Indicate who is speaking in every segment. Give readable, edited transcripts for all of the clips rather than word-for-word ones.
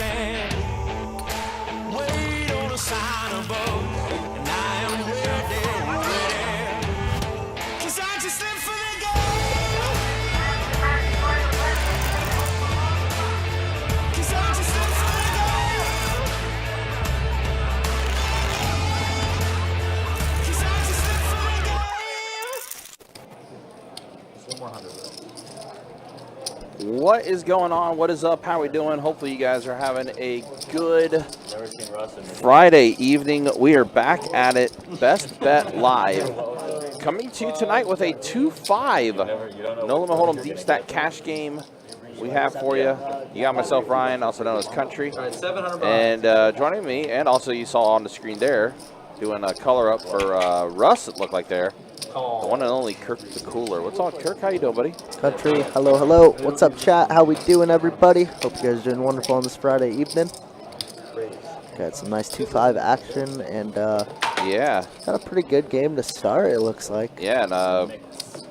Speaker 1: stand. Wait on a sign above, and I am ready, ready. 'Cause I just live for the game. 'Cause I just live for the game. 'Cause I just live for the game.
Speaker 2: Just one more 100.
Speaker 3: What is going on? What is up? How are we doing? Hopefully you guys are having a good Friday evening. We are back at it. Best Bet Live. Coming to you tonight with a 2-5 No Limit Hold'em Deep Stack cash game we have for you. You got myself, Ryan, also known as Country. And joining me, and also you saw on the screen there, doing a color up for Russ, it looked like there. The one and only Kirk the Cooler. What's up, Kirk? How you doing, buddy?
Speaker 4: Country, hello, hello. What's up, chat? How we doing, everybody? Hope you guys are doing wonderful on this Friday evening. Got some nice 2-5 action, and
Speaker 3: yeah,
Speaker 4: got a pretty good game to start, it looks like.
Speaker 3: Yeah, and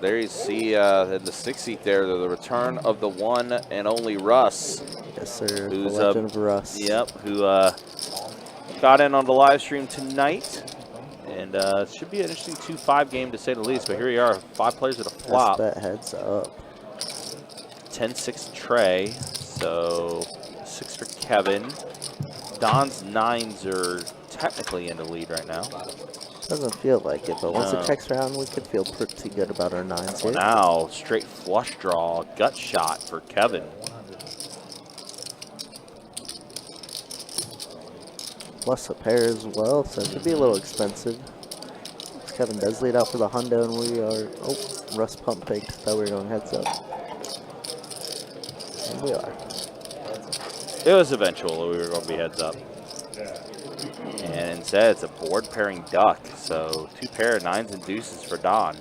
Speaker 3: there you see in the 6th seat there, the return of the one and only Russ.
Speaker 4: Yes, sir.
Speaker 3: Who's
Speaker 4: the legend of Russ.
Speaker 3: Yep, who got in on the live stream tonight. And it should be an interesting 2-5 game to say the least. But here we are, 5 players at a flop.
Speaker 4: Best Bet heads up.
Speaker 3: 10-6 Trey, so 6 for Kevin. Don's 9s are technically in the lead right now.
Speaker 4: Doesn't feel like it, but once it checks around, we could feel pretty good about our 9s here.
Speaker 3: Now, straight flush draw, gut shot for Kevin.
Speaker 4: Plus a pair as well, so it could be a little expensive. Kevin does lead out for the hundo, and we are... Oh, Russ pump faked. Thought we were going heads up. And we are.
Speaker 3: It was eventual we were going to be heads up. And instead, it's a board pairing duck. So 2 pair of 9s and deuces for Don.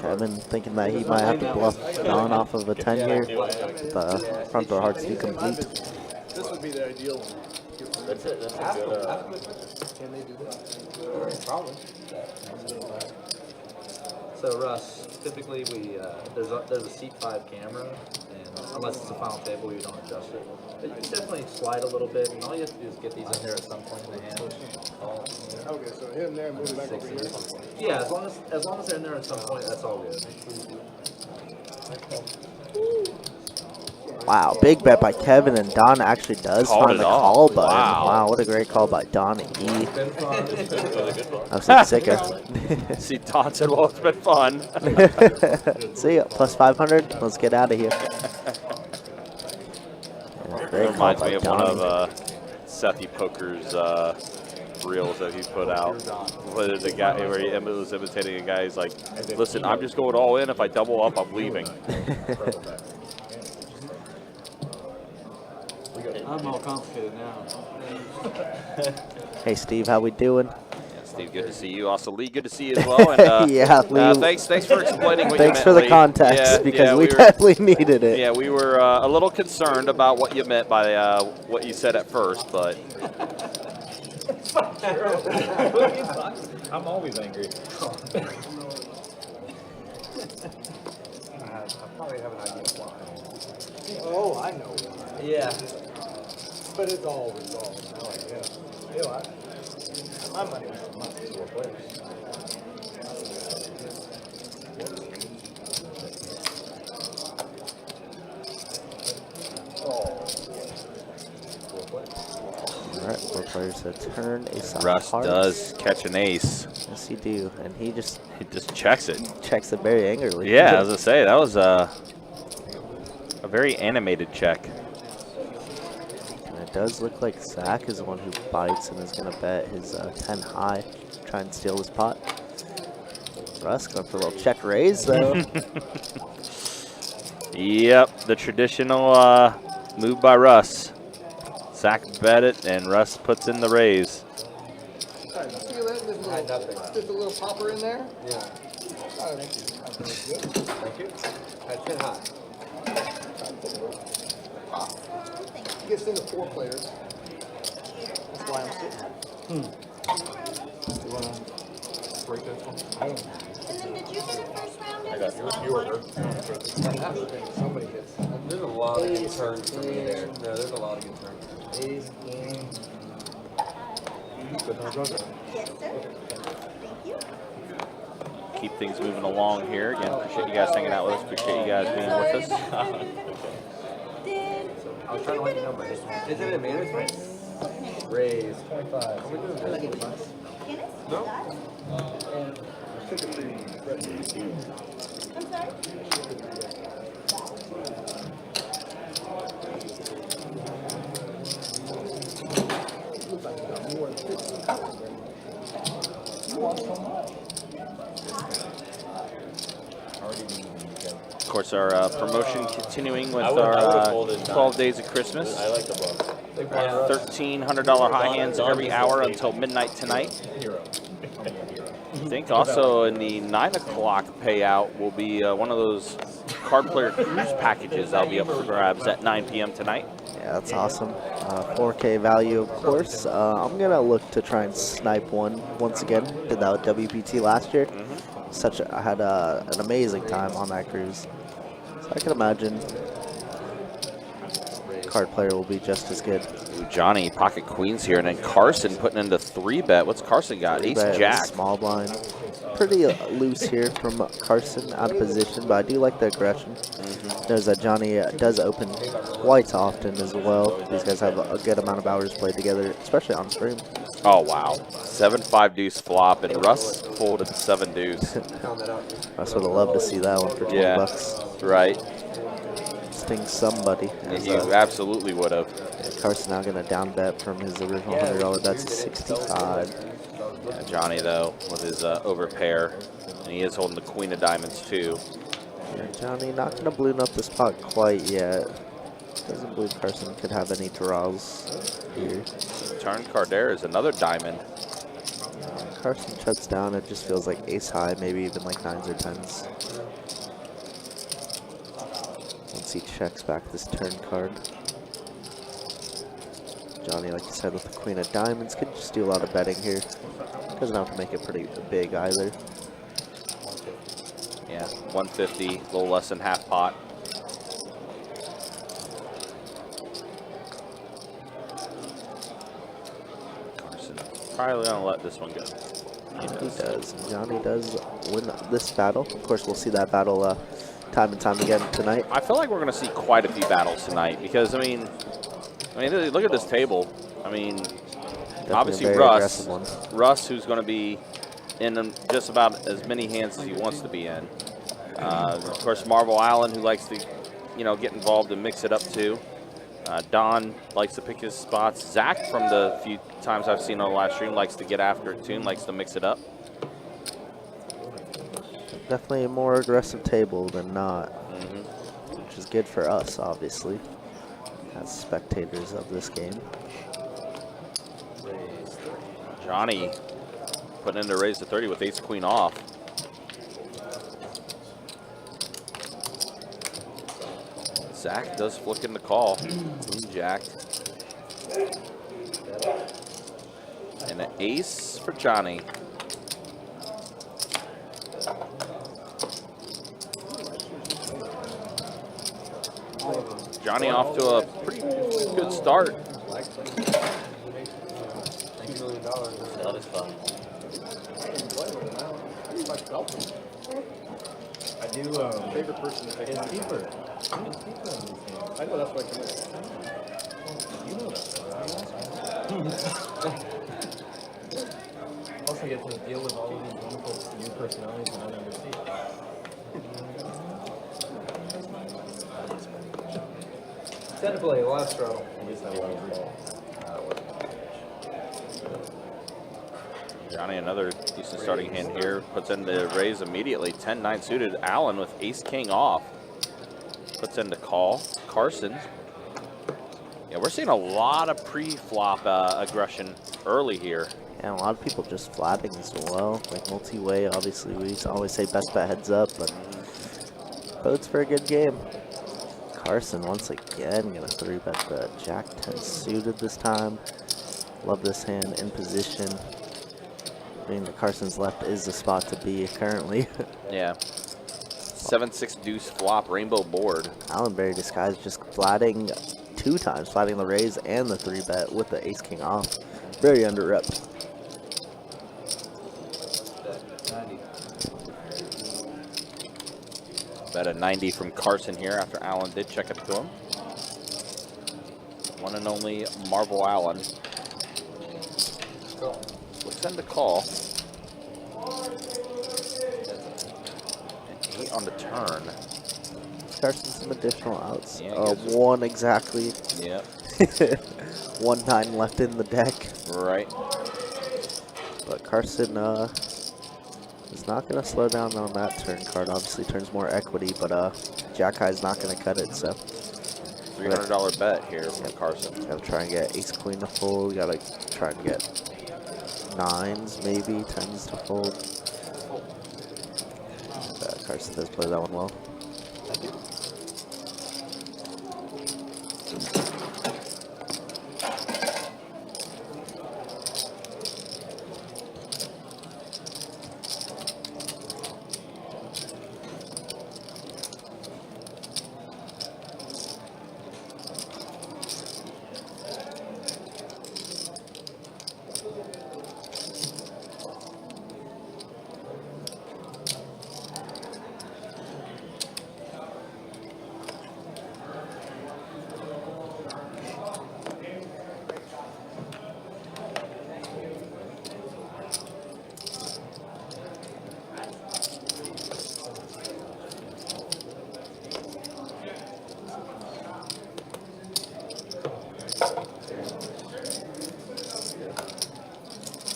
Speaker 4: Kevin thinking that he might have to bluff Don off of a 10 here. The front door hearts be complete.
Speaker 5: This would be the ideal one.
Speaker 2: That's a good,
Speaker 5: Can they do that?
Speaker 2: Probably. So Russ, typically we there's a seat 5 camera, and unless it's a final table, we don't adjust it. But you can definitely slide a little bit, and all you have to do is get these in there at some point in the hand.
Speaker 5: Okay, so hit him there and move it back over here.
Speaker 2: Yeah, as long as they're in there at some point, that's all good.
Speaker 4: Wow, big bet by Kevin, and Don actually does find the call button. Wow, what a great call by Don and E. I was sicker.
Speaker 3: See, Don said, well, it's been fun.
Speaker 4: See ya, plus 500. Let's get out of here. Yeah, great call
Speaker 3: Reminds
Speaker 4: by
Speaker 3: me of
Speaker 4: Don.
Speaker 3: one of Sethy Poker's reels that he put out. Where the guy where he was imitating a guy. He's like, listen, I'm just going all in. If I double up, I'm leaving.
Speaker 2: I'm all complicated now.
Speaker 4: Hey, Steve, how we doing?
Speaker 3: Yeah, Steve, good to see you. Also, Lee, good to see you as well. And,
Speaker 4: yeah, Lee.
Speaker 3: thanks for explaining what you meant,
Speaker 4: Thanks for the
Speaker 3: Lee.
Speaker 4: context, because we definitely needed it.
Speaker 3: Yeah, we were a little concerned about what you meant by what you said at first, but...
Speaker 2: I'm always angry.
Speaker 5: I probably have an idea why. Oh, I know why.
Speaker 2: Yeah.
Speaker 5: But it's all resolved. I like that. You know, my money was for money. It's 4 players.
Speaker 4: All right, 4 players to turn. Ace of
Speaker 3: Russ
Speaker 4: hearts.
Speaker 3: does catch an ace.
Speaker 4: Yes, he do, and he just
Speaker 3: checks it.
Speaker 4: Checks it very angrily.
Speaker 3: Yeah, as I say, that was a very animated check.
Speaker 4: And it does look like Zach is the one who bites and is going to bet his 10 high, try and steal this pot. Russ going for a little check raise, though.
Speaker 3: Yep, the traditional move by Russ. Zach bet it, and Russ puts in the raise.
Speaker 5: See that? There's a little popper in there? Yeah. Thank you. Thank you. At 10 high. Gets into 4 players. That's why I'm sitting.
Speaker 6: And then did you get a first round? I got
Speaker 5: Somebody hits.
Speaker 7: There's a lot of good turns for me there. No, there's a lot of good turns.
Speaker 5: Ace, king.
Speaker 6: Yes, sir. Thank you.
Speaker 3: Keep things moving along here. Again, appreciate you guys hanging out with us. Appreciate you guys being with us.
Speaker 2: I was trying to let you know, but
Speaker 7: Is it a manners race?
Speaker 2: raise 25.
Speaker 7: Are we doing this?
Speaker 6: Guinness?
Speaker 7: No.
Speaker 6: I'm sorry?
Speaker 3: Of course, our promotion continuing with our 12 Days of Christmas.
Speaker 7: I like the book.
Speaker 3: $1,300 high hands every hour until midnight tonight. I think also in the 9 o'clock payout will be one of those card player cruise packages that'll be up for grabs at 9 p.m. tonight.
Speaker 4: Yeah, that's awesome. 4K value, of course. I'm going to look to try and snipe one once again. Did that with WPT last year. I had an amazing time on that cruise. So I can imagine card player will be just as good.
Speaker 3: Ooh, Johnny, pocket queens here, and then Carson putting into 3-bet. What's Carson got? Ace Jack.
Speaker 4: Small blind. Pretty loose here from Carson, out of position, but I do like the aggression. There's that Johnny does open quite often as well. These guys have a good amount of hours played together, especially on stream.
Speaker 3: Oh, wow. 7-5 deuce flop, and Russ folded 7 deuce.
Speaker 4: Russ would have loved to see that one for 20 bucks.
Speaker 3: Right.
Speaker 4: Sting somebody.
Speaker 3: You absolutely would have.
Speaker 4: Carson now going to down bet from his original $100 bet to 65.
Speaker 3: Yeah, Johnny, though, with his overpair, and he is holding the queen of diamonds, too.
Speaker 4: Yeah, Johnny not going to balloon up this pot quite yet. Doesn't believe Carson could have any draws here.
Speaker 3: Turn card there is another diamond.
Speaker 4: Carson shuts down. It just feels like ace high, maybe even like 9s or 10s. Once he checks back this turn card. Johnny, like you said, with the queen of diamonds, could just do a lot of betting here. Doesn't have to make it pretty big either.
Speaker 3: Yeah, 150, a little less than half pot. Carson probably gonna let this one go.
Speaker 4: He does. Johnny does win this battle. Of course, we'll see that battle time and time again tonight.
Speaker 3: I feel like we're gonna see quite a few battles tonight because I mean, look at this table. I mean,
Speaker 4: Definitely
Speaker 3: obviously
Speaker 4: a very aggressive one.
Speaker 3: Russ, who's going to be in just about as many hands as he wants to be in. Of course, Marvel Allen, who likes to, get involved and mix it up too. Don likes to pick his spots. Zach, from the few times I've seen on the live stream, likes to get after it too and likes to mix it up.
Speaker 4: Definitely a more aggressive table than not, which is good for us, obviously, as spectators of this game.
Speaker 3: Johnny putting in to raise to 30 with ace queen off. Zach does flick in the call. Queen jack. And an ace for Johnny. Johnny off to a pretty good start.
Speaker 7: $2 million. That is fun.
Speaker 5: I do, favorite person to pick is keeper. I know that's what I can. You know that. Also get to deal with all of these wonderful new personalities that I never see.
Speaker 2: Instead of play last row.
Speaker 3: Johnny, another decent starting hand here. Puts in the raise immediately. 10-9 suited. Allen with ace-king off. Puts in the call. Carson. Yeah, we're seeing a lot of pre-flop aggression early here.
Speaker 4: And a lot of people just flapping as well. Like multi-way, obviously, we always say best bet heads up, but bodes for a good game. Carson once again gonna 3-bet the Jack 10 suited this time. Love this hand in position. Being that Carson's left is the spot to be currently.
Speaker 3: Yeah. 7-6 deuce flop rainbow board.
Speaker 4: Alan very disguised, just flatting 2 times, flatting the raise and the 3-bet with the ace king off. Very under rep.
Speaker 3: Bet a 90 from Carson here after Allen did check it to him. One and only Marvel Allen. We'll send a call. An 8 on the turn.
Speaker 4: Carson some additional outs.
Speaker 3: Yeah,
Speaker 4: 1 exactly.
Speaker 3: Yep.
Speaker 4: 1-9 left in the deck.
Speaker 3: Right.
Speaker 4: But Carson is not going to slow down on that turn card. Obviously turns more equity, but Jack High's not going to cut it, so.
Speaker 3: $300 bet here from Carson.
Speaker 4: Gotta try and get ace queen to fold. Gotta try and get 9s, maybe 10s to fold. Carson does play that one well.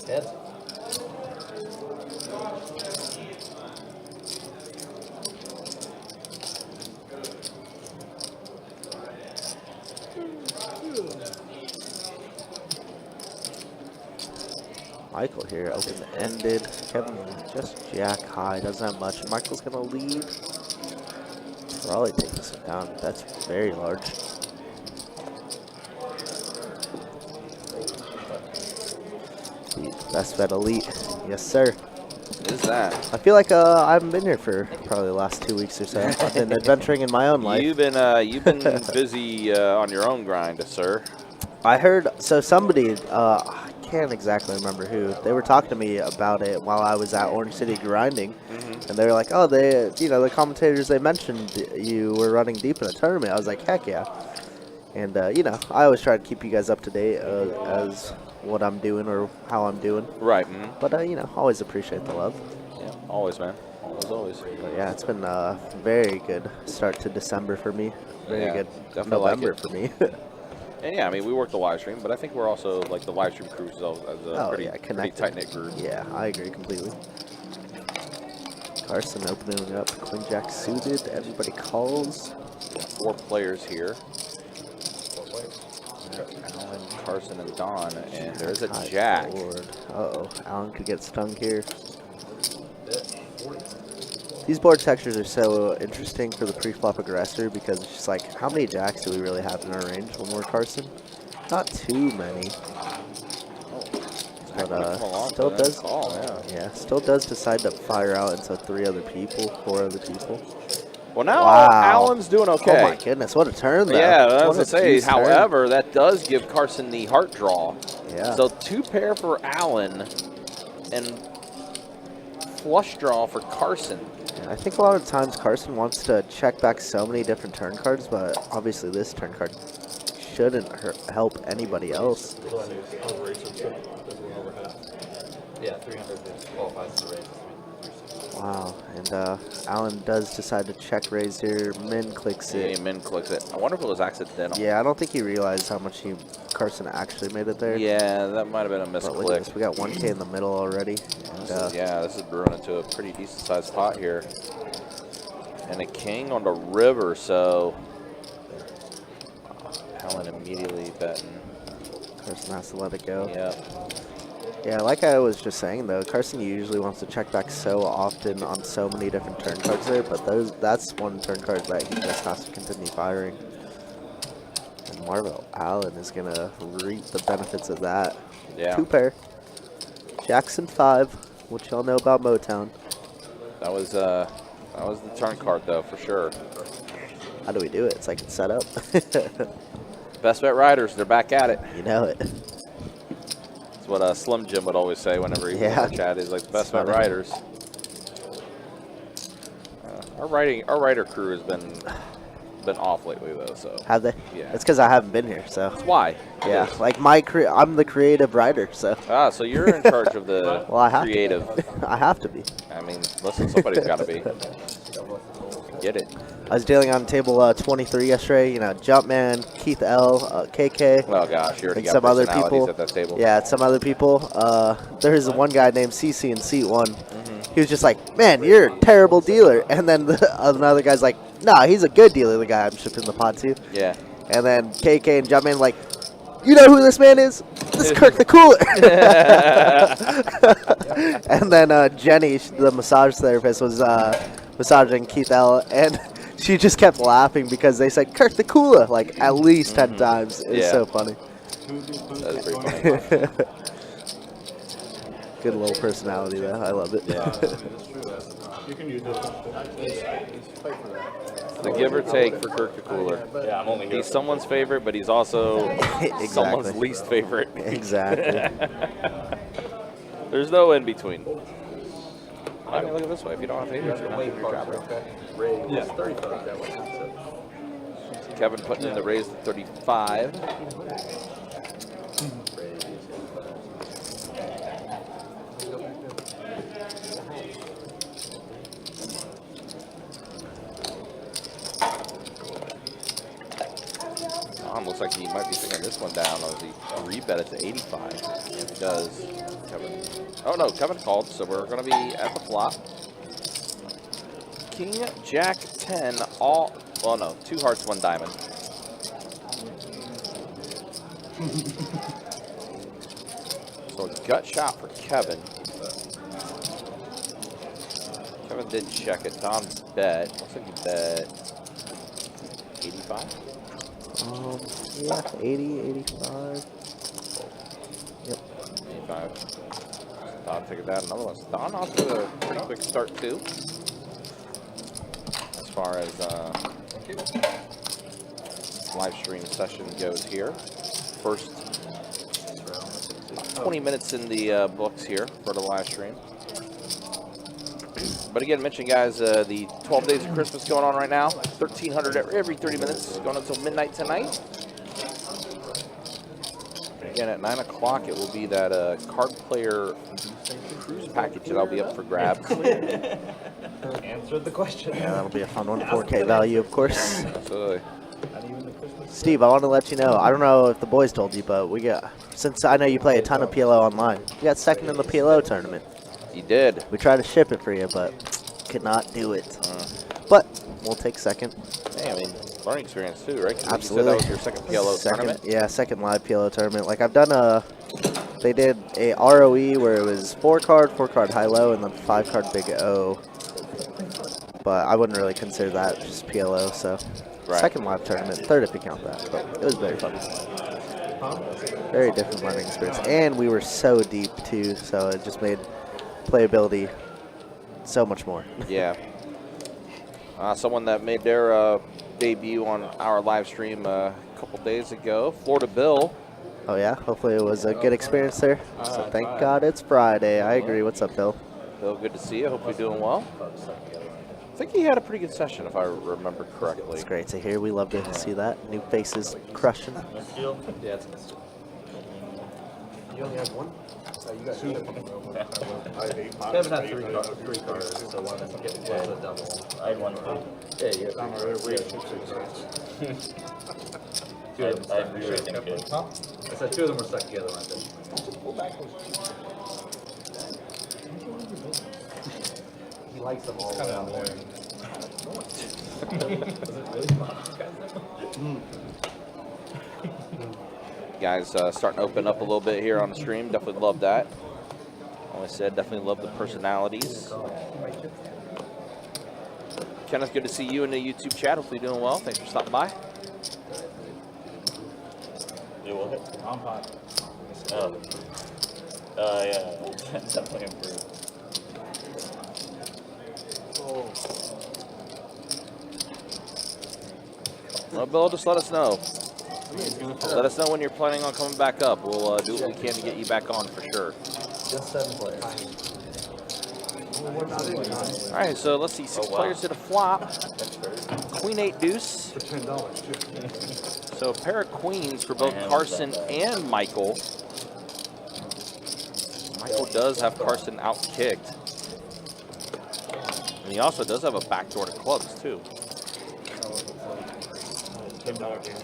Speaker 2: Heads.
Speaker 4: Michael here, open-ended. Kevin just jack high, doesn't have much. Michael's gonna lead. Probably taking this down. That's very large. Best bet elite. Yes, sir.
Speaker 3: Is that?
Speaker 4: I feel like I haven't been here for probably the last 2 weeks or so. I've been adventuring in my own life.
Speaker 3: You've been busy on your own grind, sir.
Speaker 4: I heard, so somebody, I can't exactly remember who, they were talking to me about it while I was at Orange City grinding, and they were like, oh, the commentators, they mentioned you were running deep in a tournament. I was like, heck yeah. And, I always try to keep you guys up to date as what I'm doing or how I'm doing.
Speaker 3: Right.
Speaker 4: But, always appreciate the love.
Speaker 3: Yeah, always, man. Always.
Speaker 4: But, yeah, it's been a very good start to December for me. Very good
Speaker 3: definitely
Speaker 4: November
Speaker 3: like
Speaker 4: for me.
Speaker 3: And yeah, I mean, we work the live stream, but I think we're also, like, the live stream crew is a pretty tight-knit group.
Speaker 4: Yeah, I agree completely. Carson opening up, Queen Jack suited, everybody calls.
Speaker 3: 4 players here. Alan, Carson, and Don, and there's a jack.
Speaker 4: Uh-oh, Alan could get stung here. These board textures are so interesting for the pre-flop aggressor because it's just like, how many jacks do we really have in our range when we're Carson? Not too many. But still does
Speaker 3: call,
Speaker 4: still does decide to fire out into 4 other people.
Speaker 3: Well, now Alan's doing okay.
Speaker 4: Oh my goodness, what a turn though.
Speaker 3: Yeah, I was
Speaker 4: What
Speaker 3: going
Speaker 4: a
Speaker 3: to say,
Speaker 4: juice turn.
Speaker 3: however, that does give Carson the heart draw.
Speaker 4: Yeah.
Speaker 3: So 2 pair for Alan and flush draw for Carson.
Speaker 4: I think a lot of times Carson wants to check back so many different turn cards, but obviously this turn card shouldn't help anybody else.
Speaker 2: Yeah, 300 qualifies as a raise.
Speaker 4: Wow, and Alan does decide to check raise here. Min clicks it.
Speaker 3: Yeah, he min clicks it. I wonder if it was accidental.
Speaker 4: Yeah, I don't think he realized how much Carson actually made it there.
Speaker 3: Yeah, that might have been a misclick.
Speaker 4: We got 1K in the middle already. And,
Speaker 3: this is brewing into a pretty decent sized pot here. And a king on the river, so Alan immediately betting.
Speaker 4: Carson has to let it go.
Speaker 3: Yep.
Speaker 4: Yeah, like I was just saying though, Carson usually wants to check back so often on so many different turn cards there, but that's one turn card that he just has to continue firing. Marvel Allen is going to reap the benefits of that.
Speaker 3: Yeah.
Speaker 4: 2 pair. Jackson 5, what y'all know about Motown.
Speaker 3: That was the turn card though for sure.
Speaker 4: How do we do it? It's like it's set up.
Speaker 3: Best Bet Riders, they're back at it.
Speaker 4: You know it.
Speaker 3: That's what Slim Jim would always say whenever he was in the chat. Is like the Best Bet Riders. Our writer crew has been off lately though. So
Speaker 4: Have they?
Speaker 3: Yeah.
Speaker 4: It's because I haven't been here, so.
Speaker 3: That's why.
Speaker 4: Yeah, like I'm the creative writer, so.
Speaker 3: Ah, so you're in charge of the
Speaker 4: Well, I have
Speaker 3: creative.
Speaker 4: To. I have to be.
Speaker 3: I mean, listen, somebody's got to be. Get it.
Speaker 4: I was dealing on table 23 yesterday. You know, Jumpman, Keith L, KK.
Speaker 3: Oh gosh, you already
Speaker 4: and
Speaker 3: got
Speaker 4: some other
Speaker 3: personalities
Speaker 4: people
Speaker 3: at that table.
Speaker 4: Yeah, some other people. There's one guy named CC in seat 1. He was just like, "Man, you're a terrible dealer," and then another guy's like, "Nah, he's a good dealer." The guy I'm shipping the pod to.
Speaker 3: Yeah.
Speaker 4: And then KK and Jumpman like, "You know who this man is? This is Kirk the Cooler." And then Jenny, the massage therapist, was massaging Keith L, and she just kept laughing because they said Kirk the Cooler like at least 10 times. It was so funny.
Speaker 3: That is pretty funny.
Speaker 4: Good little personality though. I love it.
Speaker 3: Yeah.
Speaker 5: You can use this
Speaker 3: The give or take for Kirk the Cooler.
Speaker 7: Yeah, I'm only here.
Speaker 3: He's someone's favorite, but he's also
Speaker 4: Exactly.
Speaker 3: someone's least favorite.
Speaker 4: Exactly.
Speaker 3: There's no in between. I mean, look at it this way. If you don't have favorites, you're not in your job.
Speaker 2: Yeah, 35. That was
Speaker 3: Kevin putting in the raise to 35. Looks like he might be taking this one down as he rebet it to 85. If he does, Kevin. Oh no, Kevin called, so we're going to be at the flop. King, Jack, 10, all. Well, no, 2 hearts, 1 diamond. So a gut shot for Kevin. Kevin did check it. Don bet. Looks like he bet 85.
Speaker 4: Yeah, 80, 85. Yep.
Speaker 3: 85. Don taking that. Another one. Don off to a pretty quick start too. As far as live stream session goes here. First 20 minutes in the books here for the live stream. But again, mention guys, the 12 days of Christmas going on right now. 1,300 every 30 minutes, going until midnight tonight. Again, at 9 o'clock, it will be that card player cruise package that'll be up for grabs.
Speaker 2: answered the question.
Speaker 4: Yeah, that'll be a fun one. 4K value, of course.
Speaker 3: Absolutely.
Speaker 4: Steve, I want to let you know. I don't know if the boys told you, but we got, since I know you play a ton of PLO online, we got second in the PLO tournament.
Speaker 3: You did.
Speaker 4: We tried to ship it for you, but could not do it. But we'll take second.
Speaker 3: Hey, I mean, learning experience too, right? 'Cause
Speaker 4: Absolutely.
Speaker 3: You said that was your second PLO tournament?
Speaker 4: Yeah, second live PLO tournament. Like I've done they did a ROE where it was 4 card high-low, and then 5 card big O. But I wouldn't really consider that just PLO, so.
Speaker 3: Right.
Speaker 4: Second live tournament, third if you count that, but it was very fun. Very different learning experience. And we were so deep too, so it just made playability so much more.
Speaker 3: Yeah. Someone that made their debut on our live stream a couple days ago, Florida Bill.
Speaker 4: Oh yeah, hopefully it was a good experience there. So thank God it's Friday. I agree. What's up, Bill?
Speaker 3: Bill, good to see you. Hope you're doing well. I think he had a pretty good session, if I remember correctly.
Speaker 4: It's great to hear. We love to see that. New faces crushing.
Speaker 2: Yeah, it's a mistake.
Speaker 7: You only have one? You got 2.
Speaker 2: Kevin had 3 cards, so one of them was a double.
Speaker 7: I had 1 too.
Speaker 2: Yeah, you have 2 of them.
Speaker 7: I really think good.
Speaker 2: I said 2 of them were stuck together, weren't they? He likes them all down there.
Speaker 3: Guys, starting to open up a little bit here on the stream. Definitely love that. Like I said, definitely love the personalities. Kenneth, good to see you in the YouTube chat. Hopefully you're doing well. Thanks for stopping by.
Speaker 7: You will hit. I'm hot.
Speaker 8: Yeah, definitely improved.
Speaker 3: Well, Bill, just let us know. Let us know when you're planning on coming back up. We'll do what we can to get you back on for sure.
Speaker 2: Just 7 players.
Speaker 3: All right, so let's see. 6 players did a flop. Queen 8 deuce.
Speaker 5: For $10 too.
Speaker 3: So a pair of queens for both Carson and Michael. Michael does have Carson out-kicked. And he also does have a backdoor to clubs, too.
Speaker 8: $10 game.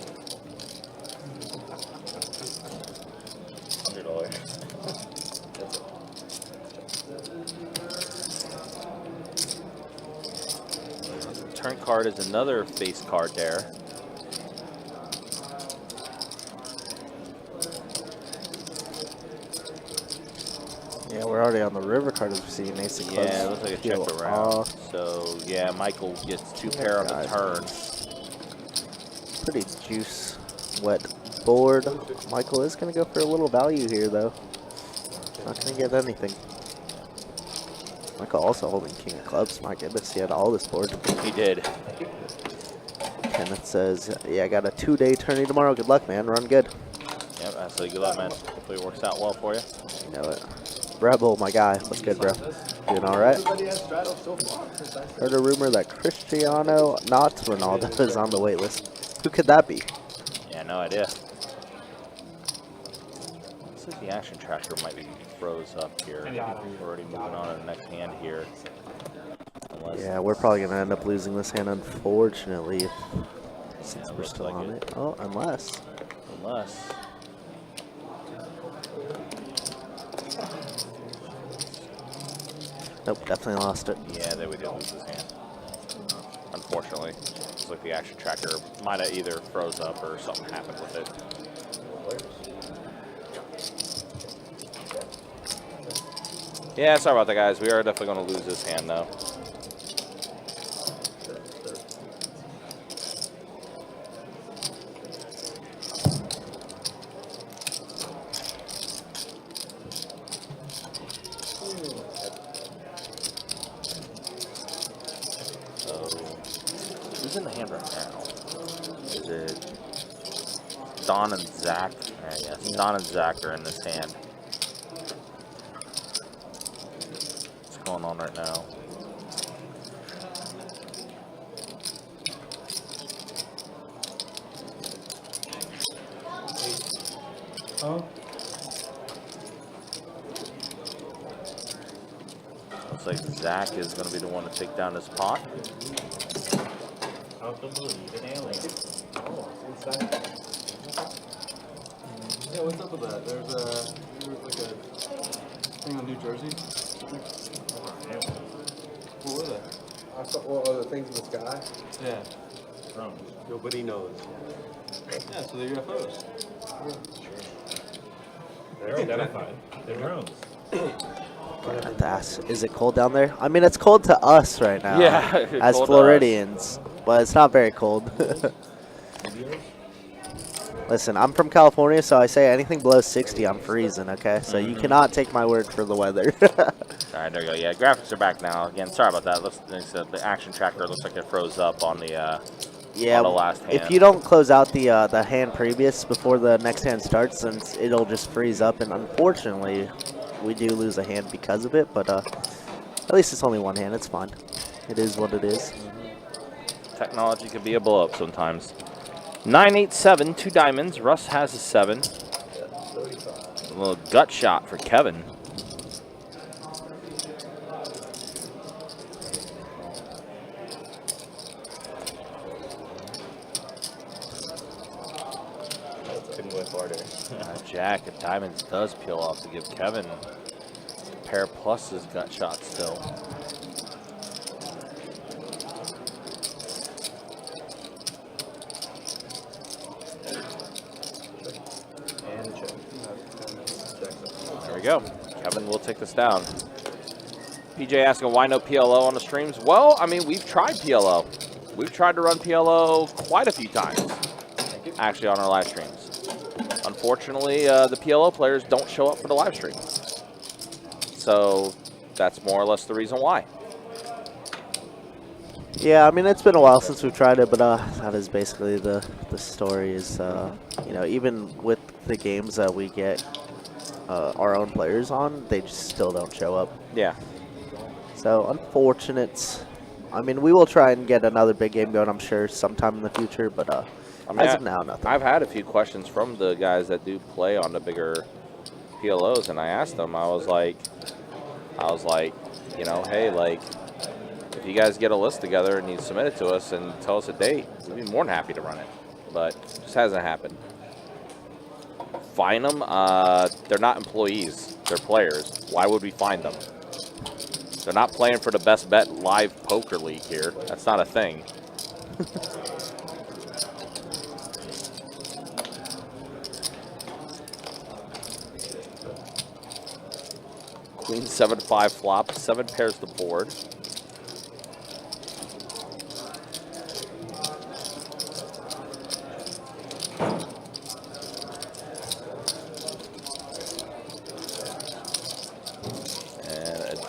Speaker 8: $100.
Speaker 3: Turn card is another face card there.
Speaker 4: Yeah, we're already on the river card as we see ace of clubs.
Speaker 3: Yeah, it looks like a check
Speaker 4: Peel
Speaker 3: around.
Speaker 4: off.
Speaker 3: So, yeah, Michael gets 2 pair on the turn.
Speaker 4: Pretty juice wet board. Michael is going to go for a little value here, though. Not going to get anything. Michael also holding king of clubs. My goodness, he had all this board.
Speaker 3: He did.
Speaker 4: Kenneth says, yeah, I got a 2-day tourney tomorrow. Good luck, man. Run good.
Speaker 3: Yep, absolutely. Good luck, man. Hopefully it works out well for you.
Speaker 4: You know it. Rebel, my guy. What's good, bro? Doing all right? Heard a rumor that Cristiano, not Ronaldo, is on the wait list. Who could that be?
Speaker 3: Yeah, no idea. Looks like the action tracker might be froze up here. We're already moving on to the next hand here.
Speaker 4: Yeah, we're probably going to end up losing this hand, unfortunately, since we're still on it. Oh, unless. Nope, definitely lost it.
Speaker 3: Yeah, there we did lose this hand. Unfortunately. Looks like the action tracker might have either froze up or something happened with it. Yeah, sorry about that, guys. We are definitely going to lose this hand, though. Who's in the hand right now? Is it Don and Zach? Yes, Don and Zach are in this hand. What's going on right now? Looks like Zach is going to be the one to take down this pot.
Speaker 8: Out the blue, an alien.
Speaker 5: Oh, inside. Yeah, what's up with that? There's like a thing in New Jersey. What were they? I thought, well, other things in the sky. Yeah.
Speaker 7: Nobody knows.
Speaker 5: Yeah, so they're UFOs.
Speaker 8: They're identified. They're drones.
Speaker 4: I have to ask, is it cold down there? I mean, it's cold to us right now.
Speaker 3: Yeah,
Speaker 4: as
Speaker 3: cold to
Speaker 4: Floridians, but it's not very cold. Listen, I'm from California, so I say anything below 60, I'm freezing, okay? So you cannot take my word for the weather.
Speaker 3: All right, there you go. Yeah, graphics are back now. Again, sorry about that. The action tracker looks like it froze up on the on the last hand.
Speaker 4: If you don't close out the hand previous before the next hand starts, then it'll just freeze up, and unfortunately, we do lose a hand because of it, but at least it's only one hand. It's fine. It is what it is.
Speaker 3: Technology can be a blow-up sometimes. 9-8-7, 2 diamonds. Russ has a 7. A little gut shot for Kevin.
Speaker 8: Couldn't whip harder.
Speaker 3: Jack of diamonds does peel off to give Kevin a pair plus his gut shot still. There we go. Kevin will take this down. PJ asking why no PLO on the streams. Well, I mean, we've tried PLO. We've tried to run PLO quite a few times, actually, on our live streams. Unfortunately, the PLO players don't show up for the live stream. So that's more or less the reason why.
Speaker 4: Yeah, I mean, it's been a while since we've tried it, but that is basically the story is, you know, even with the games that we get our own players on, they just still don't show up.
Speaker 3: Yeah.
Speaker 4: So, unfortunate. I mean, we will try and get another big game going, I'm sure, sometime in the future, but
Speaker 3: I mean,
Speaker 4: as of now, nothing.
Speaker 3: I've had a few questions from the guys that do play on the bigger PLOs, and I asked them, I was like, you know, hey, like, if you guys get a list together and you submit it to us and tell us a date, we'd be more than happy to run it. But it just hasn't happened. Fine them. They're not employees. They're players. Why would we fine them? They're not playing for the best bet live poker league here. That's not a thing. Queen 7-5 flop. 7 pairs the board.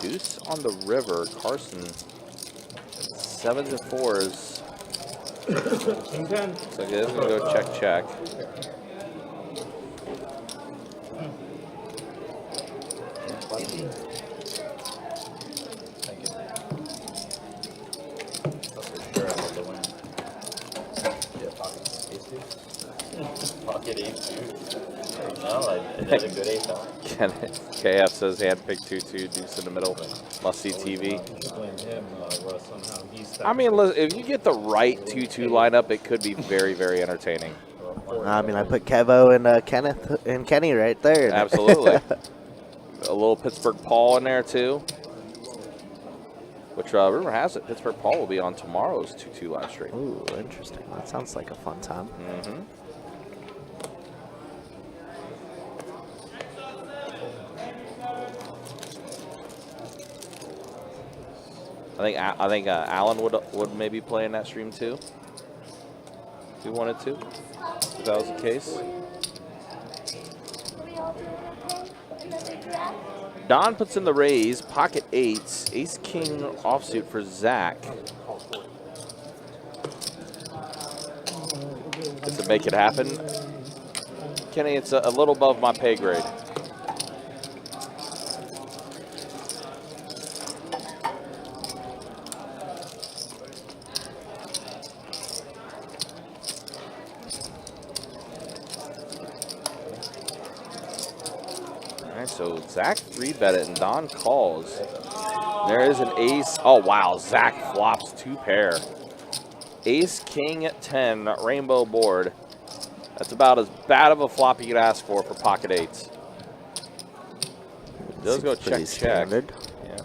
Speaker 3: Deuce on the river. Carson, 7s and 4s.
Speaker 8: King 10.
Speaker 3: So it is going to go check, check.
Speaker 2: Thank you.
Speaker 8: Pocket ace 2. No, another good ace on.
Speaker 3: KF says hand pick 2-2, deuce in the middle. Must see TV.
Speaker 8: Blame him, Russ, on how he's
Speaker 3: I mean, if you get the right 2-2 lineup, it could be very, very entertaining.
Speaker 4: I mean, I put Kevo and Kenneth and Kenny right there.
Speaker 3: Absolutely. A little Pittsburgh Paul in there, too. Which, rumor has it, Pittsburgh Paul will be on tomorrow's 2-2 live stream.
Speaker 4: Ooh, interesting. That sounds like a fun time.
Speaker 3: Mm-hmm. I think Alan would maybe play in that stream too, if he wanted to. If that was the case.
Speaker 6: Are we all doing okay? Another draft?
Speaker 3: Don puts in the raise, pocket 8s, ace king offsuit for Zach. Just to make it happen. Kenny, it's a little above my pay grade. So Zach 3-bet it and Don calls. There is an ace. Oh, wow. Zach flops 2 pair. Ace, king, 10, rainbow board. That's about as bad of a flop you could ask for pocket 8s. It does go check, check.
Speaker 4: Standard.
Speaker 3: Yeah.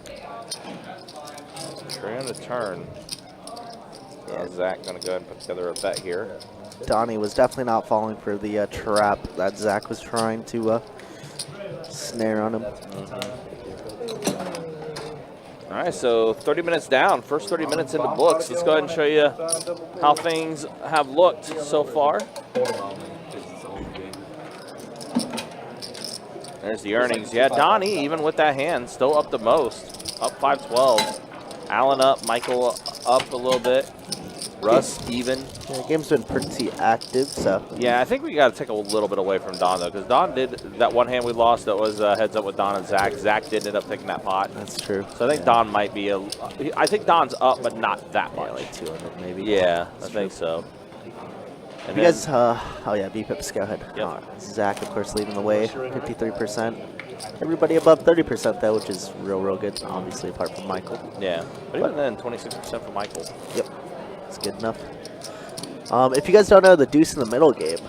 Speaker 3: Trying to turn. Zach going to go ahead and put together a bet here.
Speaker 4: Donnie was definitely not falling for the trap that Zach was trying to snare on him.
Speaker 3: All right, so 30 minutes down. First 30 minutes in the books. Let's go ahead and show you how things have looked so far. There's the earnings. Yeah, Donnie, even with that hand, still up the most. Up 5-12. Allen up, Michael up a little bit. Russ even.
Speaker 4: Yeah, the game's been pretty active, so.
Speaker 3: Yeah, I think we got to take a little bit away from Don, though, because Don did that one hand we lost that was heads up with Don and Zach. Zach did end up taking that pot.
Speaker 4: That's true.
Speaker 3: So I think Don might be I think Don's up, but not that much.
Speaker 4: Yeah, like 200 maybe.
Speaker 3: Yeah, I think so. And
Speaker 4: you guys, oh yeah, VPips, go ahead.
Speaker 3: Yep.
Speaker 4: Zach, of course, leading the way, 53%. Everybody above 30%, though, which is real good, obviously, apart from Michael.
Speaker 3: Yeah, but even then, 26% for Michael.
Speaker 4: Yep, it's good enough. If you guys don't know the deuce in the middle game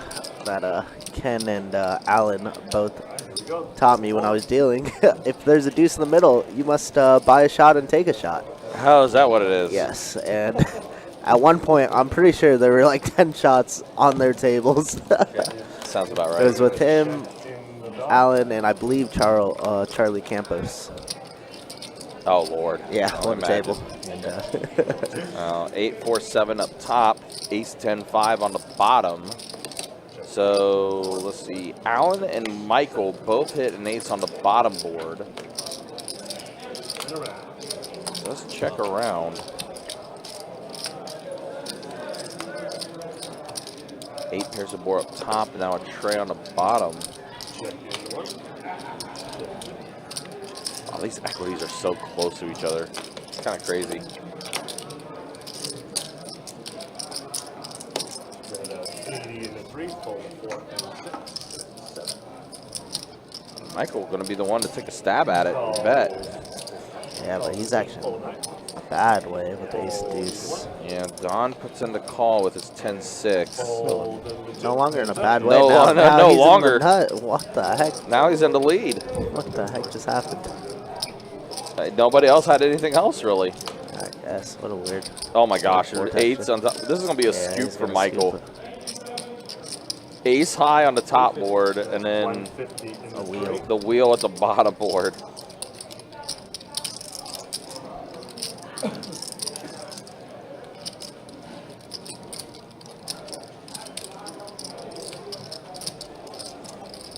Speaker 4: that Ken and Alan both taught me when I was dealing, if there's a deuce in the middle, you must buy a shot and take a shot.
Speaker 3: How is that what it is?
Speaker 4: Yes, and at one point, I'm pretty sure there were like 10 shots on their tables.
Speaker 3: Sounds about right.
Speaker 4: It was with him, Alan, and I believe Charlie Campos.
Speaker 3: Oh, Lord.
Speaker 4: Yeah, on the table. And,
Speaker 3: 8-4-7 up top, ace 10-5 on the bottom. So let's see. Alan and Michael both hit an ace on the bottom board. Let's check around. 8 pairs of board up top, and now a tray on the bottom. Oh, these equities are so close to each other. It's kind of crazy. Michael going to be the one to take a stab at it. Bet.
Speaker 4: Yeah, but he's actually a bad way with ace deuce.
Speaker 3: Yeah, Don puts in the call with his 10-6.
Speaker 4: No longer in a bad way.
Speaker 3: No,
Speaker 4: now,
Speaker 3: no,
Speaker 4: now
Speaker 3: no
Speaker 4: he's
Speaker 3: longer.
Speaker 4: In the nut. What the heck?
Speaker 3: Now he's in the lead.
Speaker 4: What the heck just happened?
Speaker 3: Nobody else had anything else, really.
Speaker 4: I guess. What a weird.
Speaker 3: Oh my gosh,
Speaker 4: Four
Speaker 3: eights
Speaker 4: texture.
Speaker 3: on top. This is going to be a scoop
Speaker 4: he's
Speaker 3: for
Speaker 4: gonna
Speaker 3: Michael.
Speaker 4: scoop
Speaker 3: Ace high on the top board, and then
Speaker 4: a wheel.
Speaker 3: the wheel at the bottom board.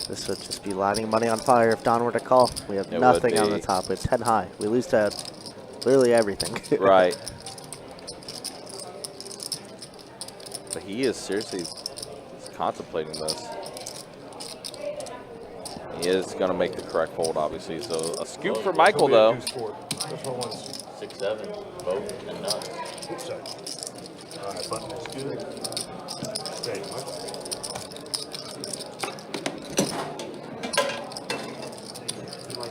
Speaker 4: This would just be lighting money on fire if Don were to call. We have
Speaker 3: It
Speaker 4: nothing
Speaker 3: would
Speaker 4: on the
Speaker 3: be.
Speaker 4: top. We have 10 high. We lose to literally everything.
Speaker 3: Right. But he is seriously contemplating this. He is going to make the correct fold, obviously. So a scoop for Michael, though.
Speaker 8: 6-7, both and nuts.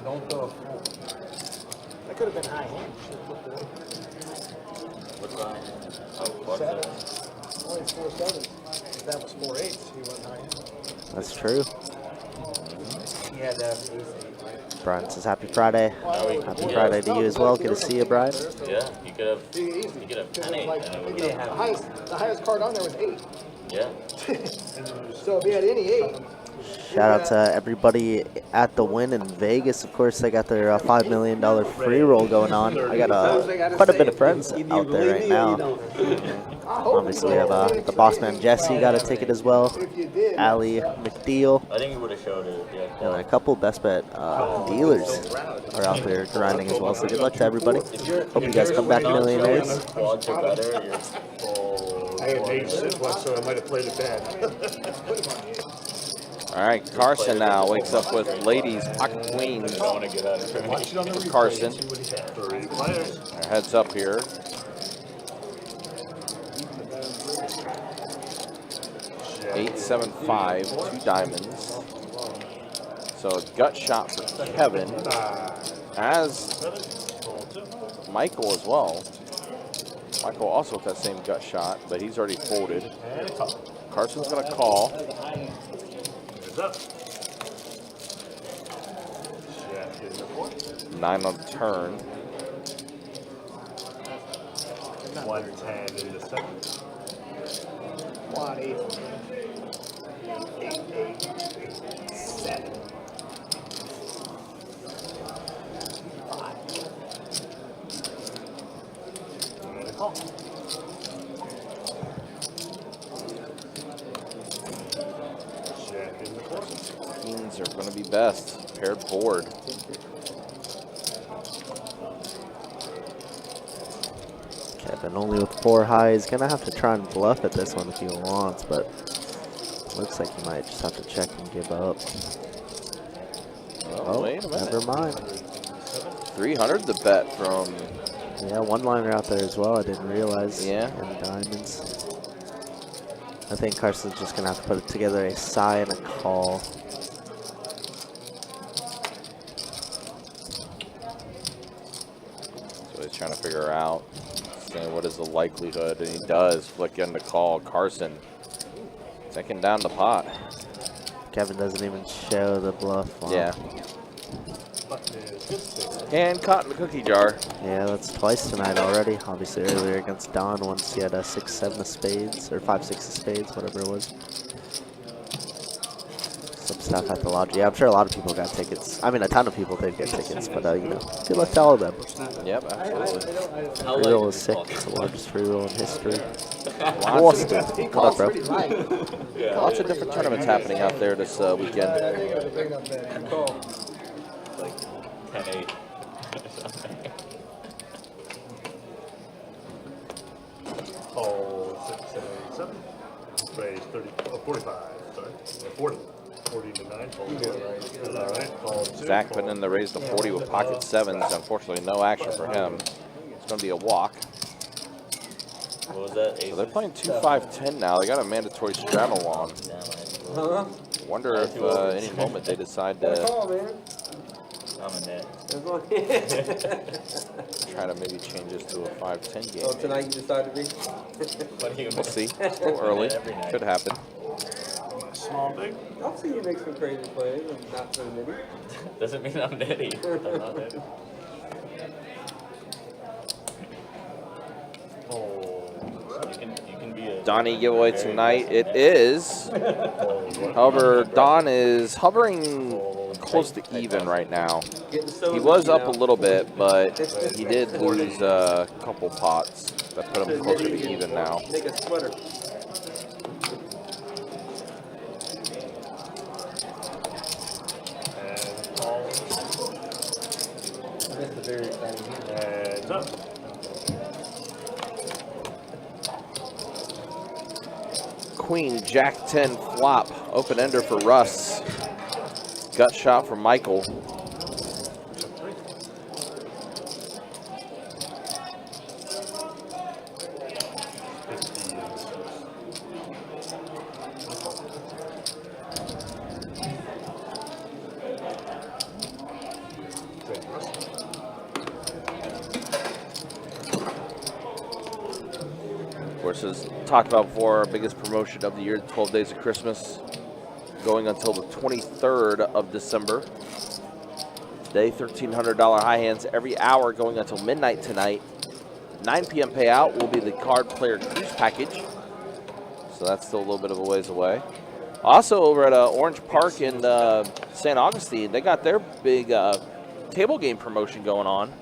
Speaker 5: Don't go. That could have been high hand.
Speaker 8: What's that? Oh, what's
Speaker 5: Seven.
Speaker 8: that?
Speaker 5: Only it's 4 7s. If that was 4 8s, he went high hand.
Speaker 4: That's true.
Speaker 5: He had to have ace 8, right?
Speaker 4: Brian says happy Friday. Happy Friday to you as well. Good to see you, Brian.
Speaker 8: Yeah, you could have
Speaker 5: Easy.
Speaker 8: 10-8.
Speaker 5: Like,
Speaker 8: and it would
Speaker 5: the
Speaker 8: have-
Speaker 5: highest card on there was 8.
Speaker 8: Yeah.
Speaker 5: So if he had any 8,
Speaker 4: Shout out to everybody at the win in Vegas. Of course, they got their $5 million free roll going on. I got quite a bit of friends out there right now. Obviously, we have the boss man Jesse got a ticket as well.
Speaker 5: if you did,
Speaker 4: Ali McDeal.
Speaker 8: I think you would have showed it. Yeah.
Speaker 4: And a couple best bet dealers are out there grinding as well. So good luck to everybody. Hope you guys come back millionaires.
Speaker 8: Quads are better. You're full.
Speaker 9: I had ace once, so I might have played it bad.
Speaker 3: All right, Carson now wakes up with ladies, pocket queens.
Speaker 8: I want to get out of here.
Speaker 3: For Carson.
Speaker 9: 3 players.
Speaker 3: Our heads up here. Eight, 7, 5, 2 diamonds. So a gut shot for Kevin, as Michael as well. Michael also with that same gut shot, but he's already folded. Carson's gonna call.
Speaker 9: Heads up. Jack in the point.
Speaker 3: 9 on the turn.
Speaker 9: 110 in the second.
Speaker 5: quad 8.
Speaker 9: And a call. Jack in the corner.
Speaker 3: Queens are gonna be best. Paired board.
Speaker 4: Kevin only with 4 high. He's gonna have to try and bluff at this one if he wants, but looks like he might just have to check and give up.
Speaker 3: Oh, wait a minute.
Speaker 4: Never mind.
Speaker 3: 300 the bet from.
Speaker 4: Yeah, one liner out there as well. I didn't realize.
Speaker 3: Yeah.
Speaker 4: And diamonds. I think Carson's just gonna have to put together a sigh and a call.
Speaker 3: So he's trying to figure out, saying what is the likelihood, and he does flick in the call. Carson taking down the pot.
Speaker 4: Kevin doesn't even show the bluff. Wow.
Speaker 3: Yeah.
Speaker 9: Button is his 6.
Speaker 3: And caught in the cookie jar.
Speaker 4: Yeah, that's twice tonight already. Obviously earlier against Don, once he had a 6-7 of spades, or 5-6 of spades, whatever it was. Some stuff at the lodge. Yeah, I'm sure a lot of people got tickets. I mean, a ton of people did get tickets, but you know, good luck to all of them.
Speaker 3: Yep, absolutely.
Speaker 4: Free roll is sick. It's the largest free roll in history.
Speaker 3: Lots of,
Speaker 4: What up, bro?
Speaker 3: lots of different tournaments happening out there this weekend.
Speaker 5: I think it was a big enough bet. Call.
Speaker 8: Like 10-8.
Speaker 9: Raise 45, sorry. 40. 40 to 9. Fold. All right, call 2.
Speaker 3: Zach putting in the raise to 40 with pocket sevens. Unfortunately, no action for him. It's going to be a walk.
Speaker 8: What was that?
Speaker 3: So they're playing 2-5-10 now. They got a mandatory straddle on. Wonder if any moment they decide to
Speaker 8: I'm in net.
Speaker 3: try to maybe change this to a 5-10 game.
Speaker 7: Oh, tonight you decide to be?
Speaker 3: We'll see. Still early. Could happen.
Speaker 9: Small, big.
Speaker 7: I've seen you make some crazy plays and not so many.
Speaker 8: Doesn't mean I'm nitty. I'm not nitty. You can be a
Speaker 3: Donnie giveaway tonight. It is. However, Don is hovering close to even right now. He was up a little bit, but he did lose a couple pots that put him closer to even now.
Speaker 7: Make a sweater.
Speaker 9: And call.
Speaker 7: That's the very exciting hand.
Speaker 9: Heads up.
Speaker 3: Queen, Jack 10 flop. Open ender for Russ. Gut shot from Michael. Of course, as talked about before, our biggest promotion of the year, 12 Days of Christmas, going until the 23rd of December. Today, $1,300 high hands every hour going until midnight tonight. 9 p.m. payout will be the card player cruise package. So that's still a little bit of a ways away. Also over at Orange Park in St. Augustine, they got their big table game promotion going on.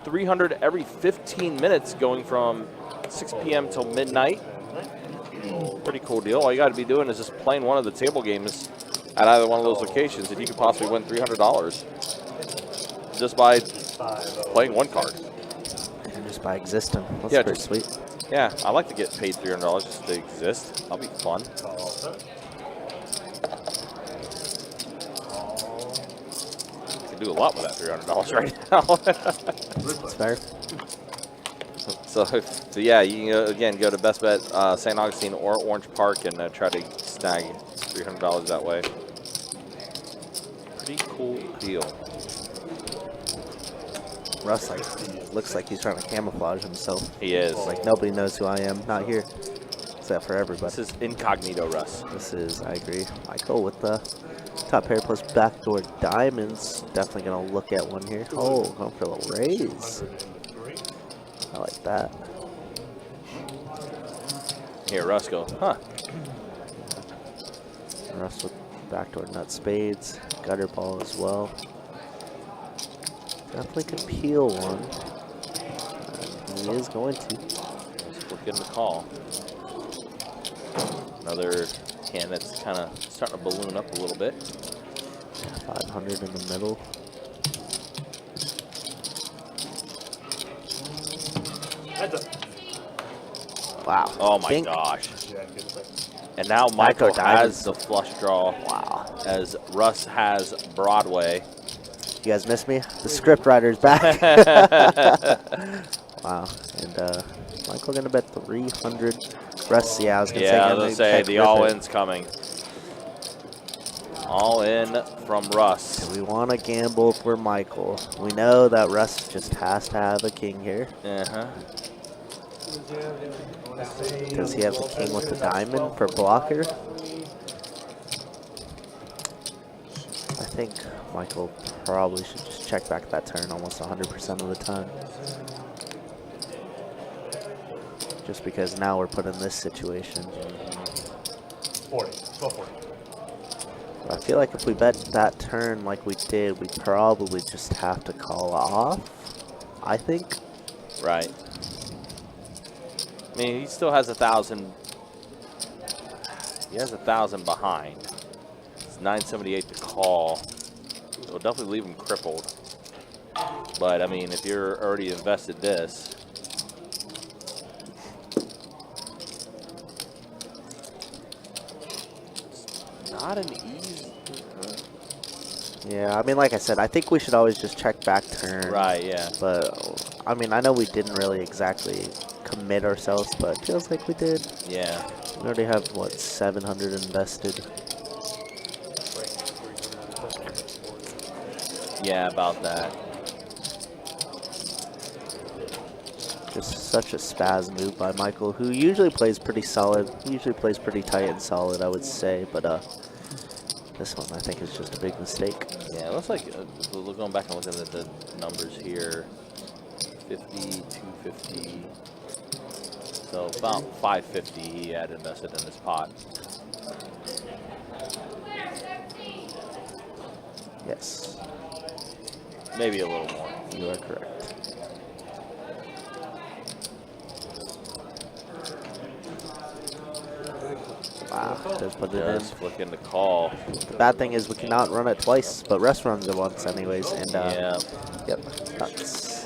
Speaker 3: 300 every 15 minutes going from 6 p.m. till midnight. Pretty cool deal. All you got to be doing is just playing one of the table games at either one of those locations, and you could possibly win $300 just by playing one card.
Speaker 4: And just by existing. That's
Speaker 3: Yeah,
Speaker 4: pretty
Speaker 3: just-
Speaker 4: sweet.
Speaker 3: Yeah, I like to get paid $300 just to exist. That'll be fun. You can do a lot with that $300 right now.
Speaker 4: That's fair.
Speaker 3: So yeah, you can again go to Best Bet St. Augustine or Orange Park and try to snag $300 that way. Pretty cool deal.
Speaker 4: Russ looks like he's trying to camouflage himself.
Speaker 3: He is.
Speaker 4: It's like nobody knows who I am. Not here. Except for everybody.
Speaker 3: This is incognito Russ.
Speaker 4: This is, I agree. Michael with the top pair plus backdoor diamonds. Definitely going to look at one here. Oh, going for a little raise. I like that.
Speaker 3: Here, Russ go. Huh.
Speaker 4: Russ with backdoor nut spades. Gutter ball as well. Definitely could peel one. And he is going to.
Speaker 3: We're getting the call. Another hand that's kind of starting to balloon up a little bit.
Speaker 4: 500 in the middle. Wow.
Speaker 3: Oh my
Speaker 4: Think.
Speaker 3: gosh. And now Michael
Speaker 4: Backdoor diamonds.
Speaker 3: has the flush draw.
Speaker 4: Wow.
Speaker 3: As Russ has Broadway.
Speaker 4: You guys miss me? The script writer's back. Wow. And Michael gonna bet 300. Russ, yeah, I was gonna
Speaker 3: Yeah, I
Speaker 4: say.
Speaker 3: was gonna say the all-in's coming. All in from Russ.
Speaker 4: Do we want to gamble for Michael? We know that Russ just has to have a king here.
Speaker 3: Uh-huh.
Speaker 4: Does he have the king with the diamond for blocker? I think Michael probably should just check back that turn almost 100% of the time. Just because now we're put in this situation.
Speaker 9: 40. 1240.
Speaker 4: I feel like if we bet that turn like we did, we probably just have to call off, I think.
Speaker 3: Right. I mean, he still has 1,000. He has 1,000 behind. It's 978 to call. It'll definitely leave him crippled. But I mean, if you're already invested this, not an easy.
Speaker 4: Yeah, I mean, like I said, I think we should always just check back turn.
Speaker 3: Right, yeah.
Speaker 4: But, I mean, I know we didn't really exactly commit ourselves, but it feels like we did.
Speaker 3: Yeah.
Speaker 4: We already have, what, 700 invested.
Speaker 3: Yeah, about that.
Speaker 4: Just such a spaz move by Michael, who usually plays pretty solid. He usually plays pretty tight and solid, I would say, but this one I think is just a big mistake.
Speaker 3: Yeah, it looks like going back and looking at the numbers here, 50, 250. So about 550 he had invested in his pot.
Speaker 4: Yes,
Speaker 3: Maybe a little more.
Speaker 4: you are correct. Wow, does put it in.
Speaker 3: Does flick in the call.
Speaker 4: The bad thing is we cannot run it twice, but Russ runs it once anyways. And
Speaker 3: Yeah.
Speaker 4: yep, nuts.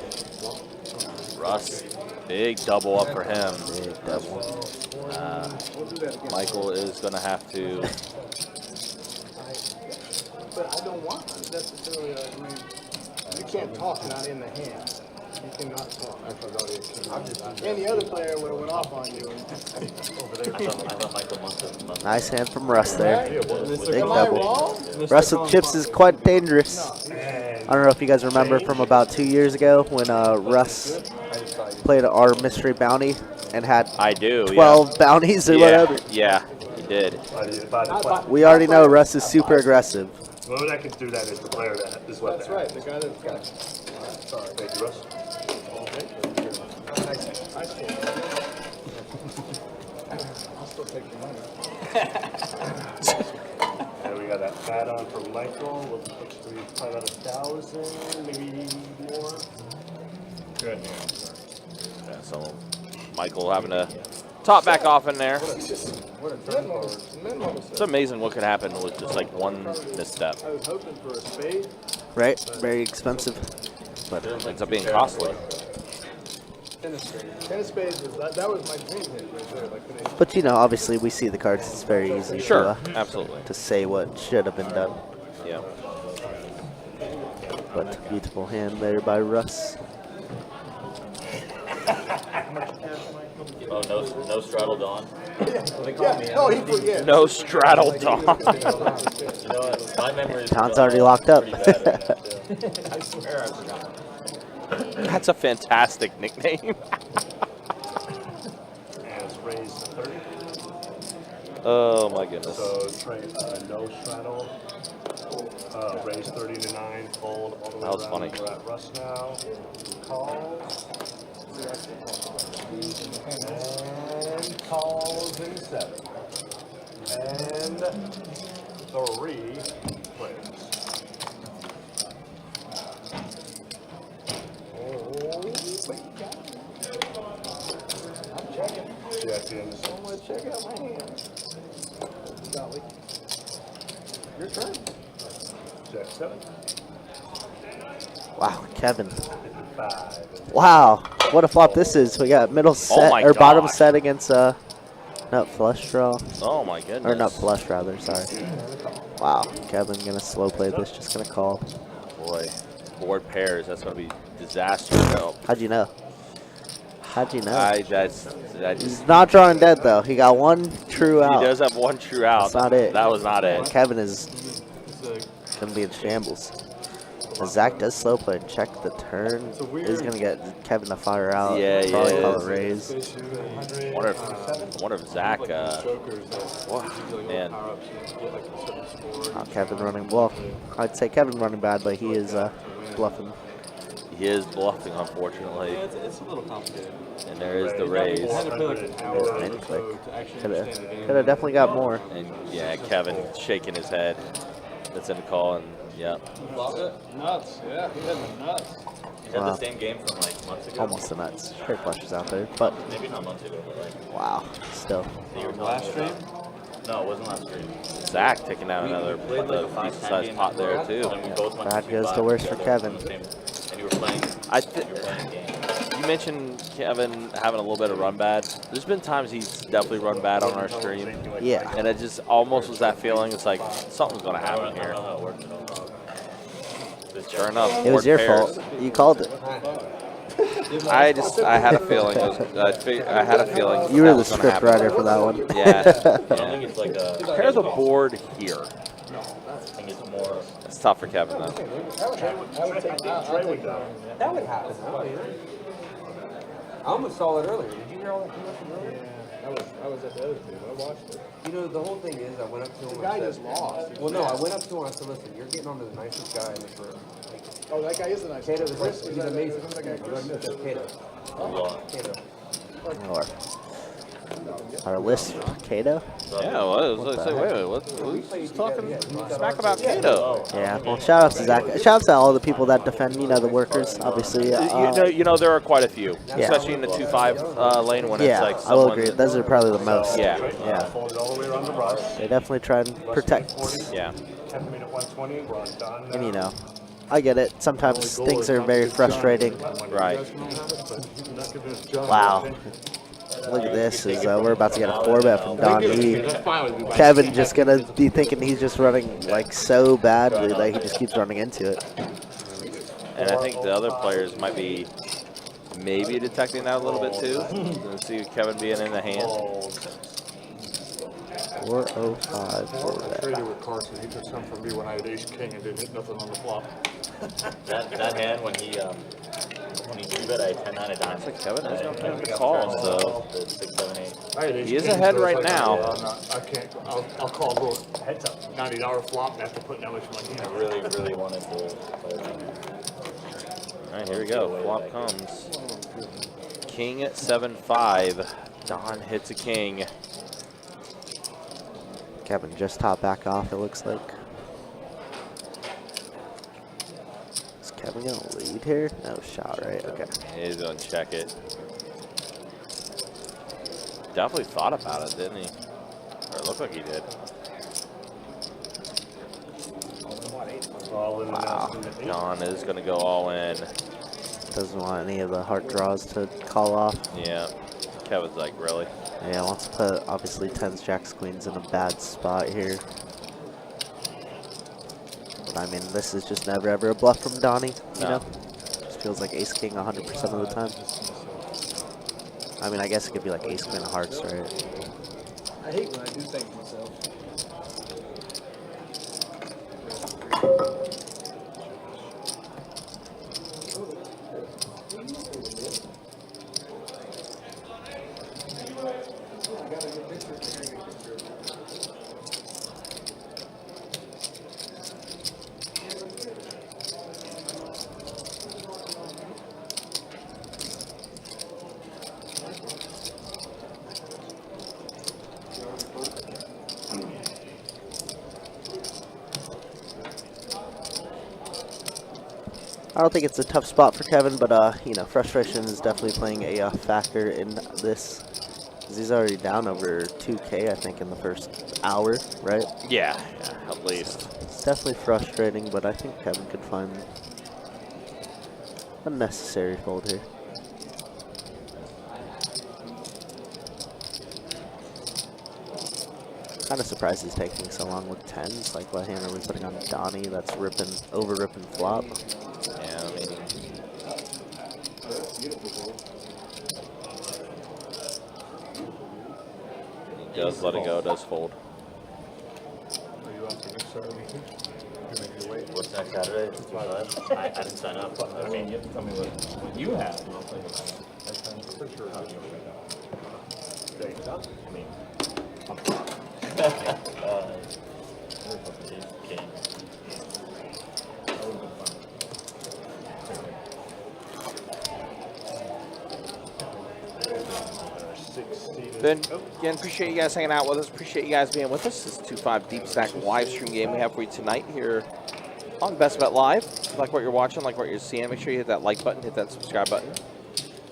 Speaker 3: Russ, big double up for him.
Speaker 4: Big double.
Speaker 3: Michael is going to have to.
Speaker 5: But I don't want necessarily, I mean, you can't talk not in the hand. You cannot talk. And the other player would have went off on you.
Speaker 8: I thought Michael must have.
Speaker 4: Nice hand from Russ there. Big
Speaker 5: Am I
Speaker 4: double.
Speaker 5: wrong?
Speaker 4: Russ with chips is quite dangerous. I don't know if you guys remember from about 2 years ago when Russ played our mystery bounty and had
Speaker 3: I do.
Speaker 4: 12 bounties or whatever.
Speaker 3: Yeah, he did.
Speaker 4: We already know Russ is super aggressive.
Speaker 9: Well, that can do that is the player that is what.
Speaker 5: That's right, the guy that's got. Sorry.
Speaker 9: Thank you, Russ.
Speaker 5: Nice pull. I'll still take your money.
Speaker 9: And we got that add-on for Michael. We'll probably about 1,000, maybe more. Good.
Speaker 3: Yeah, so Michael having to top back off in there. It's amazing what could happen with just like one misstep.
Speaker 5: I was hoping for a spade.
Speaker 4: Right? Very expensive.
Speaker 3: But it ends up being costly.
Speaker 5: Tennis spades, that was my dream hit right there. Like,
Speaker 4: But you know, obviously we see the cards. It's very easy
Speaker 3: Sure,
Speaker 4: to,
Speaker 3: absolutely.
Speaker 4: to say what should have been done.
Speaker 3: Yeah.
Speaker 4: But beautiful hand there by Russ.
Speaker 8: Oh, no straddle Dawn.
Speaker 5: yeah, no, he forgets.
Speaker 3: No straddle Dawn.
Speaker 8: You know what? My memory is.
Speaker 4: Don's already locked up.
Speaker 8: pretty bad.
Speaker 5: I swear I forgot.
Speaker 3: That's a fantastic nickname.
Speaker 9: And it's raised to 30.
Speaker 3: Oh my goodness.
Speaker 9: So trade no straddle. Raised 30 to 9. Fold all the way
Speaker 3: That was
Speaker 9: around.
Speaker 3: funny.
Speaker 9: We're at Russ now. Calls. And calls in 7. And 3 players.
Speaker 5: I'm checking.
Speaker 9: Check-ins.
Speaker 5: I'm going to check out my hand. Golly. Your turn.
Speaker 9: Jack 7.
Speaker 4: Wow, Kevin.
Speaker 9: 5.
Speaker 4: Wow, what a flop this is. We got middle set
Speaker 3: my
Speaker 4: or bottom
Speaker 3: gosh.
Speaker 4: set against nut flush draw.
Speaker 3: Oh my goodness.
Speaker 4: Or nut flush rather, sorry. Wow, Kevin gonna slow play this, just gonna call.
Speaker 3: Boy, board pairs. That's gonna be disaster. No.
Speaker 4: How'd you know? How'd you know?
Speaker 3: I just.
Speaker 4: He's not drawing dead though. He got one true out.
Speaker 3: He does have one true out.
Speaker 4: That's not it.
Speaker 3: That was not it.
Speaker 4: Kevin is gonna be in shambles. But Zach does slow play and check the turn. Is gonna get Kevin to fire out.
Speaker 3: Yeah,
Speaker 4: Probably
Speaker 3: yeah.
Speaker 4: call it raise.
Speaker 3: Wonder if Zach. Man.
Speaker 4: Oh, Kevin running well. I'd say Kevin running bad, but he is bluffing.
Speaker 3: He is bluffing, unfortunately.
Speaker 7: It's a little complicated.
Speaker 3: And there is the raise.
Speaker 7: I had to play like an hour or
Speaker 4: Mid
Speaker 7: so
Speaker 4: click.
Speaker 7: to actually
Speaker 4: Could
Speaker 7: understand the game.
Speaker 4: have definitely got more.
Speaker 3: And yeah, Kevin shaking his head. That's in the call, and yeah.
Speaker 7: Lost it? Nuts. Yeah, he had the nuts.
Speaker 8: Is that
Speaker 4: Wow.
Speaker 8: the same game from like months ago?
Speaker 4: Almost the nuts. Straight flushes out there, but
Speaker 8: Maybe not months ago, but like.
Speaker 4: wow, still.
Speaker 8: You were
Speaker 7: Last
Speaker 8: telling me
Speaker 7: stream?
Speaker 8: about. No, it wasn't last stream.
Speaker 3: Zach taking out another
Speaker 8: played like a 5-10
Speaker 3: decent-sized
Speaker 8: game
Speaker 3: pot there, too.
Speaker 8: And we both went
Speaker 4: Bad
Speaker 8: to
Speaker 4: goes
Speaker 8: 2-5
Speaker 4: to worse for
Speaker 8: together
Speaker 4: Kevin.
Speaker 8: on the same- And you were playing.
Speaker 3: I
Speaker 8: You were playing a game.
Speaker 3: mentioned Kevin having a little bit of run bad. There's been times he's definitely run bad on our stream.
Speaker 4: Yeah.
Speaker 3: And it just almost was that feeling. It's like something's going to happen here. Sure enough,
Speaker 4: It was your fault. You called it.
Speaker 3: I had a feeling. I had a feeling.
Speaker 4: You were
Speaker 3: that
Speaker 4: the
Speaker 3: was gonna
Speaker 4: script
Speaker 3: happen.
Speaker 4: writer for that one.
Speaker 3: Yeah.
Speaker 8: I don't think it's like a.
Speaker 3: Pair the board here.
Speaker 8: I think it's more.
Speaker 3: It's tough for Kevin though.
Speaker 5: That would happen.
Speaker 7: I almost saw it earlier. Did you hear all that commotion earlier?
Speaker 5: I was at the other table. I watched it.
Speaker 7: You know, the whole thing is, I went up to him.
Speaker 5: The guy
Speaker 7: and
Speaker 5: just
Speaker 7: said,
Speaker 5: lost.
Speaker 7: Well, no, I went up to him and I said, listen, you're getting on to the nicest guy in this room. Like,
Speaker 5: Oh, that guy is the nice.
Speaker 7: Cato was like,
Speaker 5: Chris,
Speaker 7: he's
Speaker 5: that-
Speaker 7: amazing.
Speaker 5: isn't that guy Chris?
Speaker 7: Cato. Cato.
Speaker 4: Our list, Kato.
Speaker 3: Yeah, well, I was like, wait a minute, who's talking smack about Kato?
Speaker 4: Yeah. Well, shout out to Zach. Shout out to all the people that defend, the workers. Obviously.
Speaker 3: You know, there are quite a few,
Speaker 4: Yeah.
Speaker 3: especially in the 2-5 lane when
Speaker 4: Yeah,
Speaker 3: it's like
Speaker 4: I will
Speaker 3: someone.
Speaker 4: agree. Those are probably the most.
Speaker 3: Yeah.
Speaker 4: Yeah.
Speaker 9: Folded all the way around the rush.
Speaker 4: They definitely try and protect.
Speaker 3: Yeah.
Speaker 9: 10 minute 120, we're on done.
Speaker 4: And I get it. Sometimes things are very frustrating.
Speaker 3: Right.
Speaker 4: Wow. Look at this. We're about to get a 4-bet from Don E. Kevin just going to be thinking he's just running like so badly that he just keeps running into it.
Speaker 3: And I think the other players might be maybe detecting that a little bit too. Let's see Kevin being in the hand.
Speaker 4: 405 4-bet.
Speaker 10: Traded with Carson. He took some from me when I had ace king and didn't hit nothing on the flop.
Speaker 8: That hand when he 3-bet, I had 10-9 of diamonds.
Speaker 3: Looks like Kevin is going to make the call, so
Speaker 8: The 6, 7, 8.
Speaker 10: I had ace
Speaker 3: he is
Speaker 10: king,
Speaker 3: ahead
Speaker 10: so it's
Speaker 3: right
Speaker 10: like,
Speaker 3: now.
Speaker 10: I can't. I'll call go heads up. $90 flop after putting that much money in.
Speaker 8: I really wanted to play that.
Speaker 3: All right, here we go. Flop comes. King 7-5. Don hits a king.
Speaker 4: Kevin just top back off, it looks like. Is Kevin going to lead here? No shot, right? Okay.
Speaker 3: He's going to check it. Definitely thought about it, didn't he? Or it looked like he did.
Speaker 4: Wow.
Speaker 3: Don is going to go all in.
Speaker 4: Doesn't want any of the heart draws to call off.
Speaker 3: Yeah. Kevin's like, really?
Speaker 4: Yeah, wants to put obviously 10s, jacks, queens in a bad spot here. But I mean, this is just never ever a bluff from Donnie, you know? Just feels like ace king 100% of the time. I mean, I guess it could be like ace queen of hearts, right?
Speaker 5: I hate when I do things myself.
Speaker 4: I don't think it's a tough spot for Kevin, but frustration is definitely playing a factor in this. 'Cause he's already down over 2K, I think, in the first hour, right?
Speaker 3: Yeah, at least.
Speaker 4: It's definitely frustrating, but I think Kevin could find a necessary fold here. Kind of surprised he's taking so long with 10s. Like, what hand are we putting on Donnie? That's over ripping flop.
Speaker 3: Yeah, I mean. He does let it go, does fold.
Speaker 8: What's next Saturday? I didn't sign up. I mean, you have to tell me what you have. And I'll tell you what I'm pretty sure how you I mean,
Speaker 3: Then, again, appreciate you guys hanging out with us. Appreciate you guys being with us. This is 2-5 Deep Stack live stream game we have for you tonight here on Best Bet Live. Like what you're watching, like what you're seeing, make sure you hit that like button, hit that subscribe button.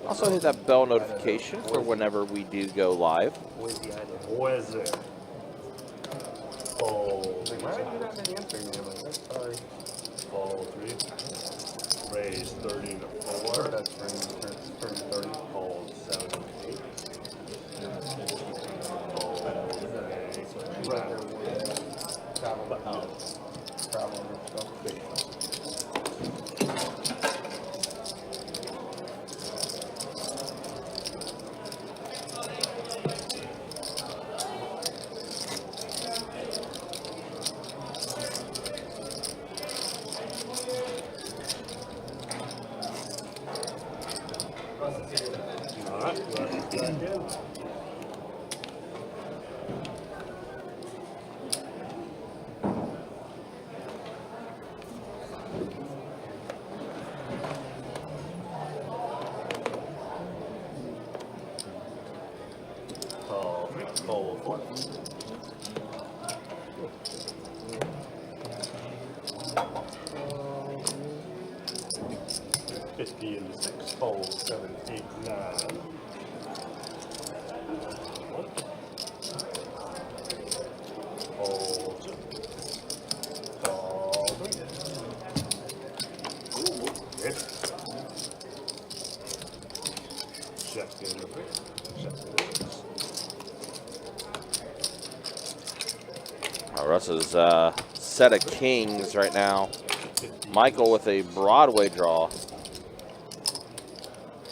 Speaker 3: Also hit that bell notification for whenever we do go live.
Speaker 9: Where's it? Oh, why are you not answering me? I'm like, that's sorry. Call 3. Raise 30 to 4. That's turn. Russ is back in. Call 3, fold 4. 50 and 6, fold 7, 8, 9. 1. Fold 2. Call 3. Hit. Check in the 3. Check in the 6.
Speaker 3: Russ's set of kings right now. Michael with a Broadway draw.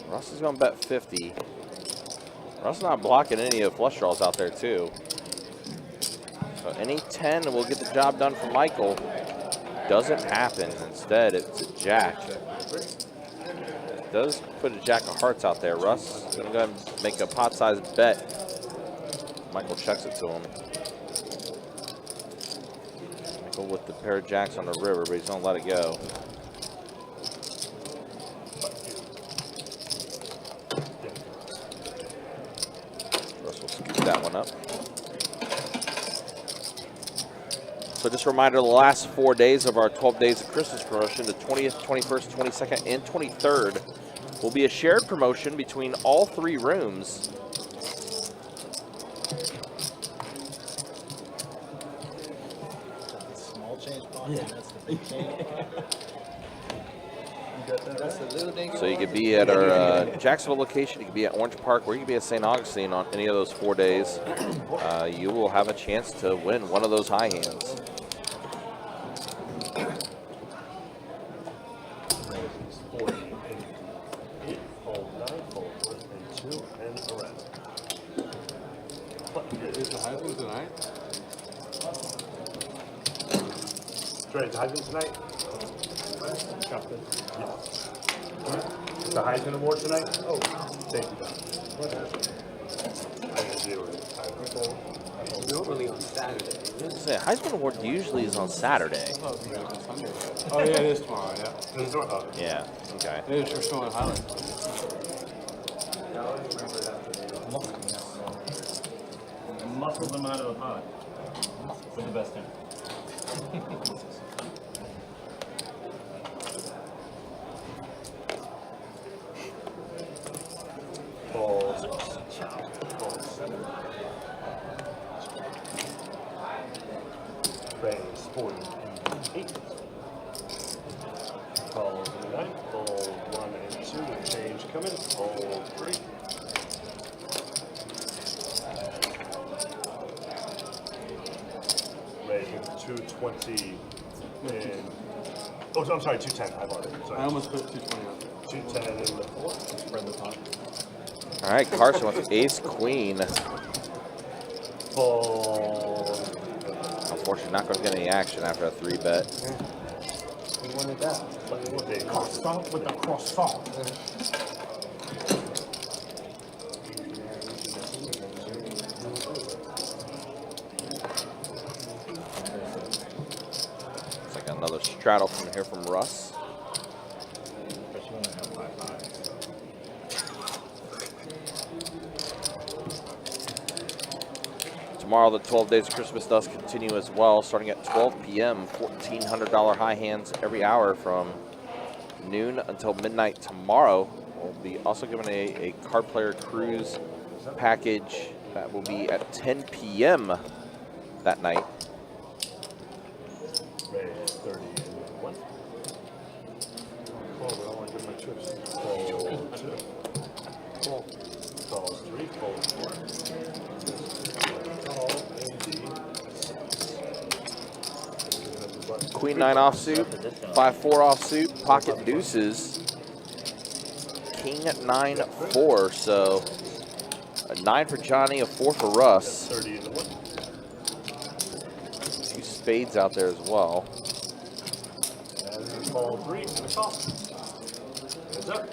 Speaker 3: Russ is going to bet 50. Russ not blocking any of the flush draws out there, too. So any 10 will get the job done for Michael. Doesn't happen. Instead, it's a jack. Does put a jack of hearts out there. Russ is going to go ahead and make a pot-sized bet. Michael checks it to him. Michael with the pair of jacks on the river, but he's going to let it go. That one up. So just a reminder, the last 4 days of our 12 Days of Christmas promotion, the 20th, 21st, 22nd, and 23rd, will be a shared promotion between all 3 rooms.
Speaker 2: Small change pocket, that's the big change.
Speaker 3: So you could be at our Jacksonville location, you could be at Orange Park, or you could be at St. Augustine on any of those 4 days. You will have a chance to win one of those high hands.
Speaker 10: Is the Heisman tonight?
Speaker 9: Trey, is the Heisman tonight? Captain. Yeah. Is the Heisman Award tonight? Oh, thank you, Don. What happened? I didn't deal with it.
Speaker 7: Normally on Saturday.
Speaker 3: Heisman Award usually is on Saturday.
Speaker 10: Oh, yeah, it is tomorrow, yeah.
Speaker 3: Yeah, okay.
Speaker 10: It is for showing highlights.
Speaker 8: Muscle them out of the pot. For the best team.
Speaker 9: Ball 6. Ball 7. Raise 48. Ball 9. Ball 1 and 2. Change coming. Ball 3. Raising 220 and oh, I'm sorry, 210. I bought it. Sorry.
Speaker 10: I almost put 220 on there.
Speaker 9: 210 in the 4. Spread the pot.
Speaker 3: All right, Carson with ace queen.
Speaker 9: Ball.
Speaker 3: Unfortunately, not going to get any action after a 3-bet.
Speaker 2: We wanted that.
Speaker 9: With the croissant. With the croissant.
Speaker 3: It's like another straddle from here from Russ. Tomorrow, the 12 Days of Christmas does continue as well, starting at 12 p.m. $1,400 high hands every hour from noon until midnight tomorrow. We'll be also given a card player cruise package that will be at 10 p.m. that night.
Speaker 9: Raise 31. Oh, but I want to get my chips. Fold 2. Fold. Calls 3. Fold 4. Call AD.
Speaker 3: Queen 9 offsuit, 5-4 offsuit, pocket deuces, King 9-4. So a 9 for Johnny, a 4 for Russ.
Speaker 9: 30 in the 1.
Speaker 3: 2 spades out there as well.
Speaker 9: And call 3 and a call. Heads up.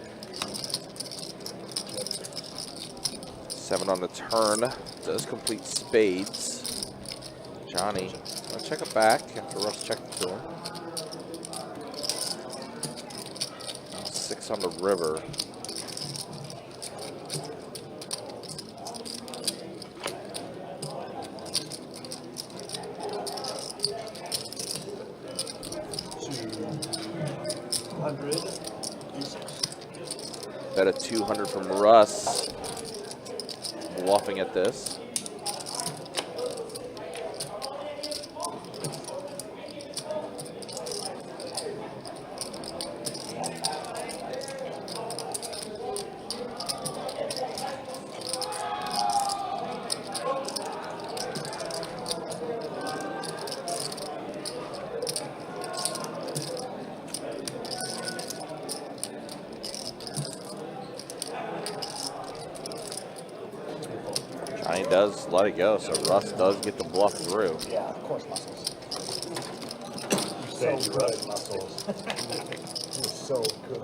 Speaker 3: 7 on the turn. Does complete spades. Johnny, I'll check it back after Russ checked it to him. 6 on the river. Bet a 200 from Russ. Bluffing at this. Johnny does let it go, so Russ does get the bluff through.
Speaker 5: Yeah, of course, muscles.
Speaker 9: Thank you,
Speaker 5: So
Speaker 9: Russ.
Speaker 5: good, muscles. You're so good.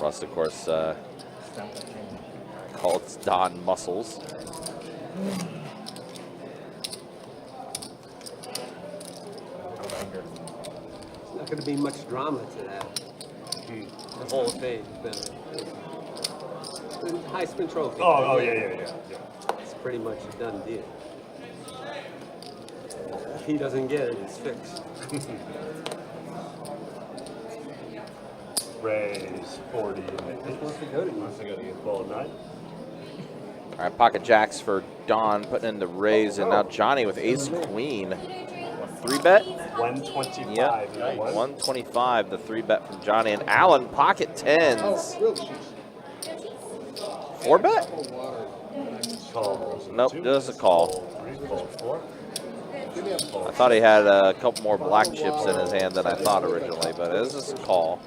Speaker 3: Russ, of course, called Don Muscles.
Speaker 11: Not going to be much drama to that. The whole thing has been the Heisman Trophy.
Speaker 9: Oh, yeah.
Speaker 11: It's pretty much a done deal. If he doesn't get it, it's fixed.
Speaker 9: Raise 40.
Speaker 11: Wants to go to you.
Speaker 9: Wants to go to you. Ball 9.
Speaker 3: All right, pocket jacks for Don, putting in the raise, and now Johnny with ace queen. 3-bet?
Speaker 9: 125.
Speaker 3: Yep, 125, the 3-bet from Johnny. And Allen, pocket tens. 4-bet?
Speaker 9: Call.
Speaker 3: Nope, just a call.
Speaker 9: 3, call 4.
Speaker 3: I thought he had a couple more black chips in his hand than I thought originally, but it is just a call.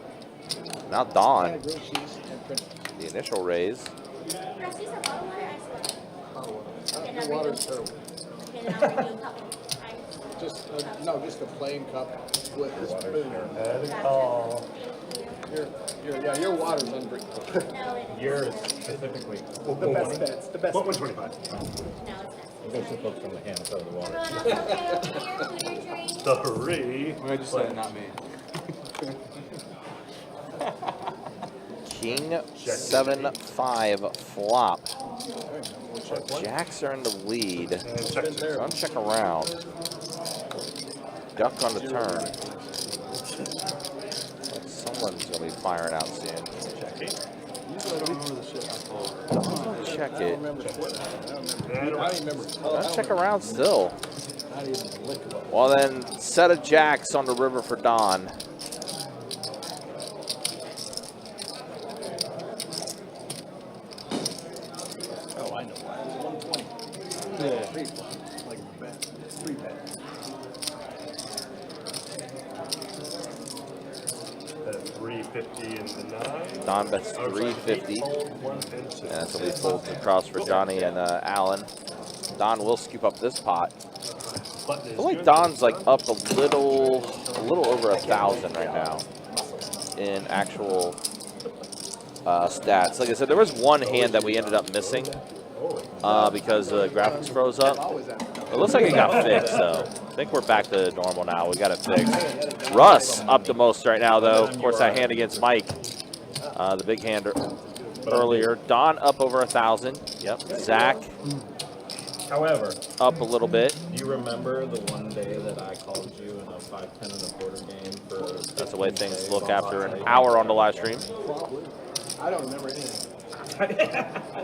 Speaker 3: Now Don, the initial raise.
Speaker 5: The water's terrible. Just, no, just a plain cup with a spoon.
Speaker 9: And a call.
Speaker 5: Your water's undrinkable.
Speaker 8: Yours specifically.
Speaker 5: The best bets, the best.
Speaker 9: 125.
Speaker 8: It goes to folks from the hand out of the water.
Speaker 9: 3.
Speaker 7: I just said not me.
Speaker 3: King 7-5 flop. Jacks are in the lead. So I'm check around. Duck on the turn. Someone's gonna be firing out soon. Check it. I'll check around still. Well then, set of jacks on the river for Don.
Speaker 5: Oh, I know why. It was 120. Yeah. 3 like bet. 3 bet.
Speaker 9: 350 in the 9.
Speaker 3: Don bets 350. And that's what we fold across for Johnny and Allen. Don will scoop up this pot. I feel like Don's like up a little over 1,000 right now in actual stats. Like I said, there was one hand that we ended up missing because the graphics froze up. It looks like it got fixed though. I think we're back to normal now. We got it fixed. Russ up the most right now though. Of course, that hand against Mike, the big hander earlier. Don up over 1,000. Yep. Zach.
Speaker 8: However,
Speaker 3: up a little bit.
Speaker 8: Do you remember the one day that I called you in a 5-10 and a quarter game for?
Speaker 3: That's the way things look after an hour on the live stream.
Speaker 5: I don't remember anything.
Speaker 8: I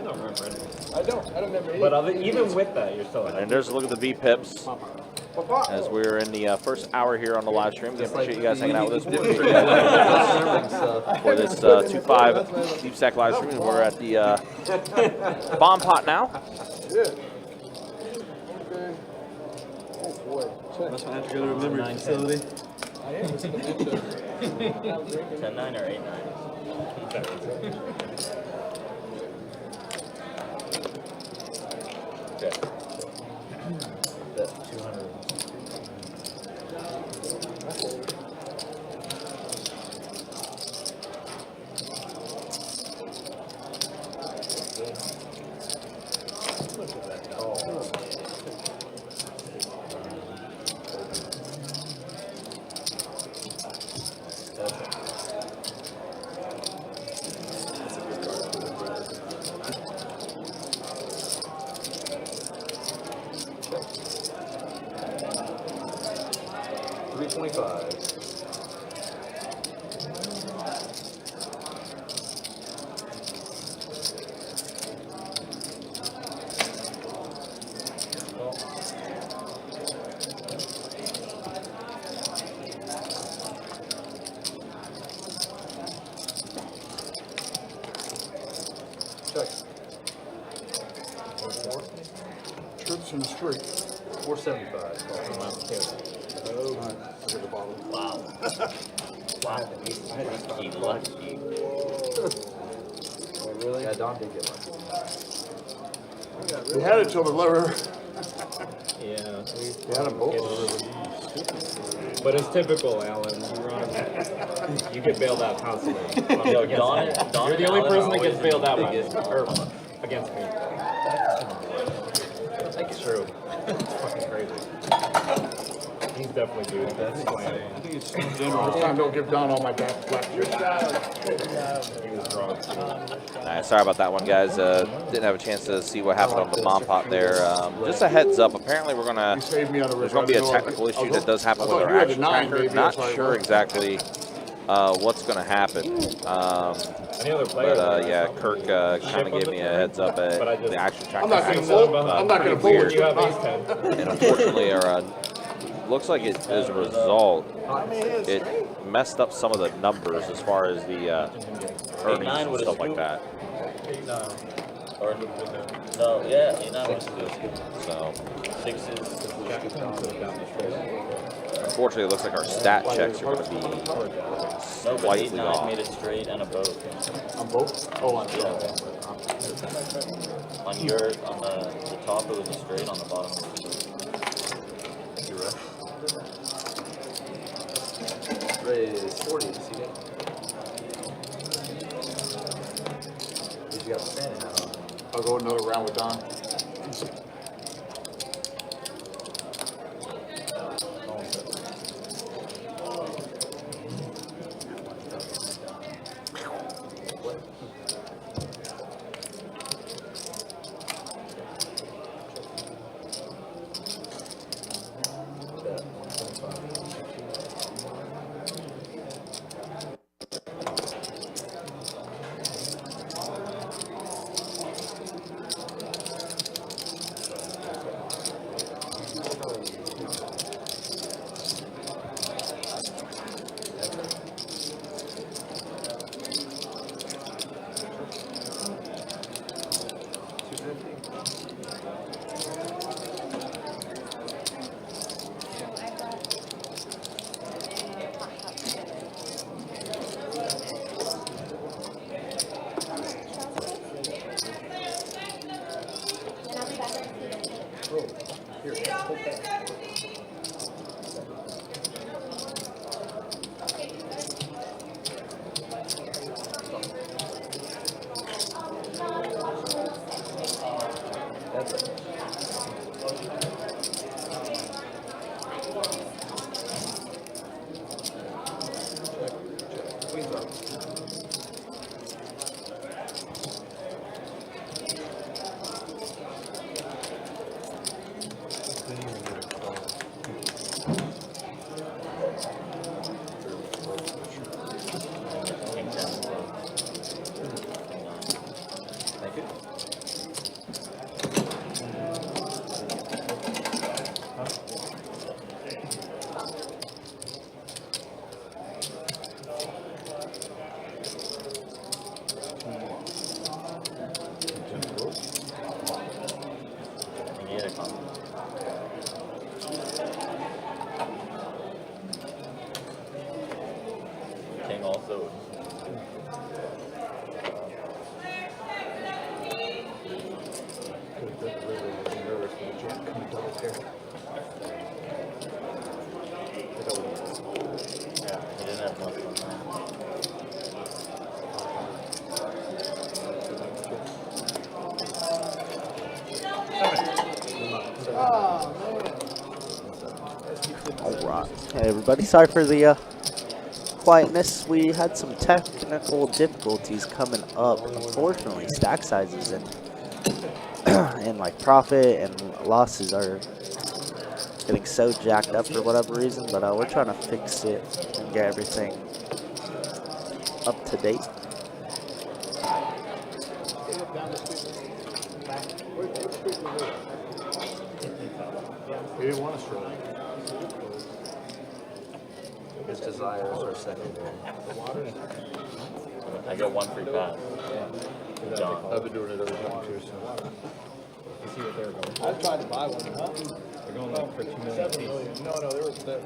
Speaker 8: don't remember anything.
Speaker 5: I don't remember anything.
Speaker 8: But even with that, you're still.
Speaker 3: And there's a look at the V-pips as we're in the first hour here on the live stream. Again, appreciate you guys hanging out with us. For this 2-5 Deep Stack live stream. We're at the bomb pot now.
Speaker 5: Yeah. Okay. Oh boy.
Speaker 7: Must have to go to a memory facility.
Speaker 5: I am.
Speaker 8: 10-9 or 8-9. Okay. That's 200.
Speaker 2: Check.
Speaker 10: Trips in the street.
Speaker 2: 475.
Speaker 10: Look at the bottom.
Speaker 8: Wow. Wow. He lucky.
Speaker 2: Yeah, Don did get lucky.
Speaker 10: We had it till the liver.
Speaker 8: Yeah.
Speaker 10: We had them both.
Speaker 8: But it's typical, Alan. You get bailed out constantly.
Speaker 7: Yo,
Speaker 8: Against
Speaker 7: Don,
Speaker 8: me.
Speaker 7: Don
Speaker 8: You're the
Speaker 7: and
Speaker 8: only
Speaker 7: Alan
Speaker 8: person
Speaker 7: are
Speaker 8: that gets
Speaker 7: always
Speaker 8: bailed out
Speaker 7: the
Speaker 8: by me.
Speaker 7: biggest
Speaker 8: Or against me. It's true. It's fucking crazy. He's definitely doing that's playing.
Speaker 10: I think it's this time don't give Don all my back flat.
Speaker 8: He was drunk.
Speaker 3: Sorry about that one, guys. Didn't have a chance to see what happened on the bomb pot there. Just a heads up. Apparently, we're gonna
Speaker 10: You saved me out of
Speaker 3: there's going to be a technical issue that does happen with
Speaker 10: thought
Speaker 3: our
Speaker 10: you had
Speaker 3: action
Speaker 10: the 9,
Speaker 3: tracker.
Speaker 10: baby.
Speaker 3: Not
Speaker 10: That's why I
Speaker 3: sure
Speaker 10: went.
Speaker 3: exactly what's going to happen.
Speaker 8: Any other players?
Speaker 3: But yeah, Kirk kind of gave me a heads up at
Speaker 8: But I just-
Speaker 3: the action tracker.
Speaker 10: I'm not
Speaker 3: acts
Speaker 10: gonna
Speaker 3: up,
Speaker 10: fold. I'm not gonna
Speaker 3: pretty
Speaker 10: fold.
Speaker 3: weird.
Speaker 8: You have ace 10.
Speaker 3: And unfortunately, our looks like it, as a result, it messed up some of the numbers as far as the earnings and
Speaker 7: with a
Speaker 3: stuff like
Speaker 7: scoop.
Speaker 3: that.
Speaker 7: Or, no, yeah, 8-9 was good.
Speaker 3: So
Speaker 7: Sixes.
Speaker 3: unfortunately, it looks like our stat checks are going to be
Speaker 7: No, but
Speaker 3: slightly
Speaker 7: 8-9
Speaker 3: off.
Speaker 7: made it straight and a boat.
Speaker 10: On both? Oh, on
Speaker 7: Yeah. On your, on the top it was a straight, on the bottom it was a boat.
Speaker 2: You're right. Raise 40. See that? You got the standing hat on.
Speaker 10: I'll go another round with Don.
Speaker 7: King also. Yeah, he didn't have much on that.
Speaker 4: All right. Hey, everybody. Sorry for the quietness. We had some technical difficulties coming up. Unfortunately, stack sizes and and like profit and losses are getting so jacked up for whatever reason, but we're trying to fix it and get everything up to date.
Speaker 10: He didn't want us to.
Speaker 2: His desires are secondary.
Speaker 7: I get one free pass. John.
Speaker 10: I've been doing it every time too, so.
Speaker 5: I tried to buy one.
Speaker 8: They're going like for 2 million.
Speaker 5: 7 million. No, they were more than that.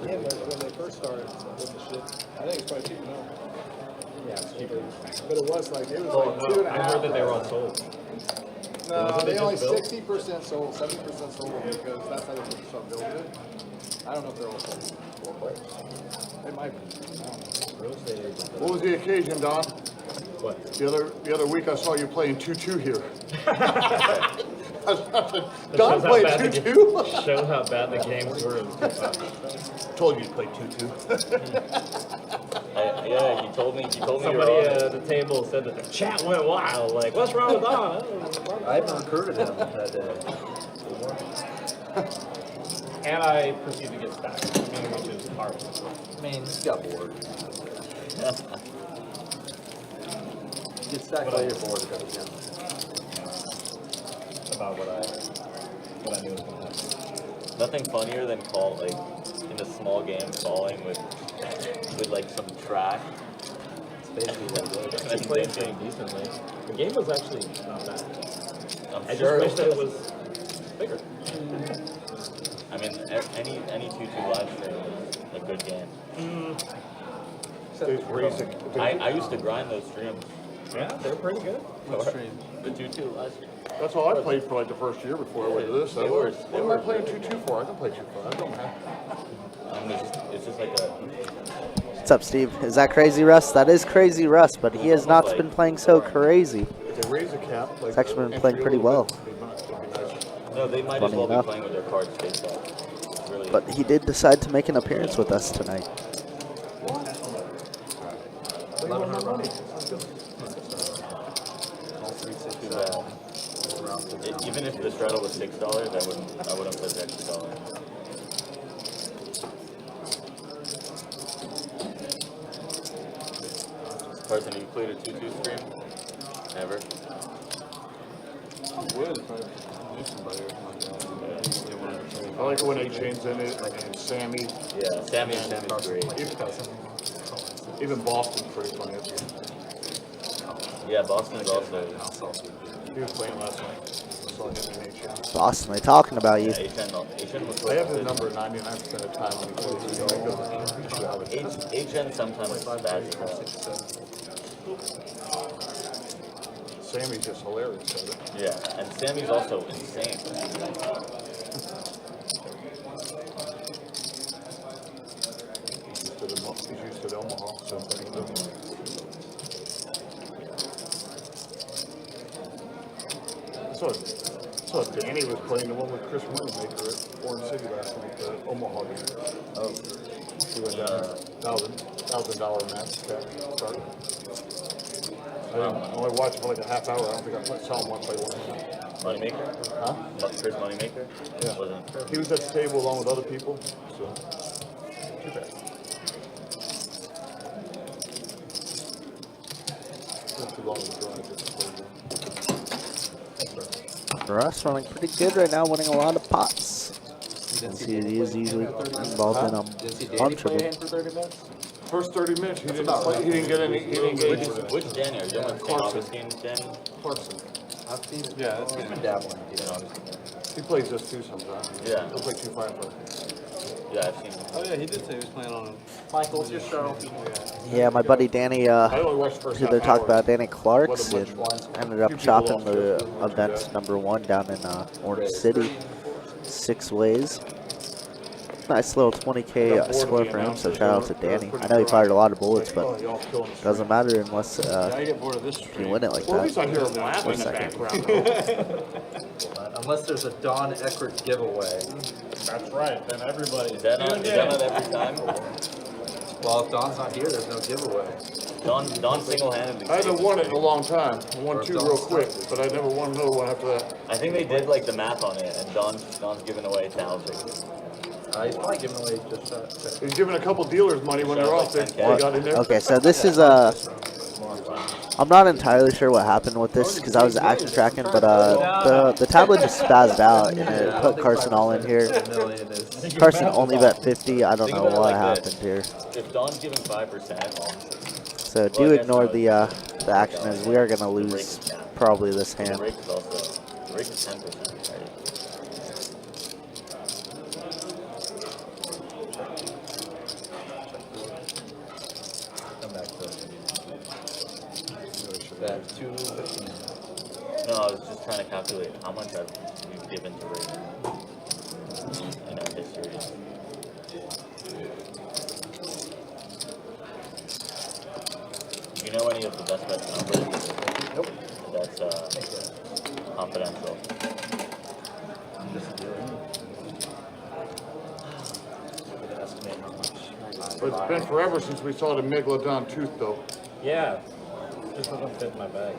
Speaker 5: Again, when they first started with the shit, I think it's probably cheaper now.
Speaker 8: Yeah, it's cheaper.
Speaker 5: But it was like,
Speaker 8: Oh,
Speaker 5: like 2.5.
Speaker 8: I heard that they were all sold.
Speaker 5: No,
Speaker 8: Wasn't
Speaker 5: they
Speaker 8: it
Speaker 5: only
Speaker 8: just built?
Speaker 5: 60% sold, 70% sold because that's how they start building it. I don't know if they're all sold. They might be. I don't know.
Speaker 8: Real estate agents.
Speaker 10: What was the occasion, Don?
Speaker 8: What?
Speaker 10: The other week I saw you playing 2-2 here. Don played 2-2?
Speaker 8: Show how bad the games were.
Speaker 10: Told you to play 2-2.
Speaker 7: Yeah, you told me.
Speaker 8: Somebody at the table said that the chat went wild. Like, what's wrong with Don?
Speaker 2: I even recruited him that day.
Speaker 8: And I proceeded to get stacked, which is hard.
Speaker 2: I mean, he got bored. You get stacked while you're bored, because yeah.
Speaker 8: About what I knew was going to happen.
Speaker 7: Nothing funnier than in a small game calling with like some track.
Speaker 2: It's basically what it is.
Speaker 8: I played pretty decently. The game was actually not bad.
Speaker 7: I'm
Speaker 8: I just
Speaker 7: sure
Speaker 8: wish that it was bigger.
Speaker 7: I mean, any 2-2 live stream is a good game. I used to grind those streams.
Speaker 8: Yeah, they're pretty good.
Speaker 7: The 2-2 live stream.
Speaker 10: That's all I played for like the first year before I went to this. What am I playing 2-2 for? I can play 2-4. I don't have.
Speaker 7: It's just like a.
Speaker 4: What's up, Steve? Is that Crazy Russ? That is Crazy Russ, but he has not been playing so crazy.
Speaker 10: If they raise the cap, like
Speaker 4: He's actually been playing pretty well.
Speaker 7: No, they might as well be playing with their cards face up. Really.
Speaker 4: But he did decide to make an appearance with us tonight.
Speaker 7: Even if the straddle was $6, I wouldn't put the extra dollar. Carson, have you played a 2-2 stream? Never.
Speaker 10: I like it when A-Chain's in it, and Sammy.
Speaker 7: Yeah, Sammy's great.
Speaker 10: Even Boston's pretty funny.
Speaker 7: Yeah, Boston's also.
Speaker 10: He was playing last night. I saw him in A-Chain.
Speaker 4: Boston, they talking about you.
Speaker 7: Yeah, H.N. was
Speaker 10: I have his number 99% of the time when he plays.
Speaker 7: H.N. sometimes spazzes out.
Speaker 10: Sammy's just hilarious.
Speaker 7: Yeah, and Sammy's also insane.
Speaker 10: He's used to Omaha, so So Danny was playing the one with Chris Moneymaker at Orange City last night, the Omaha game.
Speaker 7: Oh.
Speaker 10: He went $1,000 match start. I only watched for like a half hour. I don't think I saw him play one.
Speaker 7: Moneymaker?
Speaker 10: Huh?
Speaker 7: Chris Moneymaker?
Speaker 10: Yeah.
Speaker 7: Wasn't.
Speaker 10: He was at the table along with other people, so too bad. Not too long of a drive just to play one.
Speaker 4: Russ running pretty good right now, winning a lot of pots. Since he is usually involved in on triple.
Speaker 2: For 30 minutes?
Speaker 10: First 30 minutes, he didn't play. He didn't get any. He didn't get any.
Speaker 7: Which Danny? Are you talking about Augustine Danny?
Speaker 10: Clarkson.
Speaker 2: I've seen it.
Speaker 10: Yeah, that's
Speaker 2: He's been dabbling.
Speaker 10: He plays this too sometimes.
Speaker 7: Yeah.
Speaker 10: He'll play 2-5.
Speaker 7: Yeah, I've seen him.
Speaker 11: Oh yeah, he did say he was playing on him.
Speaker 2: Michael, what's your show?
Speaker 4: Yeah, my buddy Danny,
Speaker 10: I only watched the first
Speaker 4: who
Speaker 10: half
Speaker 4: they're talking
Speaker 10: hour.
Speaker 4: about, Danny Clarkson,
Speaker 10: Let him watch
Speaker 4: ended up chopping the event #1 down in Orange City, 6 ways. Nice little 20K score for him, so shout out to Danny. I know he fired a lot of bullets, but it doesn't matter unless
Speaker 11: I get bored of this
Speaker 4: you
Speaker 11: stream.
Speaker 4: win it like
Speaker 10: Well, at least I
Speaker 4: that.
Speaker 10: hear him laughing in the background.
Speaker 2: Unless there's a Don Eckert giveaway.
Speaker 8: That's right. Then everybody.
Speaker 7: Is that not every time?
Speaker 2: Well, if Don's not here, there's no giveaway.
Speaker 7: Don single-handedly.
Speaker 10: I haven't won it in a long time. I won
Speaker 2: Or
Speaker 10: 2
Speaker 2: Don's
Speaker 10: real quick,
Speaker 2: stuff.
Speaker 10: but I never won another one after that.
Speaker 7: I think they did like the math on it, and Don's giving away 1,000.
Speaker 2: He's probably giving away just that.
Speaker 10: He's giving a couple dealers money when they're off there. They got in there.
Speaker 4: Okay, so this is I'm not entirely sure what happened with this because I was action tracking, but the tablet just spazzed out and it put Carson all in here. Carson only bet 50. I don't know what happened here.
Speaker 7: If Don's giving 5%,
Speaker 4: So do ignore the action as we are gonna lose probably this
Speaker 7: the
Speaker 4: hand.
Speaker 7: rake is also the rake is 10%, right?
Speaker 2: Come back to that 215.
Speaker 7: No, I was just trying to calculate how much we've given to rake in our history. Do you know any of the best bet numbers?
Speaker 2: Nope.
Speaker 7: That's confidential.
Speaker 10: But it's been forever since we saw the Megalodon tooth, though.
Speaker 8: Yeah. Just doesn't fit in my bag.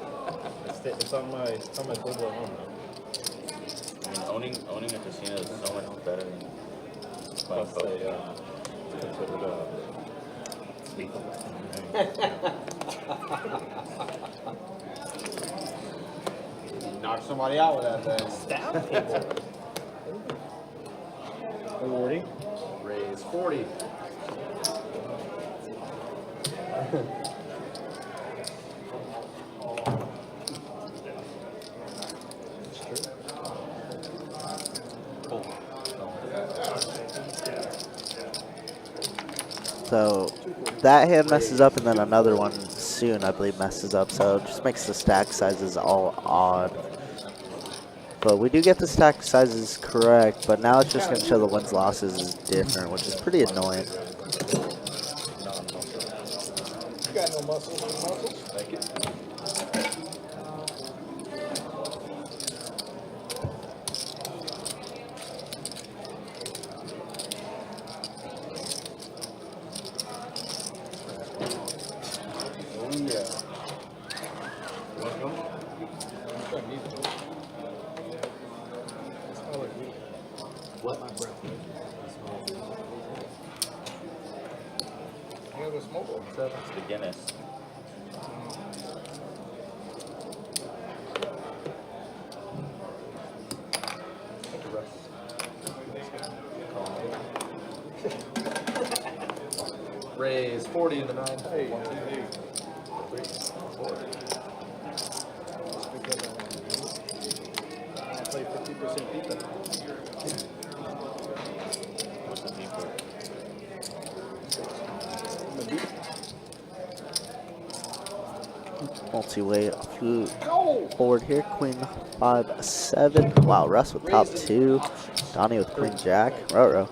Speaker 8: It's on my table at home now.
Speaker 7: I mean, owning a casino is so much better than
Speaker 8: Plus, they considered lethal.
Speaker 11: Knock somebody out with that thing.
Speaker 8: Stab people. Rewarding.
Speaker 2: Raise 40.
Speaker 4: So that hand messes up, and then another one soon, I believe, messes up. So it just makes the stack sizes all odd. But we do get the stack sizes correct, but now it's just going to show the wins losses is different, which is pretty annoying.
Speaker 5: You got no muscles.
Speaker 2: Thank you.
Speaker 5: What? My breath. You have a smoke over there.
Speaker 7: it's the Guinness.
Speaker 2: Raise 40 in the 9.
Speaker 5: Hey.
Speaker 2: 1, 2, 3, 4.
Speaker 5: I play 50% defense.
Speaker 7: What's the deeper?
Speaker 4: Multi-way forward here, queen 5-7. Wow, Russ with top 2. Donnie with queen jack. Roro.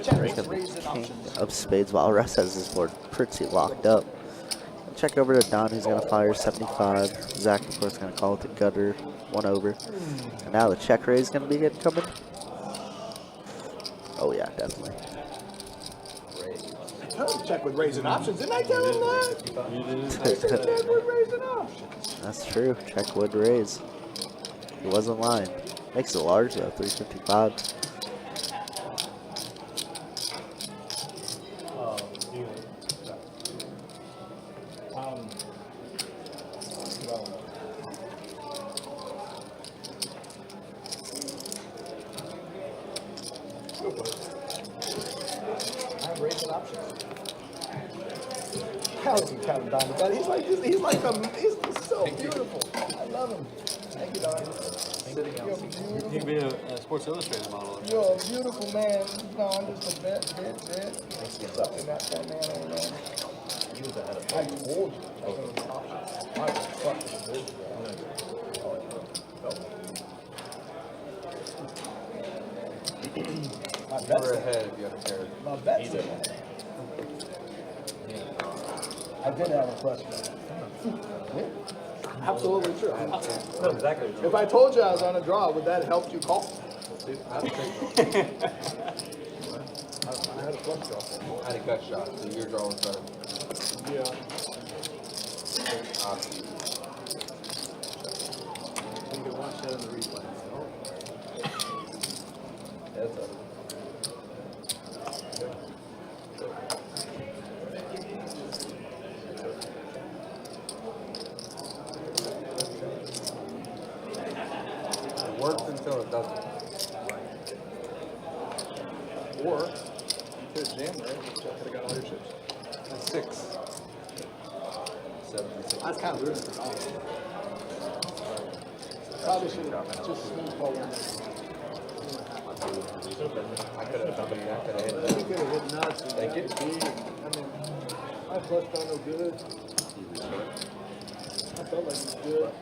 Speaker 4: King of spades while Russ has his board pretty locked up. Check over to Don, who's going to fire 75. Zach, of course, going to call it the gutter, 1 over. And now the check raise is going to be coming. Oh, yeah, definitely.
Speaker 5: Check with raising options. Didn't I tell him that? I said check with raising options.
Speaker 4: That's true. Check would raise. He wasn't lying. Makes it large, though, 355.
Speaker 5: I'm raising options. How does he count him down? But he's like he's so beautiful. I love him. Thank you, Don.
Speaker 11: You can be a Sports Illustrated model.
Speaker 5: You're a beautiful man. No, I'm just a bit. Something got that man over there. I told you. I was fucking good. My bet's
Speaker 2: ahead if you have a pair.
Speaker 5: My bet's I did have a question. Absolutely true.
Speaker 11: Exactly.
Speaker 5: If I told you I was on a draw, would that help you call? I had a question.
Speaker 3: I had a gut shot, so your draw was better.
Speaker 5: Yeah. You can watch that in the replay.
Speaker 2: That's a
Speaker 11: It works until it doesn't.
Speaker 5: Or, you could have jammed there, which I could have got all your chips.
Speaker 11: That's 6.
Speaker 2: 76.
Speaker 5: That's kind of weird. Probably should have just smooth ball one.
Speaker 2: I could have done it. I could have hit
Speaker 5: You
Speaker 2: that.
Speaker 5: could have hit nuts. And
Speaker 2: Thank you.
Speaker 5: I mean, my plus got no good. I felt like it was good.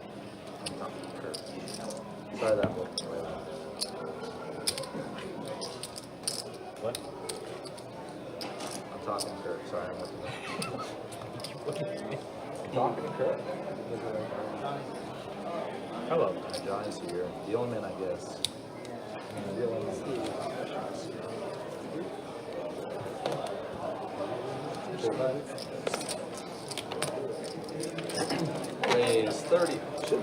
Speaker 2: Try that one.
Speaker 7: What?
Speaker 2: I'm talking to Kurt. Sorry, I'm looking at you. I'm talking to Kurt.
Speaker 7: Hello.
Speaker 2: Johnny's here. The only man, I guess. The only man. Weighs 30.
Speaker 11: See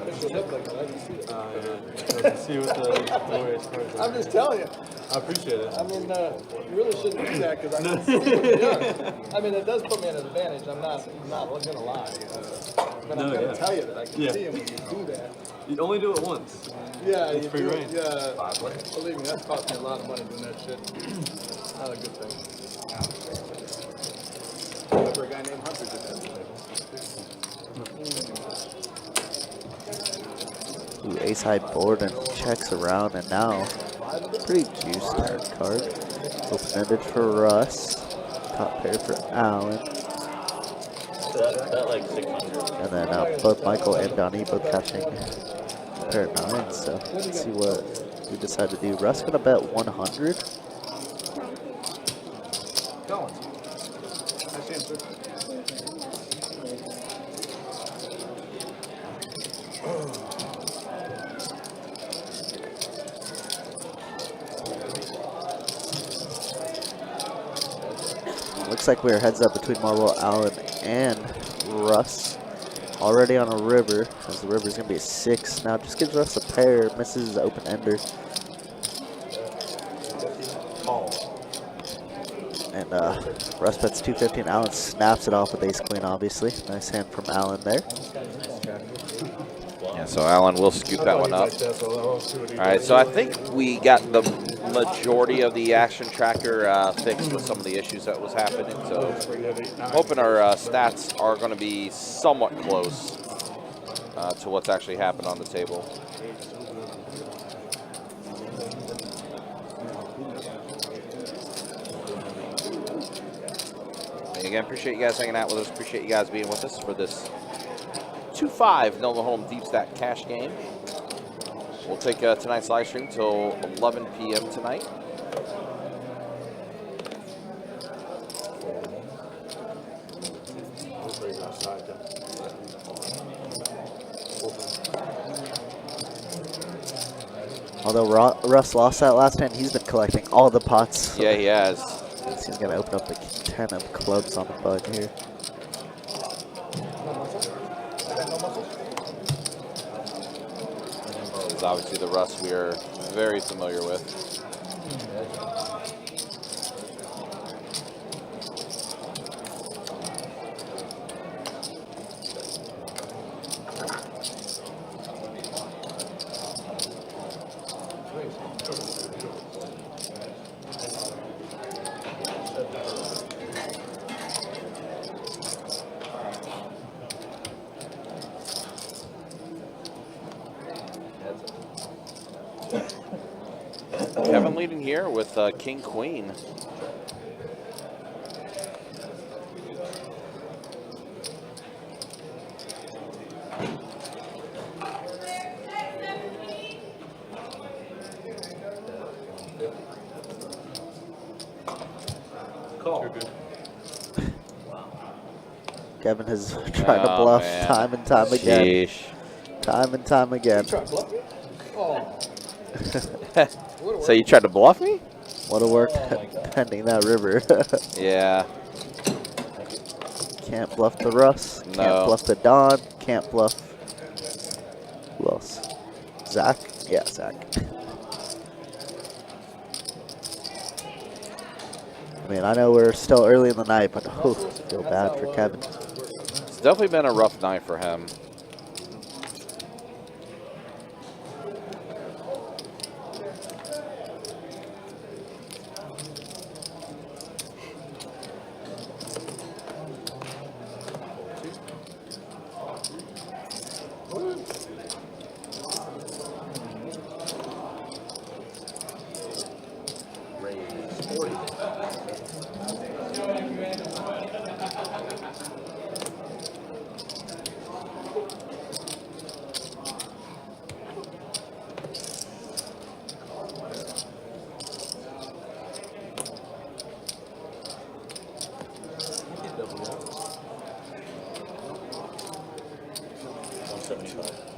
Speaker 11: what the
Speaker 5: I'm just telling you.
Speaker 11: I appreciate it.
Speaker 5: I mean, you really shouldn't do that because I can see what you're doing. I mean, it does put me at an advantage. I'm not going to lie. But I'm going to tell you that I can see him when you do that.
Speaker 11: You only do it once.
Speaker 5: Yeah,
Speaker 11: It's
Speaker 5: you
Speaker 11: free
Speaker 5: do
Speaker 11: reign.
Speaker 5: it. Yeah, believe me, that's cost me a lot of money doing that shit. Not a good thing. For a guy named Hunter did that.
Speaker 4: Ooh, ace high board and checks around, and now pretty juiced turn card. Open-ended for Russ. Top pair for Allen.
Speaker 7: That like 600.
Speaker 4: And then both Michael and Donnie both catching a pair of 9s. So let's see what we decide to do. Russ gonna bet 100.
Speaker 2: Going.
Speaker 5: I see him, sir.
Speaker 4: Looks like we're heads up between Marble, Allen, and Russ. Already on a river, as the river's gonna be a 6. Now just gives Russ a pair, misses his open ender. And Russ bets 250 and Allen snaps it off with ace queen, obviously. Nice hand from Allen there.
Speaker 3: Yeah, so Alan will scoop that one up. All right, so I think we got the majority of the action tracker fixed with some of the issues that was happening. So hoping our stats are going to be somewhat close to what's actually happened on the table. And again, appreciate you guys hanging out with us. Appreciate you guys being with us for this 2-5 Nova Home Deep Stack Cash game. We'll take tonight's live stream till 11 p.m. tonight.
Speaker 4: Although Russ lost that last hand, he's been collecting all the pots.
Speaker 3: Yeah, he has.
Speaker 4: He's going to open up the 10 of clubs on the button here.
Speaker 3: This is obviously the Russ we are very familiar with. Kevin leading here with King Queen.
Speaker 2: Call.
Speaker 4: Kevin has tried to bluff time and time again.
Speaker 3: Sheesh.
Speaker 4: Time and time again.
Speaker 5: Try to bluff me? Oh.
Speaker 3: So you tried to bluff me?
Speaker 4: Would have worked pending that river.
Speaker 3: Yeah.
Speaker 4: Can't bluff the Russ.
Speaker 3: No.
Speaker 4: Can't bluff the Don. Can't bluff. Who else? Zach? Yeah, Zach. I mean, I know we're still early in the night, but I feel bad for Kevin.
Speaker 3: It's definitely been a rough night for him.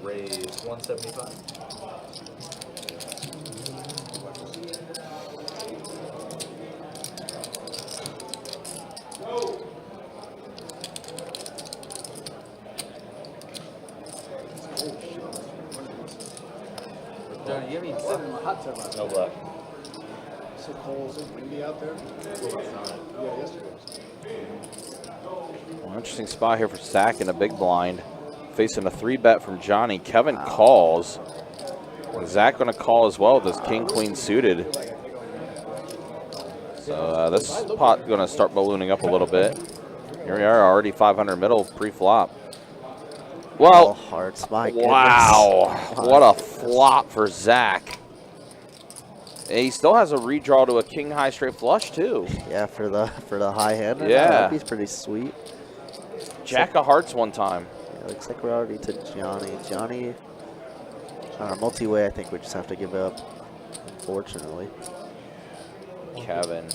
Speaker 2: Raise 175.
Speaker 5: Johnny, you haven't even sitting in my hot tub out
Speaker 7: No
Speaker 5: there.
Speaker 7: black.
Speaker 5: So cold, so windy out there. Yeah, yesterday.
Speaker 3: Well, interesting spot here for Zach in a big blind. Facing a 3-bet from Johnny. Kevin calls. And Zach going to call as well with his king-queen suited. So this pot going to start ballooning up a little bit. Here we are, already 500 middle pre-flop. Well,
Speaker 4: Hearts, my goodness.
Speaker 3: wow, what a flop for Zach. And he still has a redraw to a king high straight flush too.
Speaker 4: Yeah, for the high hand.
Speaker 3: Yeah.
Speaker 4: He's pretty sweet.
Speaker 3: Jack of hearts one time.
Speaker 4: Yeah, looks like we're already to Johnny. Johnny, on our multi-way, I think we just have to give up, unfortunately.
Speaker 3: Kevin.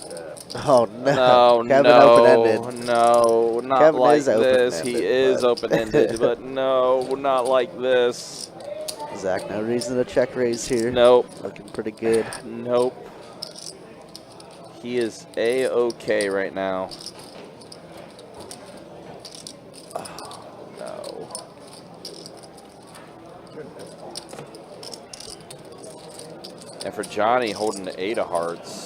Speaker 4: Oh, no.
Speaker 3: No,
Speaker 4: Kevin
Speaker 3: no,
Speaker 4: open-ended.
Speaker 3: no, not
Speaker 4: Kevin
Speaker 3: like
Speaker 4: is
Speaker 3: this. He
Speaker 4: open-ended,
Speaker 3: is
Speaker 4: but-
Speaker 3: open-ended, but no, not like this.
Speaker 4: Zach, no reason to check raise here.
Speaker 3: Nope.
Speaker 4: Looking pretty good.
Speaker 3: Nope. He is A-okay right now. Oh, no. And for Johnny holding the 8 of hearts.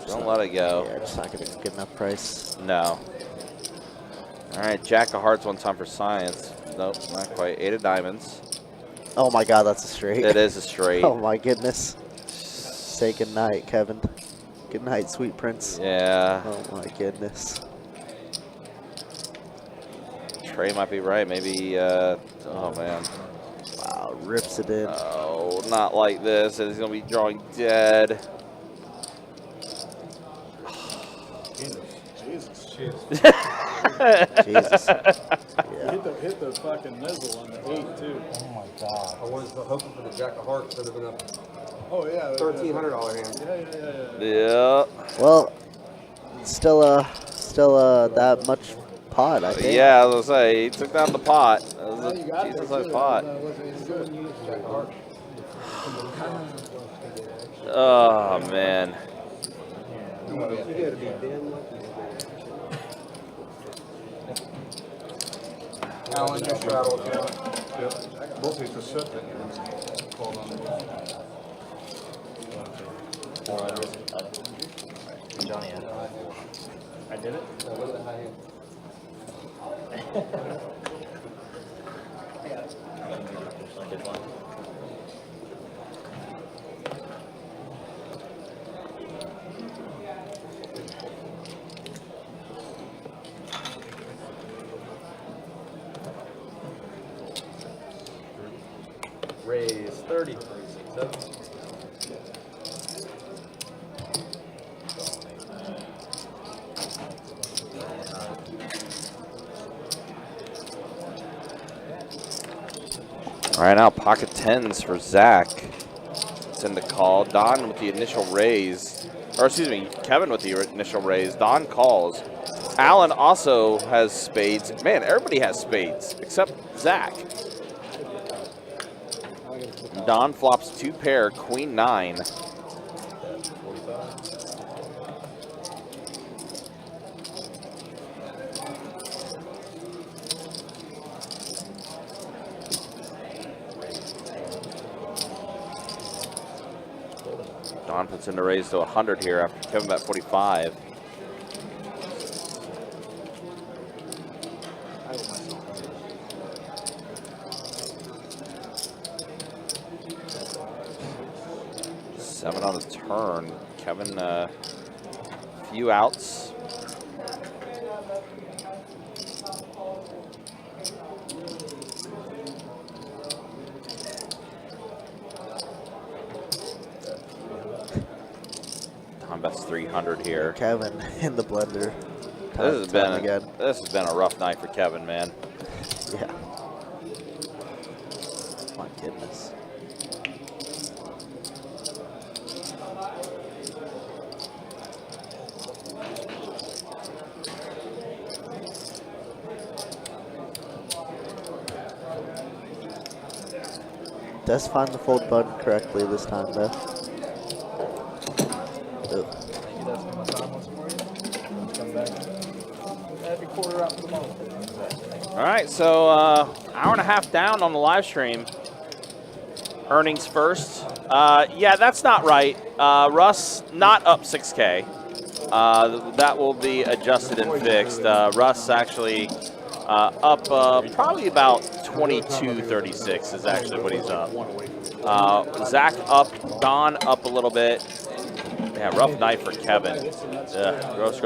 Speaker 3: Don't let it go.
Speaker 4: Yeah, just not getting a good enough price.
Speaker 3: No. All right, Jack of hearts one time for science. Nope, not quite. 8 of diamonds.
Speaker 4: Oh my God, that's a straight.
Speaker 3: It is a straight.
Speaker 4: Oh my goodness. Say good night, Kevin. Good night, sweet prince.
Speaker 3: Yeah.
Speaker 4: Oh my goodness.
Speaker 3: Trey might be right. Maybe, oh man.
Speaker 4: Wow, rips it in.
Speaker 3: Oh, not like this. He's going to be drawing dead.
Speaker 5: Jesus.
Speaker 4: Jesus.
Speaker 5: Yeah. Hit the fucking nizzle on the 8 too.
Speaker 11: Oh my God. I was hoping for the Jack of Hearts. That would have been a
Speaker 5: Oh yeah.
Speaker 11: $1,300 hand.
Speaker 5: Yeah.
Speaker 3: Well,
Speaker 4: still that much pot, I think.
Speaker 3: yeah, I was going to say, he took down the pot. That was
Speaker 5: Well,
Speaker 3: a
Speaker 5: you got there,
Speaker 3: decent-sized
Speaker 5: too.
Speaker 3: pot.
Speaker 5: It wasn't even good. Jack of Hearts.
Speaker 3: Oh, man.
Speaker 11: You gotta be damn lucky.
Speaker 10: Alan just rattled. Yep. Both these are set then. Hold on.
Speaker 7: Johnny had it.
Speaker 8: I did it?
Speaker 7: Good one.
Speaker 2: Raise 30.
Speaker 3: All right, now pocket 10s for Zach. It's in the call. Don with the initial raise. or excuse me, Kevin with the initial raise. Don calls. Alan also has spades. Man, everybody has spades except Zach. Don flops 2 pair, queen 9. Don puts in the raise to 100 here after Kevin bet 45. Seven on the turn. Kevin, few outs. Don bets 300 here.
Speaker 4: Kevin in the blender.
Speaker 3: This has been a rough night for Kevin, man.
Speaker 4: Yeah. My goodness. Does find the fold button correctly this time, though. Ugh.
Speaker 3: All right, so hour and a half down on the live stream. Earnings first. Yeah, that's not right. Russ not up 6K. That will be adjusted and fixed. Russ actually up probably about 22.36 is actually what he's up. Zach up, Don up a little bit. Yeah, rough night for Kevin. Yeah, gross.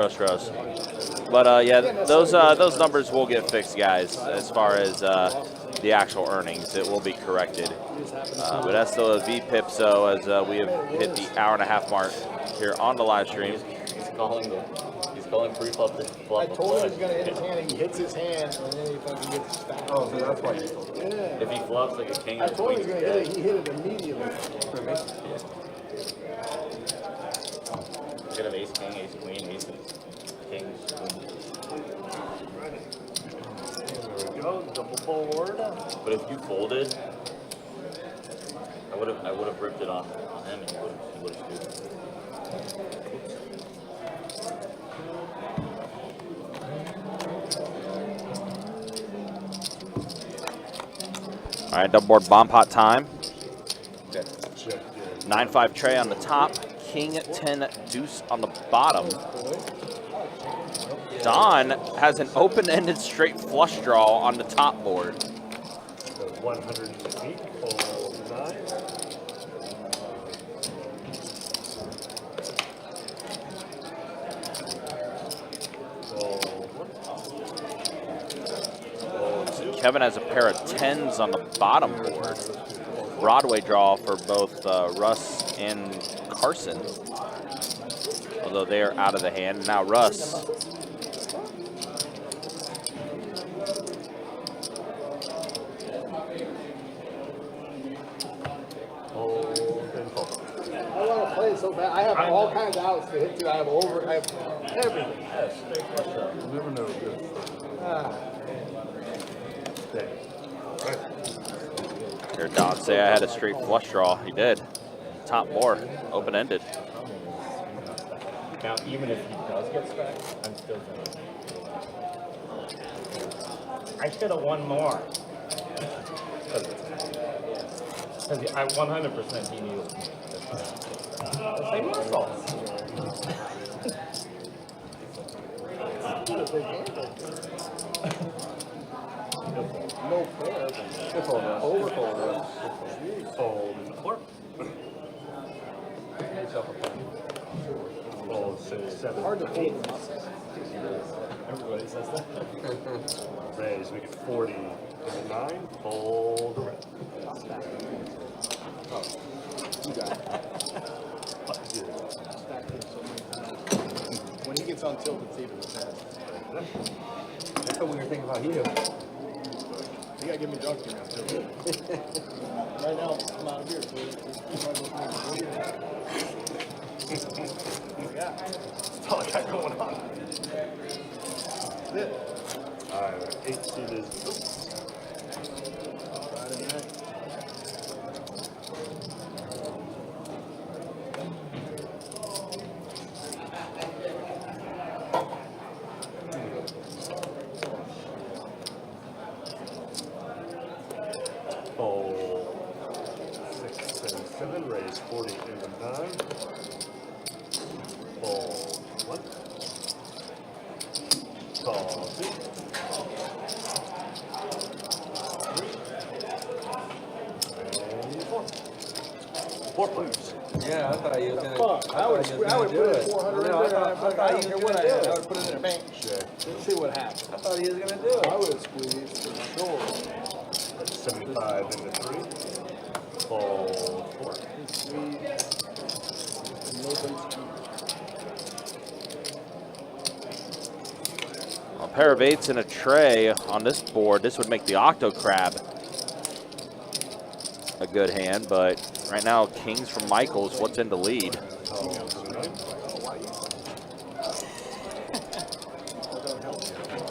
Speaker 3: But yeah, those numbers will get fixed, guys. As far as the actual earnings, it will be corrected. But that's still a VPIP. So as we have hit the hour and a half mark here on the live stream.
Speaker 7: He's calling pre-flop to flop.
Speaker 5: I told him he's gonna hit his hand, and he hits his hand, and then he fucking gets stacked.
Speaker 10: Oh, so that's why you told him.
Speaker 5: Yeah.
Speaker 7: If he flops like a king or
Speaker 5: I told him he's
Speaker 7: queen,
Speaker 5: gonna hit it. He hit it immediately.
Speaker 7: He's gonna have ace king, ace queen, ace king, queen.
Speaker 9: There we go, double forward.
Speaker 7: But if you folded, I would have ripped it on him and he would have screwed.
Speaker 3: All right, double board bomb pot time.
Speaker 10: Check.
Speaker 3: 9-5 tray on the top, king 10 deuce on the bottom. Don has an open-ended straight flush draw on the top board.
Speaker 9: So 108, fold 9.
Speaker 3: Kevin has a pair of 10s on the bottom board. Broadway draw for both Russ and Carson. Although they are out of the hand. Now Russ.
Speaker 5: I want to play it so bad. I have all kinds of outs to hit to. I have everything.
Speaker 10: You never know.
Speaker 3: Here, Don say I had a straight flush draw. He did. Top board, open-ended.
Speaker 8: Now, even if he does get stacked, I'm still going to. I should have won more. Because I 100% he knew. That's like my fault.
Speaker 5: No fair.
Speaker 9: Overfold in the floor. Fold 6, 7,
Speaker 5: Hard to
Speaker 9: 8.
Speaker 5: fold.
Speaker 8: Everybody says that.
Speaker 9: Raise, make it 40 and 9. Fold around.
Speaker 5: You got it. When he gets on tilt, it's even better.
Speaker 10: That's what we were thinking about you.
Speaker 5: You gotta give me junkie now, too. Right now, I'm out of beer, so it's Yeah.
Speaker 9: That's all I got going on. That's it. All right, 8 seed is.
Speaker 5: Friday night.
Speaker 9: Oh, 6 and 7, raise 40 and 9. Fold 1. Call 2. 3. And 4. 4 players.
Speaker 11: Yeah, I thought you was gonna.
Speaker 5: Fuck, I would put it 400 in there. I don't care what I had. I would put it in a bank.
Speaker 9: Check.
Speaker 5: Let's see what happens.
Speaker 11: I thought he was gonna do it.
Speaker 5: I would squeeze for sure.
Speaker 9: That's 75 into 3. Fold 4.
Speaker 3: A pair of 8s and a tray on this board. This would make the Octo Crab a good hand, but right now, kings from Michaels, what's in the lead?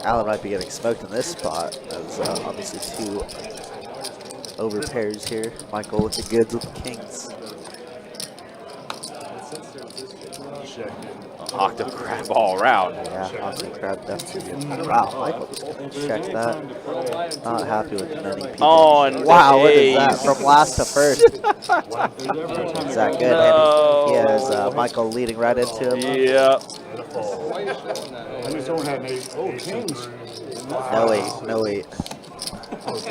Speaker 4: Alan might be getting smoked in this spot. As obviously 2 over pairs here. Michael with the goods with the kings.
Speaker 3: Octo Crab all around.
Speaker 4: Yeah, Octo Crab definitely. Wow, Michael check that. Not happy with many people.
Speaker 3: Oh, and
Speaker 4: wow, what is
Speaker 3: ace.
Speaker 4: that? From last to first. Is that good?
Speaker 3: No.
Speaker 4: And he has Michael leading right into him.
Speaker 3: Yeah.
Speaker 9: I just don't have 8. Oh, kings.
Speaker 4: No wait, no wait.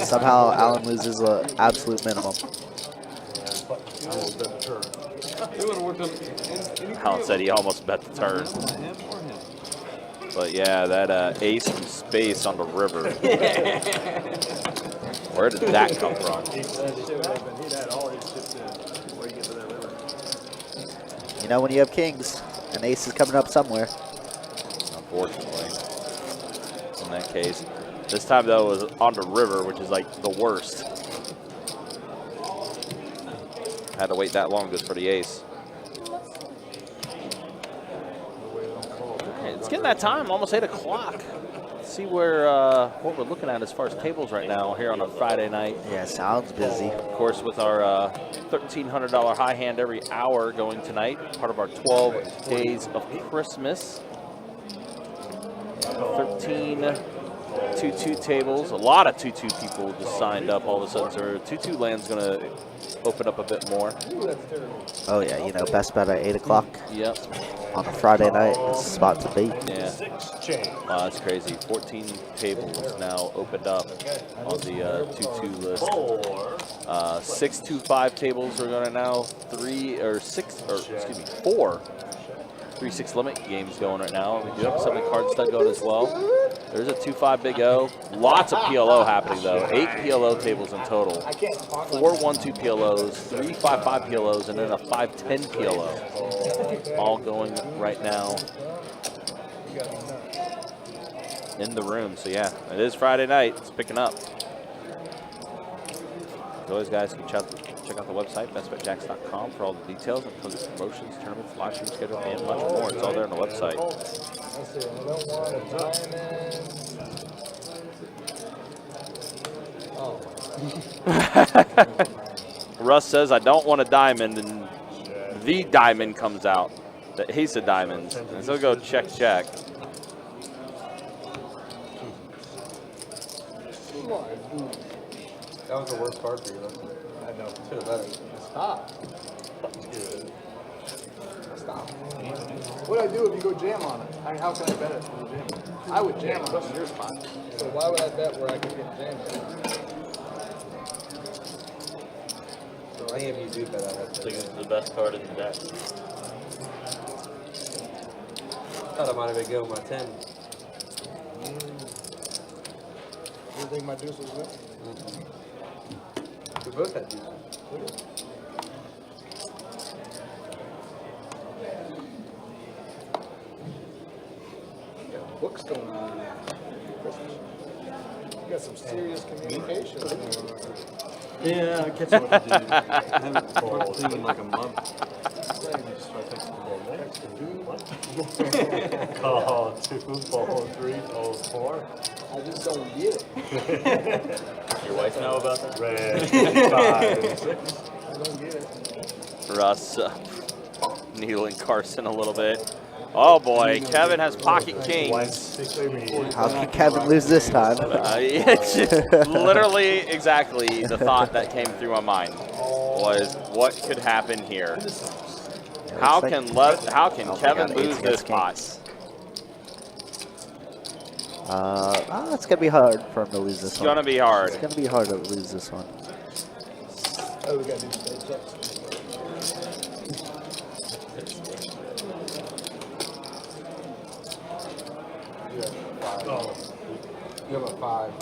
Speaker 4: Somehow Alan loses an absolute minimum.
Speaker 3: Alan said he almost bet the turn. But yeah, that ace from space on the river. Where did that come from?
Speaker 4: You know when you have kings, an ace is coming up somewhere.
Speaker 3: Unfortunately, in that case. This time though it was on the river, which is like the worst. Had to wait that long just for the ace. Okay, it's getting that time, almost 8 o'clock. Let's see where what we're looking at as far as tables right now here on a Friday night.
Speaker 4: Yeah, sounds busy.
Speaker 3: Of course, with our $1,300 high hand every hour going tonight, part of our 12 days of Christmas. 13 2-2 tables. A lot of 2-2 people just signed up all of a sudden. So 2-2 land's going to open up a bit more.
Speaker 4: Oh yeah, you know, best bet at 8 o'clock.
Speaker 3: Yep.
Speaker 4: On a Friday night, it's a spot to be.
Speaker 3: Yeah. Wow, that's crazy. 14 tables now opened up on the 2-2 list. 6 2-5 tables are going to now 4 3-6 limit games going right now. We do have some card stud going as well. There's a 2-5 Big O. Lots of PLO happening though. 8 PLO tables in total. 4 1-2 PLOs, 3 5-5 PLOs, and then a 5-10 PLO. All going right now in the room. So yeah, it is Friday night. It's picking up. As always, guys, you can check out the website, bestbetjacks.com, for all the details, including promotions, tournaments, live stream schedule, and much more. It's all there on the website.
Speaker 5: Let's see, I don't want a diamond. Oh.
Speaker 3: Russ says, I don't want a diamond, and the diamond comes out. The ace of diamonds. And so go check.
Speaker 11: That was the worst card for you, though. I know. Should have let it.
Speaker 5: Stop. Stop. What do I do if you go jam on it? How can I bet it for the jam? I would jam on it in your spot. So why would I bet where I could get jammed?
Speaker 11: So any of you do bet, I
Speaker 7: I think it's the best card in the deck.
Speaker 11: thought I might have been good with my 10.
Speaker 5: You think my deuce was good?
Speaker 11: We both had deuces.
Speaker 5: Books going on here. You got some serious communication going on.
Speaker 11: Yeah, I catch up with the dude. I haven't talked to him in like a month.
Speaker 9: Call 2, fold 3, fold 4.
Speaker 5: I just don't get it.
Speaker 7: Your wife know about that?
Speaker 9: Red 5 and 6.
Speaker 5: I don't get it.
Speaker 3: Russ needling Carson a little bit. Oh boy, Kevin has pocket kings.
Speaker 4: How can Kevin lose this time?
Speaker 3: It's just literally exactly the thought that came through my mind was what could happen here. How can Kevin lose this pot?
Speaker 4: It's gonna be hard for him to lose this one.
Speaker 3: It's gonna be hard.
Speaker 4: It's gonna be hard to lose this one.
Speaker 5: Oh, we gotta do stage checks.
Speaker 9: Oh,
Speaker 5: You have a 5.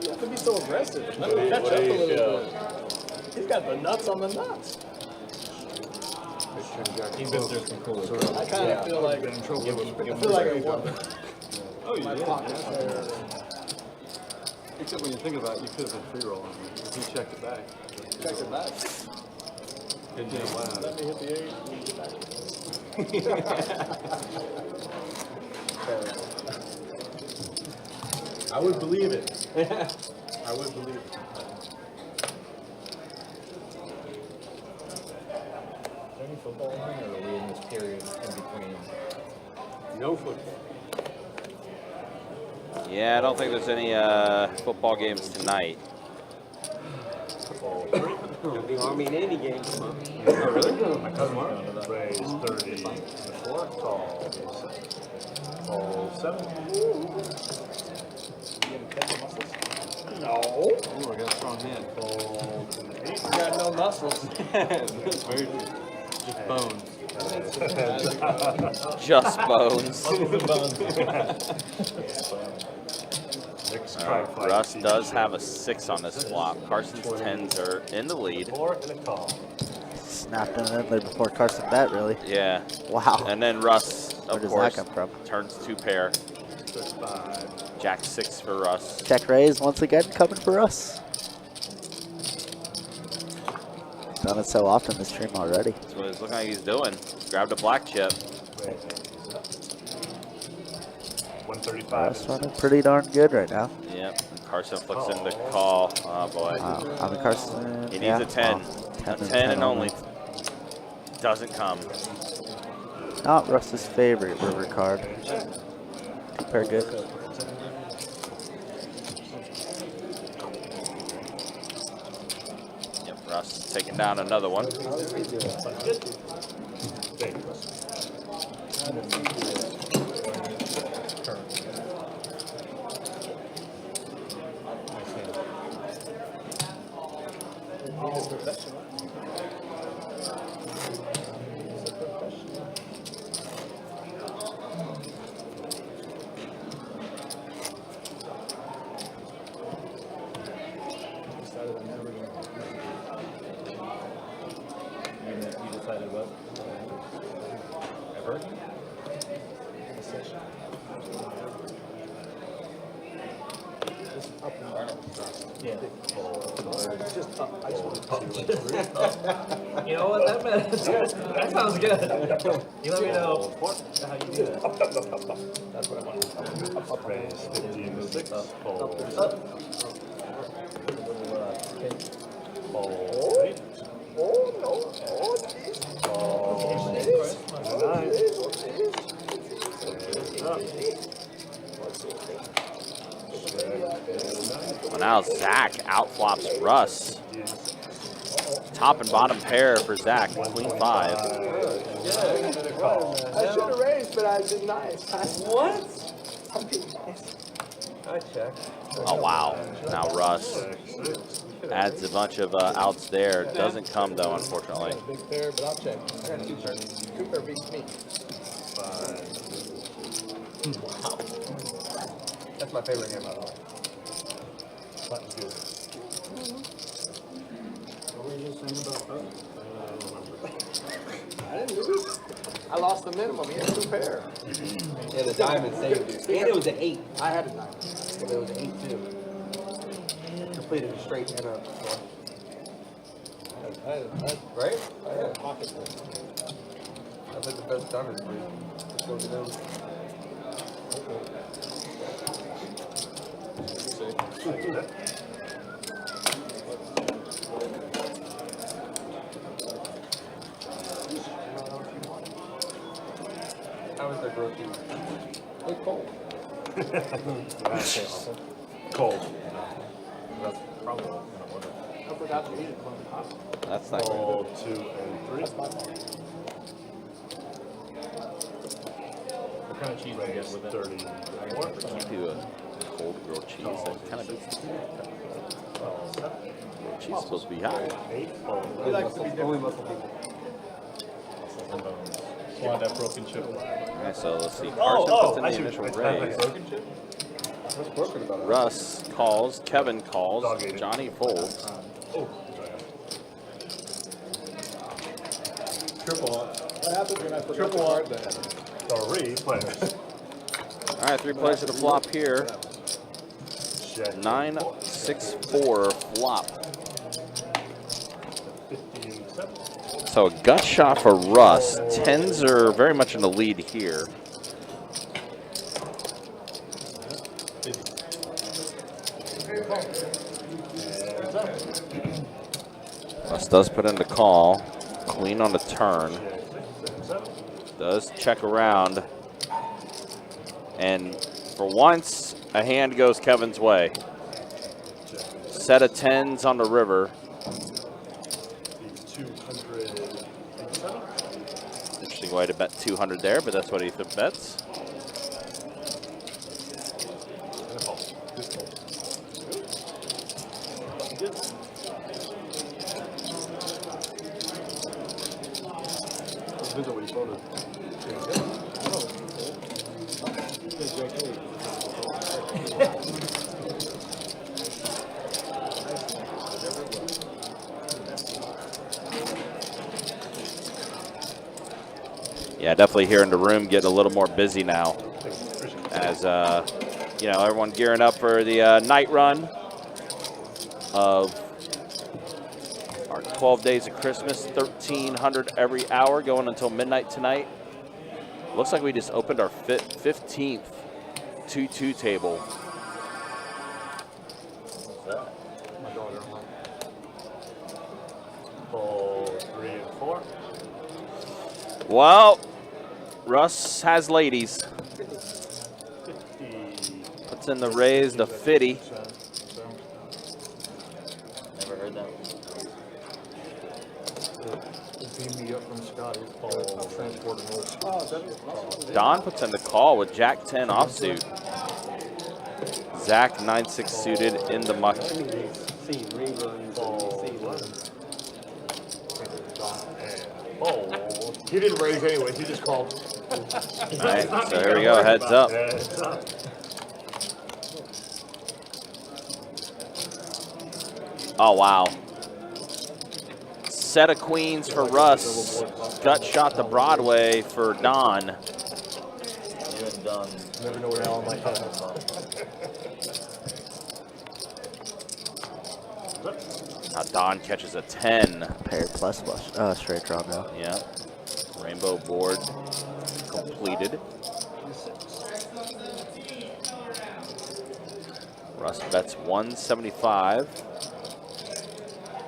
Speaker 5: You have to be so aggressive. Let him catch up a little bit. He's got the nuts on the nuts.
Speaker 8: He's been through some cool.
Speaker 5: I kind of feel like I feel like I won.
Speaker 8: Oh, you
Speaker 5: My
Speaker 8: did?
Speaker 5: pockets are.
Speaker 8: Except when you think about it, you could have been free rolling. If you checked it back.
Speaker 5: Check it back.
Speaker 8: Good deal.
Speaker 5: Let me hit the 8 and get back.
Speaker 8: I would believe it. I would believe it.
Speaker 7: Is there any football on, or are we in this period in between?
Speaker 8: No football.
Speaker 3: Yeah, I don't think there's any football games tonight.
Speaker 11: It'll be Army Navy game.
Speaker 8: Oh, really? My cousin went.
Speaker 9: raise 34. Call 7.
Speaker 5: No.
Speaker 8: Ooh, I got a strong hand.
Speaker 9: Fold 8.
Speaker 5: I got no muscles.
Speaker 8: Very good. Just bones.
Speaker 3: Just bones. Russ does have a 6 on this flop. Carson's 10s are in the lead.
Speaker 9: 4 and a call.
Speaker 4: Snapped it in there before Carson bet, really.
Speaker 3: Yeah.
Speaker 4: Wow.
Speaker 3: And then Russ,
Speaker 4: Where
Speaker 3: of
Speaker 4: does
Speaker 3: course,
Speaker 4: that come from?
Speaker 3: turns 2 pair.
Speaker 9: 5.
Speaker 3: Jack 6 for Russ.
Speaker 4: Check raise once again coming for us. Done it so often this stream already.
Speaker 3: That's what it's looking like he's doing. Grabbed a black chip.
Speaker 9: 135.
Speaker 4: Russ running pretty darn good right now.
Speaker 3: Yep. Carson flips in the call. Oh boy.
Speaker 4: Wow. I mean, Carson.
Speaker 3: He needs a 10.
Speaker 4: Wow.
Speaker 3: A 10 and only. Doesn't come.
Speaker 4: Not Russ's favorite river card. 2 pair good.
Speaker 3: Yep. Russ taking down another one.
Speaker 8: You decided what? Ever? Yeah.
Speaker 5: Just up. I just want to touch.
Speaker 2: You know what? That that sounds good. You let me know how you do that.
Speaker 9: That's what I want. Raise 15 to 6. Fold. Fold 8.
Speaker 5: Oh no! Oh jeez!
Speaker 3: Well, now Zach outflops Russ. Top and bottom pair for Zach. Queen 5.
Speaker 5: I should have raised, but I did nice.
Speaker 2: What?
Speaker 5: I did nice.
Speaker 2: I check.
Speaker 3: Oh, wow. Now Russ adds a bunch of outs there. Doesn't come, though, unfortunately.
Speaker 5: Big pair, but I'll check. I got 2 pairs. 2 pair beats me.
Speaker 9: 5.
Speaker 5: Wow. That's my favorite game out of all.
Speaker 9: Button's good.
Speaker 8: What were you saying about that?
Speaker 5: I didn't lose. I lost the minimum. He had 2 pair.
Speaker 11: Yeah, the diamond saved you. And it was an 8.
Speaker 5: I had a diamond, but it was an 8 too. completed a straight and a
Speaker 2: Right?
Speaker 5: I had a pocket.
Speaker 2: That's like the best diamond for you. Just close it down. How is their growth? It's cold.
Speaker 9: Cold.
Speaker 2: That's probably what
Speaker 5: I forgot to eat it.
Speaker 3: That's not good.
Speaker 9: Ball 2 and 3.
Speaker 5: That's my fault.
Speaker 8: What kind of cheese do you get with it?
Speaker 9: 30.
Speaker 3: Do a cold grilled cheese. That kind of beats cheese is supposed to be hot.
Speaker 9: 8.
Speaker 5: He likes to be only muscle people.
Speaker 8: Want that broken chip?
Speaker 3: Okay, so let's see. Carson puts in the initial raise.
Speaker 2: What's broken about it?
Speaker 3: Russ calls. Kevin calls. Johnny folds.
Speaker 8: Triple up.
Speaker 5: What happens when I forget
Speaker 8: Triple
Speaker 5: the card
Speaker 8: up.
Speaker 5: then?
Speaker 9: 3 players.
Speaker 3: All right, 3 players to the flop here.
Speaker 9: Check.
Speaker 3: 9-6-4 flop.
Speaker 9: 15-7.
Speaker 3: So a gut shot for Russ. 10s are very much in the lead here. Russ does put in the call. Queen on the turn. Does check around. And for once, a hand goes Kevin's way. Set of 10s on the river.
Speaker 9: 287.
Speaker 3: Interesting way to bet 200 there, but that's what he bets.
Speaker 2: Visit what he voted.
Speaker 3: Yeah, definitely here in the room getting a little more busy now. As, you know, everyone gearing up for the night run of our 12 days of Christmas, 1,300 every hour going until midnight tonight. Looks like we just opened our 15th 2-2 table.
Speaker 2: My daughter.
Speaker 9: Ball 3 and 4.
Speaker 3: Well, Russ has ladies.
Speaker 9: 50.
Speaker 3: Puts in the raise, the 50.
Speaker 7: Never heard that one.
Speaker 2: Beam me up from Scotty's ball. Transporting over.
Speaker 5: Oh, is that it?
Speaker 3: Don puts in the call with Jack 10 offsuit. Zach 9-6 suited in the muck.
Speaker 11: I mean, he's seen reruns and he's seen
Speaker 9: Oh, he didn't raise anyways. He just called.
Speaker 3: All right, so here we go. Heads up.
Speaker 9: Heads up.
Speaker 3: Oh, wow. Set of queens for Russ. Gut shot to Broadway for Don.
Speaker 7: You and Don.
Speaker 2: Never know where all my head is.
Speaker 3: Now Don catches a 10.
Speaker 4: Pair plus flush. Straight draw now.
Speaker 3: Yeah. Rainbow board completed. Russ bets 175.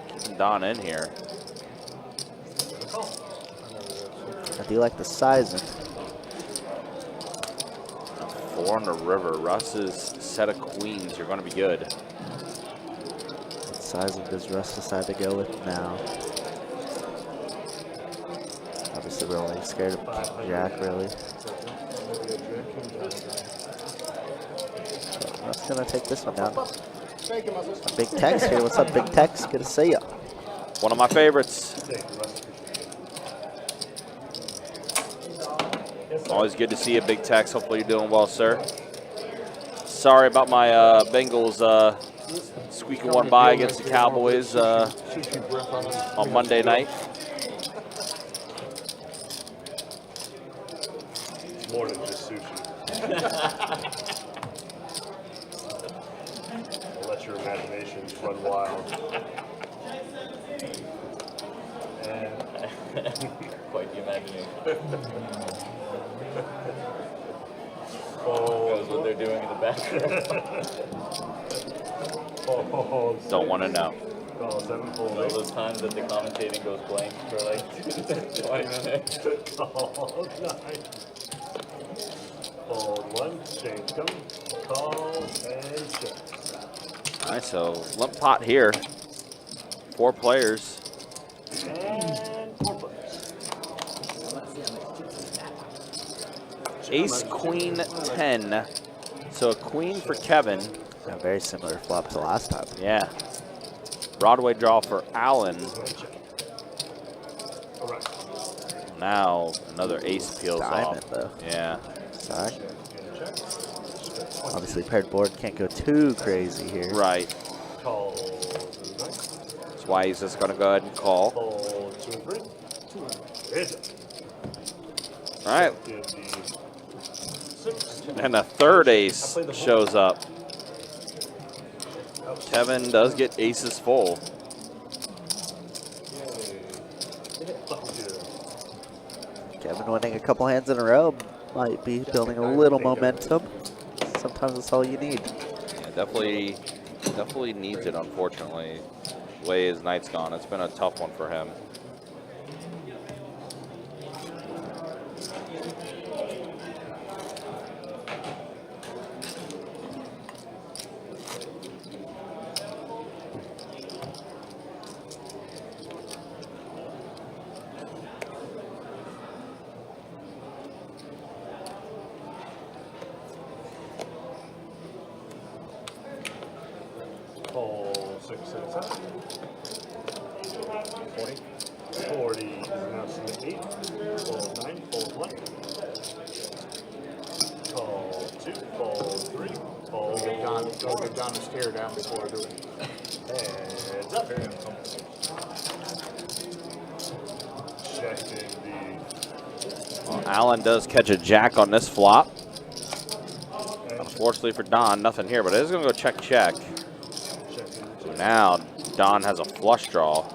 Speaker 3: Keeping Don in here.
Speaker 4: I do like the sizing.
Speaker 3: 4 on the river. Russ's set of queens. You're going to be good.
Speaker 4: What sizing does Russ decide to go with now? Obviously, we're only scared of Jack, really. But Russ gonna take this one down.
Speaker 5: Thank you, my sister.
Speaker 4: Big Tex here. What's up, Big Tex? Good to see ya.
Speaker 3: One of my favorites. Always good to see you, Big Tex. Hopefully you're doing well, sir. Sorry about my Bengals squeaking one by against the Cowboys on Monday night.
Speaker 9: More than just sushi. let your imaginations run wild. And
Speaker 7: Quite the imagination.
Speaker 9: fold.
Speaker 7: Knows what they're doing in the background.
Speaker 9: Fold.
Speaker 3: Don't want to know.
Speaker 9: Call 7, fold
Speaker 7: All
Speaker 9: 8.
Speaker 7: those times that the commentating goes blank for like 20 minutes.
Speaker 9: Call 9. Fold 1. Change coming. Call and check.
Speaker 3: All right, so limp pot here. 4 players.
Speaker 9: And 4 players.
Speaker 3: Ace, queen, 10. So a queen for Kevin.
Speaker 4: A very similar flop to last time.
Speaker 3: Yeah. Broadway draw for Alan.
Speaker 9: All right.
Speaker 3: Now another ace peels
Speaker 4: Diamond,
Speaker 3: off.
Speaker 4: though.
Speaker 3: Yeah.
Speaker 4: Sorry. Obviously, paired board can't go too crazy here.
Speaker 3: Right.
Speaker 9: Call.
Speaker 3: That's why he's just going to go ahead and call.
Speaker 9: Fold 2 and 3. Hit it.
Speaker 3: All right.
Speaker 9: Give the 6.
Speaker 3: And a third ace shows up. Kevin does get aces full.
Speaker 4: Kevin winning a couple hands in a row might be building a little momentum. Sometimes that's all you need.
Speaker 3: Yeah, definitely needs it, unfortunately. The way his night's gone, it's been a tough one for him.
Speaker 9: Fold 6 and 7. 40. 40 is now submit 8. Fold 9. Fold 1. Call 2. Fold 3. Fold.
Speaker 10: Don't get Don to stare down before I do it.
Speaker 9: Heads up. Checking the.
Speaker 3: Well, Alan does catch a jack on this flop. Unfortunately for Don, nothing here, but it is going to go check, check. So now Don has a flush draw.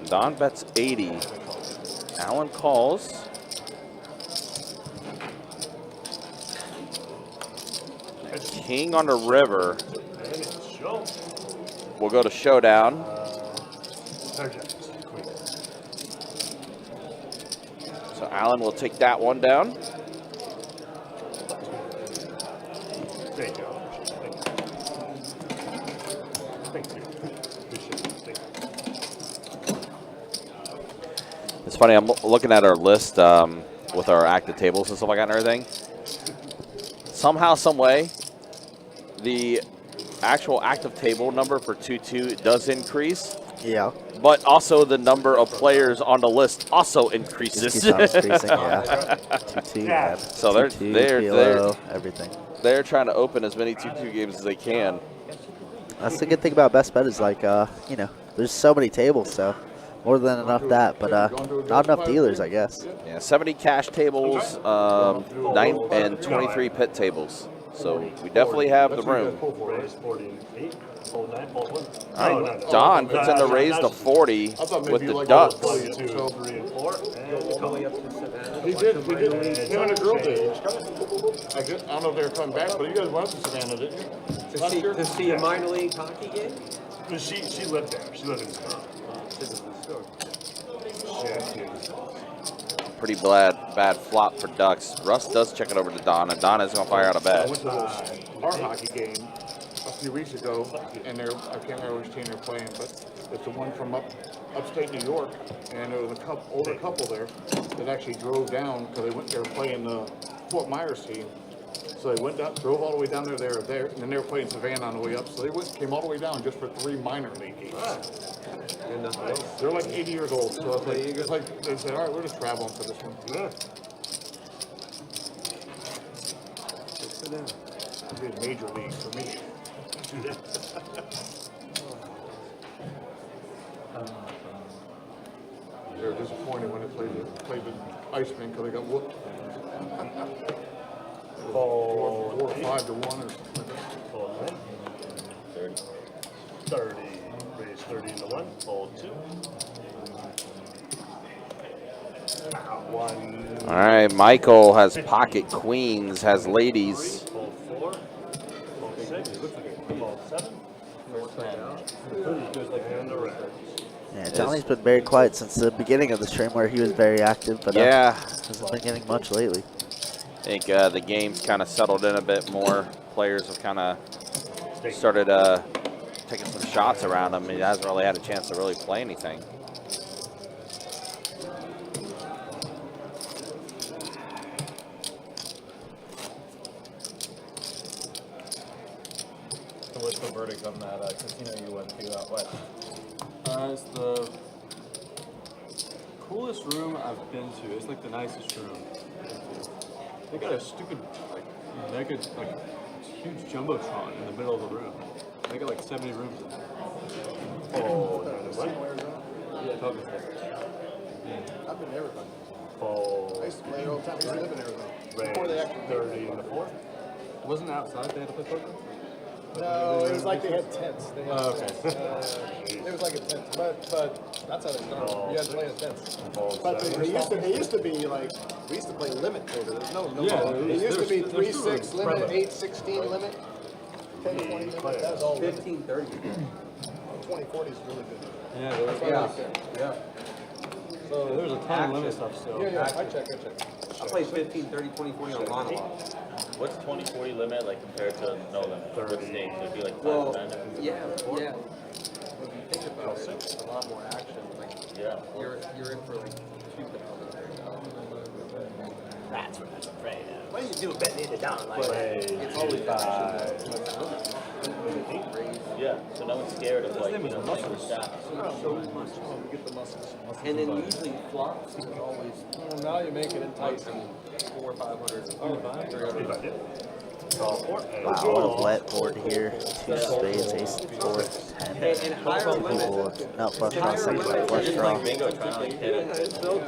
Speaker 3: Don bets 80. Alan calls. King on the river. We'll go to showdown. So Alan will take that one down.
Speaker 9: There you go. Thank you. Appreciate it. Thank you.
Speaker 3: It's funny, I'm looking at our list with our active tables and stuff like that and everything. Somehow, some way, the actual active table number for 2-2 does increase.
Speaker 4: Yeah.
Speaker 3: But also the number of players on the list also increases.
Speaker 4: It keeps on increasing, yeah. 2-2, yeah.
Speaker 3: So
Speaker 4: 2-2,
Speaker 3: they're
Speaker 4: PLO, everything.
Speaker 3: They're trying to open as many 2-2 games as they can.
Speaker 4: That's the good thing about Best Bet is like, you know, there's so many tables, so more than enough that, but not enough dealers, I guess.
Speaker 3: Yeah, 70 cash tables, 9 and 23 pit tables. So we definitely have the room. All right, Don puts in the raise to 40 with the ducks.
Speaker 10: He did. Him and a girl did. I don't know if they were coming back, but you guys went to Savannah, didn't you?
Speaker 11: To see a minor league hockey game?
Speaker 9: She lived there. She lived in Savannah.
Speaker 3: Pretty bad flop for ducks. Russ does check it over to Don, and Don is going to fire out a
Speaker 10: I
Speaker 3: bet.
Speaker 10: went to our hockey game a few weeks ago, and I can't remember which team they're playing, but it's the one from upstate New York, and there was an older couple there that actually drove down because they were playing the Fort Myers team. So they went down, drove all the way down there, and then they were playing Savannah on the way up. So they came all the way down just for 3 minor league games. They're like 80 years old, so it's like they said, all right, we're just traveling for this one. Yeah. It's major league for me. played the Iceman because I got whooped.
Speaker 9: Fold
Speaker 10: 4 or 5 to 1 or something.
Speaker 9: Fold 1. 30. Raise 30 into 1. Fold 2. 1.
Speaker 3: All right, Michael has pocket queens, has ladies.
Speaker 9: Fold 4. Fold 6. Fold 7. And the red.
Speaker 4: Yeah, Johnny's been very quiet since the beginning of the stream where he was very active, but
Speaker 3: Yeah,
Speaker 4: hasn't been getting much lately.
Speaker 3: I think the game's kind of settled in a bit more. Players have kind of started taking some shots around him. He hasn't really had a chance to really play anything.
Speaker 8: So what's the verdict on that casino you went to out west? It's the coolest room I've been to. It's like the nicest room. They got a stupid, like, mega, like, huge jumbotron in the middle of the room. They got like 70 rooms in there.
Speaker 9: Fold and the 1.
Speaker 8: Yeah, totally.
Speaker 5: I've been to Arizona. I
Speaker 9: Fold.
Speaker 5: used to play it all the time. I used to live in Arizona. Before they
Speaker 9: Raise
Speaker 5: actually
Speaker 9: 30 into 4.
Speaker 8: Wasn't it outside they had to play poker?
Speaker 5: No, it was like they had tents. They had,
Speaker 8: Oh, okay.
Speaker 5: it was like a tent, but that's how they started. You had to play in tents.
Speaker 9: Fold
Speaker 5: But
Speaker 9: 7.
Speaker 5: it used to be like, we used to play limit poker. There's no
Speaker 8: Yeah,
Speaker 5: it used to be
Speaker 8: there's
Speaker 5: 3-6 limit, 8-16 limit, 10-20 limit. That was all limit.
Speaker 11: 15-30.
Speaker 5: 20-40 is really good.
Speaker 8: Yeah, there was, yeah. So there was a ton of limit stuff still.
Speaker 5: Yeah, I check.
Speaker 11: I played 15, 30, 20, 40 on Ron a lot.
Speaker 7: What's 20-40 limit like compared to no limit? 30 stage, it'd be like 5
Speaker 11: Well,
Speaker 7: event.
Speaker 11: yeah. When you think about it, it's a lot more action. Like,
Speaker 7: Yeah.
Speaker 11: you're in for like 2,000.
Speaker 7: That's what I was afraid of.
Speaker 11: What do you do betting it down? Like,
Speaker 9: It's
Speaker 11: always
Speaker 7: Yeah, so no one's scared of like, you know, playing with stats.
Speaker 5: Get the muscles.
Speaker 11: And then usually flops is always
Speaker 5: Well, now you make it enticing.
Speaker 11: 400 or 500. 300.
Speaker 9: Call 4.
Speaker 4: Wow, what a wet board here. 2 spades, ace, 4, 10.
Speaker 11: And higher limit.
Speaker 4: No, flush draw, second line, flush
Speaker 7: It's
Speaker 4: draw.
Speaker 7: like bingo trying to like hit it.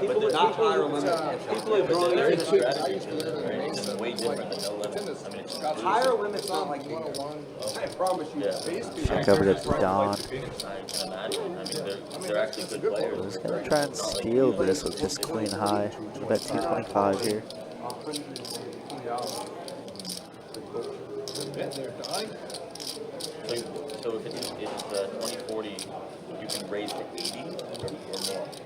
Speaker 11: People that not higher limit. People that draw
Speaker 7: There
Speaker 11: their
Speaker 7: is a strategy to it, right? It's way different than no limit. I mean, it's just
Speaker 11: higher limit's not like bingo. I promise you.
Speaker 7: Yeah.
Speaker 4: Check over to Don.
Speaker 7: I can imagine. I mean, they're actually good players.
Speaker 4: Who's going to try and steal this with just queen high? Bet 225 here.
Speaker 7: So if it's 20-40, you can raise to 80 or more.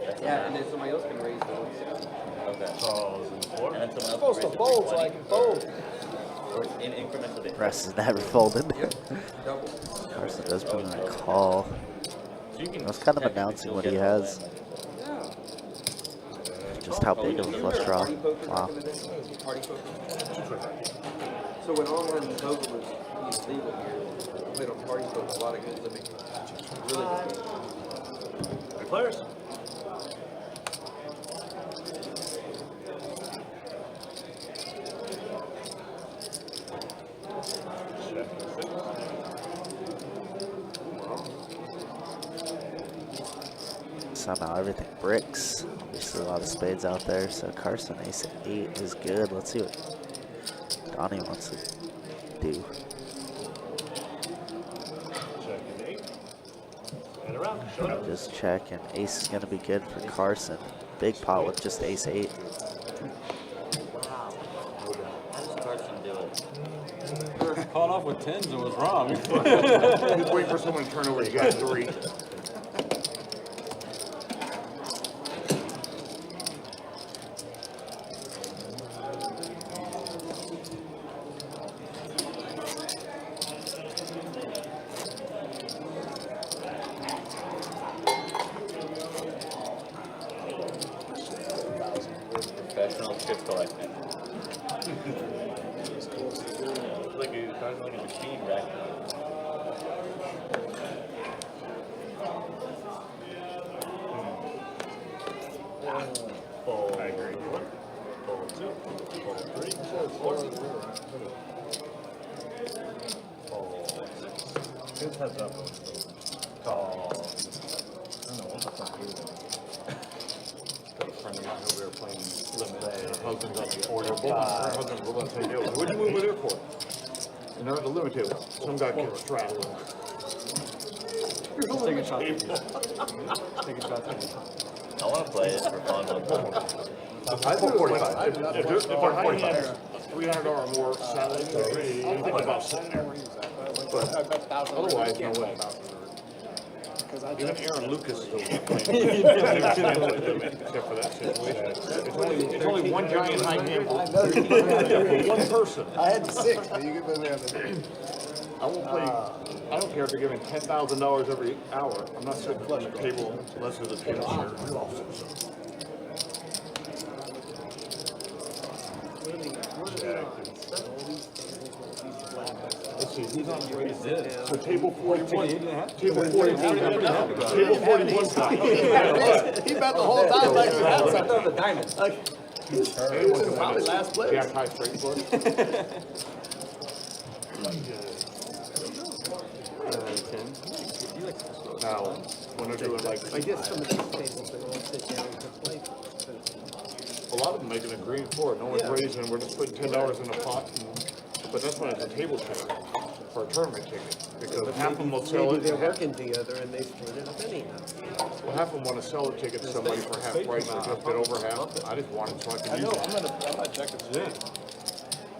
Speaker 7: That's
Speaker 11: Yeah, and then somebody else can raise the 160.
Speaker 7: Okay.
Speaker 9: Calls and 4.
Speaker 7: And then someone else
Speaker 5: Supposed to
Speaker 7: can raise
Speaker 5: fold so I
Speaker 7: to
Speaker 5: can fold.
Speaker 7: or in increments of it.
Speaker 4: Press is never folded.
Speaker 11: Double.
Speaker 4: Carson does put in a call.
Speaker 7: So you can
Speaker 4: That's kind of
Speaker 7: technically
Speaker 4: announcing
Speaker 7: still
Speaker 4: what
Speaker 7: get
Speaker 4: he
Speaker 7: the
Speaker 4: has.
Speaker 7: land.
Speaker 4: Just how big of a flush draw. Wow.
Speaker 11: Party poker. So when online poker was legal here, I played on party poker, a lot of good limit. Really good.
Speaker 9: Good players.
Speaker 4: Somehow everything bricks. There's a lot of spades out there, so Carson ace 8 is good. Let's see what Donnie wants to do.
Speaker 9: Check and 8. And around. Showdown.
Speaker 4: Just check, and ace is going to be good for Carson. Big pot with just ace 8.
Speaker 7: Wow. How does Carson do it?
Speaker 8: Caught off with 10s and was wrong.
Speaker 10: Just wait for someone to turn over. You got 3.
Speaker 7: Professional chip collecting. Like a machine back
Speaker 9: Fold. I agree. 1. Fold 2. Fold 3. Fold 4. Fold 6. His heads up. Call. I don't know what the fuck he was doing.
Speaker 10: over there playing limit. Her husband's up here. Her husband's willing to take it over. What'd you move it here for? And they're at the limit table. Some guy gets strapped.
Speaker 8: Take a shot. Take a shot.
Speaker 7: I want to play it for fun one time.
Speaker 10: I do 45. If our high hand $300 or more salary, I'm thinking about sitting there. But otherwise, no way. Even Aaron Lucas is playing. Except for that situation. It's only one giant high hand for one person.
Speaker 5: I had 6, but you can put me on the
Speaker 10: I won't play. I don't care if they're giving $10,000 every hour. I'm not sitting on the table unless there's a table share. Let's see, he's on so table 41. Table 41. Table 41 guy.
Speaker 5: He bet the whole time like he had something.
Speaker 11: The diamond.
Speaker 5: He was probably last place.
Speaker 10: Jack high straight flush. Now, when they're doing like,
Speaker 11: I guess some of these tables that all sit down to play.
Speaker 10: a lot of them making a green floor, no one's raising, we're just putting $10 in a pot. But that's when it's a table share for a tournament ticket. Because half of them will sell
Speaker 11: Maybe
Speaker 10: it.
Speaker 11: they're working together and they split it up anyhow.
Speaker 10: Well, half of them want to sell a ticket to somebody for half price or just bid over half. I just want it so I
Speaker 5: I
Speaker 10: can
Speaker 5: know,
Speaker 10: use it.
Speaker 5: I'm gonna check it today.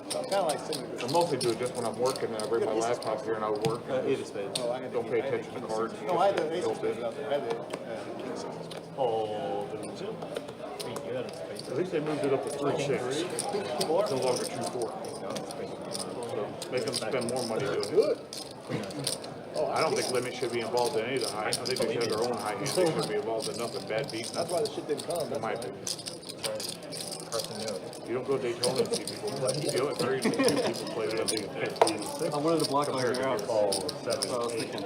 Speaker 5: So I'm kinda like sitting
Speaker 10: I mostly do it just when I'm working and I bring my laptop here and I work.
Speaker 8: Eight of spades.
Speaker 5: Oh, I had
Speaker 10: Don't pay attention to cards.
Speaker 5: No, I had the ace of
Speaker 10: Don't bid.
Speaker 5: spades out there. I had the king size.
Speaker 10: At least they moved it up to 3-6. It's no longer 2-4. So make them spend more money doing it.
Speaker 5: Good.
Speaker 10: I don't think limit should be involved in any of the high. I think they should have their own high hand. They shouldn't be involved in nothing. Bad beat,
Speaker 5: That's why the shit didn't come.
Speaker 10: in my opinion. You don't go Daytona and see people play. You don't very few people play with them.
Speaker 8: I wanted to block my ear out. So I was thinking,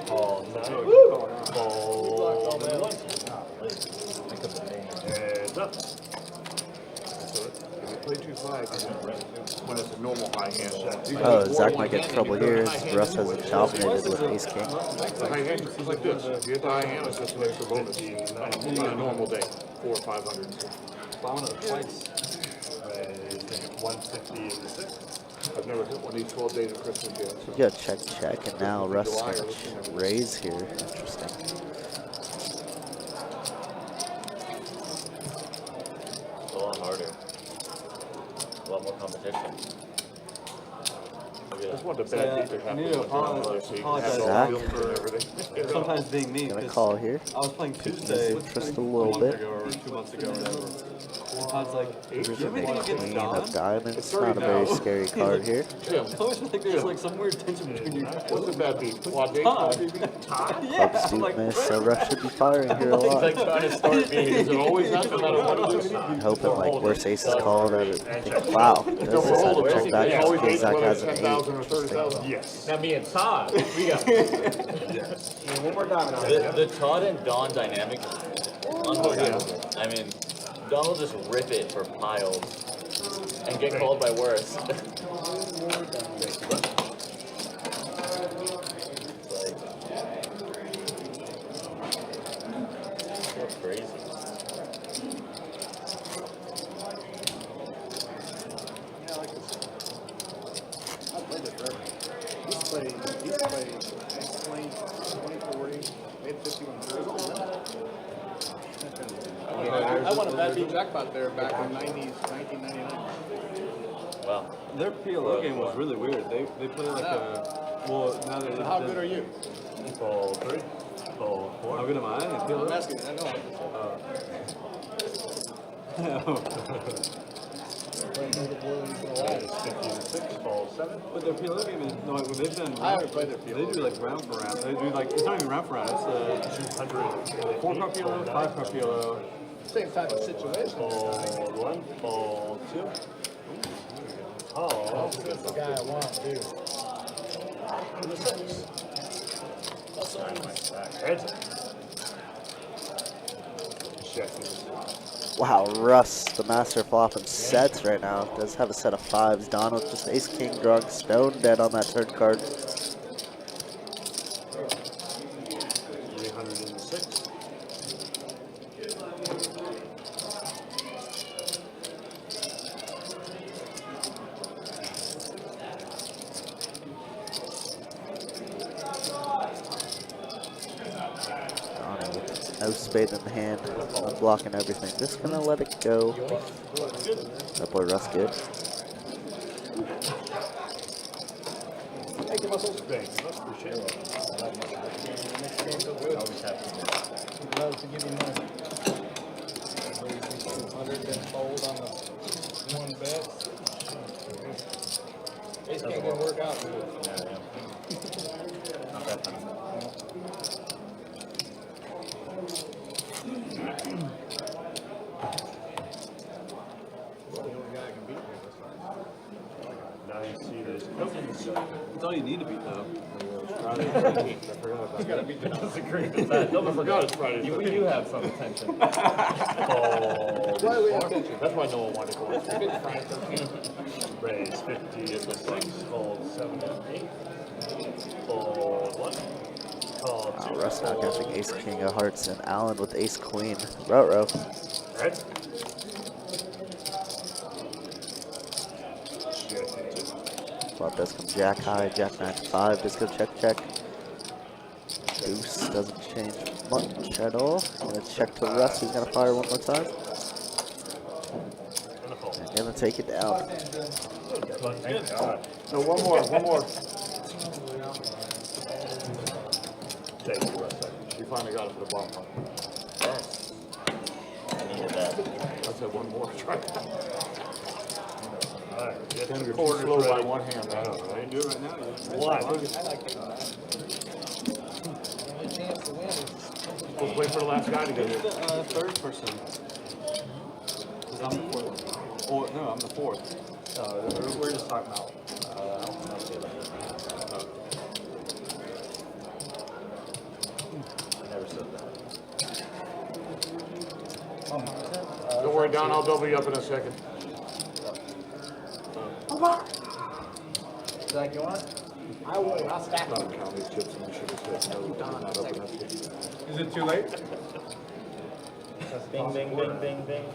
Speaker 10: Heads up. So if you play 2-5, when it's a normal high hand set.
Speaker 4: Oh, Zach might get in trouble here. Russ has it dominated with ace king.
Speaker 10: The high hand is like this. If you hit the high hand, it's just an extra bonus on a normal day, 400 or 500.
Speaker 8: twice.
Speaker 9: 166.
Speaker 10: I've never hit one of these 12 days of Christmas yet.
Speaker 4: You got check, and now Russ is gonna raise here. Interesting.
Speaker 7: It's a lot harder. A lot more competition.
Speaker 10: That's one of the bad beats that
Speaker 8: I
Speaker 10: happen.
Speaker 8: need to apologize
Speaker 4: Zach.
Speaker 10: and everything.
Speaker 8: Sometimes being me.
Speaker 4: Gonna
Speaker 8: 'cause
Speaker 4: call here.
Speaker 8: I was playing Tuesday
Speaker 4: Interest a
Speaker 8: a
Speaker 4: little
Speaker 8: month
Speaker 4: bit.
Speaker 8: ago or 2 months ago or whatever. I was like,
Speaker 4: Here's
Speaker 8: you
Speaker 4: a
Speaker 8: ever think you
Speaker 4: queen
Speaker 8: get
Speaker 4: of
Speaker 8: Don?
Speaker 4: diamonds. Not a very scary card here.
Speaker 10: Tim,
Speaker 8: I always think there's like some weird tension between you guys.
Speaker 10: what's a bad beat? Quad date?
Speaker 8: Yeah,
Speaker 4: Clubs do
Speaker 8: like,
Speaker 4: miss, so Russ should be firing here a lot.
Speaker 7: Like trying to start me.
Speaker 10: Is it always that no matter what it is?
Speaker 4: I'm hoping like worst aces called. I think, wow, does this have to check back
Speaker 10: Always
Speaker 4: because
Speaker 10: hate
Speaker 4: Zach
Speaker 10: whether
Speaker 4: has
Speaker 10: it's
Speaker 4: an
Speaker 10: 10,000 or
Speaker 4: 8.
Speaker 10: 30,000.
Speaker 9: Yes.
Speaker 7: Now me and Todd, we got
Speaker 11: One more diamond on
Speaker 7: the Todd and Don dynamic is unbelievable. I mean, Don will just rip it for piles and get called by worse. It's crazy.
Speaker 5: He's played X-20, 2040, made 51. I won a bad beat jackpot there back in 1999.
Speaker 7: Wow.
Speaker 8: Their PLO game was really weird. They play like a, well, now that
Speaker 5: How good are you?
Speaker 9: Ball 3. Ball 4.
Speaker 8: How good am I in
Speaker 5: I'm
Speaker 8: PLO?
Speaker 5: asking, I know.
Speaker 9: That is 56. Ball 7.
Speaker 8: But their PLO game is, no, when they've done,
Speaker 5: I haven't played their
Speaker 8: they
Speaker 5: PLO.
Speaker 8: do like round for round. They do like, it's not even round for round, it's
Speaker 9: 200.
Speaker 8: 4 car PLO, 5 car PLO.
Speaker 5: Same type of situation.
Speaker 9: Ball 1. Ball 2. Oh,
Speaker 5: That's the guy I want, dude.
Speaker 9: heads up.
Speaker 4: Wow, Russ, the master of flop and sets right now, does have a set of 5s. Donald just ace king drunk, stone dead on that turn card.
Speaker 9: 306.
Speaker 4: No spade in the hand. Unblocking everything. Just gonna let it go. That boy Russ good.
Speaker 9: Thank you, Muscle. Thanks. That's appreciate it.
Speaker 11: Always happy.
Speaker 5: Love to give you money. 200 and fold on the one bet. Ace king didn't work out for you.
Speaker 7: Not that time.
Speaker 5: The only guy I can beat here this time.
Speaker 9: 9 seaters.
Speaker 8: That's all you need to beat, though.
Speaker 9: Friday the 13th. I forgot about that.
Speaker 5: beat the
Speaker 7: Disagree with that. Don't forget it's Friday. We do have some attention.
Speaker 9: Oh,
Speaker 5: Why do we have attention?
Speaker 10: That's why no one wanted to go on.
Speaker 9: raise 50 is the 6. Fold 7 and 8. Fold 1. Call 2.
Speaker 4: Russ now catching ace king of hearts and Allen with ace queen. Row.
Speaker 9: Alright.
Speaker 4: Flop does come jack high, jack 9-5. Just go check. Deuce doesn't change much at all. Gonna check to Russ. He's gonna fire one more time. And gonna take it down.
Speaker 9: Thank God.
Speaker 10: No, one more.
Speaker 9: Thank you, Russ.
Speaker 10: You finally got it for the bottom one.
Speaker 7: Yes. I needed that.
Speaker 10: I said one more. Try.
Speaker 9: Alright. Get
Speaker 10: You're
Speaker 9: your
Speaker 10: too
Speaker 9: quarters
Speaker 10: slow by
Speaker 9: ready.
Speaker 10: one hand now, right?
Speaker 8: Do it right now.
Speaker 9: One.
Speaker 5: I like it. The only chance to win is
Speaker 10: Let's wait for the last guy to get here.
Speaker 8: The third person. Because I'm the fourth. Oh, no, I'm the fourth.
Speaker 2: We're just talking about. I don't know the other. I never said that.
Speaker 10: Don't worry, Don. I'll double you up in a second.
Speaker 5: Zach, you want it? I would. I'll stack
Speaker 10: Not
Speaker 5: them.
Speaker 10: count these chips, and you should have said no.
Speaker 5: Don,
Speaker 10: Not up enough.
Speaker 5: Is it too late?
Speaker 7: Bing, bing, bing, bing, bing.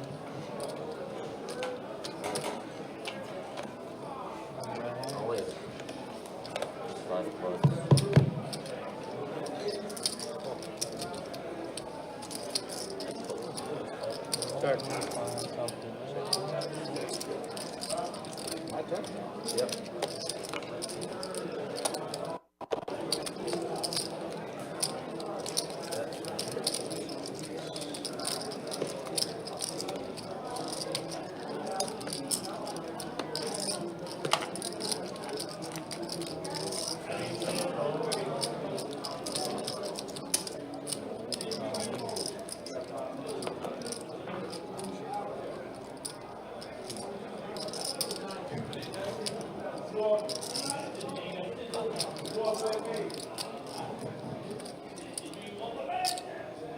Speaker 2: I'll leave it.
Speaker 7: 5 plus.
Speaker 5: My turn.
Speaker 2: Yep.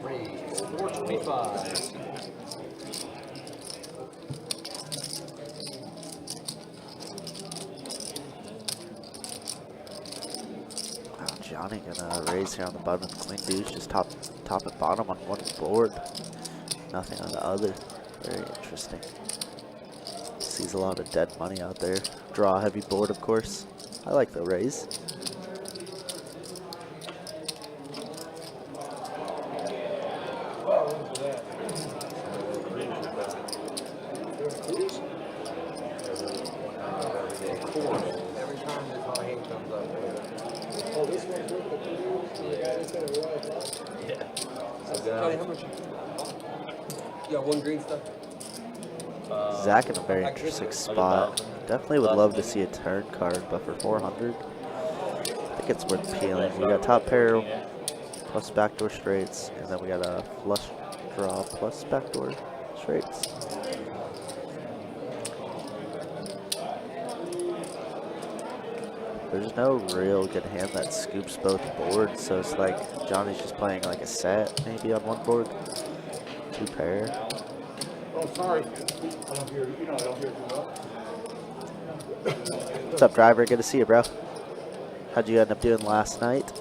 Speaker 2: Raise 425.
Speaker 4: Wow, Johnny gonna raise here on the bottom with queen deuce. Just top and bottom on one board. Nothing on the other. Very interesting. Sees a lot of dead money out there. Draw heavy board, of course. I like the raise.
Speaker 11: Every time this high hand comes up.
Speaker 5: Oh, this one's with the guy that said it was.
Speaker 11: Johnny, how much? You got one green stuff?
Speaker 4: Zach in a very interesting spot. Definitely would love to see a turn card, but for 400, I think it's worth peeling. We got top pair plus backdoor straights, and then we got a flush draw plus backdoor straights. There's no real good hand that scoops both boards, so it's like Johnny's just playing like a set, maybe on one board. 2 pair.
Speaker 10: Oh, sorry. I don't hear, I don't hear too well.
Speaker 4: What's up, driver? Good to see you, bro. How'd you end up doing last night?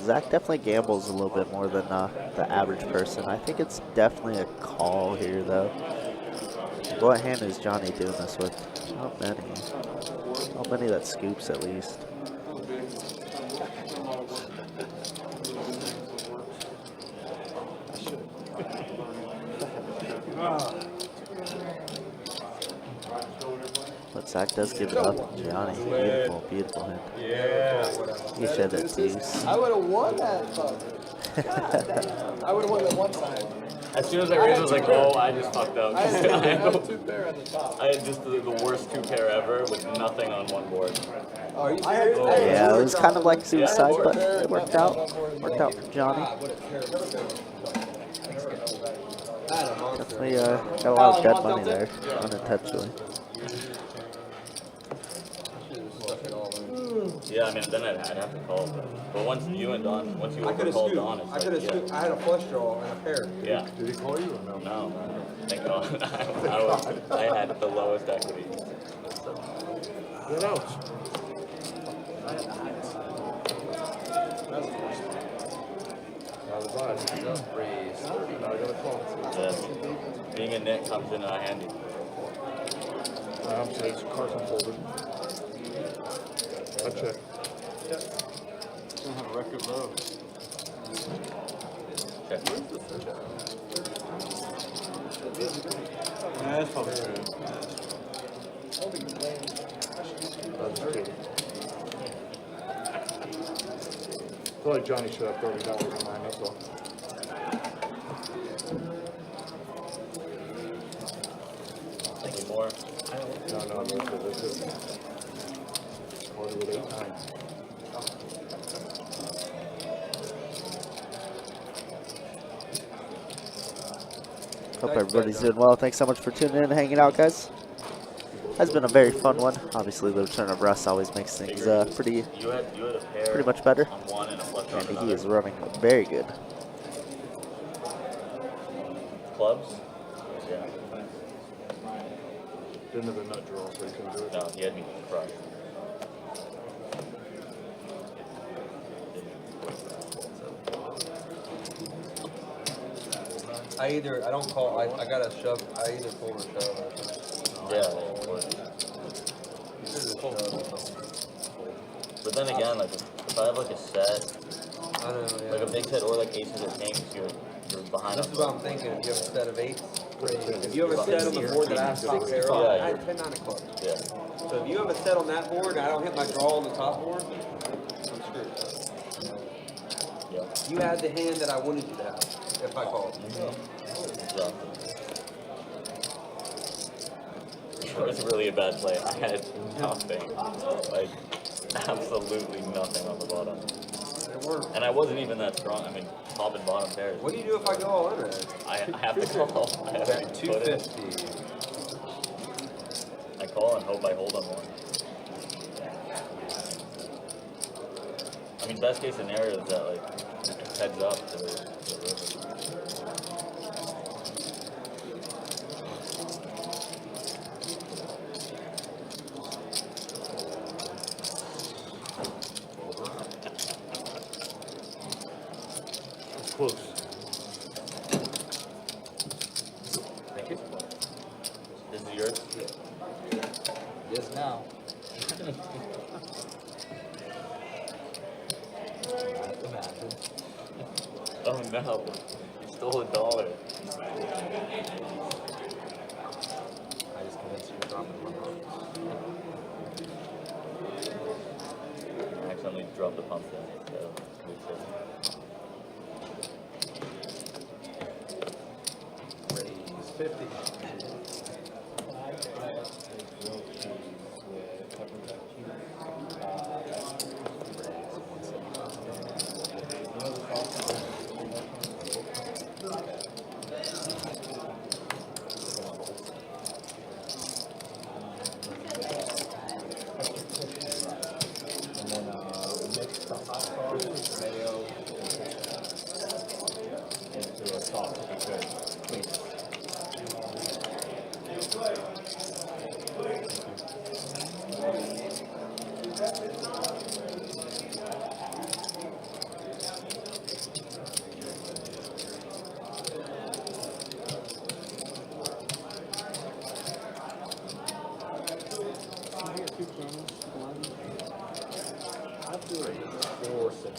Speaker 4: Zach definitely gambles a little bit more than the average person. I think it's definitely a call here, though. What hand is Johnny doing this with? Not many. Not many that scoops, at least. But Zach does give it up. Johnny, beautiful, beautiful hand.
Speaker 11: Yeah.
Speaker 4: You should have deuce.
Speaker 5: I would have won that fucker. God damn. I would have won that one time.
Speaker 7: As soon as I raised, I was like, oh, I just fucked up.
Speaker 5: I had 2 pair on the top.
Speaker 7: I had just the worst 2 pair ever with nothing on one board.
Speaker 5: Oh, are you serious?
Speaker 4: Yeah, it was kind of like suicide, but it worked out. Worked out for Johnny. Definitely got a lot of dead money there, unintentionally.
Speaker 7: Yeah, I mean, then I'd have to call. But once you were called Don, it's
Speaker 11: I could have scooped. I had a flush draw and a pair.
Speaker 7: Yeah.
Speaker 10: Did he call you or no?
Speaker 7: No. Thank God. I had the lowest equity.
Speaker 10: What else?
Speaker 7: Being a Nick comes in handy.
Speaker 10: I'm saying it's Carson folded. I check.
Speaker 8: Gonna have a record low.
Speaker 7: Check.
Speaker 8: Yeah, that's probably true.
Speaker 10: I feel like Johnny should have $30 in mine, that's all.
Speaker 7: Any more?
Speaker 10: No, that's it. Party with 8 times.
Speaker 4: Hope everybody's doing well. Thanks so much for tuning in and hanging out, guys. Has been a very fun one. Obviously, the return of Russ always makes things pretty much better. And he is running very good.
Speaker 7: Clubs? Yeah.
Speaker 10: Didn't have a nut draw, so he couldn't do it.
Speaker 7: No, he had me crushed.
Speaker 11: I don't call. I gotta shove. I either fold or shove.
Speaker 7: Yeah. But then again, like if I have like a set,
Speaker 11: I don't know. Yeah.
Speaker 7: like a big set or like aces or kings, you're behind.
Speaker 11: This is what I'm thinking. If you have a set of 8s, if you have a
Speaker 7: You're
Speaker 11: set on the
Speaker 7: behind.
Speaker 11: board that I have 6 arrows,
Speaker 7: Yeah,
Speaker 11: I have 10 9 of clubs.
Speaker 7: Yeah.
Speaker 11: So if you have a set on that board and I don't hit my draw on the top board, I'm screwed.
Speaker 7: Yeah.
Speaker 11: You had the hand that I wanted you to have if I called.
Speaker 7: Exactly. It was really a bad play. I had nothing, like absolutely nothing on the bottom.
Speaker 11: It worked.
Speaker 7: And I wasn't even that strong. I mean, top and bottom pairs.
Speaker 11: What do you do if I go all in it?
Speaker 7: I have to call. I have
Speaker 11: Bet
Speaker 7: to put it.
Speaker 11: 250.
Speaker 7: I call and hope I hold on one. I mean, best case scenario is that like heads up to the river.
Speaker 10: Close.
Speaker 7: Thank you. This is yours?
Speaker 2: Yes, now.
Speaker 7: Oh no, you stole $1.
Speaker 2: I just convinced you to drop it in my mouth.
Speaker 7: I accidentally dropped the pump in, so
Speaker 2: Raise 50. And then mix the hot sauce, mayo, into a sauce if you could, please.
Speaker 3: All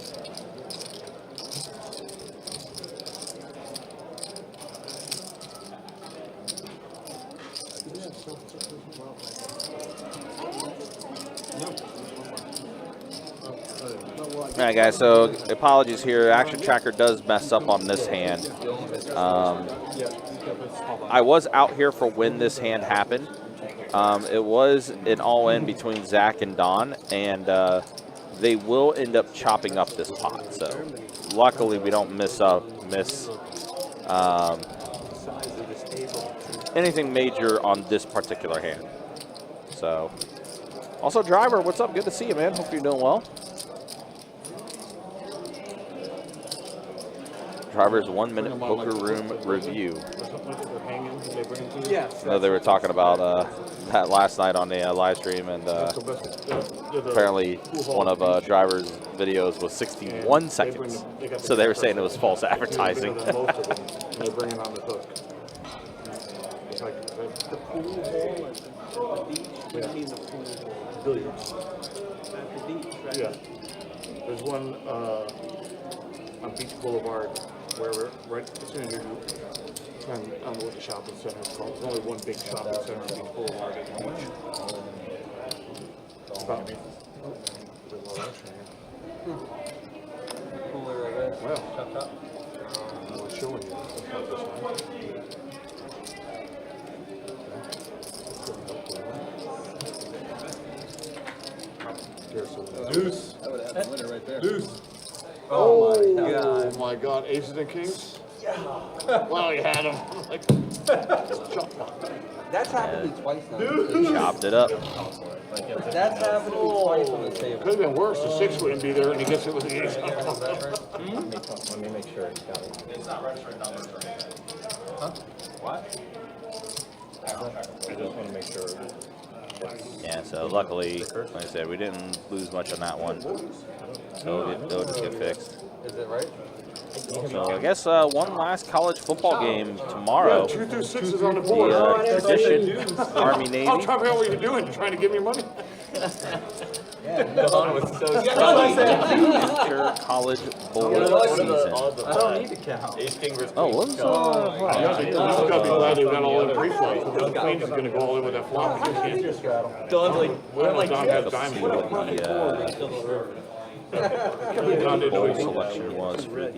Speaker 3: right, guys, so apologies here. Action Tracker does mess up on this hand. I was out here for when this hand happened. It was an all-in between Zach and Don, and they will end up chopping up this pot. So luckily we don't miss anything major on this particular hand. So also, Driver, what's up? Good to see you, man. Hope you're doing well. Driver's 1 minute poker room review.
Speaker 5: Yes.
Speaker 3: They were talking about that last night on the live stream, and apparently one of Driver's videos was 61 seconds. So they were saying it was false advertising.
Speaker 10: They bring it on the hook. It's like
Speaker 11: The pool hall at the beach. What do you mean the pool hall? Billiards. At the beach, right?
Speaker 10: yeah. There's one on Beach Boulevard where we're right as soon as you I don't know what the shopping center is called. There's only one big shopping center on Beach Boulevard at the beach. About
Speaker 11: Pool area, right?
Speaker 10: Well.
Speaker 11: Chop, chop.
Speaker 10: I was showing you. That's not this one.
Speaker 8: Deuce.
Speaker 11: That would have the winner right there.
Speaker 8: Deuce.
Speaker 11: Oh my God.
Speaker 10: Oh my God, aces and kings? Yeah. Well, you had him. Like,
Speaker 11: That's happened to me twice now.
Speaker 3: Chopped it up.
Speaker 11: That's happened to me twice on this table.
Speaker 10: could have been worse. The six wouldn't be there, and he gets it with the ace.
Speaker 2: Let me make sure it's got it.
Speaker 7: It's not registering numbers or anything.
Speaker 2: Huh? What?
Speaker 7: I just want to make sure.
Speaker 3: Yeah, so luckily, like I said, we didn't lose much on that one. So it'll just get fixed.
Speaker 2: Is it right?
Speaker 3: So I guess one last college football game tomorrow.
Speaker 10: 2 through 6 is on the board.
Speaker 3: The tradition, Army Navy.
Speaker 10: I'll tell me what you're doing. Trying to give me money?
Speaker 7: Don was so
Speaker 3: Future college bowl season.
Speaker 2: I don't need to count.
Speaker 7: Ace King versus
Speaker 3: Oh, what was
Speaker 10: You gotta be glad they got all in pre-flop. The Queen is going to go all in with that flop.
Speaker 7: Don's like,
Speaker 10: Don has diamond.
Speaker 3: The bowl selection was for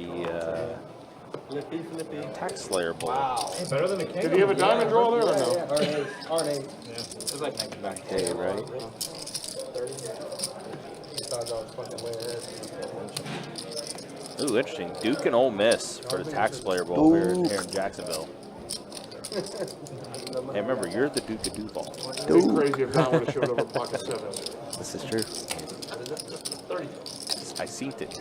Speaker 3: the Tax Slayer Bowl.
Speaker 9: Better than a king.
Speaker 10: Did he have a diamond draw there or no?
Speaker 2: R&A.
Speaker 9: It's like
Speaker 3: Back day, right? Ooh, interesting. Duke and Ole Miss for the Tax Slayer Bowl here in Jacksonville. Hey, remember, you're the Duke of Duval.
Speaker 10: It'd be crazy if Don would have showed up at pocket sevens.
Speaker 4: This is true.
Speaker 3: I seen it.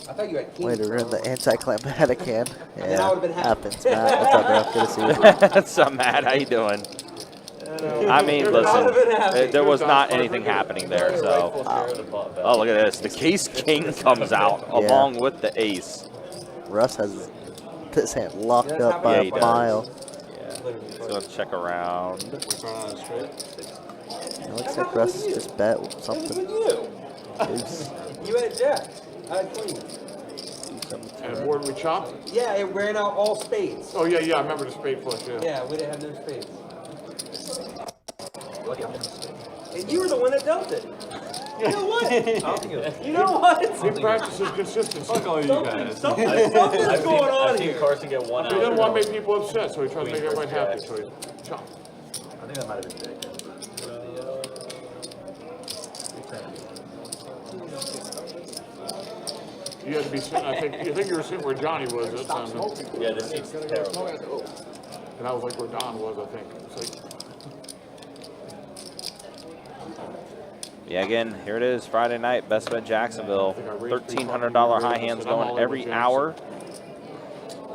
Speaker 11: I thought you had kings.
Speaker 4: Way to run the anticlimactic hand.
Speaker 11: then I
Speaker 4: Yeah,
Speaker 11: would've been happy.
Speaker 4: happens, Matt. What's up, bro? Good to see you.
Speaker 3: What's up, Matt? How you doing? I mean, listen, there was not anything happening there, so. Oh, look at this. The Case King comes out along with the ace.
Speaker 4: Russ has this hand locked up by
Speaker 3: Yeah,
Speaker 4: a
Speaker 3: he does.
Speaker 4: mile.
Speaker 3: Yeah. So let's check around.
Speaker 4: It looks like Russ just bet something. Deuce.
Speaker 11: You had jack. I had queen.
Speaker 10: And the board we chopped?
Speaker 11: Yeah, it ran out all spades.
Speaker 10: Oh, yeah, I remember the spade flush, yeah.
Speaker 11: Yeah, we didn't have no spades. And you were the one that dumped it. You know what? You know what?
Speaker 10: He practices consistency.
Speaker 8: Fuck all you guys.
Speaker 11: Something's going on
Speaker 7: I've seen
Speaker 11: here.
Speaker 7: Carson get one out.
Speaker 10: He doesn't want to make people upset, so he tries to make everybody happy, so he chopped.
Speaker 2: I think that might have been big.
Speaker 10: You had to be sitting, I think you were sitting where Johnny was that time.
Speaker 7: Yeah, this seat's terrible.
Speaker 10: And I was like where Don was, I think. It's like,
Speaker 3: Yeah, again, here it is, Friday night, Best Bet Jacksonville. $1,300 high hands going every hour.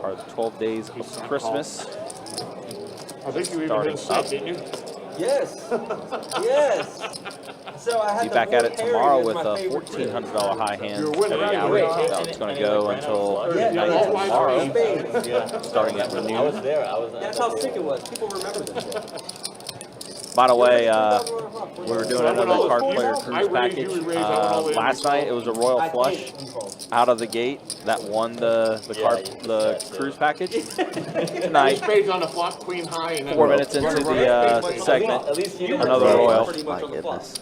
Speaker 3: Part of the 12 days of Christmas.
Speaker 10: I think you even
Speaker 3: Starting
Speaker 10: hit a set,
Speaker 3: up.
Speaker 10: didn't you?
Speaker 11: Yes. Yes. So I had
Speaker 3: Be
Speaker 11: the
Speaker 3: back at it
Speaker 11: Harry
Speaker 3: tomorrow
Speaker 11: as
Speaker 3: with
Speaker 11: my favorite kid.
Speaker 3: $1,400 high hands
Speaker 10: You're winning,
Speaker 3: every
Speaker 10: right?
Speaker 3: hour.
Speaker 10: Great.
Speaker 3: So it's going to go until midnight
Speaker 10: all
Speaker 3: tomorrow,
Speaker 10: spades.
Speaker 7: Yeah.
Speaker 3: starting at
Speaker 7: I was
Speaker 3: noon.
Speaker 7: there. I was.
Speaker 11: That's how sick it was. People remember this.
Speaker 3: By the way, we were doing another card player cruise package last night. It was a Royal Flush out of the gate that won the cruise package. Tonight,
Speaker 10: Spades on the flop, queen high, and then
Speaker 3: 4 minutes into the segment, another Royal.
Speaker 4: My goodness.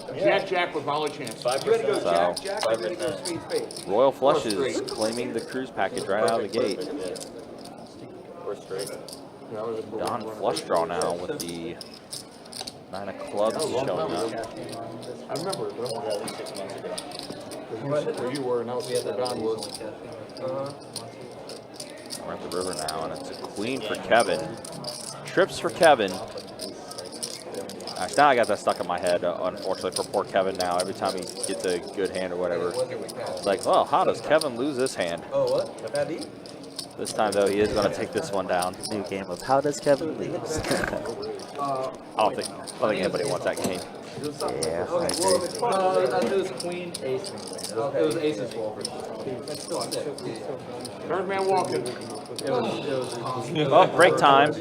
Speaker 10: Jack with volley chance.
Speaker 11: You had to go
Speaker 3: So,
Speaker 11: jack, or you had to go spade.
Speaker 3: Royal Flush is claiming the cruise package right out of the gate.
Speaker 7: We're straight.
Speaker 3: Don flush draw now with the 9 of clubs showing up.
Speaker 10: I remember it, though.
Speaker 7: At least 6 months ago.
Speaker 10: Where you were, and I was at Don was.
Speaker 3: We're at the river now, and it's a queen for Kevin. Trips for Kevin. Actually, now I got that stuck in my head, unfortunately, for poor Kevin now. Every time he gets a good hand or whatever. It's like, well, how does Kevin lose this hand?
Speaker 11: Oh, what? That deep?
Speaker 3: This time, though, he is going to take this one down.
Speaker 4: New game of how does Kevin lose?
Speaker 3: I don't think anybody wants that game.
Speaker 4: Yeah, I agree.
Speaker 2: It was queen, ace, it was aces forward.
Speaker 10: Third man walking.
Speaker 3: Well, break time.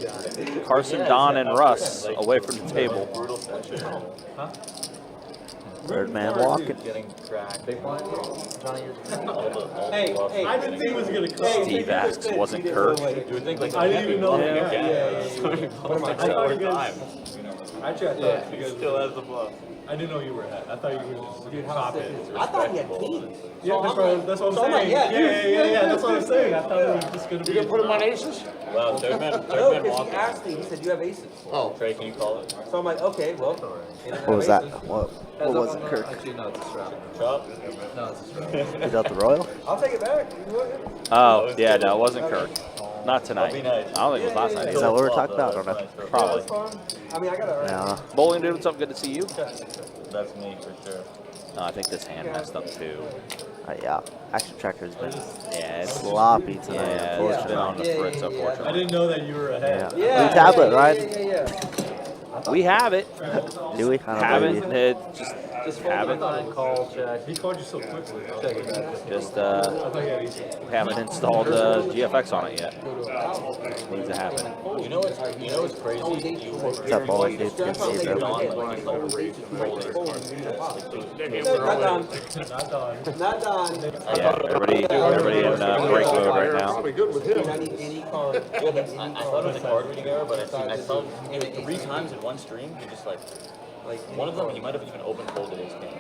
Speaker 3: Carson, Don, and Russ away from the table.
Speaker 4: Third man walking.
Speaker 7: Getting cracked.
Speaker 2: Big blind?
Speaker 7: Hey,
Speaker 8: I didn't think it was gonna come.
Speaker 3: Steve asks, wasn't Kirk?
Speaker 7: You would think like
Speaker 8: I didn't even know.
Speaker 7: Yeah.
Speaker 8: I thought you guys. Actually, I thought you guys
Speaker 7: Still has the bluff.
Speaker 8: I didn't know you were ahead. I thought you were just top it.
Speaker 11: I thought he had kings.
Speaker 8: Yeah, that's what I'm
Speaker 11: So I'm like,
Speaker 8: saying.
Speaker 11: yeah,
Speaker 8: That's what I'm saying. I thought it was just gonna be.
Speaker 10: You gonna put him on aces?
Speaker 7: Well, third man
Speaker 11: No, because he
Speaker 7: walking.
Speaker 11: asked me, he said, you have aces.
Speaker 10: Oh.
Speaker 7: Trey, can you call it?
Speaker 11: So I'm like, okay, well.
Speaker 4: What was that? What was it, Kirk?
Speaker 2: Actually, no, it's a strap.
Speaker 7: Chop?
Speaker 2: No, it's a strap.
Speaker 4: Is that the Royal?
Speaker 11: I'll take it back.
Speaker 3: Oh, yeah, no, it wasn't Kirk. Not tonight.
Speaker 7: That'd be nice.
Speaker 3: I don't think it was last night
Speaker 4: Is
Speaker 3: either.
Speaker 4: that what we're talking about? I don't know.
Speaker 3: Probably.
Speaker 11: I mean, I got it.
Speaker 4: Yeah.
Speaker 3: Bowling dude, what's up? Good to see you.
Speaker 7: That's me for sure.
Speaker 3: No, I think this hand messed up too.
Speaker 4: Yeah. Action Tracker's been
Speaker 3: Yeah, it's
Speaker 4: sloppy tonight,
Speaker 3: yeah, it's been on the
Speaker 4: unfortunately.
Speaker 3: fritz,
Speaker 8: I
Speaker 3: unfortunately.
Speaker 8: didn't know that you were ahead.
Speaker 4: Yeah. Blue tablet, right?
Speaker 11: Yeah.
Speaker 3: We have it.
Speaker 4: Do we? I don't
Speaker 3: Haven't.
Speaker 4: believe
Speaker 2: Just
Speaker 3: Haven't.
Speaker 2: call, check.
Speaker 8: He called you so quickly.
Speaker 2: Check it back.
Speaker 3: Just
Speaker 8: I thought you had aces.
Speaker 3: haven't installed GFX on it yet. Needs to happen.
Speaker 7: You know what's crazy?
Speaker 4: What's up, boys? Dude, good to see you, bro.
Speaker 11: Not done.
Speaker 8: Not done.
Speaker 11: Not done.
Speaker 3: Yeah, everybody in break mode right now.
Speaker 10: Probably good with him.
Speaker 11: I need any card.
Speaker 7: I thought it was a card reading error, but I saw 3 times in one stream. He just like one of them, he might have even open folded his game.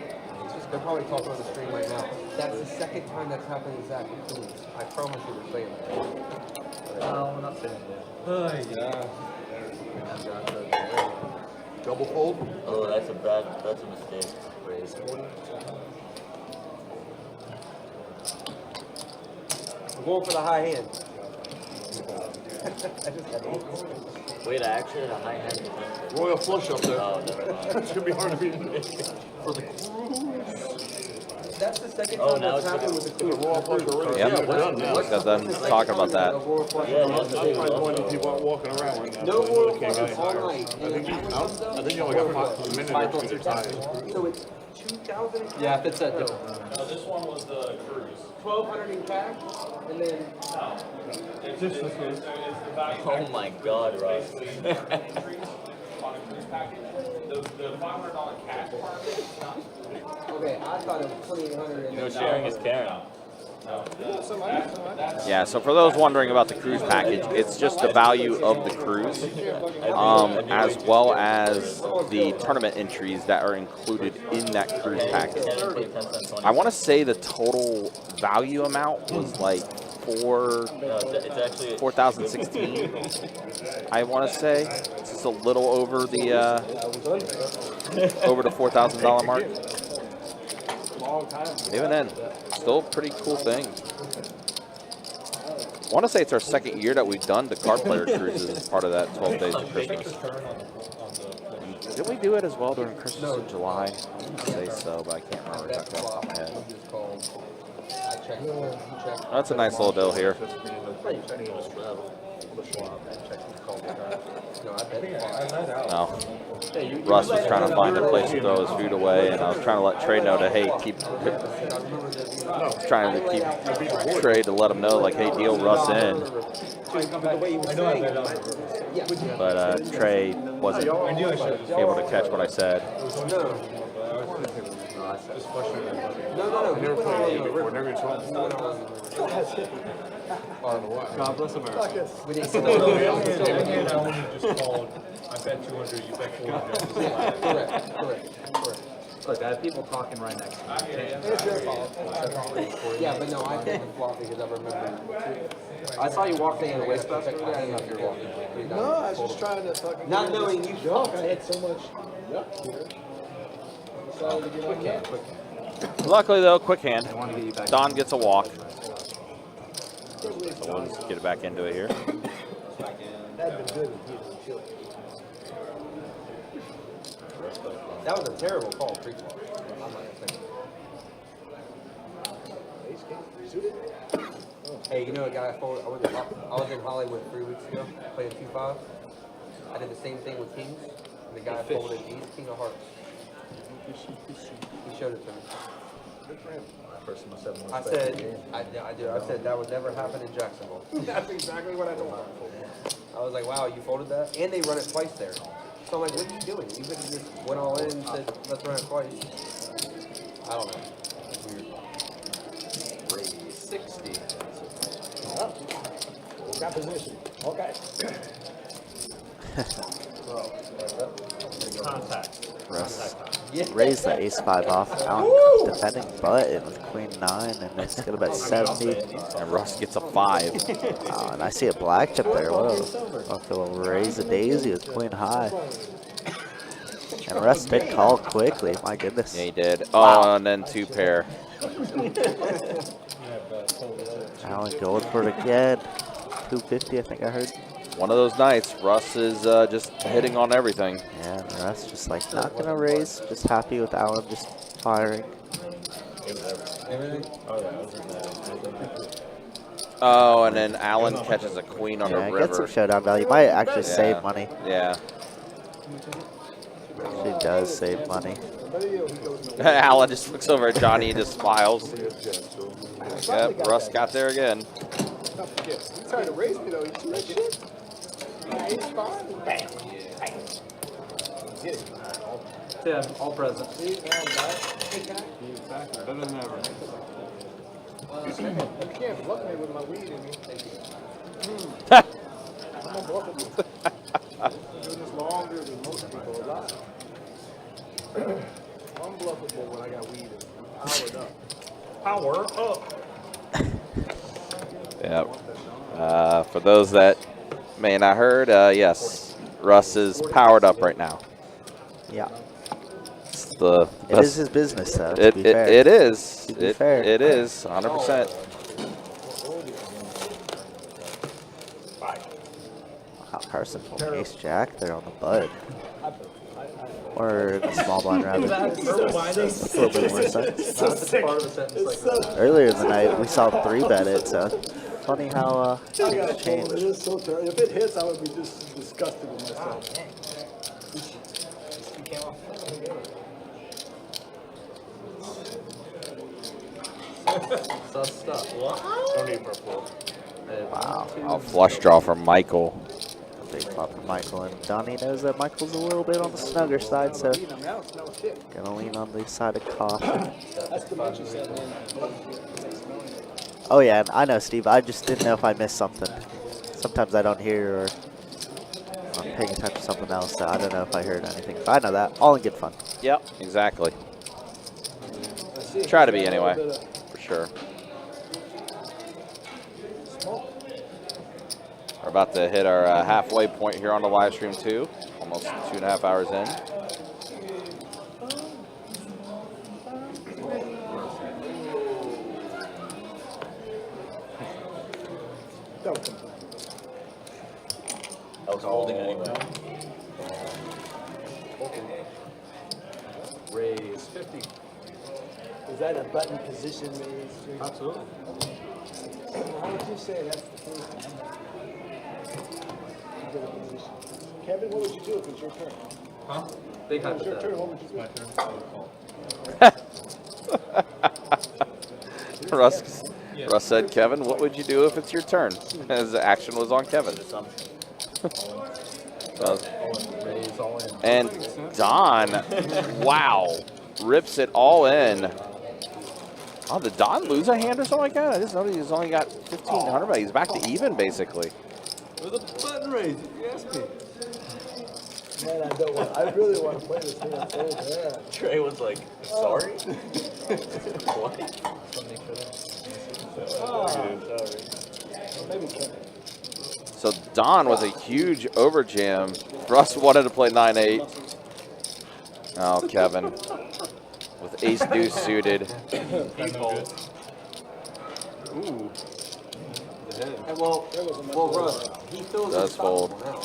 Speaker 11: They're probably talking on the stream right now. That's the second time that's happened to Zach and Queens. I promise you they're saying that.
Speaker 2: No, we're not saying that.
Speaker 8: Oh, yeah.
Speaker 10: Double fold?
Speaker 7: Oh, that's a mistake.
Speaker 2: Raise.
Speaker 11: I'm going for the high hand.
Speaker 7: Wait, I actually had a high hand.
Speaker 10: Royal flush up there.
Speaker 7: Oh, never mind.
Speaker 10: It's gonna be hard to beat. For the
Speaker 11: That's the second
Speaker 7: Oh,
Speaker 11: time
Speaker 7: now
Speaker 11: that's
Speaker 7: it's
Speaker 11: happened with the Queens.
Speaker 10: Royal flush already.
Speaker 3: Yep.
Speaker 10: Yeah, we're done now.
Speaker 3: Got them talking about that.
Speaker 7: Yeah, that's
Speaker 10: I'm probably one of the people walking around right now.
Speaker 11: No
Speaker 10: so
Speaker 11: Royal
Speaker 10: they can't
Speaker 11: flushes
Speaker 10: go
Speaker 11: all
Speaker 10: any
Speaker 11: night.
Speaker 10: higher. I think you only got 5 minutes or 2 times.
Speaker 11: So it's 2,000.
Speaker 2: Yeah, if it's at different.
Speaker 8: This one was the cruise.
Speaker 11: 1,200 in cash, and then
Speaker 8: It's the value
Speaker 7: Oh my God, Russ.
Speaker 8: on a cruise package. The $500 cash part of it is not.
Speaker 11: okay, I thought it was 2,800.
Speaker 7: You know, sharing is caring.
Speaker 3: Yeah, so for those wondering about the cruise package, it's just the value of the cruise, as well as the tournament entries that are included in that cruise package. I want to say the total value amount was like
Speaker 7: It's actually
Speaker 3: 4,016. I want to say it's just a little over the $4,000 mark. Even then, still a pretty cool thing. I want to say it's our second year that we've done the card player cruises as part of that 12 days of Christmas. Did we do it as well during Christmas in July? I want to say so, but I can't remember exactly off the top of my head. That's a nice little deal here.
Speaker 11: No, I bet.
Speaker 3: No. Russ was trying to find a place to throw his food away, and I was trying to let Trey know to, hey, trying to keep Trey to let him know, like, hey, deal Russ in. But Trey wasn't able to catch what I said.
Speaker 10: No. Never played it before. Never told me.
Speaker 8: God bless America.
Speaker 11: We didn't
Speaker 9: just called, I bet 200, you bet 400.
Speaker 11: Correct.
Speaker 2: Look, I have people talking right next to me.
Speaker 11: It's your fault. Yeah, but no, I didn't flop because I remember. I saw you walk in the wastebasket. I didn't know if you were walking.
Speaker 5: No, I was just trying to fucking.
Speaker 11: Not knowing you
Speaker 5: Yuck, I had so much yuck here. Decided to get on that.
Speaker 3: Luckily, though, quick hand.
Speaker 2: I want to get you back.
Speaker 3: Don gets a walk. So we'll just get it back into it here.
Speaker 5: That'd been good if he was killed.
Speaker 11: That was a terrible call, pre-call. I'm not gonna say. Hey, you know a guy I folded? I was in Hollywood 3 weeks ago, playing 2-5. I did the same thing with kings. And the guy folded these king of hearts. He showed it to me. I said that would never happen in Jacksonville.
Speaker 5: That's exactly what I told him.
Speaker 11: I was like, wow, you folded that? And they run it twice there. So I'm like, what are you doing? You could have just went all in and said, let's run it twice. I don't know. It's weird.
Speaker 2: 360.
Speaker 5: Got position. Okay.
Speaker 9: Contact.
Speaker 4: Russ raised the ace-5 off. Allen defending button with queen-9, and it's going to bet 70.
Speaker 3: And Russ gets a 5.
Speaker 4: And I see a black chip there. Whoa. He'll raise a daisy with queen-high. And Russ did call quickly. My goodness.
Speaker 3: Yeah, he did. Oh, and then 2 pair.
Speaker 4: Allen going for it again. 250, I think I heard.
Speaker 3: One of those nights, Russ is just hitting on everything.
Speaker 4: Yeah, and Russ just like not gonna raise, just happy with Allen just firing.
Speaker 3: Oh, and then Allen catches a queen on the river.
Speaker 4: Get some showdown value. Might actually save money.
Speaker 3: Yeah.
Speaker 4: She does save money.
Speaker 3: Allen just looks over at Johnny and just smiles. Yep, Russ got there again.
Speaker 5: He's trying to raise me though. You see that shit? Ace-5. Bam. Get it.
Speaker 2: Tim, all present.
Speaker 8: Exactly. Better than ever.
Speaker 5: You can't bluff me with my weed in me. I'm unbluffable. I'm doing this longer than most people alive. Unbluffable when I got weed in me. I'm powered up.
Speaker 9: Power up.
Speaker 3: Yep. For those that may not heard, yes, Russ is powered up right now.
Speaker 4: Yeah.
Speaker 3: It's the
Speaker 4: it is his business, though.
Speaker 3: It is.
Speaker 4: To be fair.
Speaker 3: It is 100%.
Speaker 4: Wow, Carson ace jack there on the bud. Or the small blind rather. That's a little bit more sense. Earlier in the night, we saw 3-bet it, so funny how it's changed.
Speaker 5: It is so terrible. If it hits, I would be just disgusted with myself.
Speaker 2: Sus stuff.
Speaker 10: No need for a four.
Speaker 4: Wow.
Speaker 3: A flush draw from Michael.
Speaker 4: Big flop for Michael, and Donnie knows that Michael's a little bit on the snugger side, so gonna lean on the side of caution. Oh yeah, I know, Steve. I just didn't know if I missed something. Sometimes I don't hear, or I'm paying attention to something else, so I don't know if I heard anything. But I know that. All in good fun.
Speaker 3: Yep, exactly. Try to be anyway, for sure. We're about to hit our halfway point here on the live stream too. Almost 2.5 hours in.
Speaker 7: I was holding anyway.
Speaker 2: Raise 50.
Speaker 5: Is that a button position raise?
Speaker 2: Absolutely.
Speaker 5: How would you say that's the first? Kevin, what would you do if it's your turn?
Speaker 2: Huh? Big
Speaker 5: If it's your turn,
Speaker 2: hypothetical.
Speaker 5: what would you do?
Speaker 8: My turn.
Speaker 3: Russ said, Kevin, what would you do if it's your turn? As the action was on Kevin.
Speaker 2: Raise all in.
Speaker 3: And Don, wow, rips it all in. Oh, did Don lose a hand or something like that? I just noticed he's only got 1,500, but he's back to even, basically.
Speaker 8: With a button raise, you asked me.
Speaker 5: Man, I really want to play this game so bad.
Speaker 7: Trey was like, sorry? What?
Speaker 5: Maybe Kevin.
Speaker 3: So Don with a huge overjam. Russ wanted to play 9-8. Oh, Kevin. With ace deuce suited.
Speaker 8: Ooh. The head.
Speaker 11: And well, Russ, he feels
Speaker 3: Does fold.
Speaker 11: now.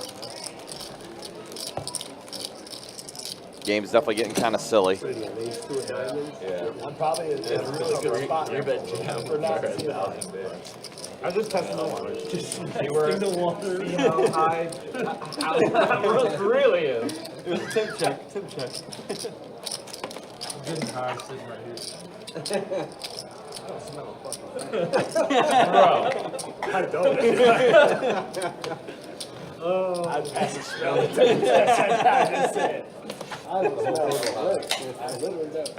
Speaker 3: Game's definitely getting kind of silly.
Speaker 7: Yeah.
Speaker 5: I'm probably in a really good spot
Speaker 7: You bet jam
Speaker 5: for not
Speaker 7: for
Speaker 5: seeing
Speaker 7: 1,000 bids.
Speaker 10: I just tested the waters.
Speaker 2: See how high Russ really is.
Speaker 8: It was a temp check. Temp check.
Speaker 2: Getting high sitting right here.
Speaker 10: I don't.
Speaker 5: I'd pass the smell. I just said. I don't smell it. I literally don't.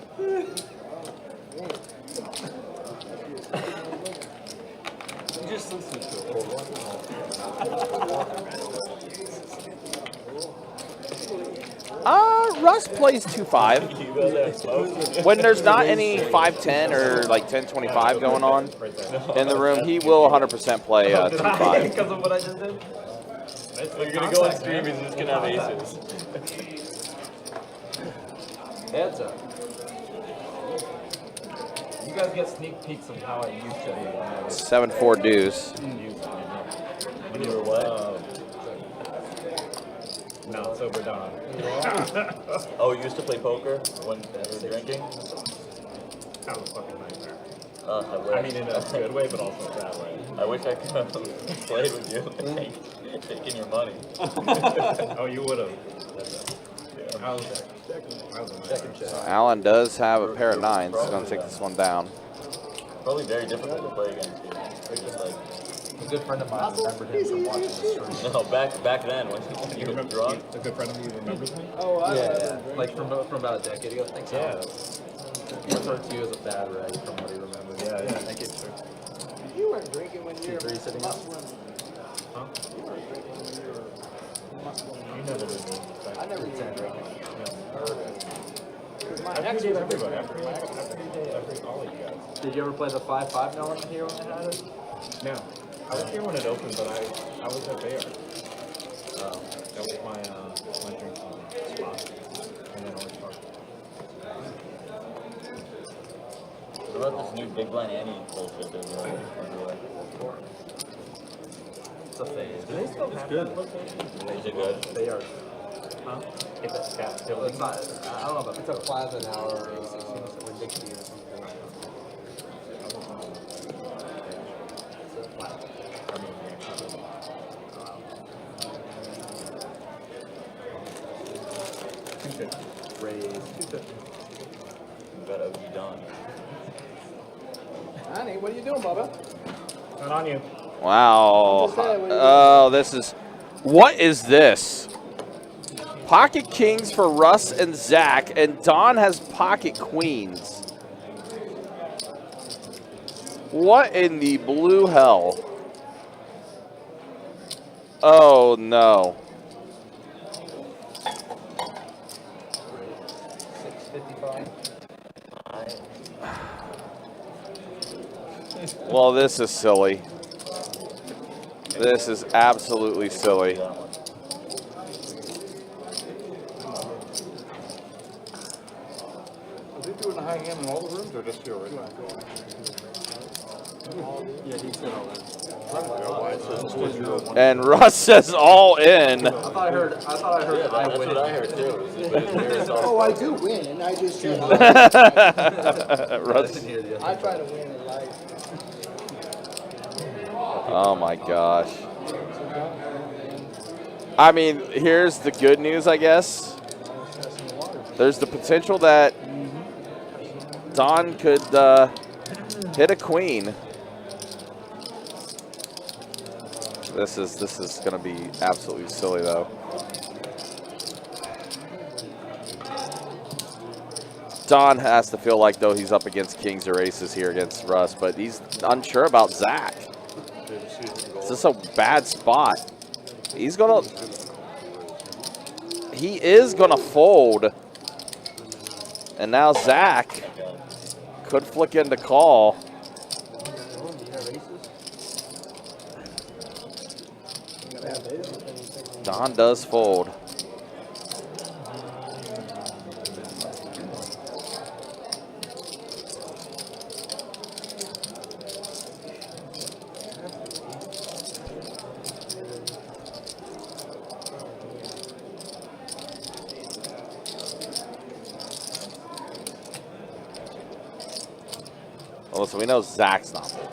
Speaker 8: You just listen to it.
Speaker 3: Russ plays 2-5.
Speaker 7: You go there, smoke.
Speaker 3: When there's not any 5-10 or like 10-25 going on in the room, he will 100% play 2-5.
Speaker 2: Because of what I just did?
Speaker 7: You're going to go on stream, he's just going to have aces.
Speaker 2: Heads up. You guys get sneak peeks of how I used to be when I was
Speaker 3: 7-4 deuce.
Speaker 7: When you were what?
Speaker 2: not sober Don.
Speaker 7: Oh, you used to play poker when you were drinking?
Speaker 2: That was fucking nightmare.
Speaker 7: I wish.
Speaker 2: I mean, in a good way, but also a bad way.
Speaker 7: I wish I could have played with you and taken your money.
Speaker 2: Oh, you would have. I was there. Second check.
Speaker 3: Allen does have a pair of nines. He's going to take this one down.
Speaker 7: Probably very difficult to play against you. It's just like,
Speaker 2: A good friend of mine remembered him from watching the stream.
Speaker 7: no, back then when you were drunk.
Speaker 2: A good friend of me remembers me?
Speaker 5: Oh, I
Speaker 2: Yeah, like from about a decade ago, I think so. Yeah. He referred to you as a bad reg from what he remembers. Yeah, thank you, sir.
Speaker 5: You weren't drinking when you were
Speaker 2: 2-3 sitting up. Huh?
Speaker 5: You weren't drinking when you were.
Speaker 2: You never did.
Speaker 5: I never did drinking.
Speaker 2: I actually did everybody. Every all of you guys. Did you ever play the 5-5 element here when they had it? No. I was here when it opened, but I was at Bayer. That was my drinking spot. And then Orange Park.
Speaker 7: What about this new Big Blind Annie bullshit they're doing?
Speaker 2: It's a phase. Do they still have that location?
Speaker 7: Is it good?
Speaker 2: They are. Huh? If it's capped. It's not. I don't know about
Speaker 11: It's a plaza now or
Speaker 2: Dixie or something. Raise 250.
Speaker 7: You got OG done.
Speaker 5: Honey, what are you doing, Bubba?
Speaker 2: Not on you.
Speaker 3: Wow. Oh, this is... What is this? Pocket kings for Russ and Zach, and Don has pocket queens. What in the blue hell? Oh, no.
Speaker 2: 655.
Speaker 3: Well, this is silly. This is absolutely silly.
Speaker 10: Are they doing a high hand in all the rooms or just here right now?
Speaker 8: Yeah, he said all that.
Speaker 3: And Russ says all in.
Speaker 2: I thought I heard.
Speaker 7: Yeah, that's what I heard too.
Speaker 5: Oh, I do win. I just said
Speaker 3: Russ.
Speaker 5: I try to win in life.
Speaker 3: Oh my gosh. I mean, here's the good news, I guess. There's the potential that Don could hit a queen. This is going to be absolutely silly, though. Don has to feel like, though, he's up against kings or aces here against Russ, but he's unsure about Zach. Is this a bad spot? He is gonna fold. And now Zach could flick into call. Don does fold. Well, so we know Zach's not folding.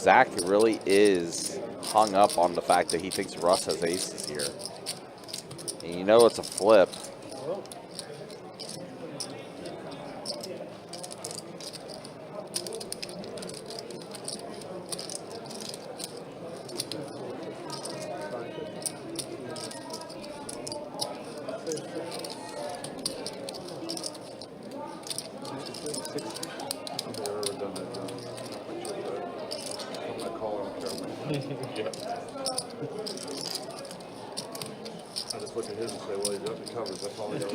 Speaker 3: Zach really is hung up on the fact that he thinks Russ has aces here. And you know it's a flip.
Speaker 10: I just look at his and say, well, he's got the covers. That's all he got.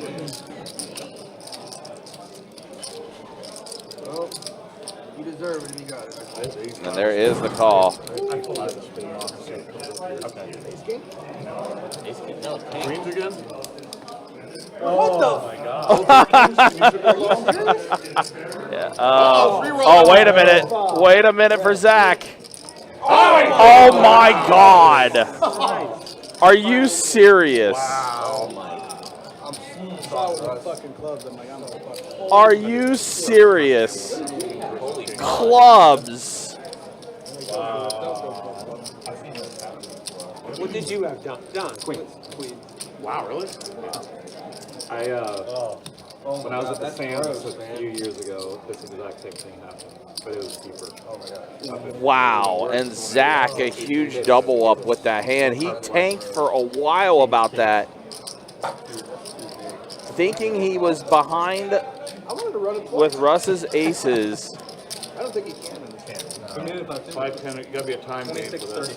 Speaker 11: Well, you deserve it and you got it.
Speaker 3: And there is the call.
Speaker 10: Queens again?
Speaker 11: What the?
Speaker 10: My God.
Speaker 3: Yeah. Oh, wait a minute. Wait a minute for Zach. Oh, my God. Are you serious? Are you serious? Clubs.
Speaker 11: What did you have done? Queen.
Speaker 10: Wow, really?
Speaker 8: When I was at the Sands a few years ago, this exact same thing happened, but it was deeper. Oh my God.
Speaker 3: Wow, and Zach, a huge double up with that hand. He tanked for a while about that, thinking he was behind with Russ's aces.
Speaker 11: I don't think he can in this hand.
Speaker 10: 5-10, it gotta be a time game for this.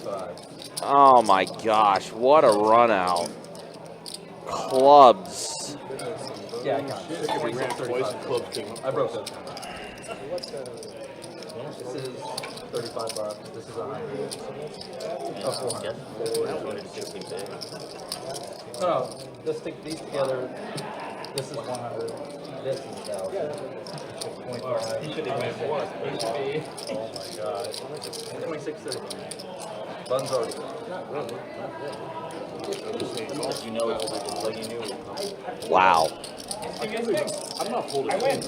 Speaker 3: Oh my gosh, what a run out. Clubs.
Speaker 11: Yeah, I got it.
Speaker 10: If we ran twice, the clubs came up.
Speaker 11: I broke that. This is 35 bucks. This is 100. Oh, 400. No, let's stick these together. This is 100. This is 1,000. 25. He should have been more. He should be. Oh my God. 26.30. Buns already. Not really.
Speaker 7: You know it's like you knew.
Speaker 3: Wow.
Speaker 10: I'm not folding. I win.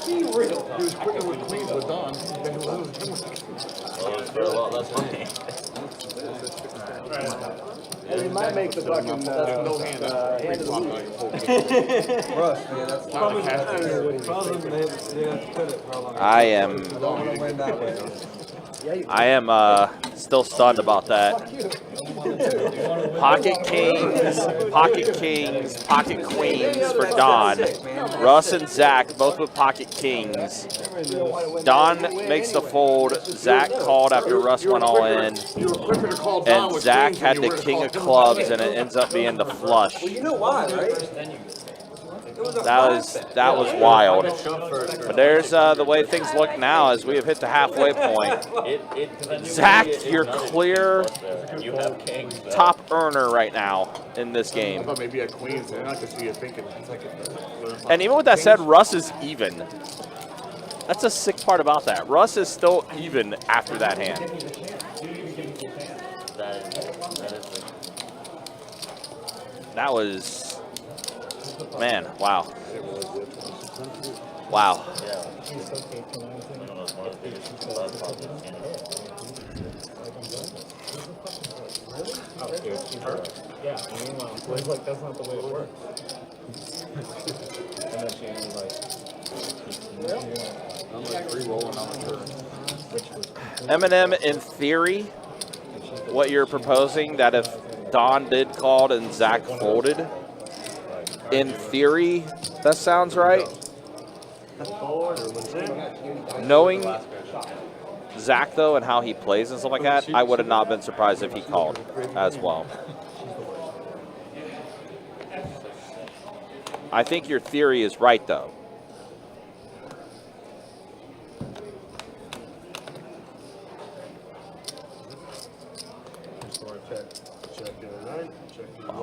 Speaker 11: He real.
Speaker 10: He was quicker with queens with Don.
Speaker 7: Well, it's for a lot less money.
Speaker 5: And he might make the fucking
Speaker 10: No hand.
Speaker 5: hand of the week.
Speaker 11: Russ, man, that's probably they have to put it for how long.
Speaker 3: I am still stunned about that. Pocket kings, pocket queens for Don. Russ and Zach both with pocket kings. Don makes the fold. Zach called after Russ went all in. And Zach had the king of clubs, and it ends up being the flush.
Speaker 11: Well, you know why, right?
Speaker 3: That was wild. But there's the way things look now as we have hit the halfway point. Zach, you're clear top earner right now in this
Speaker 10: I
Speaker 3: game.
Speaker 10: thought maybe a queens, and I could see you thinking.
Speaker 3: And even with that said, Russ is even. That's a sick part about that. Russ is still even after that hand. That was, man, wow. Wow.
Speaker 2: Yeah, meanwhile, Blake's like, that's not the way it works. And then Shannon's like,
Speaker 10: I'm like re-rolling on the turn.
Speaker 3: Eminem, in theory, what you're proposing, that if Don did called and Zach folded, in theory, that sounds right. Knowing Zach, though, and how he plays and stuff like that, I would have not been surprised if he called as well. I think your theory is right, though.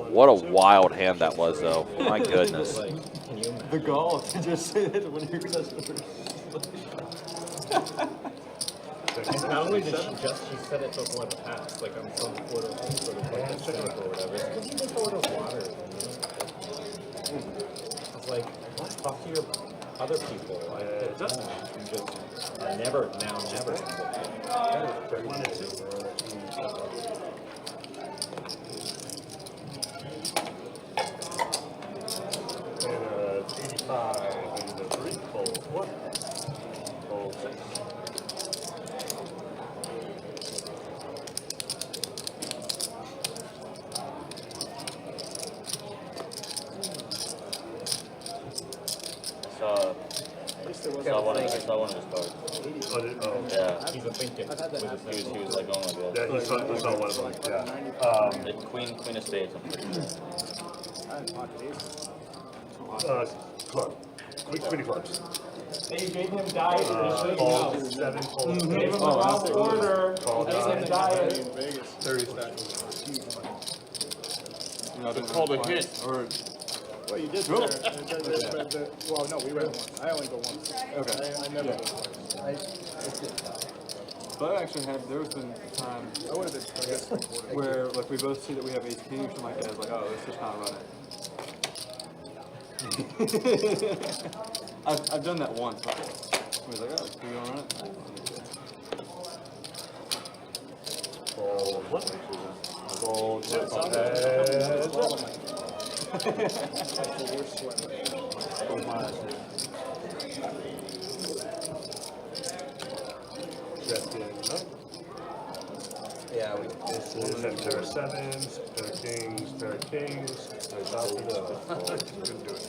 Speaker 3: What a wild hand that was, though. My goodness.
Speaker 8: The gall to just say that when you're
Speaker 2: and not only did she said it to avoid the past, like I'm some sort of like cynic or whatever. Because you just order water. It's like, talk to your other people. Like, it doesn't. You just never.
Speaker 9: And 85 and the 3 fold 1. Fold 6.
Speaker 7: I saw one of his cards. Yeah.
Speaker 2: He's a thinking.
Speaker 7: He was like going like this.
Speaker 9: Yeah, he saw one of them. Yeah.
Speaker 7: The queen of spades, I'm pretty sure.
Speaker 9: Club. Queen clubs.
Speaker 2: Hey, you gave him diet.
Speaker 9: Fold 7, fold 8.
Speaker 2: Gave him the wrong order. Gave him diet.
Speaker 10: 30 stacks. You know, it's called a hit. Or
Speaker 5: Well, you did. Well, no, we read once. I only go once.
Speaker 8: Okay.
Speaker 5: I never go
Speaker 8: But I actually had, there's been times
Speaker 5: I would have been.
Speaker 8: where like we both see that we have ace king or something like that. It's like, oh, let's just not run it. I've done that once. I was like, oh, do you want to run it?
Speaker 9: Fold 1. Fold 2.
Speaker 5: That's the worst sweat.
Speaker 11: Yeah, we.
Speaker 9: This is a pair of 7s, pair of kings, pair of kings. Couldn't do it.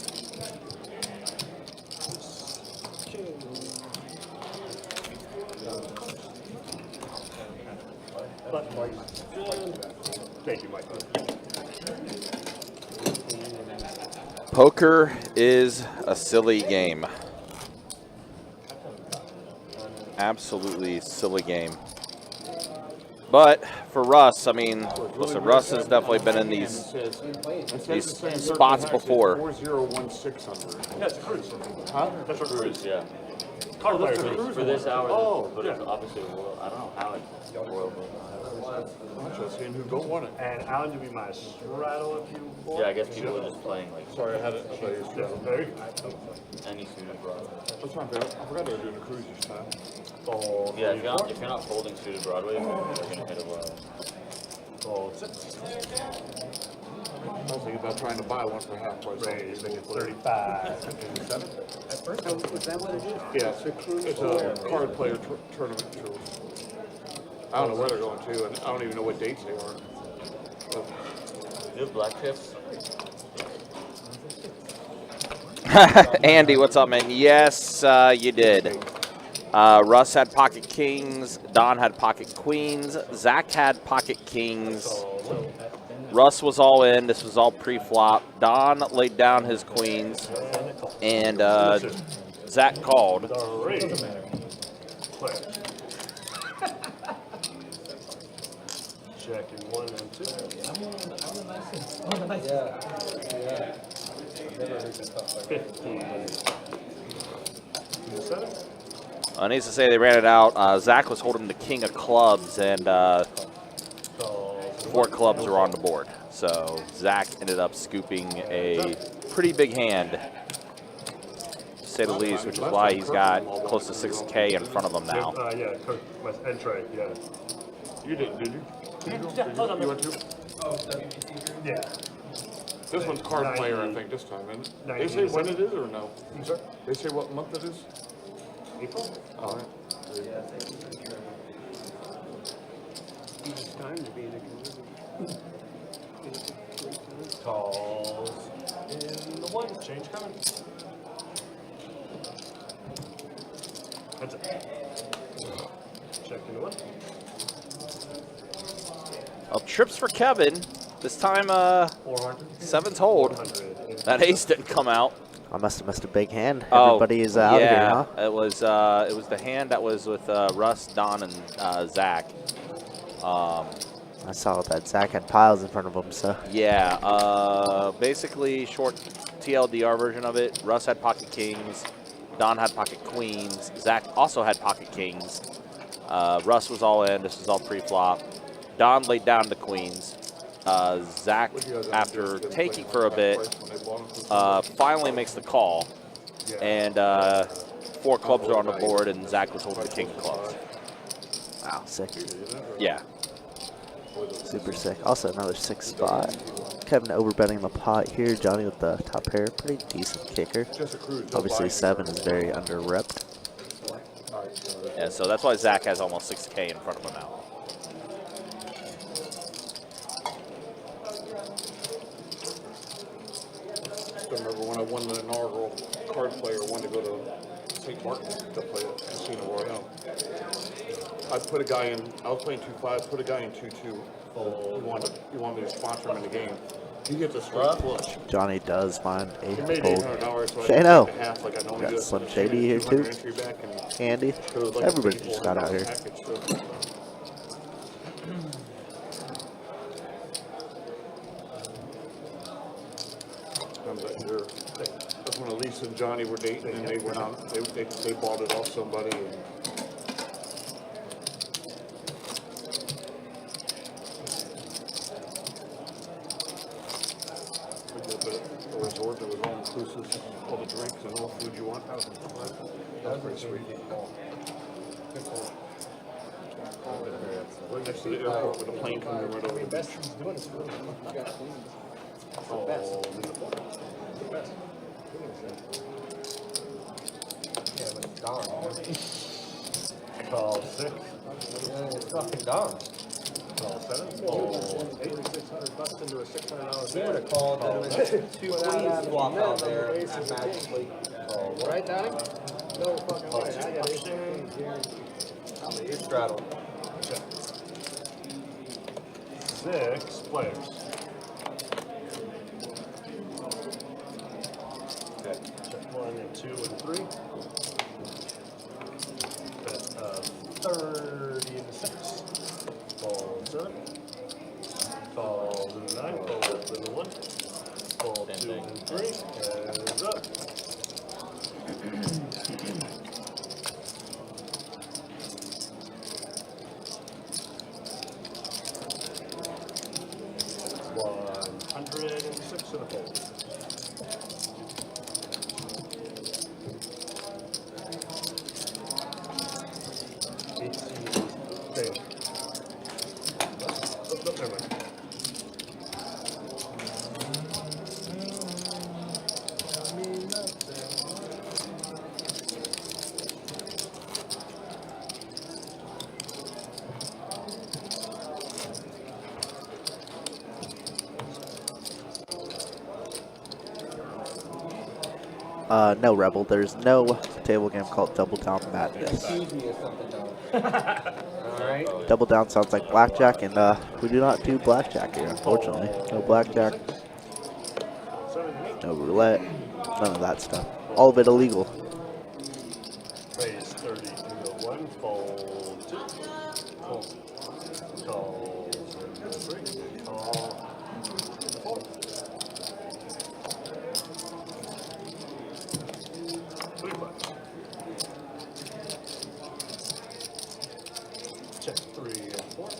Speaker 9: But thank you, Michael.
Speaker 3: Poker is a silly game. Absolutely silly game. But for Russ, I mean, listen, Russ has definitely been in these spots before.
Speaker 10: 4016 under.
Speaker 9: Yeah, it's a cruise.
Speaker 10: Huh?
Speaker 9: That's a
Speaker 7: Cruise, yeah.
Speaker 9: Card player.
Speaker 7: For this hour,
Speaker 10: Oh,
Speaker 7: but it's
Speaker 10: yeah.
Speaker 7: obviously, I don't know how it's world.
Speaker 10: Interesting. Who don't want it?
Speaker 9: And Alan, do be my straddle if you want.
Speaker 7: Yeah, I guess people are just playing like
Speaker 10: Sorry, I had it.
Speaker 9: Yeah, there you go.
Speaker 7: any suited Broadway.
Speaker 10: That's fine, babe. I forgot they were doing a cruise this time.
Speaker 9: Fold.
Speaker 7: Yeah, if you're not folding suited Broadway, you're gonna hit a
Speaker 9: Fold 6.
Speaker 10: I was thinking about trying to buy one for half price.
Speaker 9: Raise, make it 35. 57.
Speaker 5: At first, is that what it is?
Speaker 10: Yeah, it's a card player tournament tour. I don't know where they're going to, and I don't even know what dates they are.
Speaker 7: Do you have black chips?
Speaker 3: Andy, what's up, man? Yes, you did. Russ had pocket kings. Don had pocket queens. Zach had pocket kings. Russ was all in. This was all pre-flop. Don laid down his queens. And Zach called.
Speaker 9: Three. Play. Checking 1 and 2.
Speaker 11: Yeah. Never heard that stuff like
Speaker 9: 15. 7.
Speaker 3: Needs to say they ran it out. Zach was holding the king of clubs, and 4 clubs were on the board. So Zach ended up scooping a pretty big hand, to say the least, which is why he's got close to 6K in front of him now.
Speaker 9: Yeah, Coach, and Trey, yeah.
Speaker 10: You didn't, did you? You went to?
Speaker 11: Oh, WBC group?
Speaker 9: Yeah.
Speaker 10: This one's card player, I think, this time, isn't it? They say when it is or no?
Speaker 9: Sorry?
Speaker 10: They say what month it is?
Speaker 9: April?
Speaker 10: All right.
Speaker 5: It's time to be in a community.
Speaker 9: Calls in the 1. Change coming. That's it. Checking the 1.
Speaker 3: Well, trips for Kevin. This time, 7's hold. That ace didn't come out.
Speaker 4: I must have missed a big hand.
Speaker 3: Oh,
Speaker 4: Everybody is out
Speaker 3: yeah,
Speaker 4: here, huh?
Speaker 3: it was the hand that was with Russ, Don, and Zach.
Speaker 4: I saw that Zach had piles in front of him, so.
Speaker 3: Yeah, basically short TLDR version of it. Russ had pocket kings, Don had pocket queens, Zach also had pocket kings. Russ was all in. This was all pre-flop. Don laid down the queens. Zach, after taking for a bit, finally makes the call, and 4 clubs are on the board, and Zach was holding the king of clubs.
Speaker 4: Wow, sick.
Speaker 3: Yeah.
Speaker 4: Super sick. Also another 6 spot. Kevin overbetting the pot here. Johnny with the top pair. Pretty decent kicker. Obviously 7 is very under-repped.
Speaker 3: Yeah, so that's why Zach has almost 6K in front of him now.
Speaker 10: I remember when I won the inaugural card player, wanted to go to St. Martin to play at Casino Royale. I put a guy in, I was playing 2-5, put a guy in 2-2. He wanted me to sponsor him in the game. He gets a straight flush.
Speaker 4: Johnny does find
Speaker 10: He
Speaker 4: a
Speaker 10: made
Speaker 4: fold.
Speaker 10: $800, so I
Speaker 4: Shano.
Speaker 10: took half like I normally
Speaker 4: Got
Speaker 10: do.
Speaker 4: Slim Shady here too.
Speaker 10: Entry back and
Speaker 4: Andy.
Speaker 10: it was like a
Speaker 4: Everybody just got out here.
Speaker 10: package, so. That's when Elisa and Johnny were dating, and they went out. They bought it off somebody. And we did a resort that was all inclusive, all the drinks and all the food you want. That was pretty sweet. Right next to the airport with a plane coming right over the beach.
Speaker 11: Yeah, but it's gone.
Speaker 9: Call 6.
Speaker 11: It's fucking gone.
Speaker 9: Call 7.
Speaker 5: $8,600 into a $600
Speaker 11: He would have called, there'd have been 2 queens swapped out there magically.
Speaker 5: Right, Donnie? No fucking way. I got 8
Speaker 11: You're straddled.
Speaker 9: 6 players.
Speaker 11: Okay.
Speaker 9: Check 1 and 2 and 3. Bet 30 and 6. Call 7. Call to the 9. Call to the 1. Call 2 and 3. Heads up. $106 in a fold.
Speaker 4: No, Rebel. There's no table game called Double Down Madness.
Speaker 11: Accuse me of something, though. Alright?
Speaker 4: Double Down sounds like blackjack, and we do not do blackjack here, unfortunately. No blackjack, no roulette, none of that stuff. all of it illegal.
Speaker 9: Raise 30 to the 1, fold 2, fold, call 3, call 4. 3 bucks. Check 3 and 4.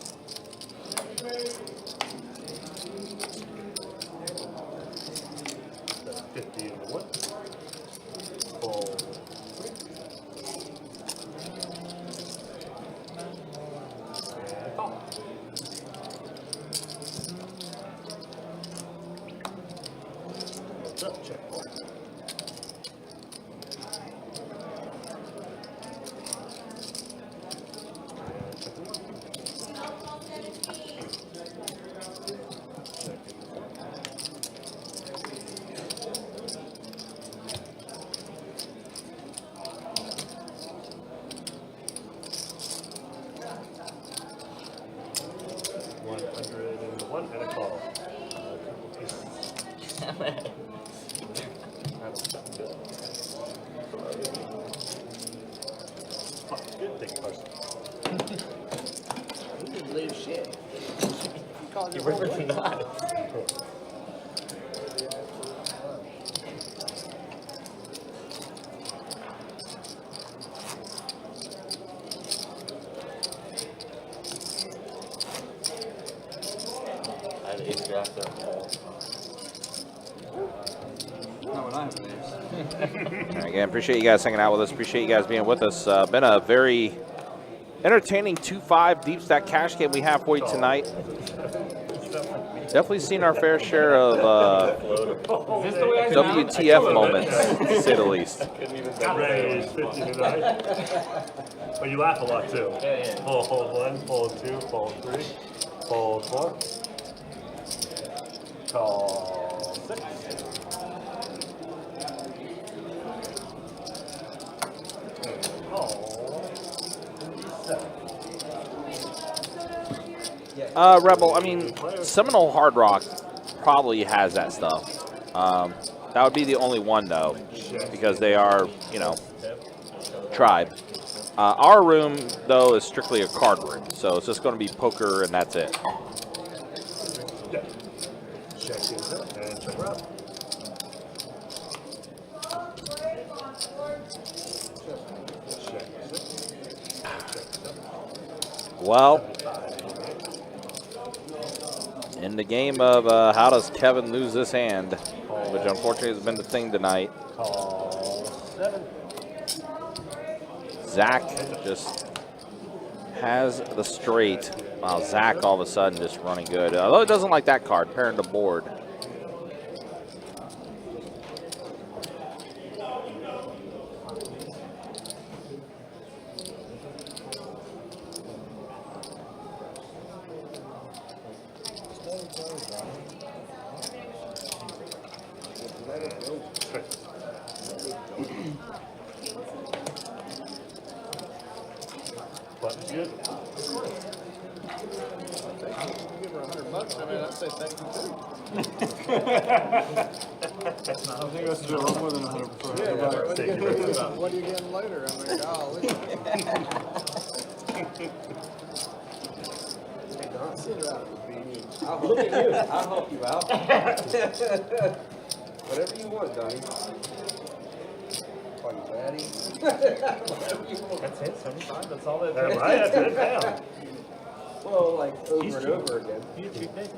Speaker 9: 50 and 1. Fold 3. And call. What's up? Check 4. And a call. Good thing, Carson.
Speaker 5: You didn't believe shit. You called
Speaker 7: You
Speaker 5: it
Speaker 7: were
Speaker 5: wrong.
Speaker 7: not. I had ace jack there.
Speaker 8: Not when I have an ace.
Speaker 3: Again, appreciate you guys hanging out with us. Appreciate you guys being with us. Been a very entertaining 2-5 deep stack cash game we have for you tonight. Definitely seen our fair share of WTF moments, to say the least.
Speaker 9: Raise 50 tonight. But you laugh a lot too.
Speaker 7: Yeah.
Speaker 9: Fold 1, fold 2, fold 3, fold 4. Call 6. Call 7.
Speaker 3: Rebel, I mean, Seminole Hard Rock probably has that stuff. That would be the only one, though, because they are, you know, tribe. Our room, though, is strictly a card room, so it's just going to be poker and that's it.
Speaker 9: Yeah. Check is up and check her out. Check is up. Check is up.
Speaker 3: Well, in the game of how does Kevin lose this hand, which unfortunately has been the thing tonight.
Speaker 9: Call 7.
Speaker 3: Zach just has the straight. Wow, Zach all of a sudden just running good. Although it doesn't like that card, pairing the board.
Speaker 9: Button's good.
Speaker 5: Give her $100. I mean, I'd say thank you too.
Speaker 8: I think that's a lot more than 100%.
Speaker 5: What are you getting later? I'm like, golly. Sit her out of the beanie.
Speaker 11: Look at you. I'll help you out. Whatever you want, Donnie. Call you Daddy. Whatever you want.
Speaker 2: That's it, 75. That's all that
Speaker 9: That's right, that's it down.
Speaker 11: Well, like over and over again.
Speaker 2: You're too big.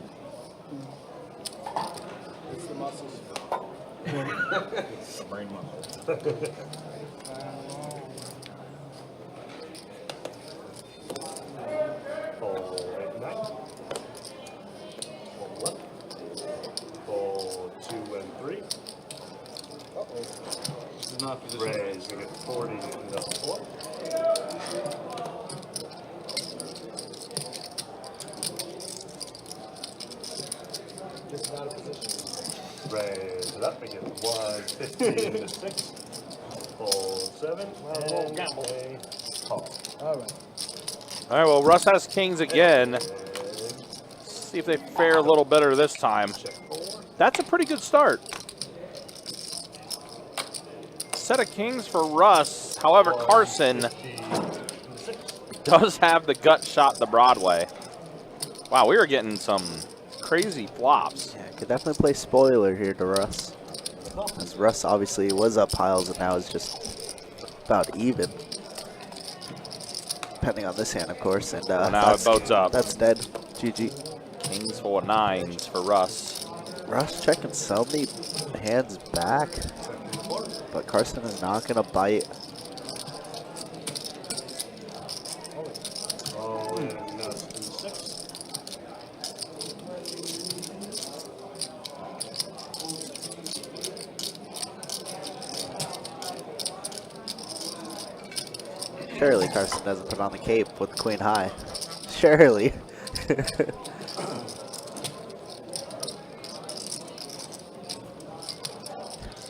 Speaker 5: It's the muscles.
Speaker 2: Brain muscle.
Speaker 9: Fold 8 and 9. Fold 1. Fold 2 and 3.
Speaker 8: This is not position.
Speaker 9: Raise, we get 40 and double 4.
Speaker 5: Just not a position.
Speaker 9: Raise it up, we get 150 to 6. Fold 7 and a call.
Speaker 5: All right.
Speaker 3: All right, well, Russ has kings again. See if they fare a little better this time.
Speaker 9: Check 4.
Speaker 3: That's a pretty good start. set of kings for Russ. However, Carson does have the gut shot to Broadway. Wow, we are getting some crazy flops.
Speaker 4: Yeah, could definitely play spoiler here to Russ. As Russ obviously was up piles and now is just about even. Depending on this hand, of course. And
Speaker 3: now it boats up.
Speaker 4: That's dead. GG.
Speaker 3: Kings 4 9s for Russ.
Speaker 4: Russ checking so many hands back. But Carson is not going to bite. Surely Carson doesn't put on the cape with queen high. Surely.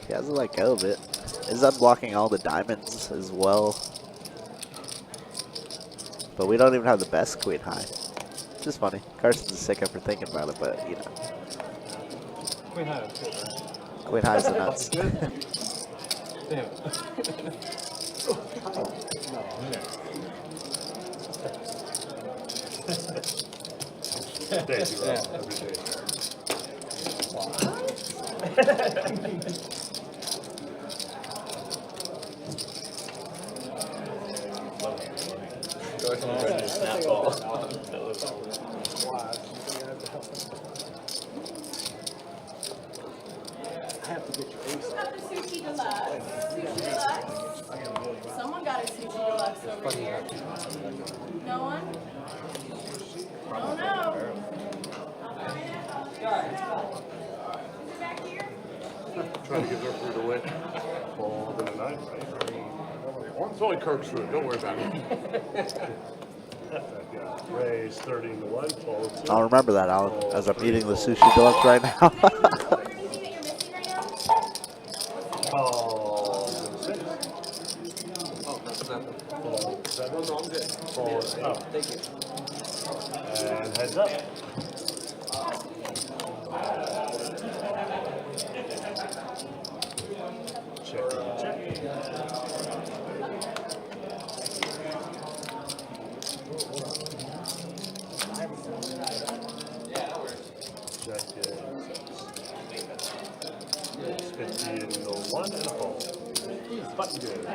Speaker 4: He hasn't let go of it. Is unblocking all the diamonds as well. But we don't even have the best queen high. Which is funny. Carson's a sicko for thinking about it, but you know.
Speaker 8: Queen high is good, right?
Speaker 4: Queen high is the nuts.
Speaker 8: Damn.
Speaker 9: Daisy roll every day.
Speaker 7: Snap ball.
Speaker 5: I have to get your ace.
Speaker 6: Got the sushi deluxe. Sushi deluxe. Someone got a sushi deluxe over here. No one? Oh no. Back here?
Speaker 9: Trying to get their food away. Fold and a 9, right?
Speaker 10: It's only Kirk's food. Don't worry about it.
Speaker 9: Raise 30 to 1, fold 2.
Speaker 4: I'll remember that, Alan, as I'm eating the sushi deluxe right now.
Speaker 6: Anything that you're missing right now?
Speaker 9: Call 6.
Speaker 11: Oh, that's nothing.
Speaker 9: Fold 7.
Speaker 11: No, I'm good.
Speaker 9: Fold 8.
Speaker 11: Thank you.
Speaker 9: And heads up. Check, check. Check it. It's 50 and go 1 and a fold. Button good.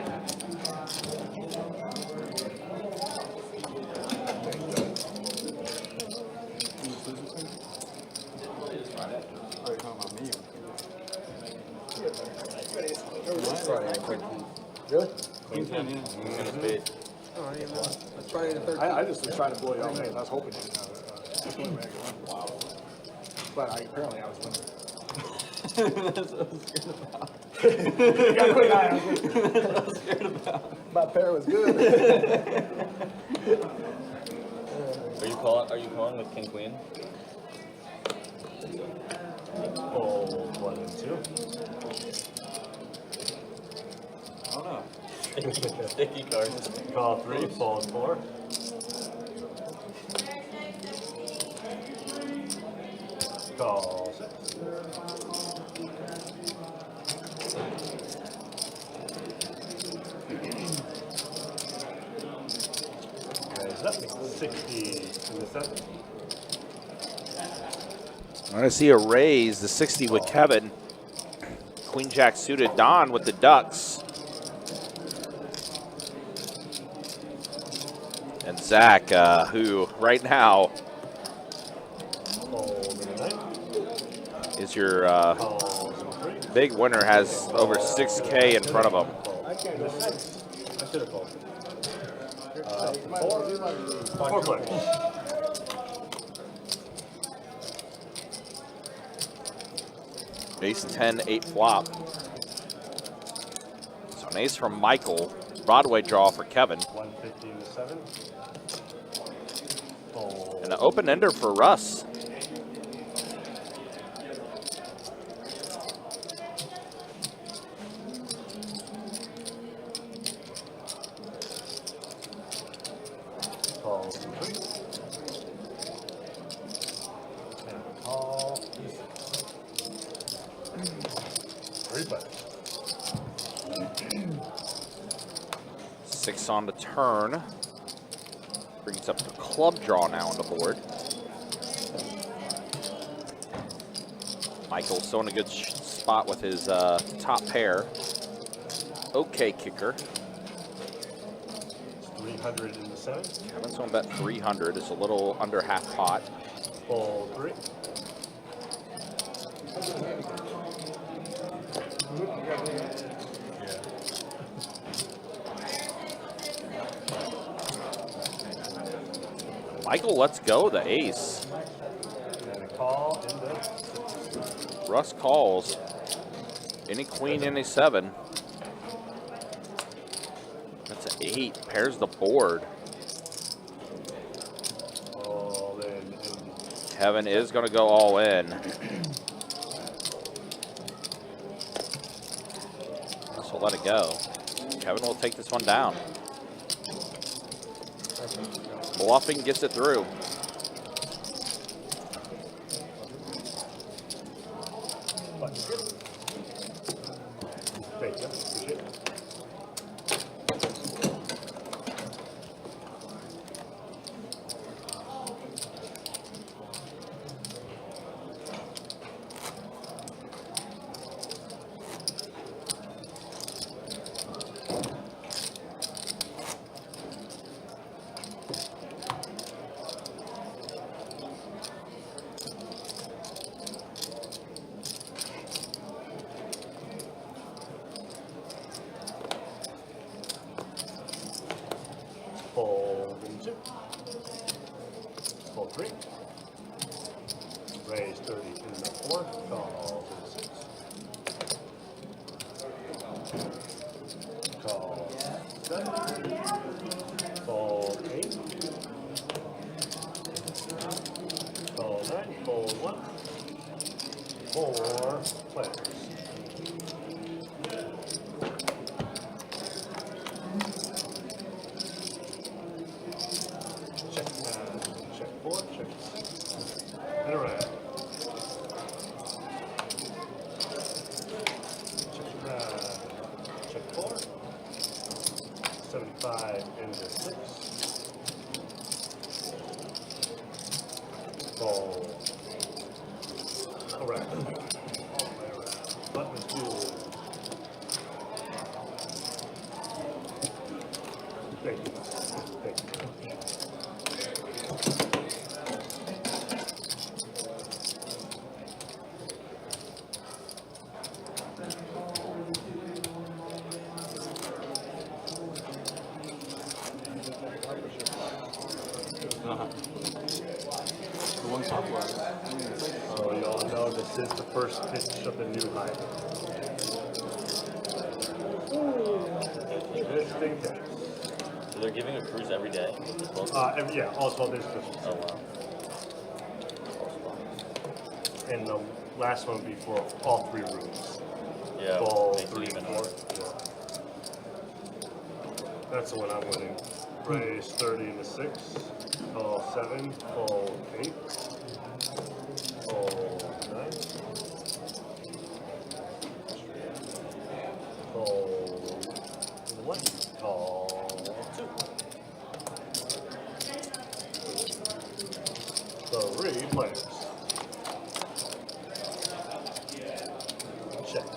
Speaker 5: Really?
Speaker 8: Queen 10, yeah.
Speaker 5: Oh, I didn't know. Let's try it at 13.
Speaker 10: I just was trying to blow you off. I was hoping you didn't have it. Wow. But apparently I was winning.
Speaker 8: That's what I was scared about.
Speaker 10: That's what I was scared about. My pair was good.
Speaker 7: Are you calling with king queen?
Speaker 9: Fold 1 and 2.
Speaker 8: I don't know.
Speaker 7: Sticky cards.
Speaker 9: Call 3, fold 4. Call 6. Raise up, 60 in the 7.
Speaker 3: I see a raise, the 60 with Kevin. Queen Jack suited Don with the Ducks. And Zach, who right now is your big winner, has over 6K in front of him.
Speaker 9: I should have called. 4 players.
Speaker 3: Ace 10, 8 flop. So an ace from Michael. Broadway draw for Kevin.
Speaker 9: 150 in the 7. Fold.
Speaker 3: And an open ender for Russ.
Speaker 9: Call 3. And call 3 players.
Speaker 3: 6 on the turn. Brings up the club draw now on the board. Michael still in a good spot with his top pair. Okay, kicker.
Speaker 9: 307.
Speaker 3: Kevin's going to bet 300. It's a little under half pot.
Speaker 9: Fold 3.
Speaker 3: Michael lets go the ace.
Speaker 9: And a call in the
Speaker 3: Russ calls. Any queen, any 7. That's an 8. Pairs the board.
Speaker 9: all in.
Speaker 3: Kevin is going to go all in. So let it go. Kevin will take this one down. Bluffing gets it through.
Speaker 9: Thank you. Appreciate it. Fold in 2. Fold 3. Raise 30 in the 4. Call in 6. Call 7. Fold 8. Call 9. Fold 1. 4 players. Check 4, check. And around. Check 4. 75 into 6. Fold. Around. All the way around. Button 2. Thank you. Thank you.
Speaker 8: The one top left.
Speaker 9: So you all know this is the first pitch of the new high. This thing catches.
Speaker 7: So they're giving a cruise every day?
Speaker 9: Yeah, all 12 days Christmas.
Speaker 7: Oh, wow.
Speaker 9: And the last one before all 3 rooms.
Speaker 7: Yeah,
Speaker 9: Ball
Speaker 7: makes it
Speaker 9: 3,
Speaker 7: even
Speaker 9: 4.
Speaker 7: harder.
Speaker 9: Yeah. That's the one I'm winning. Raise 30 into 6. Call 7. Fold 8. Fold 9. Fold 1. Call 2. 3 players. Check.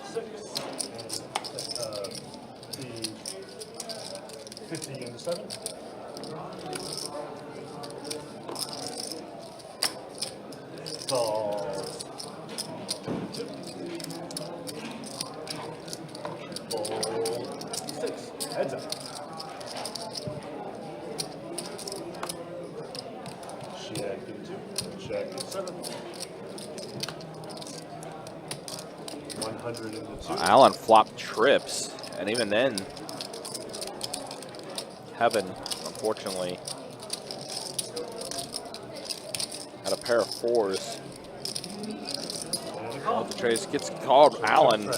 Speaker 9: 6. 50 into 7. Call 2. Fold 6. Heads up. Check in 2. Check in 7. 100 into 2.
Speaker 3: Allen flopped trips, and even then, Kevin, unfortunately, had a pair of 4s. Oh, the trace gets called. Allen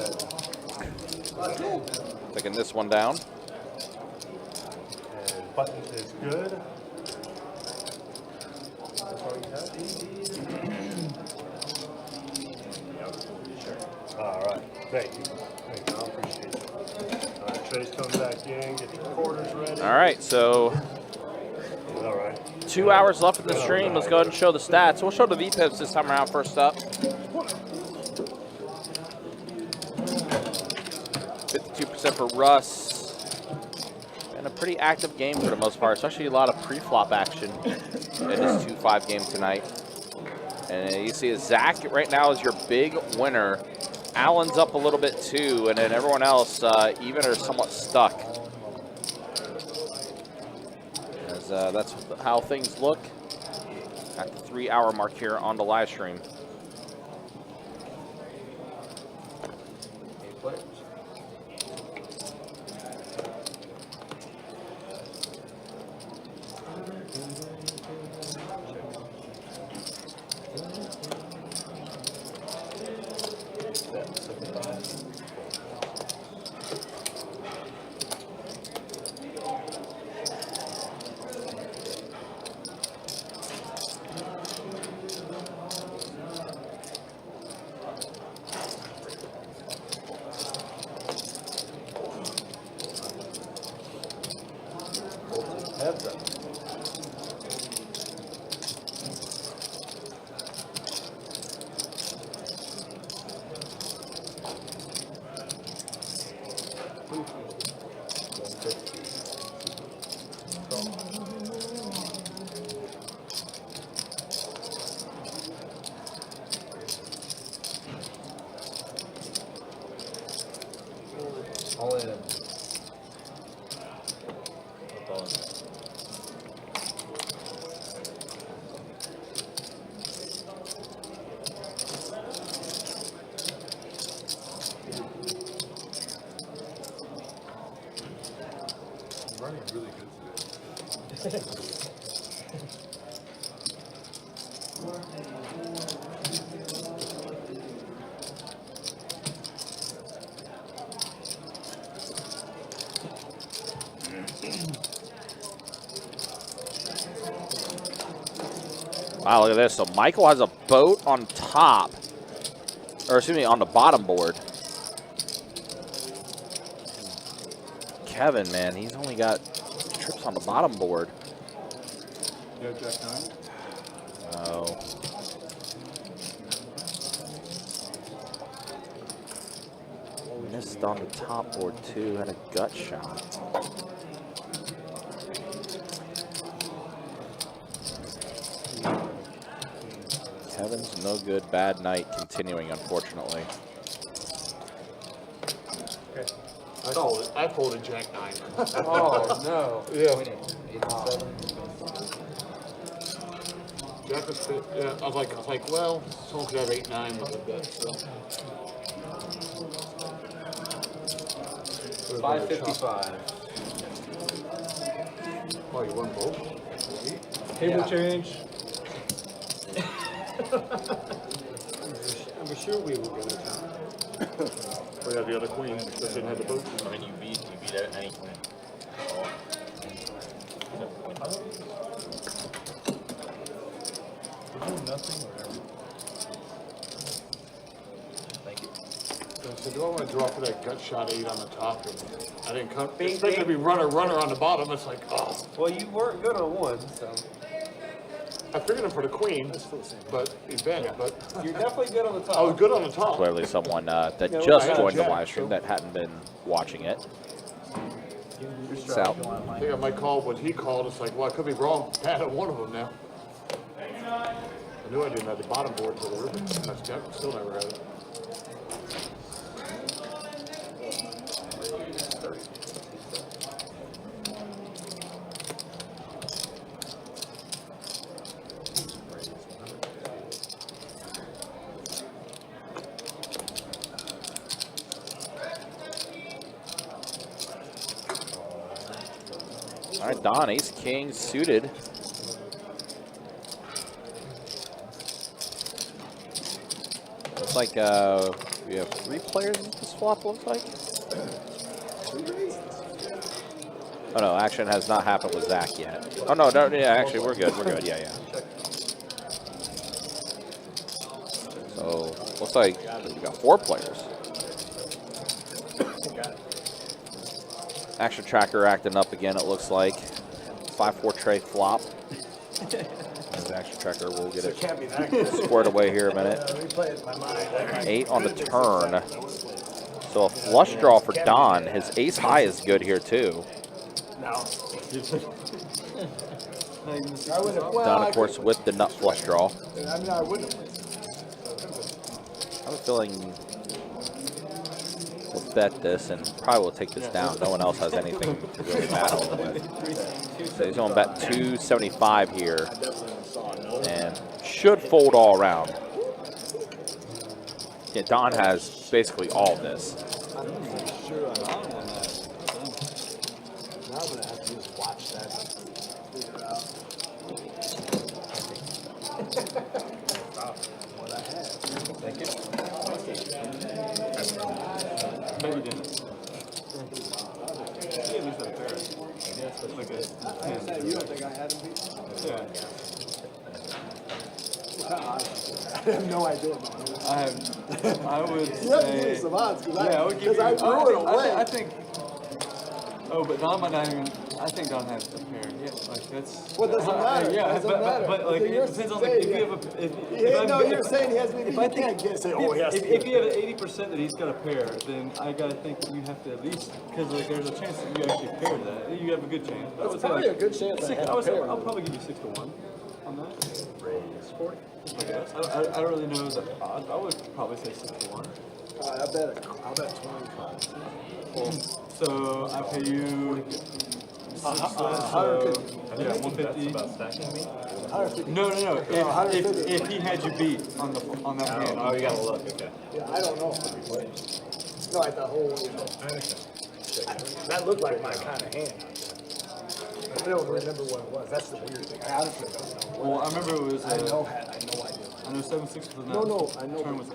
Speaker 3: taking this one down.
Speaker 9: And button is good. That's all you have? All right. Thank you. Thank you. I appreciate it. All right.
Speaker 3: All right, so
Speaker 9: All right.
Speaker 3: 2 hours left in the stream. Let's go ahead and show the stats. We'll show the VPIPs this time around first up. 52% for Russ. And a pretty active game for the most part, especially a lot of pre-flop action in this 2-5 game tonight. And you see Zach right now is your big winner. Allen's up a little bit too, and then everyone else even or somewhat stuck. As, that's how things look at the 3-hour mark here on the live stream.
Speaker 11: Heads up. All in.
Speaker 8: Running really good today.
Speaker 3: Wow, look at this. So Michael has a boat on top, or excuse me, on the bottom board. Kevin, man, he's only got trips on the bottom board.
Speaker 8: You have Jack 9?
Speaker 3: Oh. Missed on the top board too, had a gut shot. Kevin's no good, bad night continuing, unfortunately.
Speaker 10: I folded Jack 9.
Speaker 11: Oh, no.
Speaker 10: Yeah.
Speaker 11: Winning. 8 and 7.
Speaker 10: Jack was fit. Yeah, I was like, well, someone could have 8-9 with a bet. So.
Speaker 11: 555.
Speaker 10: Oh, you won both?
Speaker 8: Table
Speaker 11: Yeah.
Speaker 8: change.
Speaker 5: I'm sure we will get it.
Speaker 10: We have the other queen that didn't have the boat.
Speaker 7: I mean, you beat any queen. Oh.
Speaker 8: Nothing or everything.
Speaker 7: Thank you.
Speaker 10: So I said, do I want to draw for that gut shot 8 on the top? And I didn't come. Expecting to be runner on the bottom. It's like, oh.
Speaker 11: Well, you weren't good on one, so.
Speaker 10: I figured him for the queen, but he bent. But
Speaker 11: You're definitely good on the top.
Speaker 10: I was good on the top.
Speaker 3: Clearly someone that
Speaker 11: Yeah,
Speaker 3: just
Speaker 10: I
Speaker 3: joined the
Speaker 10: Jack,
Speaker 3: live stream
Speaker 10: so-
Speaker 3: that hadn't been watching it. So,
Speaker 10: I think I might call what he called. It's like, well, I could be wrong. Bad on one of them now. I knew I didn't have the bottom board for the river. I still never had it.
Speaker 3: all right, Don, ace king suited. Looks like we have 3 players in this flop, looks like. Oh no, action has not happened with Zach yet. Oh no, yeah, actually we're good, yeah. So, looks like we got 4 players. Action tracker acting up again, it looks like. 5-4 tray flop. There's an action checker. We'll get it
Speaker 5: Can't be that good.
Speaker 3: squared away here in a minute.
Speaker 5: Replay it in my mind.
Speaker 3: 8 on the turn. So a flush draw for Don. His ace high is good here too.
Speaker 5: No.
Speaker 3: Don, of course, with the nut flush draw.
Speaker 5: I mean, I wouldn't have.
Speaker 3: I have a feeling we'll bet this and probably will take this down. No one else has anything to really battle with. So he's going to bet 275 here and should fold all around. Yeah, Don has basically all of this.
Speaker 5: I'm sure I'm now I'm going to have to just watch that. Figure out. What I have.
Speaker 8: Thank you. No, you didn't. You at least had a pair. Like a,
Speaker 5: You don't think I had him beat?
Speaker 8: yeah.
Speaker 5: I have no idea.
Speaker 8: I would
Speaker 5: You have to give me
Speaker 8: say.
Speaker 5: some odds because
Speaker 8: Yeah, I would give you.
Speaker 5: I threw it away.
Speaker 8: I think. Oh, but Don might not even. I think Don has a pair. Yeah, like that's.
Speaker 5: Well, it doesn't matter.
Speaker 8: Yeah,
Speaker 5: It doesn't matter.
Speaker 8: but like
Speaker 5: Then you're
Speaker 8: it depends on like
Speaker 5: saying
Speaker 8: if you
Speaker 5: he
Speaker 8: have a.
Speaker 5: you're saying he has maybe
Speaker 8: if
Speaker 5: you
Speaker 8: I
Speaker 5: can't
Speaker 8: think,
Speaker 5: get say, oh, he has to
Speaker 8: if
Speaker 5: get
Speaker 8: you have 80% that he's got a pair, then I gotta think you have to at least because like there's a chance that you actually pair that. You have a good chance.
Speaker 5: That's probably a good chance I have
Speaker 8: I would
Speaker 5: a
Speaker 8: say
Speaker 5: pair.
Speaker 8: I'll probably give you 6-1 on that.
Speaker 9: Raise 40.
Speaker 8: I guess. I don't really know the odds. I would probably say 6-1.
Speaker 5: I'll bet 20.
Speaker 8: So I pay you. So, yeah, 150.
Speaker 9: About stacking me?
Speaker 8: No. If he had you beat on that hand.
Speaker 9: Oh, you gotta look. Okay.
Speaker 5: Yeah, I don't know. No, like the whole. That looked like my kind of hand. I don't remember what it was. That's the weird thing. I honestly don't know.
Speaker 8: Well, I remember it was.
Speaker 5: I know I did.
Speaker 8: I know 7-6 was the
Speaker 5: No, I know.
Speaker 8: turn was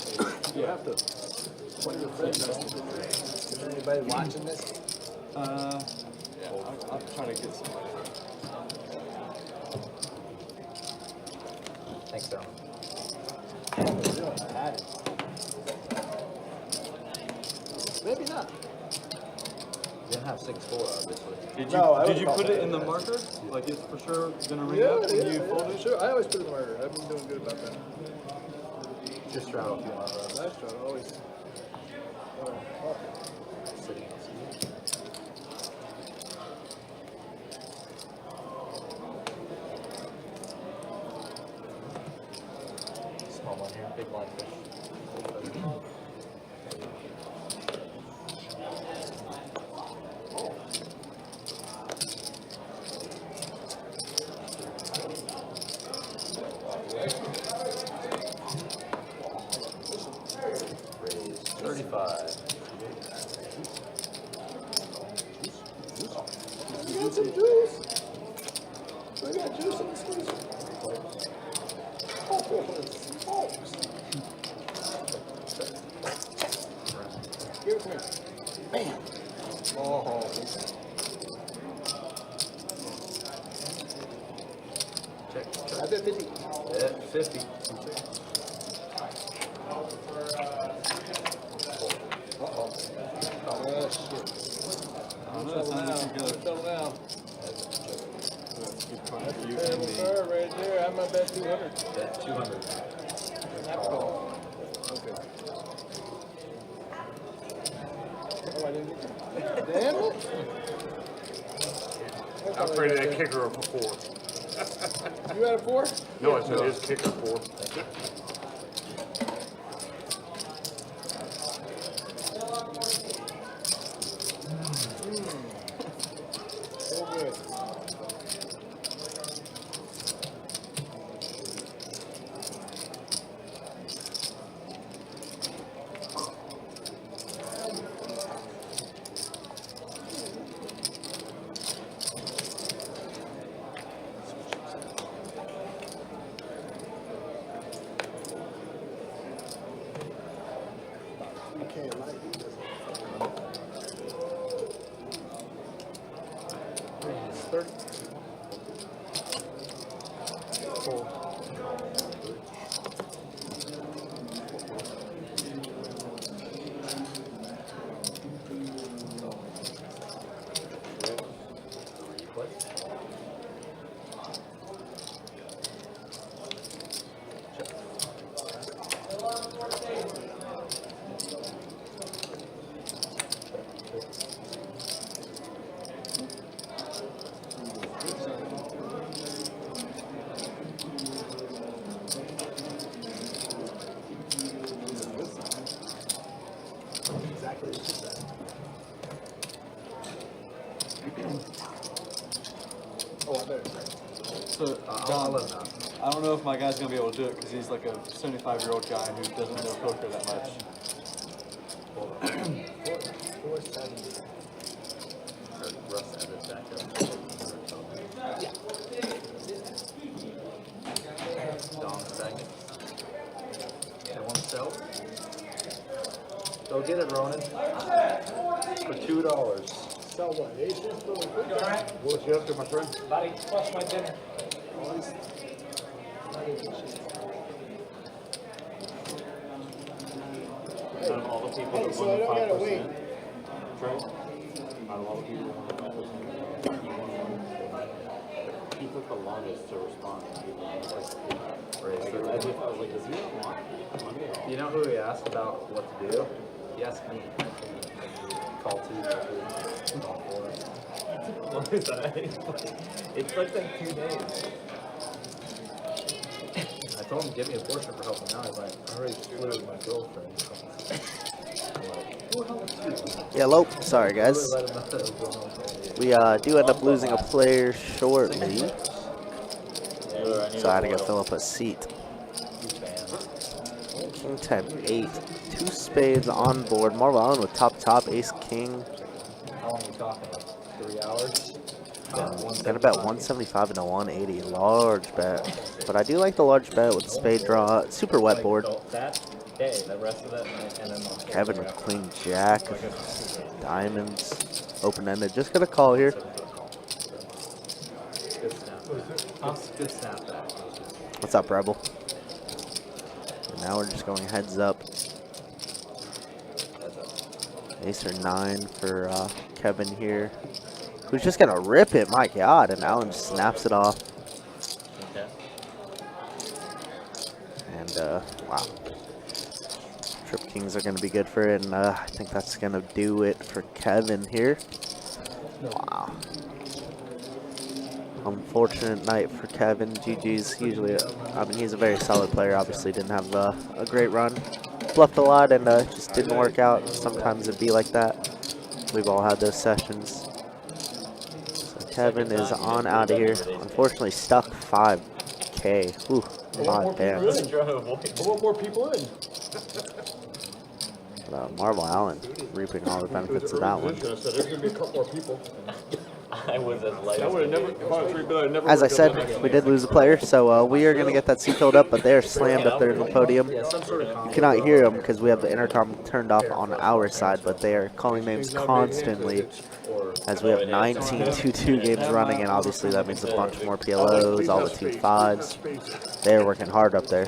Speaker 5: You have to. One of your friends has to do that. Is there anybody watching this?
Speaker 8: yeah, I'll try to get somebody.
Speaker 2: Thanks, Don.
Speaker 5: I had it. Maybe not.
Speaker 2: You didn't have 6-4, obviously.
Speaker 8: Did you put it in the marker? Like it's for sure gonna ring up when you fold it?
Speaker 5: Sure, I always put it in the marker. I've been doing good about that.
Speaker 2: Just straddle if you want.
Speaker 5: Nice shot, always.
Speaker 2: Sitting on small one here, big one fish. Raise 35.
Speaker 5: We got some juice. We got juice in the squeeze. Give it to me. Bam. Oh. I bet 50.
Speaker 2: Yeah, 50.
Speaker 5: Oh, shit.
Speaker 8: I don't know. It sounds like you got
Speaker 5: Settle down.
Speaker 8: you
Speaker 5: Terrible
Speaker 8: and me.
Speaker 5: card right there. I'm gonna bet 200.
Speaker 2: Bet 200.
Speaker 5: Okay. Oh, I didn't. Damn it.
Speaker 10: I'm afraid of that kicker for 4.
Speaker 5: You had a 4?
Speaker 10: No, I said his kicker 4.
Speaker 5: So good.
Speaker 8: John, I don't know if my guy's gonna be able to do it because he's like a 75-year-old guy who doesn't know poker that much.
Speaker 2: 470. Russ added back up. Dom second. They want to sell? Go get it, Ronan. For $2.
Speaker 5: Sell what? Aces?
Speaker 10: What's you up to, my friend?
Speaker 2: Buddy, what's my dinner?
Speaker 7: Out of all the people that
Speaker 5: So I
Speaker 7: won the
Speaker 5: don't gotta
Speaker 7: 5%,
Speaker 5: wait.
Speaker 7: Trey, out of all the people that won the 5%, he took the longest to respond. Like, as if I was like, does he not want money at all?
Speaker 2: You know who he asked about what to do? He asked me. Call 2, call 4. What is that? It took like 2 days. I told him, give me a portion for helping out. He's like, I already flew with my girlfriend. I'm like, who helped you?
Speaker 4: Yellow. Sorry, guys.
Speaker 2: Let him know that was going on.
Speaker 4: We do end up losing a player shortly, so I had to go fill up a seat. King 10, 8, 2 spades on board. Marvel Allen with top, ace, king.
Speaker 2: How long are we talking? Like 3 hours?
Speaker 4: Got about 175 and a 180. Large bet. But I do like the large bet with the spade draw. Super wet board.
Speaker 2: That day, the rest of that, and then
Speaker 4: Kevin with queen jack. Diamonds. Open-ended. Just gonna call here.
Speaker 2: good snap. Good snap back.
Speaker 4: What's up, Rebel? And now we're just going heads up. Ace or 9 for Kevin here. Who's just gonna rip it, my god, and Allen just snaps it off.
Speaker 7: Okay.
Speaker 4: And wow. Trip Kings are gonna be good for it, and I think that's gonna do it for Kevin here. Wow. Unfortunate night for Kevin. GG's usually, I mean, he's a very solid player. Obviously didn't have a great run. Bluffed a lot and just didn't work out. Sometimes it'd be like that. We've all had those sessions. So Kevin is on out of here. Unfortunately stuck 5K. Ooh, 5 bands.
Speaker 7: Trying to avoid.
Speaker 5: I want more people in.
Speaker 4: Marvel Allen reaping all the benefits of that one.
Speaker 10: I said there's gonna be a couple more people.
Speaker 7: I was as light
Speaker 8: I
Speaker 7: as
Speaker 8: would have never, if I was 3 bet, I never
Speaker 4: As I
Speaker 8: would've done
Speaker 4: said,
Speaker 8: that.
Speaker 4: we did lose a player, so we are going to get that seat filled up, but they're slammed up there in the podium. You cannot hear them because we have the intercom turned off on our side, but they are calling names constantly as we have 19 2-2 games running, and obviously that means a bunch more PLOs, all the 2-5s. They're working hard up there.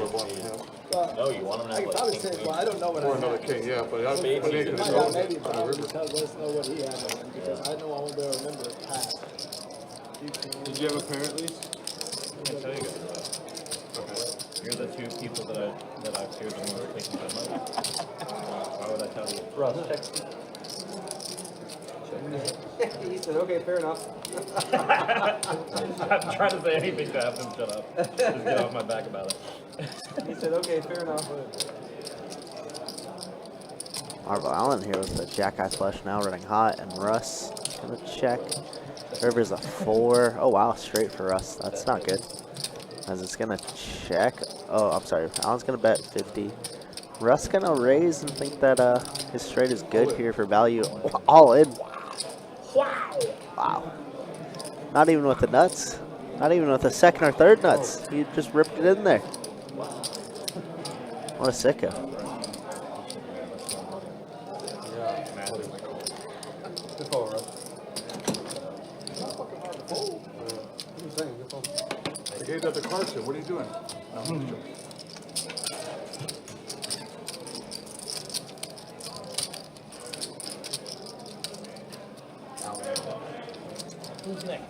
Speaker 7: No, you want him to have
Speaker 5: I would say, well, I don't know what I
Speaker 10: Or another
Speaker 5: had.
Speaker 10: king, yeah, but I
Speaker 7: Maybe.
Speaker 10: think
Speaker 5: Maybe,
Speaker 10: it's
Speaker 5: but maybe, but I would just let us know what he had, because I know I won't be able to remember it past.
Speaker 8: Did you have a parent lease?
Speaker 2: I can tell you guys that. You're the 2 people that I've feared the most taking my money. Why would I tell you? Ross, check.
Speaker 11: He said, okay, fair enough.
Speaker 2: I'm trying to say anything to have him shut up. Just get off my back about it.
Speaker 11: He said, okay, fair enough.
Speaker 4: Marvel Allen here with the Jack-Eye flush now running hot, and Russ gonna check. River's a 4. Oh wow, straight for Russ. That's not good. As it's gonna check. Oh, I'm sorry. Allen's gonna bet 50. Russ gonna raise and think that his straight is good here for value. All in. Wow. Not even with the nuts. Not even with the second or third nuts. He just ripped it in there. What a sicko.
Speaker 5: Good call, Russ.
Speaker 10: I gave that to Carson. What are you doing?
Speaker 2: Who's next?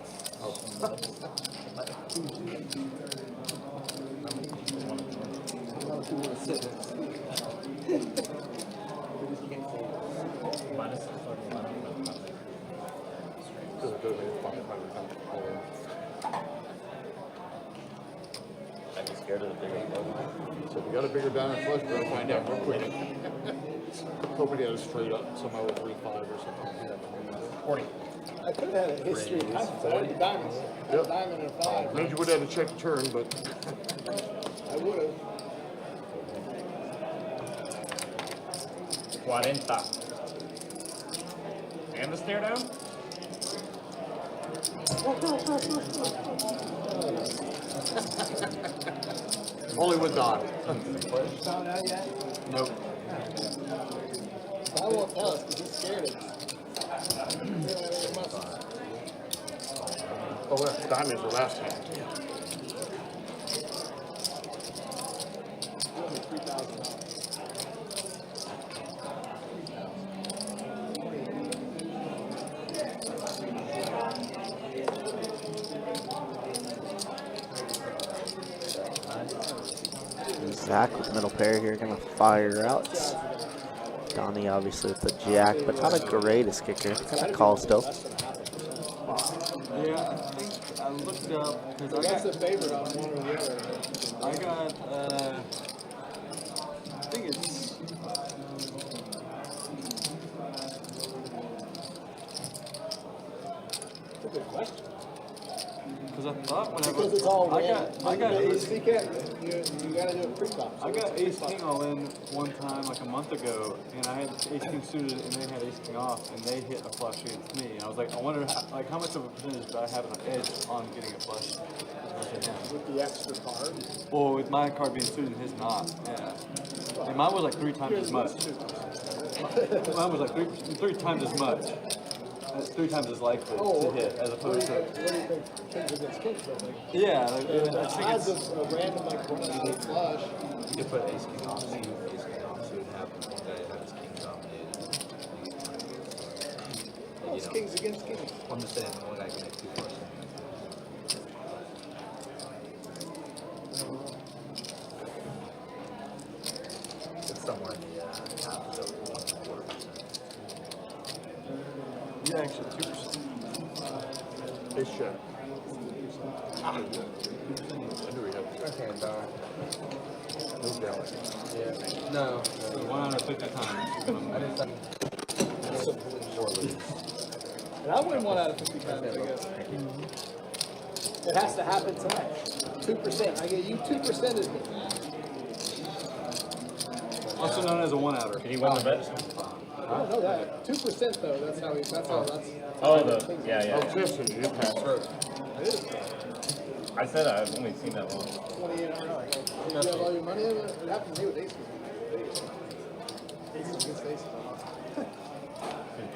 Speaker 7: I'd be scared of the bigger problem.
Speaker 10: So we got a bigger diamond flush, but I'll find out real quick. Hoping he had a straight up somehow with 3-5 or something.
Speaker 2: 40.
Speaker 5: I could have had a history of diamonds. I had the diamonds. I had a diamond and a 5.
Speaker 10: Means you would have had to check the turn, but
Speaker 5: I would have.
Speaker 9: 40. And the stare down?
Speaker 10: only with Don.
Speaker 5: Found out yet?
Speaker 10: Nope.
Speaker 5: I won't tell us because he's scared of us.
Speaker 10: Oh, well, diamonds were last hand.
Speaker 4: Zach with middle pair here, gonna fire out. Donnie obviously with the jack, but not a greatest kicker. Gonna call still.
Speaker 8: Yeah, I think I looked up because
Speaker 5: What's the favorite on one or the other?
Speaker 8: I got I think it's
Speaker 5: That's a good question.
Speaker 8: because I thought whenever
Speaker 5: Because it's all
Speaker 8: I
Speaker 5: red.
Speaker 8: got ace.
Speaker 5: You got to do it pre-flop.
Speaker 8: I got ace king all in one time like a month ago, and I had ace king suited, and they had ace king off, and they hit a flush against me. And I was like, I wonder how much of a percentage do I have an edge on getting a flush?
Speaker 5: With the extra card.
Speaker 8: Well, with my card being suited and his not, yeah. And mine was like 3 times as much. Mine was like three times as much. That's 3 times as likely to hit as opposed to.
Speaker 5: What do you think? Kings against kings, I think.
Speaker 8: Yeah, like,
Speaker 5: The
Speaker 8: I think
Speaker 5: odds
Speaker 8: it's.
Speaker 5: of a random like one out of flush.
Speaker 7: You could put ace king off, see ace king off, so it would happen one guy that has king dominated.
Speaker 5: Oh, it's kings against kings.
Speaker 7: I'm just saying, one guy can make 2 flushes. It's somewhere in the half to 1.25%.
Speaker 8: Yeah, actually 2%.
Speaker 10: Ace check. No doubt.
Speaker 8: No, 1 out of 50 times.
Speaker 5: And I win 1 out of 50 times, I guess. It has to happen tonight. 2%. I get you 2% is me.
Speaker 8: Also known as a 1-outer.
Speaker 9: Did he win the bet?
Speaker 5: I don't know that. 2% though. That's how.
Speaker 9: Oh, yeah.
Speaker 10: Oh, seriously, you did pass.
Speaker 9: I said I've only seen that one.
Speaker 5: 28 in a row. You have all your money in it? It happened to me with aces. Aces against aces.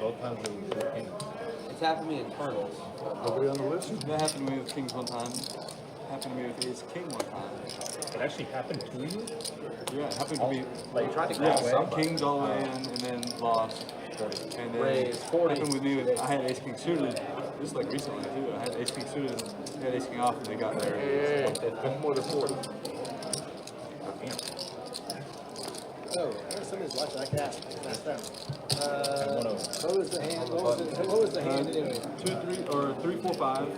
Speaker 9: Both times it was working.
Speaker 11: It's happened to me in turtles.
Speaker 10: Nobody on the list?
Speaker 8: That happened to me with kings one time. Happened to me with ace king one time.
Speaker 9: It actually happened to you?
Speaker 8: Yeah, it happened to me.
Speaker 9: Like you tried to
Speaker 8: Yeah,
Speaker 9: grab it.
Speaker 8: kings all the way in and then lost. And then
Speaker 11: Raise 40.
Speaker 8: happened with me with, I had ace king suited. This is like recently too. I had ace king suited and had ace king off and they got there.
Speaker 10: Yeah, one more than 40.
Speaker 5: Oh, somebody's watching. I can ask. That's them.
Speaker 9: One over.
Speaker 5: What was the hand? What was the hand anyway?
Speaker 8: 2, 3, or 3, 4, 5,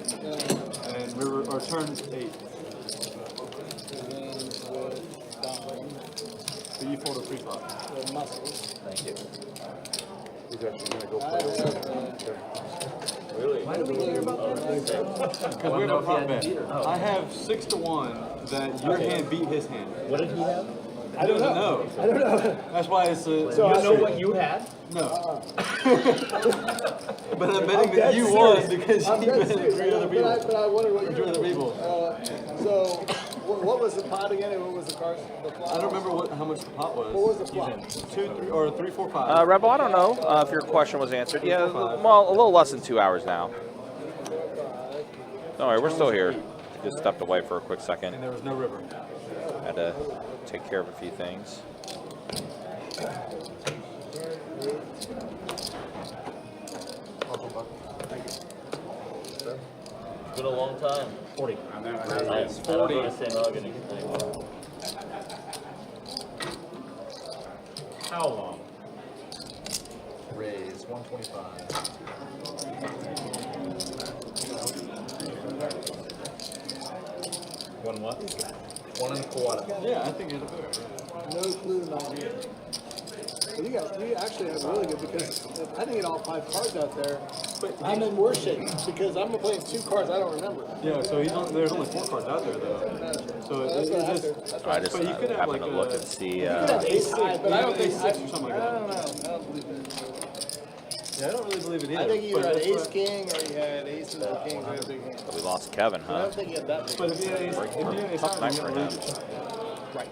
Speaker 8: and river or turn 8. So you fold a free flop.
Speaker 5: Muscles.
Speaker 9: Thank you.
Speaker 10: He's actually going to go
Speaker 5: I
Speaker 10: play.
Speaker 5: don't know.
Speaker 9: Really?
Speaker 8: Because we have a prop bet. I have 6 to 1 that your hand beat his hand.
Speaker 9: What did he have?
Speaker 8: I don't know.
Speaker 5: I don't know.
Speaker 8: That's why it's a.
Speaker 9: You know what you had?
Speaker 8: No. But I'm betting that you won because you bet 3 other people.
Speaker 5: But I wonder what
Speaker 8: 3 other people.
Speaker 5: So, what was the pot again? What was the card? The flop?
Speaker 8: I don't remember how much the pot was.
Speaker 5: What was the flop?
Speaker 8: 2, 3, or 3, 4, 5.
Speaker 3: Rebel, I don't know if your question was answered. Yeah, well, a little less than 2 hours now. Don't worry, we're still here. Just stepped away for a quick second.
Speaker 8: And there was no river.
Speaker 3: Had to take care of a few things.
Speaker 7: It's been a long time.
Speaker 9: 40.
Speaker 7: Nice. 40.
Speaker 9: How long?
Speaker 7: Raise 125.
Speaker 9: One what?
Speaker 7: 1 1/4.
Speaker 8: Yeah, I think it's
Speaker 5: No clue, not here. But you actually have really good because I didn't get all 5 cards out there. I'm in worse shape because I'm playing 2 cards I don't remember.
Speaker 8: Yeah, so there's only 4 cards out there though. So
Speaker 5: That's what I
Speaker 8: it's
Speaker 5: have to.
Speaker 3: I just
Speaker 8: but you could have
Speaker 3: happened
Speaker 8: like
Speaker 3: to look and see.
Speaker 5: You could have ace high, but I don't think
Speaker 8: ace 6 or something like
Speaker 5: I
Speaker 8: that.
Speaker 5: don't know. I don't believe it.
Speaker 8: Yeah, I don't really believe it either.
Speaker 5: I think you
Speaker 8: but
Speaker 5: either had
Speaker 8: that's
Speaker 5: ace
Speaker 8: what-
Speaker 5: king or you had aces or kings or a big hand.
Speaker 3: We lost Kevin,
Speaker 5: I
Speaker 3: huh?
Speaker 5: don't think you had that big.
Speaker 8: But if you had ace,
Speaker 3: Tough night for him.
Speaker 5: Right.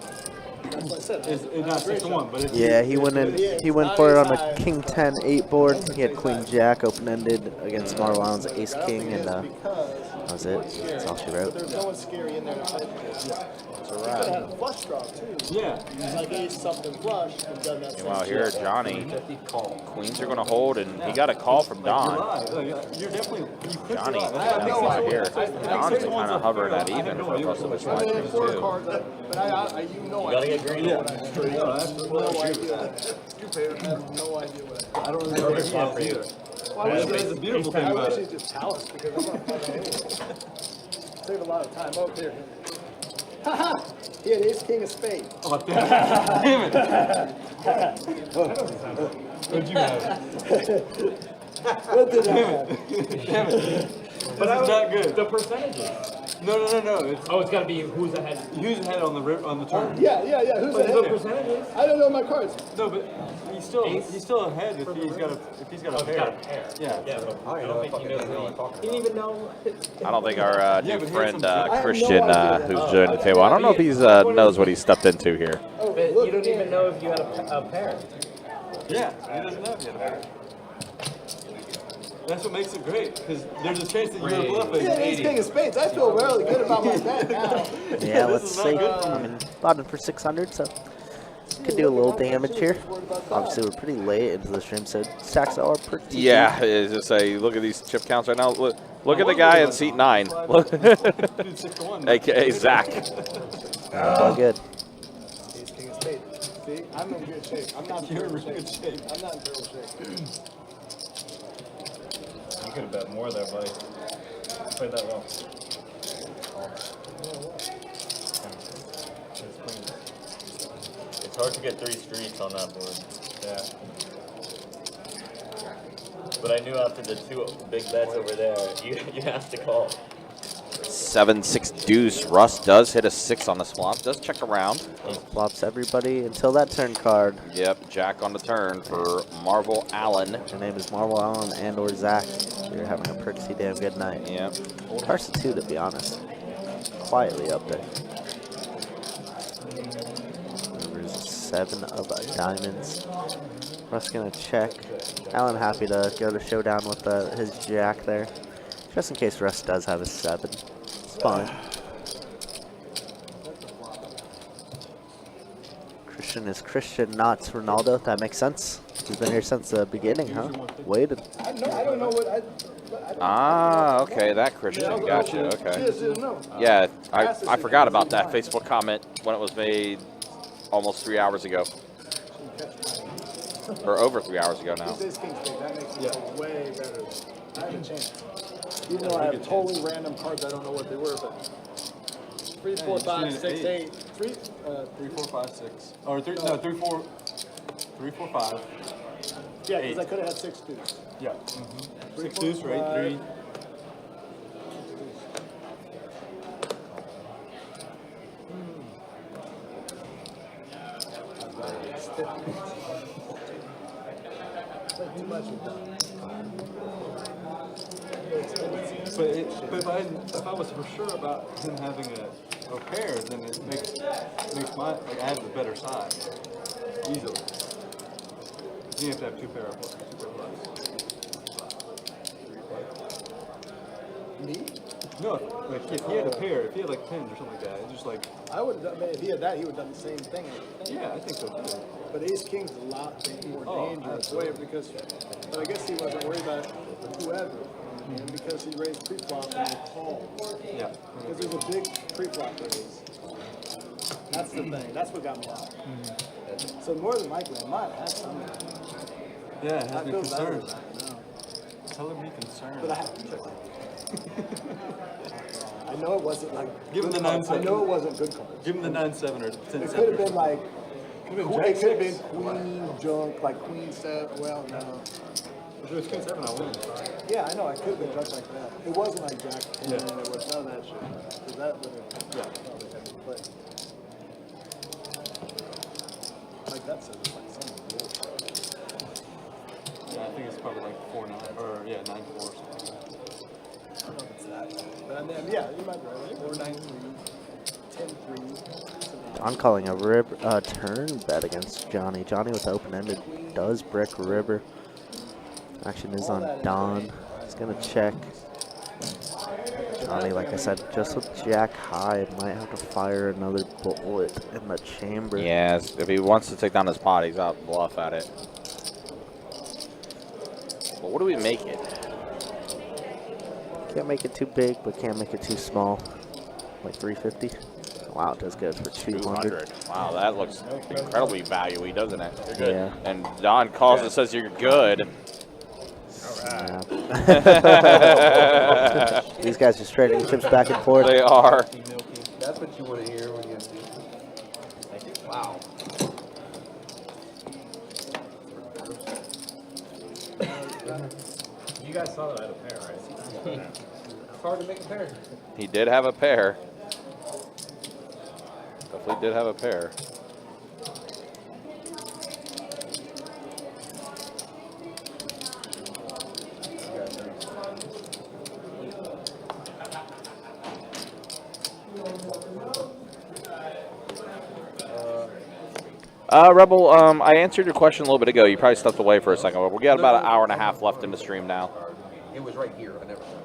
Speaker 5: That's what I said.
Speaker 8: it's not 6-1, but it's
Speaker 4: Yeah, he went in. He went for it on a king 10 8 board. He had queen jack open ended against Marvel Allen's ace king, and that was it. That's all she wrote.
Speaker 5: There's no one scary in there to play with.
Speaker 3: That's a
Speaker 5: You could have had
Speaker 3: wrap.
Speaker 5: a flush draw too.
Speaker 8: yeah.
Speaker 5: Like ace something flush and done that.
Speaker 3: Meanwhile, here, Johnny, queens are going to hold, and he got a call from Don.
Speaker 8: You're definitely you could
Speaker 3: Johnny,
Speaker 8: drive.
Speaker 3: that's right here. Don's been kind of hovering at even for most of his
Speaker 5: I mean,
Speaker 3: matches,
Speaker 5: 4
Speaker 3: too.
Speaker 5: cards, but I you know I
Speaker 7: Gotta get greedy.
Speaker 5: No idea. You pay it. I have no idea what I
Speaker 8: I don't really know
Speaker 7: Perfect spot for you.
Speaker 8: That's the beautiful thing
Speaker 5: I
Speaker 8: about
Speaker 5: wish
Speaker 8: it.
Speaker 5: he'd just tell us because I'm not fucking anyway. Save a lot of time. Oh, here. Haha! He had ace king of spades.
Speaker 8: Oh, damn it. What'd you have?
Speaker 5: What did I have?
Speaker 8: Damn it. But this is not good.
Speaker 2: The percentages.
Speaker 8: No. It's
Speaker 2: It's got to be who's ahead.
Speaker 8: who's ahead on the turn.
Speaker 5: Yeah. Who's
Speaker 2: The
Speaker 5: ahead?
Speaker 2: percentages.
Speaker 5: I don't know my cards.
Speaker 8: No, but he's still ahead if he's got a pair. Yeah.
Speaker 2: Yeah, but I don't think he knows. He didn't even know.
Speaker 3: I don't think our new
Speaker 8: but
Speaker 3: friend
Speaker 5: I have no
Speaker 3: Christian,
Speaker 5: idea.
Speaker 3: who's joined the table, I don't know if he knows what he's stepped into here.
Speaker 5: Oh,
Speaker 2: But
Speaker 5: look,
Speaker 2: you don't even know if you had a pair.
Speaker 8: Yeah. He doesn't know if he had a pair. That's what makes it great, because there's a chance that you're gonna bluff
Speaker 5: He had ace king of spades. I feel really good about my bet now.
Speaker 4: Yeah,
Speaker 8: This
Speaker 4: let's
Speaker 8: is not
Speaker 4: see.
Speaker 8: good for
Speaker 4: I mean, bought it for 600, so could do a little damage here. Obviously, we're pretty late into the stream, so stacks are pretty.
Speaker 3: Yeah, it's just say, look at these chip counts right now. Look at the guy in seat 9. Look, AKA Zach.
Speaker 4: All good.
Speaker 5: Ace king of spades. See, I'm in good shape. I'm not in
Speaker 8: You're in
Speaker 5: terrible
Speaker 8: good shape.
Speaker 5: I'm not in terrible shape.
Speaker 2: You could have bet more there, buddy. Played that well.
Speaker 7: It's hard to get 3 streets on that board.
Speaker 2: Yeah.
Speaker 7: But I knew after the 2 big bets over there, you have to call.
Speaker 3: 7-6 deuce. Russ does hit a 6 on the flop. Does check around.
Speaker 4: Flops everybody until that turn card.
Speaker 3: Yep, Jack on the turn for Marvel Allen.
Speaker 4: Her name is Marvel Allen and/or Zach. You're having a pretty damn good night.
Speaker 3: Yep.
Speaker 4: Carson too, to be honest. Quietly up there. There's 7 of diamonds. Russ gonna check. Allen happy to go to showdown with his jack there, just in case Russ does have a 7. It's fine. Christian is Christian, not Ronaldo. That makes sense. He's been here since the beginning, huh? Waited.
Speaker 5: I don't know what I
Speaker 3: Ah, okay, that Christian. Gotcha, okay. Yeah, I forgot about that Facebook comment when it was made almost 3 hours ago. Or over 3 hours ago now.
Speaker 5: Ace king spades. That makes it way better. I have a chance. Even though I have totally random cards, I don't know what they were, but 3, 4, 5, 6, 8, 3,
Speaker 8: 3, 4, 5, 6. Or 3, no, 3, 4, 3, 4, 5.
Speaker 5: yeah, because I could have had 6 deuce.
Speaker 8: Yeah. 6 deuce, right? 3.
Speaker 5: Too much with that.
Speaker 8: But if I was for sure about him having a pair, then it makes my I have the better side easily. You have to have 2 pair of plus.
Speaker 5: Me?
Speaker 8: No, like if he had a pair, if he had like 10s or something like that, it's just like
Speaker 5: I would have done, if he had that, he would have done the same thing.
Speaker 8: yeah, I think so too.
Speaker 5: But ace king's a lot more dangerous way because, but I guess he wasn't worried about whoever. And because he raised pre-flop and he called.
Speaker 8: Yeah.
Speaker 5: Because there's a big pre-flop raise. That's the thing. That's what got me out. So more than likely, I might have some.
Speaker 8: Yeah, it
Speaker 5: I
Speaker 8: has me
Speaker 5: feel better
Speaker 8: concerned.
Speaker 5: about it now.
Speaker 8: Tell him be concerned.
Speaker 5: But I have to check. I know it wasn't like.
Speaker 8: Give him the
Speaker 5: good cards.
Speaker 8: 9-7.
Speaker 5: I know it wasn't good cards.
Speaker 8: Give him the 9-7 or 10-7.
Speaker 5: It could have been like. It could have been
Speaker 8: Jack
Speaker 5: queen, junk, like queen 7. Well, no.
Speaker 8: If it was king 7, I win.
Speaker 5: Yeah, I know, I could have been just like that. It wasn't like Jack 10, and it was none of that shit. Because that would have, probably had to play. Like that says it's like some bullshit.
Speaker 8: Yeah, I think it's probably like 4-9, or yeah, 9-4 or something.
Speaker 5: I don't know if it's that. But I mean, yeah, you might be right. 4-9-3, 10-3.
Speaker 4: I'm calling a turn bet against Johnny. Johnny with open-ended does brick river. Action is on Don. He's going to check. Johnny, like I said, just with Jack high, might have to fire another bullet in the chamber.
Speaker 3: Yeah, if he wants to take down his pot, he's out bluff at it. But what do we make it?
Speaker 4: Can't make it too big, but can't make it too small. Like 350. Wow, it does good for 200.
Speaker 3: Wow, that looks incredibly valuey, doesn't it?
Speaker 4: You're good. Yeah.
Speaker 3: And Don calls and says you're good.
Speaker 4: Yeah. These guys just trading chips back and forth.
Speaker 3: They are.
Speaker 11: That's what you want to hear when you. Wow.
Speaker 2: You guys saw that I had a pair, right?
Speaker 11: It's hard to make a pair.
Speaker 3: He did have a pair. Definitely did have a pair. Rebel, I answered your question a little bit ago. You probably stepped away for a second. But we got about an hour and a half left in the stream now.
Speaker 11: It was right here. I never saw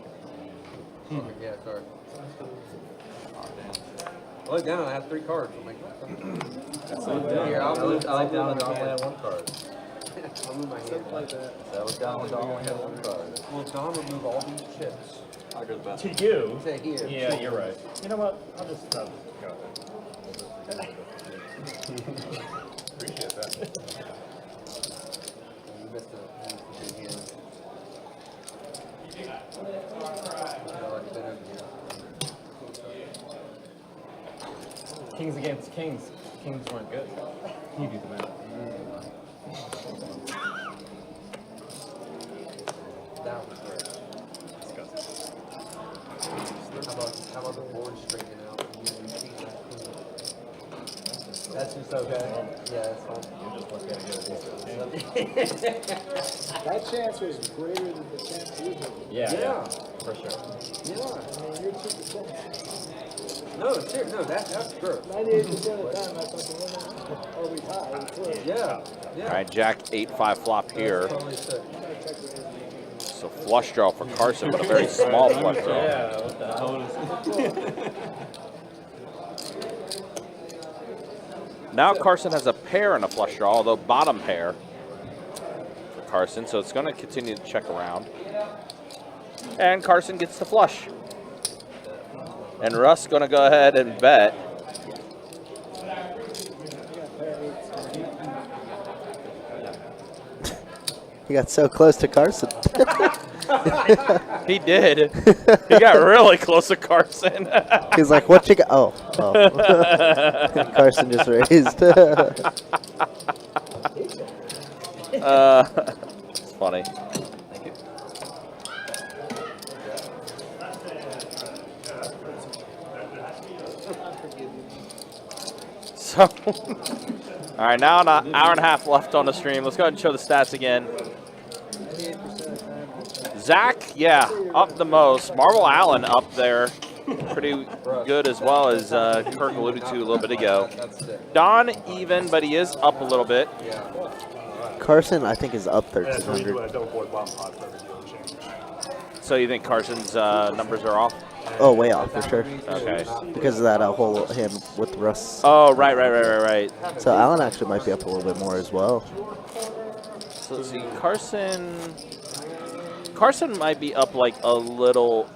Speaker 11: it. Yeah, sorry. I looked down and I had 3 cards. I'm like, here, I'll move down and Don only had 1 card. I'll move my hand. Something like that. So I looked down and Don only had 1 card. Well, Don would move all these chips.
Speaker 8: I go the best.
Speaker 2: To you?
Speaker 11: Say here.
Speaker 2: Yeah, you're right. You know what? I'll just go. Appreciate that.
Speaker 11: You missed a big hand.
Speaker 2: Kings against kings. Kings weren't good. You do the math.
Speaker 11: That was great. How about the board straightening out? That's just okay. Yeah, that's fine.
Speaker 2: You're just looking at it.
Speaker 5: That chance was greater than the chance you had.
Speaker 11: Yeah.
Speaker 2: For sure.
Speaker 11: Yeah.
Speaker 5: I mean, you're 2%.
Speaker 11: No, serious. No, that's true.
Speaker 5: 98% of the time, I thought the winner always high. It was close.
Speaker 11: Yeah. Yeah.
Speaker 3: All right, Jack 8-5 flop here.
Speaker 11: Totally sick.
Speaker 3: So flush draw for Carson, but a very small flush draw.
Speaker 2: Yeah, what the hell?
Speaker 3: Now Carson has a pair and a flush draw, although bottom pair for Carson, so it's going to continue to check around. And Carson gets the flush. And Russ going to go ahead and bet.
Speaker 4: He got so close to Carson.
Speaker 3: He did. He got really close to Carson.
Speaker 4: He's like, what you got? Oh. Carson just raised.
Speaker 3: It's funny.
Speaker 11: Thank you.
Speaker 3: So, all right, now an hour and a half left on the stream. Let's go ahead and show the stats again. Zach, yeah, up the most. Marvel Allen up there. Pretty good as well, as Kirk alluded to a little bit ago. Don even, but he is up a little bit.
Speaker 4: Carson, I think, is up 1,300.
Speaker 3: So you think Carson's numbers are off?
Speaker 4: Oh, way off for sure.
Speaker 3: Okay.
Speaker 4: Because of that whole hand with Russ.
Speaker 3: Oh, right.
Speaker 4: So Allen actually might be up a little bit more as well.
Speaker 3: So let's see, Carson might be up like a little,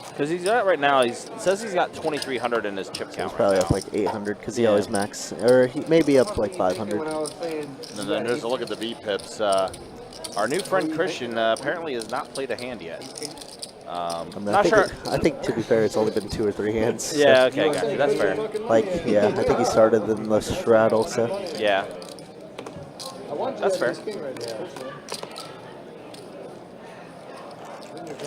Speaker 3: because he's got right now. He says he's got 2,300 in his chip count.
Speaker 4: He's probably up like 800 because he always max, or he may be up like 500.
Speaker 3: And then there's a look at the V pips. Our new friend Christian apparently has not played a hand yet.
Speaker 4: I
Speaker 3: Not sure.
Speaker 4: I think, to be fair, it's only been 2 or 3 hands. So.
Speaker 3: Yeah, okay, gotcha. That's fair.
Speaker 4: Like, yeah, I think he started in the straddle, so.
Speaker 3: Yeah. That's fair.
Speaker 9: Check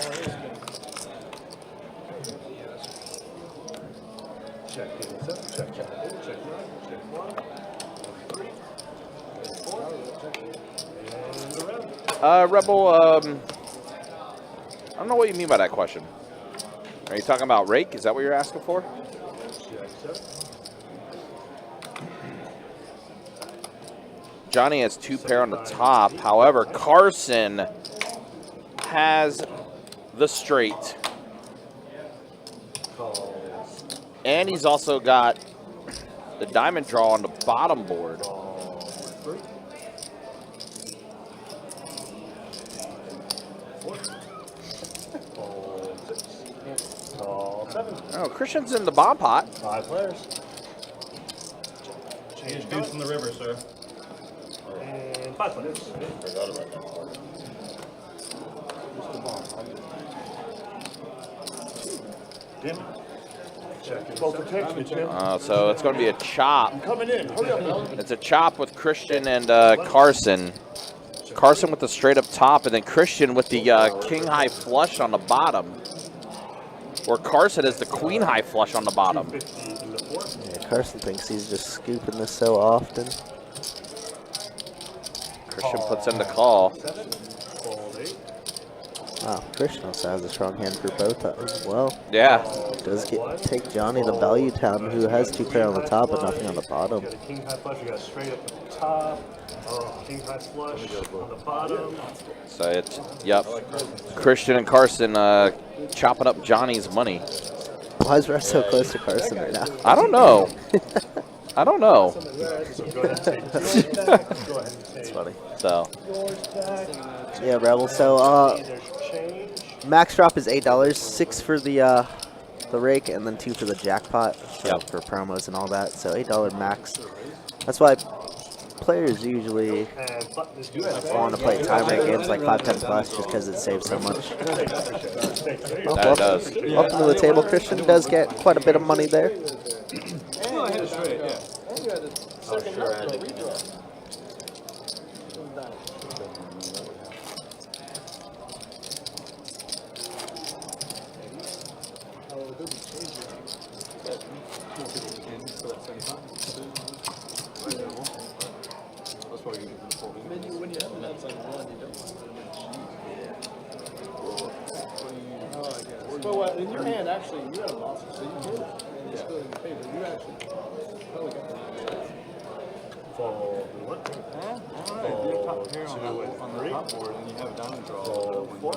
Speaker 9: in, check, check, check, check, check one, 3, 4, and around.
Speaker 3: Rebel, I don't know what you mean by that question. Are you talking about rake? Is that what you're asking for?
Speaker 9: Check, check.
Speaker 3: Johnny has 2 pair on the top. However, Carson has the straight. And he's also got the diamond draw on the bottom board. Oh, Christian's in the bomb pot.
Speaker 9: 5 players.
Speaker 11: Change deuce in the river, sir.
Speaker 9: And 5 players.
Speaker 7: Forgot about that part.
Speaker 9: Dim. Check. Both protect me, Tim.
Speaker 3: So it's going to be a chop.
Speaker 9: Coming in. Hurry up, Ellen.
Speaker 3: It's a chop with Christian and Carson. Carson with the straight up top, and then Christian with the king high flush on the bottom. Or Carson is the queen high flush on the bottom.
Speaker 4: Yeah, Carson thinks he's just scooping this so often.
Speaker 3: Christian puts in the call.
Speaker 4: Wow, Christian also has a strong hand for both as well.
Speaker 3: Yeah.
Speaker 4: Does take Johnny the value town, who has 2 pair on the top but nothing on the bottom.
Speaker 9: You got a king high flush, you got straight up at the top. King high flush on the bottom.
Speaker 3: So it's, yep. Christian and Carson chopping up Johnny's money.
Speaker 4: Why is Russ so close to Carson right now?
Speaker 3: I don't know. I don't know.
Speaker 9: So go ahead and take yours back. Go ahead and take
Speaker 3: It's funny. So.
Speaker 9: yours back.
Speaker 4: Yeah, Rebel. So max drop is $8, 6 for the rake, and then 2 for the jackpot for promos and all that. So $8 max. That's why players usually want to play time rate games like 5-10 plus, just because it saves so much.
Speaker 3: That does.
Speaker 4: Welcome to the table. Christian does get quite a bit of money there.
Speaker 8: Well, I hit it straight, yeah.
Speaker 7: Oh, sure, I had to redraw.
Speaker 5: When you have an outside one, you don't want to well, in your hand, actually, you had a monster, so you did it. It's still in your favor. You actually probably got that.
Speaker 9: Fold 1.
Speaker 8: Alright, if you have top pair on the top board and you have a diamond draw.
Speaker 9: Fold 4.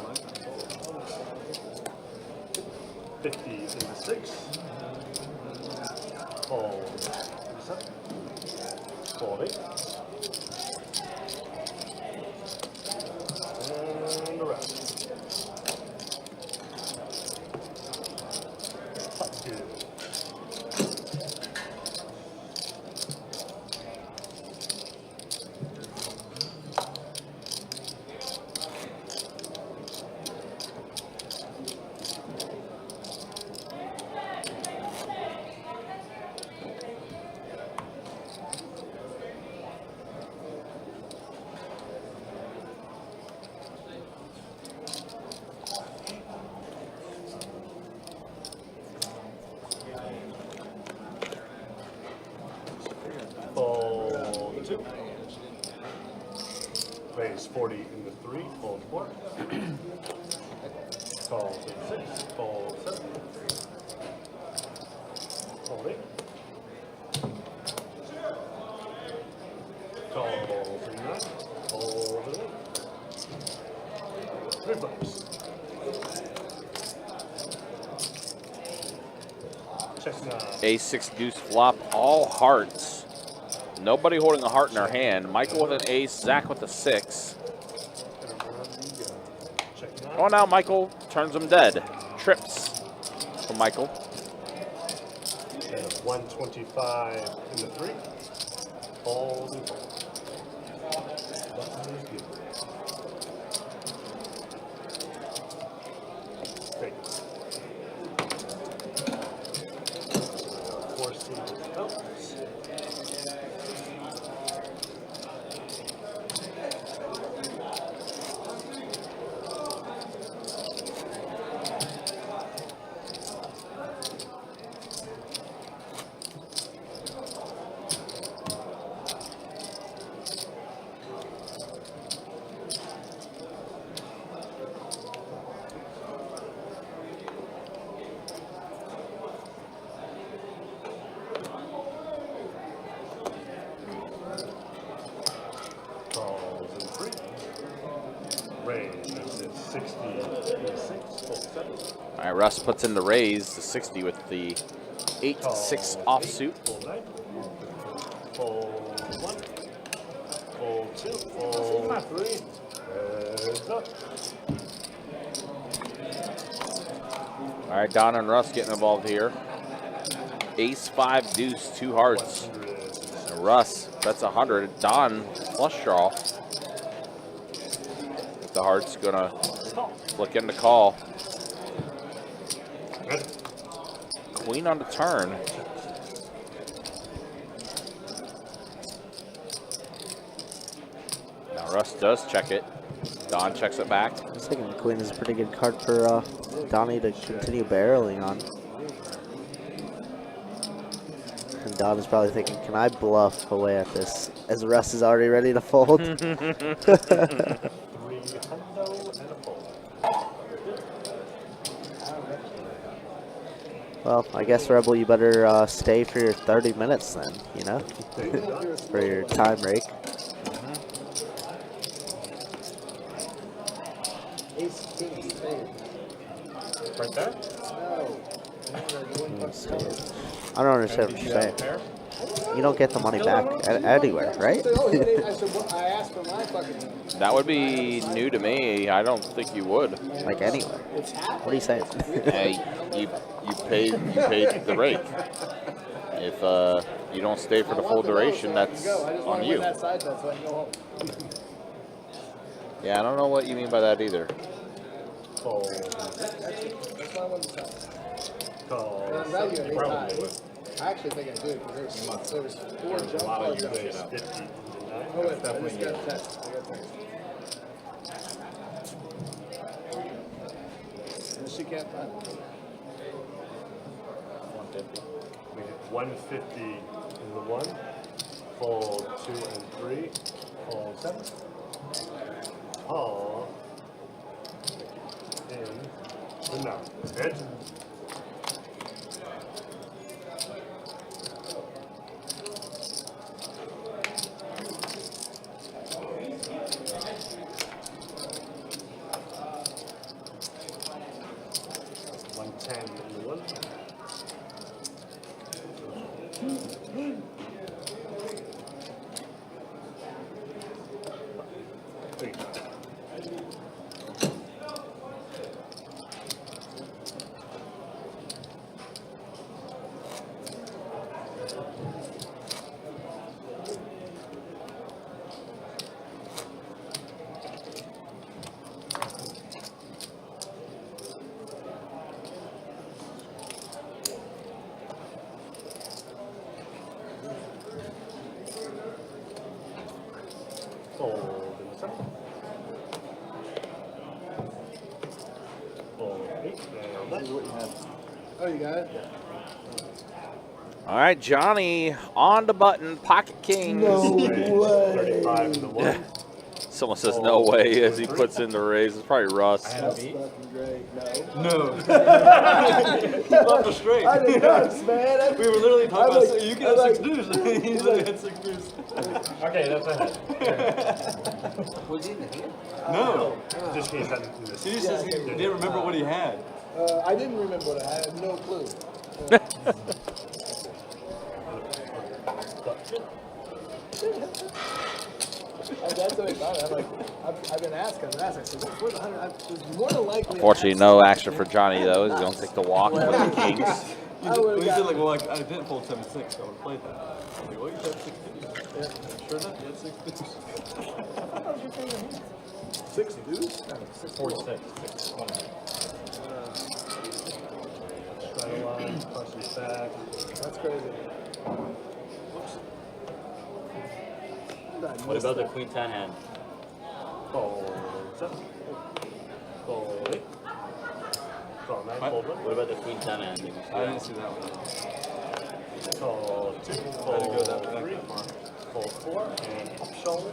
Speaker 9: 50 into 6. Fold 7. Fold 8. And the rest. Fold 2. Raise 40 into 3. Fold 4. Fold 6. Fold 7. Fold 8. Fold 9. Fold 8. 3 bucks. Check
Speaker 3: A6 deuce flop, all hearts. Nobody holding a heart in their hand. Michael with an ace, Zach with a 6. Oh, now Michael turns them dead. Trips for Michael.
Speaker 9: 125 into 3. Fold and fold. Button is good. Great. 4 seeds out.
Speaker 3: All right, Russ puts in the raise to 60 with the 8-6 offsuit.
Speaker 9: Full 9. Full 1. Full 2. Full 3. Heads up.
Speaker 3: All right, Don and Russ getting involved here. Ace 5 deuce, 2 hearts. And Russ bets 100. Don flush draw. The heart's gonna flick in the call. Queen on the turn. Now Russ does check it. Don checks it back.
Speaker 4: I was thinking queen is a pretty good card for Donnie to continue barreling on. And Don is probably thinking, can I bluff away at this? As Russ is already ready to fold. Well, I guess, Rebel, you better stay for your 30 minutes then, you know? For your time break.
Speaker 9: Right there?
Speaker 4: I don't understand what you're saying. You don't get the money back anywhere, right?
Speaker 3: That would be new to me. I don't think you would.
Speaker 4: Like anywhere. What are you saying?
Speaker 3: Hey, you paid the rate. If you don't stay for the full duration, that's on you. Yeah, I don't know what you mean by that either.
Speaker 5: I actually think I do, because there was 4 jump cards up there. Oh, wait, I just got a text. And she can't find it.
Speaker 9: 150. We did 150 in the 1. Fold 2 and 3. Fold 7. Call. In. But no. Head.
Speaker 5: Oh, you got it?
Speaker 3: All right, Johnny on the button, pocket kings.
Speaker 5: No way.
Speaker 9: 35 in the 1.
Speaker 3: Someone says no way as he puts in the raise. It's probably Russ.
Speaker 5: That's fucking great.
Speaker 8: No. He left us straight.
Speaker 5: I did nuts, man.
Speaker 8: We were literally talking about,
Speaker 5: like,
Speaker 8: you can have 6 deuce. He literally had 6 deuce.
Speaker 9: Okay, that's ahead.
Speaker 11: Was he in the hand?
Speaker 8: No.
Speaker 9: Just in case that.
Speaker 8: He says he didn't remember what he had.
Speaker 5: I didn't remember what I had. I had no clue. That's what I thought. I'm like, I've been asking. I said, where's the 100? It's more than likely.
Speaker 3: Unfortunately, no action for Johnny, though. He's going to take the walk with the kings.
Speaker 8: He said, like, well, I didn't fold 7-6, so I would have played that. I'm like, well, you had 6 deuce. Yeah. Sure enough, you had 6 deuce.
Speaker 5: 6 deuce?
Speaker 9: 46. 6. Straddle line, punch it back.
Speaker 5: That's crazy.
Speaker 7: What about the queen 10 hand?
Speaker 9: Fold 7. Fold 8. Draw 9. Fold 1.
Speaker 7: What about the queen 10 hand?
Speaker 8: I didn't see that one.
Speaker 9: Fold 2.
Speaker 8: I didn't go
Speaker 9: Fold
Speaker 8: that
Speaker 9: 3.
Speaker 8: far.
Speaker 9: Fold 4. And up shoulder.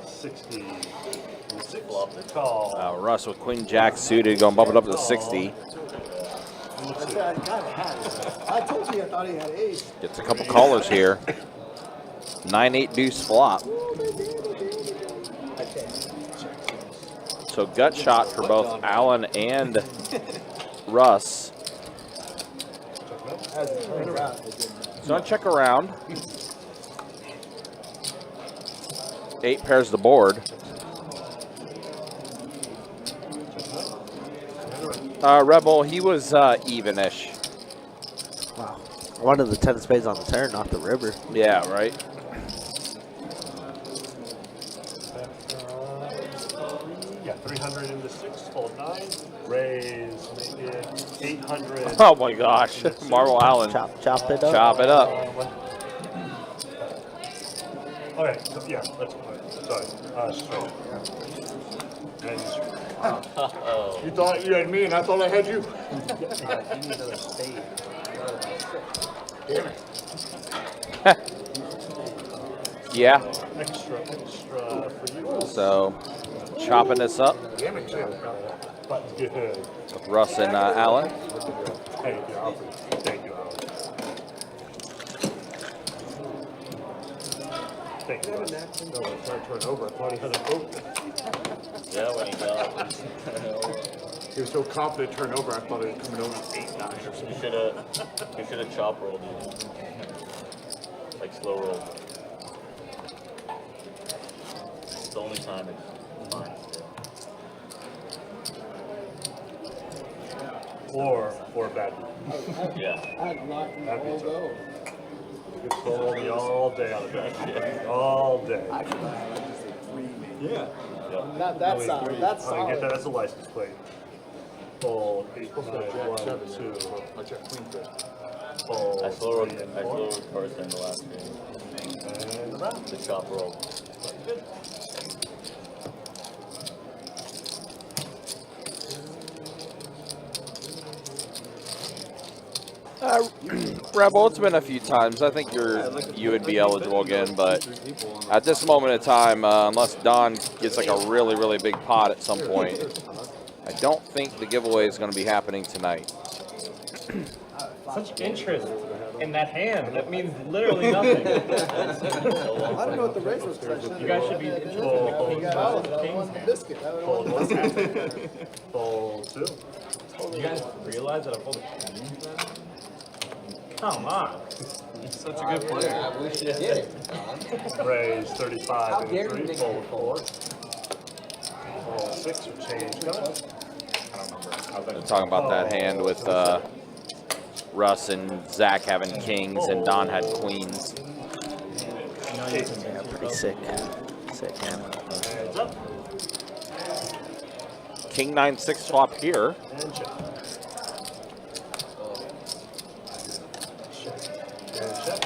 Speaker 9: 60. 6. Call.
Speaker 3: Russ with Queen Jack suited, going to bump it up to 60.
Speaker 5: I told you I thought he had ace.
Speaker 3: Gets a couple callers here. 9-8 deuce flop. So So gut shot for both Alan and Russ.
Speaker 5: As it turns out,
Speaker 3: So I'll check around. 8 pairs the board. Rebel, he was even-ish.
Speaker 4: Wow. I wanted the 10 of spades on the turn, not the river.
Speaker 3: Yeah, right.
Speaker 9: Yeah, 300 into 6, fold 9, raise, make it 800.
Speaker 3: Oh my gosh, Marvel Allen.
Speaker 4: Chop it up.
Speaker 3: Chop it up.
Speaker 9: Okay, so yeah, let's sorry. Straight. And you thought you had me, and I thought I had you. Damn it.
Speaker 3: Yeah.
Speaker 9: Extra for you.
Speaker 3: So chopping this up.
Speaker 9: Damn it, too. But good.
Speaker 3: With Russ and Allen.
Speaker 9: Thank you, Alfred. Thank you, Alfred. Thank you. No, it's not turn over. I thought he had a boat.
Speaker 7: Yeah, when he got.
Speaker 9: He was so confident turn over. I thought he was coming over 8-9 or something.
Speaker 7: You should have chop rolled it. Like slow roll. It's the only time it's fine.
Speaker 9: Or bad.
Speaker 7: Yeah.
Speaker 5: I'd lock them all go.
Speaker 9: You could pull me all day on the back. All day.
Speaker 8: Yeah.
Speaker 5: Not that solid. That's
Speaker 9: I get that.
Speaker 5: solid.
Speaker 9: That's a license plate. Fold 8, 9, 1, 2. Fold.
Speaker 7: I slow rolled first in the last game.
Speaker 9: And around.
Speaker 7: The chop roll.
Speaker 3: Rebel, it's been a few times. I think you would be eligible again, but at this moment in time, unless Don gets like a really, really big pot at some point, I don't think the giveaway is going to be happening tonight.
Speaker 2: Such interest in that hand. That means literally nothing.
Speaker 5: I don't know what the race was.
Speaker 2: You guys should be interested in the King's versus the King's hand.
Speaker 5: Biscuit. I would have won the biscuit.
Speaker 9: Fold 2.
Speaker 2: You guys realize that I pulled a King then? Come on.
Speaker 8: Such a good player.
Speaker 11: I wish you did it.
Speaker 9: Raise 35
Speaker 11: How
Speaker 9: and
Speaker 11: dare you
Speaker 9: 3.
Speaker 11: make
Speaker 9: Fold
Speaker 11: it
Speaker 9: 4. Fold 6 or change coming.
Speaker 3: We're talking about that hand with Russ and Zach having kings and Don had queens.
Speaker 4: Yeah, pretty sick. Sick hand.
Speaker 9: Hands up.
Speaker 3: King 9-6 swap here.
Speaker 9: And check. And check.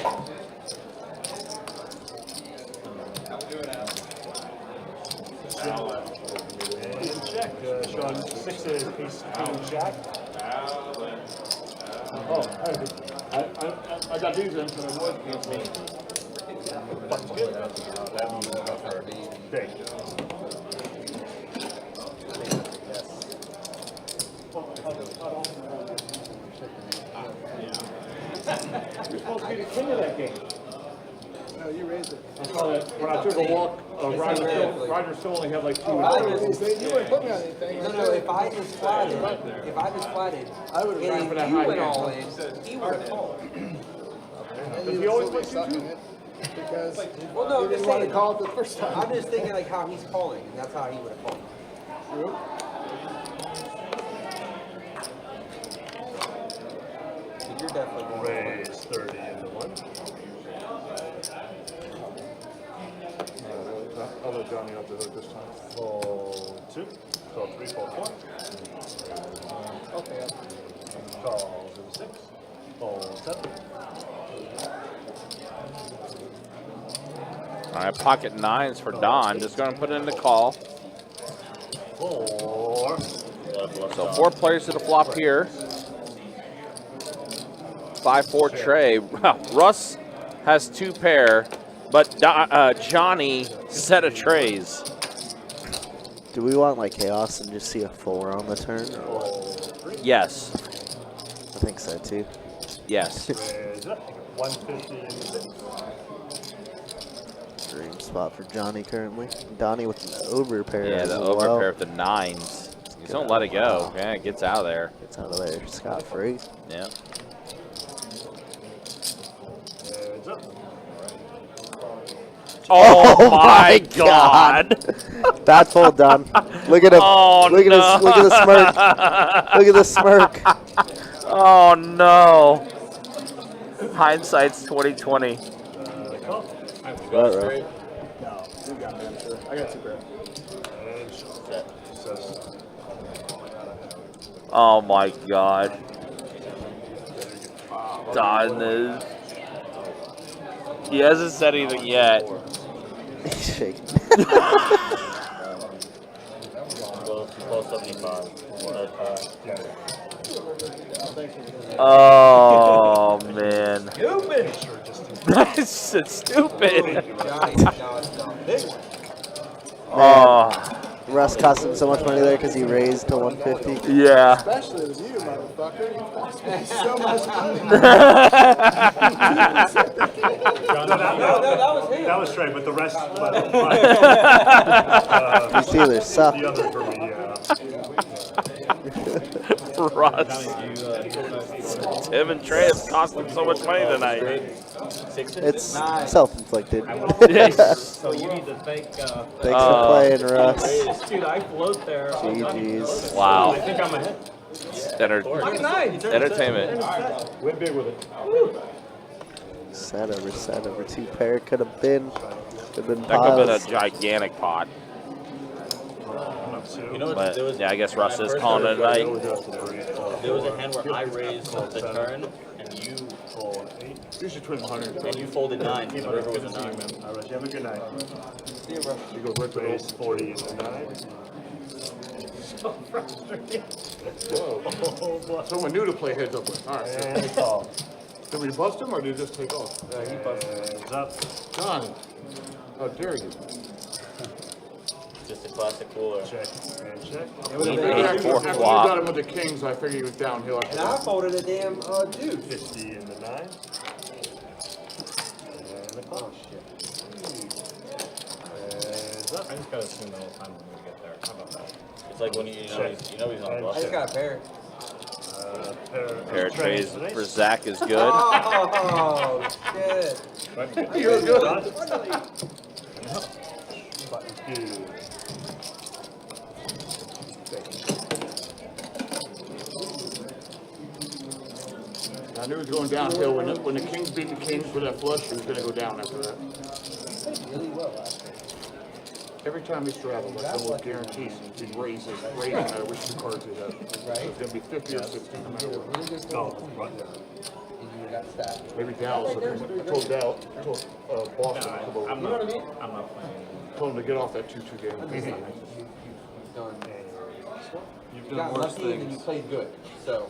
Speaker 9: And check. Showing 6 is ace, king, jack. Oh, I got these in, so I would. Button's good. Thank you. You're supposed to be the king of that game.
Speaker 5: No, you raised it.
Speaker 9: I saw that when I took a walk, Roger still only had like 2
Speaker 5: You wouldn't put me on anything.
Speaker 11: No, if I just flatted,
Speaker 5: I would have
Speaker 11: and
Speaker 9: for that
Speaker 11: you
Speaker 9: high
Speaker 11: went
Speaker 9: game.
Speaker 11: all in, he would have called.
Speaker 9: Does he always let you do?
Speaker 5: Because
Speaker 11: Well, no,
Speaker 5: you
Speaker 11: I'm
Speaker 5: didn't
Speaker 11: just
Speaker 5: want to
Speaker 11: saying.
Speaker 5: call it the first time.
Speaker 11: I'm just thinking like how he's calling, and that's how he would have called.
Speaker 5: True.
Speaker 11: But you're definitely going.
Speaker 9: Raise 30 into 1. I'll let Johnny up the hook this time. Fold 2. Fold 3, fold 4.
Speaker 5: Okay.
Speaker 9: Call 6. Fold 7.
Speaker 3: All right, pocket 9s for Don. Just going to put it in the call.
Speaker 9: 4.
Speaker 3: So 4 players to the flop here. 5-4 tray. Russ has 2 pair, but Johnny set of trays.
Speaker 4: Do we want like chaos and just see a 4 on the turn?
Speaker 3: Yes.
Speaker 4: I think so too.
Speaker 3: Yes.
Speaker 9: Raise up. 150 into 6.
Speaker 4: Dream spot for Johnny currently. Donnie with an overpair.
Speaker 3: Yeah,
Speaker 4: as
Speaker 3: the
Speaker 4: well.
Speaker 3: overpair with the 9s. Just don't let it go. Yeah, it gets out of there.
Speaker 4: Gets out of there scot-free.
Speaker 3: Yeah.
Speaker 9: Heads up.
Speaker 3: Oh my God!
Speaker 4: Bad fold, Don. Look at him.
Speaker 3: Oh,
Speaker 4: look at
Speaker 3: no.
Speaker 4: his. Look at the smirk. Look at the smirk.
Speaker 3: Oh no! Hindsight's 2020.
Speaker 4: Right.
Speaker 5: No, you got banter. I got 2 pair.
Speaker 3: Oh my God! Don is. He hasn't said anything yet.
Speaker 4: He's shaking.
Speaker 7: Close 75.
Speaker 3: Oh man!
Speaker 11: Stupid.
Speaker 3: That's it's stupid.
Speaker 11: Johnny, no, it's not. Big one.
Speaker 3: Oh
Speaker 4: Russ cost him so much money there because he raised to 150.
Speaker 3: yeah.
Speaker 5: Especially with you, motherfucker. You cost me so much money.
Speaker 11: That was him.
Speaker 9: That was straight, but the rest,
Speaker 4: These dealers suck.
Speaker 9: the others for me,
Speaker 3: Russ. Tim and Trey have cost him so much money tonight.
Speaker 4: It's self-inflicted.
Speaker 2: So you need to thank.
Speaker 4: Thanks for playing, Russ.
Speaker 2: Dude, I float there.
Speaker 4: GG's.
Speaker 3: Wow.
Speaker 2: I think I'm ahead.
Speaker 3: Entertainment.
Speaker 9: Went big with it.
Speaker 4: Set over 2 pair. Could have been. Could have been
Speaker 3: That could have been a
Speaker 4: piles.
Speaker 3: gigantic pot.
Speaker 7: You know,
Speaker 3: But
Speaker 7: there was,
Speaker 3: yeah, I guess Russ
Speaker 7: at
Speaker 3: is
Speaker 7: first
Speaker 3: calling it a night.
Speaker 7: There was a hand where I raised the turn, and you
Speaker 10: You should twin 100.
Speaker 7: and you folded 9. The river was a 9.
Speaker 9: All right, you have a good night.
Speaker 10: You go right to
Speaker 9: Raise 40 and 9.
Speaker 10: Whoa. Someone new to play heads up with. All right.
Speaker 9: And call.
Speaker 10: Did we bust him or did he just take off?
Speaker 9: Heads up.
Speaker 10: John, how dare you?
Speaker 7: Just a classic cooler.
Speaker 9: Check and check.
Speaker 10: After you got him with the kings, I figured he was downhill.
Speaker 11: And I folded a damn deuce.
Speaker 9: 50 in the 9. And a call. Heads up.
Speaker 2: I just gotta assume the whole time when we get there. How about that?
Speaker 7: It's like when you know he's on a
Speaker 11: I
Speaker 7: bluff.
Speaker 11: just got a pair.
Speaker 9: Pair
Speaker 3: Pair of trays for Zach is good.
Speaker 11: Oh, shit.
Speaker 10: You're good.
Speaker 9: Good.
Speaker 10: I knew he was going downhill. When the kings beat the kings with that flush, he was going to go down after that. Every time he traveled, like someone guarantees he'd raise no matter which 2 cards he had. Right. It's going to be 50 or 60 no matter what.
Speaker 9: Oh, right.
Speaker 10: Maybe Dallas. I told Dallas, I told Boston to come over.
Speaker 2: I'm not playing.
Speaker 10: Told him to get off that 2-2 game.
Speaker 8: You've
Speaker 11: You
Speaker 8: done
Speaker 11: got
Speaker 8: worse
Speaker 11: lucky and you
Speaker 8: things.
Speaker 11: played good. So,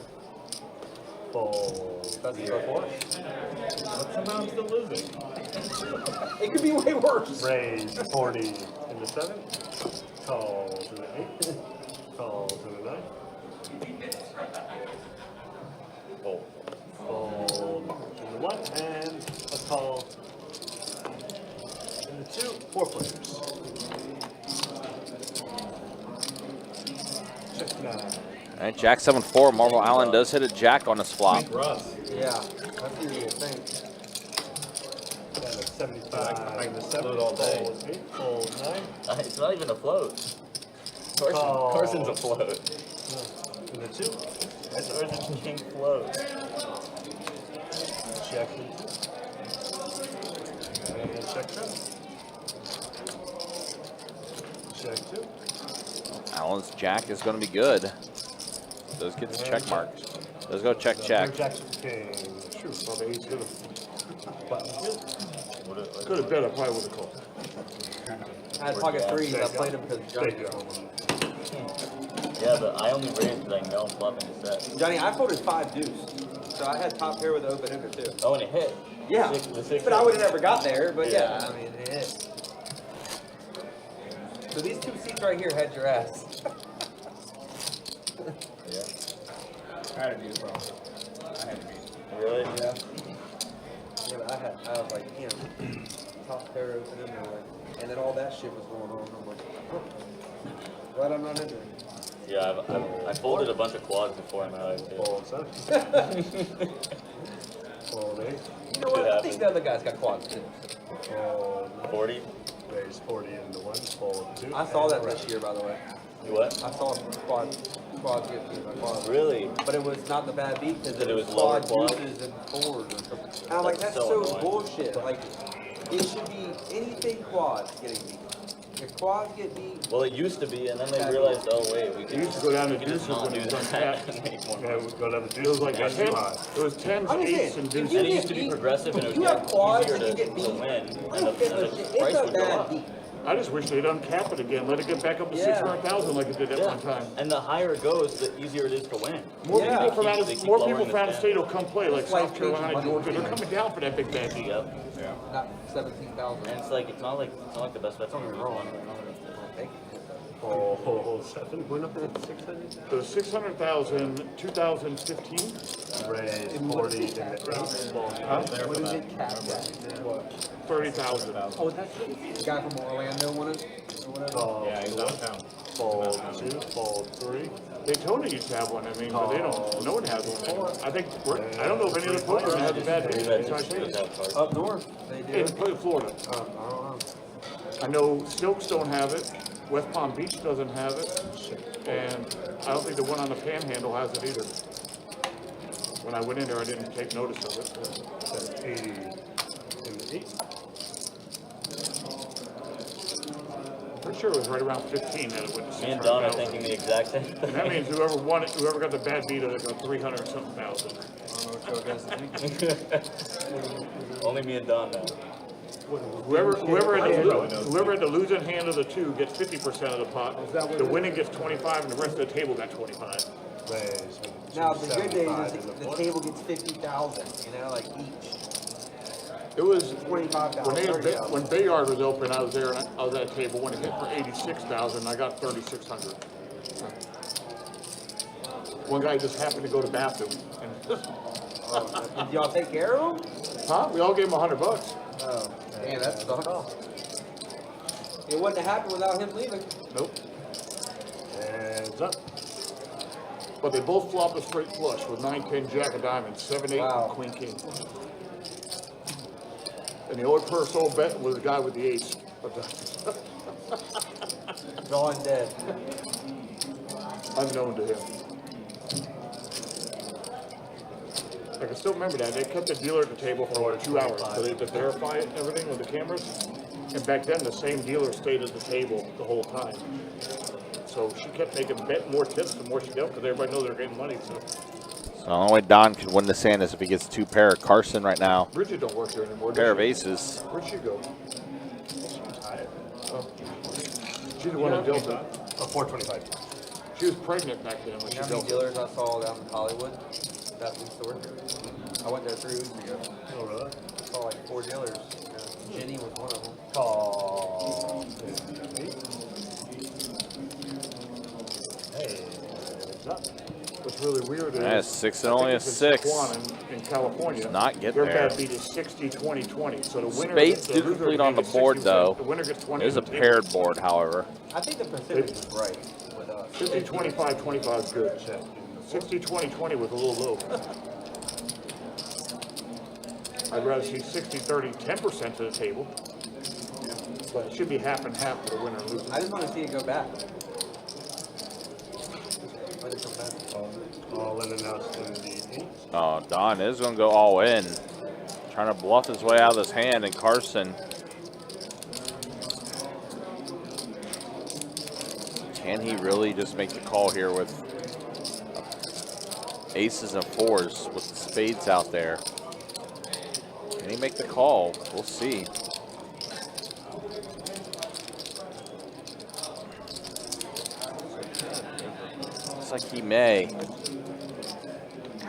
Speaker 9: Fold.
Speaker 11: that's the before.
Speaker 2: What's the amount still losing?
Speaker 11: It could be way worse.
Speaker 9: Raise 40 in the 7. Call to the 8. Call to the 9. Fold. Fold in the 1 and a call in the 2. 4 players. Check 9.
Speaker 3: All right, Jack 7-4. Marvel Allen does hit a Jack on his flop.
Speaker 2: Russ.
Speaker 11: Yeah, that's the usual thing.
Speaker 9: 75 in the 7.
Speaker 2: float all day.
Speaker 9: Fold 8. Fold 9.
Speaker 7: It's not even a float. Carson's a float.
Speaker 9: In the 2.
Speaker 7: That's Carson's king float.
Speaker 9: Check the 2. And check 7. Check 2.
Speaker 3: Allen's Jack is going to be good. Does get the check mark. Let's go check.
Speaker 9: Jack's king.
Speaker 10: Shoot, probably he's good.
Speaker 9: Button 2.
Speaker 10: Could have bet I probably would have called.
Speaker 11: I had pocket 3s. I played them because Johnny
Speaker 9: There you go.
Speaker 7: Yeah, but I only raised because I know I'm flopping the set.
Speaker 11: Johnny, I folded 5 deuce. So I had top pair with the open ender too.
Speaker 7: Oh, and it hit.
Speaker 11: Yeah,
Speaker 7: The six
Speaker 11: but I would have never got there. But yeah,
Speaker 7: Yeah.
Speaker 11: I mean, it hit. So these 2 seats right here had your ass.
Speaker 7: Yeah.
Speaker 2: I had to do it, bro. I had to be.
Speaker 7: Really?
Speaker 11: Yeah. Yeah, but I was like, you know. top pair opening, and then all that shit was going on. I'm like, glad I'm not in there.
Speaker 7: Yeah, I folded a bunch of quads before I met
Speaker 9: Fold 7. Fold 8.
Speaker 11: You know what? I think the other guys got quads too.
Speaker 9: Fold
Speaker 7: 40.
Speaker 9: Raise 40 into 1. Fold 2.
Speaker 11: I saw that this year, by the way.
Speaker 7: You what?
Speaker 11: I saw quads get beat by quads.
Speaker 7: Really?
Speaker 11: But it was not the bad beat because
Speaker 7: That
Speaker 11: it was
Speaker 7: lower
Speaker 11: quad
Speaker 7: quad?
Speaker 11: deuces and fours or something. And I'm like, that's
Speaker 7: so
Speaker 11: so
Speaker 7: annoying.
Speaker 11: bullshit. Like, it should be anything quads getting beat. If quads get beat,
Speaker 7: Well, it used to be, and then they realized, oh wait, we can
Speaker 10: used to go down to
Speaker 7: just
Speaker 10: deuces
Speaker 7: not
Speaker 10: when
Speaker 7: do
Speaker 10: it was
Speaker 7: that
Speaker 10: on
Speaker 7: and make more
Speaker 9: Yeah,
Speaker 7: money.
Speaker 9: we go down the
Speaker 10: It was like
Speaker 9: juice.
Speaker 10: 10, it was 10s,
Speaker 11: I'm just
Speaker 10: 8s,
Speaker 11: saying,
Speaker 10: and
Speaker 11: if
Speaker 10: deuces.
Speaker 11: you
Speaker 7: And it
Speaker 11: get
Speaker 7: used to be
Speaker 11: beat-
Speaker 7: progressive, and it
Speaker 11: if
Speaker 7: was
Speaker 11: you have quads
Speaker 7: easier
Speaker 11: and you
Speaker 7: to
Speaker 11: get beat,
Speaker 7: win,
Speaker 11: I
Speaker 7: and
Speaker 11: don't give a
Speaker 7: the
Speaker 11: shit.
Speaker 7: price
Speaker 11: It's a
Speaker 7: would go
Speaker 11: bad
Speaker 7: up.
Speaker 11: beat.
Speaker 10: I just wish they'd uncap it again, let it get back up to
Speaker 11: Yeah.
Speaker 10: 600,000 like it did at
Speaker 7: Yeah,
Speaker 10: one time.
Speaker 7: and the higher it goes, the easier it is to win.
Speaker 10: More
Speaker 11: Yeah.
Speaker 10: people from out
Speaker 7: They
Speaker 10: of,
Speaker 7: keep
Speaker 10: more
Speaker 7: lowering
Speaker 10: people
Speaker 7: the
Speaker 10: from out of
Speaker 7: standard.
Speaker 10: state will come play, like
Speaker 11: It's like
Speaker 10: South Carolina,
Speaker 11: changing
Speaker 10: Georgia.
Speaker 11: money.
Speaker 10: They're coming down for that big bad beat.
Speaker 7: Yep.
Speaker 11: Not 17,000.
Speaker 7: And it's not like the best bets on the wrong.
Speaker 9: Fold 7. Went up to 600.
Speaker 10: So 600,000, 2015.
Speaker 9: Raise 40 into 8.
Speaker 11: What is it capped at?
Speaker 10: 30,000.
Speaker 11: Oh, that's the guy from Orlando won it? Or whatever?
Speaker 9: Yeah, he's out of town. Fold 2. Fold 3.
Speaker 10: Daytona used to have one, I mean, but they don't, no one has one anymore. I think, I don't know if any other poker has a bad beat. That's what I say.
Speaker 11: Up north, they do.
Speaker 10: In Florida.
Speaker 11: I don't know.
Speaker 10: I know Silks don't have it, West Palm Beach doesn't have it, and I don't think the one on the Panhandle has it either. When I went in there, I didn't take notice of it.
Speaker 9: That's 80 into 8.
Speaker 10: Pretty sure it was right around 15 that it went to
Speaker 7: Me and Don are
Speaker 10: 600,000.
Speaker 7: thinking the exact same thing.
Speaker 10: And that means whoever won it, whoever got the bad beat, they got 300 or something thousand.
Speaker 7: Only me and Don now.
Speaker 10: Whoever had the losing hand of the two gets 50% of the pot. The winning gets 25, and the rest of the table got 25.
Speaker 9: Raise.
Speaker 11: Now, the good days
Speaker 9: 275
Speaker 11: is
Speaker 9: into
Speaker 11: the
Speaker 9: 4.
Speaker 11: table gets 50,000, you know, like each.
Speaker 10: It was
Speaker 11: 25,000,
Speaker 10: when
Speaker 11: 30,000.
Speaker 10: when Bayard was open. I was there, and I was at a table when it hit for 86,000. I got 3,600. One guy just happened to go to bathroom, and
Speaker 11: Did y'all take care of them?
Speaker 10: huh? We all gave him $100.
Speaker 11: Oh, damn, that sucks. It wouldn't have happened without him leaving.
Speaker 10: Nope.
Speaker 9: Hands up.
Speaker 10: But they both flopped a straight flush with 9, 10, Jack of diamonds, 7, 8,
Speaker 11: Wow.
Speaker 10: and Queen King. And the only person sold bet was the guy with the ace.
Speaker 11: Drawn dead.
Speaker 10: Unknown to him. I can still remember that. They kept the dealer at the table for over 2 hours so they had to verify it and everything with the cameras. And back then, the same dealer stayed at the table the whole time. So she kept making more tips the more she dealt because everybody knows they're getting money. So
Speaker 3: So the only way Don can win this hand is if he gets 2 pair. Carson right now,
Speaker 10: Bridget don't work there anymore. does
Speaker 3: pair of
Speaker 10: she?
Speaker 3: aces.
Speaker 10: Where'd she go? Oh. She's the one who dealt it.
Speaker 9: 425.
Speaker 10: She was pregnant back then when
Speaker 11: You
Speaker 10: she
Speaker 11: know how many
Speaker 10: dealt it.
Speaker 11: dealers I saw down in Hollywood? That food store. I went there 3 weeks ago.
Speaker 9: Oh, really?
Speaker 11: I saw like 4 dealers. Jenny was one of them.
Speaker 9: Call. Hey, hands up.
Speaker 10: What's really weird is
Speaker 3: Yeah, 6 and
Speaker 10: I
Speaker 3: only
Speaker 10: think
Speaker 3: a
Speaker 10: it's in
Speaker 3: 6.
Speaker 10: Tijuana in California.
Speaker 3: Does not get
Speaker 10: their
Speaker 3: there.
Speaker 10: bad beat is 60, 20, 20. So the winner
Speaker 3: Spades
Speaker 10: the
Speaker 3: do
Speaker 10: loser
Speaker 3: complete
Speaker 10: can
Speaker 3: on the
Speaker 10: get
Speaker 3: board
Speaker 10: 60%.
Speaker 3: though.
Speaker 10: The winner gets 20.
Speaker 3: There's a
Speaker 10: on the table.
Speaker 3: paired board, however.
Speaker 11: I think the percentage is right with us.
Speaker 10: 50, 25, 25 is good. 60, 20, 20 was a little low. I'd rather see 60, 30, 10% to the table. But it should be half and half for the winner and loser.
Speaker 11: I just want to see it go back. Let it come back.
Speaker 9: All in and out in the 8.
Speaker 3: Oh, Don is going to go all in. Trying to bluff his way out of this hand, and Carson. Can he really just make the call here with aces and 4s with the spades out there? Can he make the call? We'll see. Looks like he may.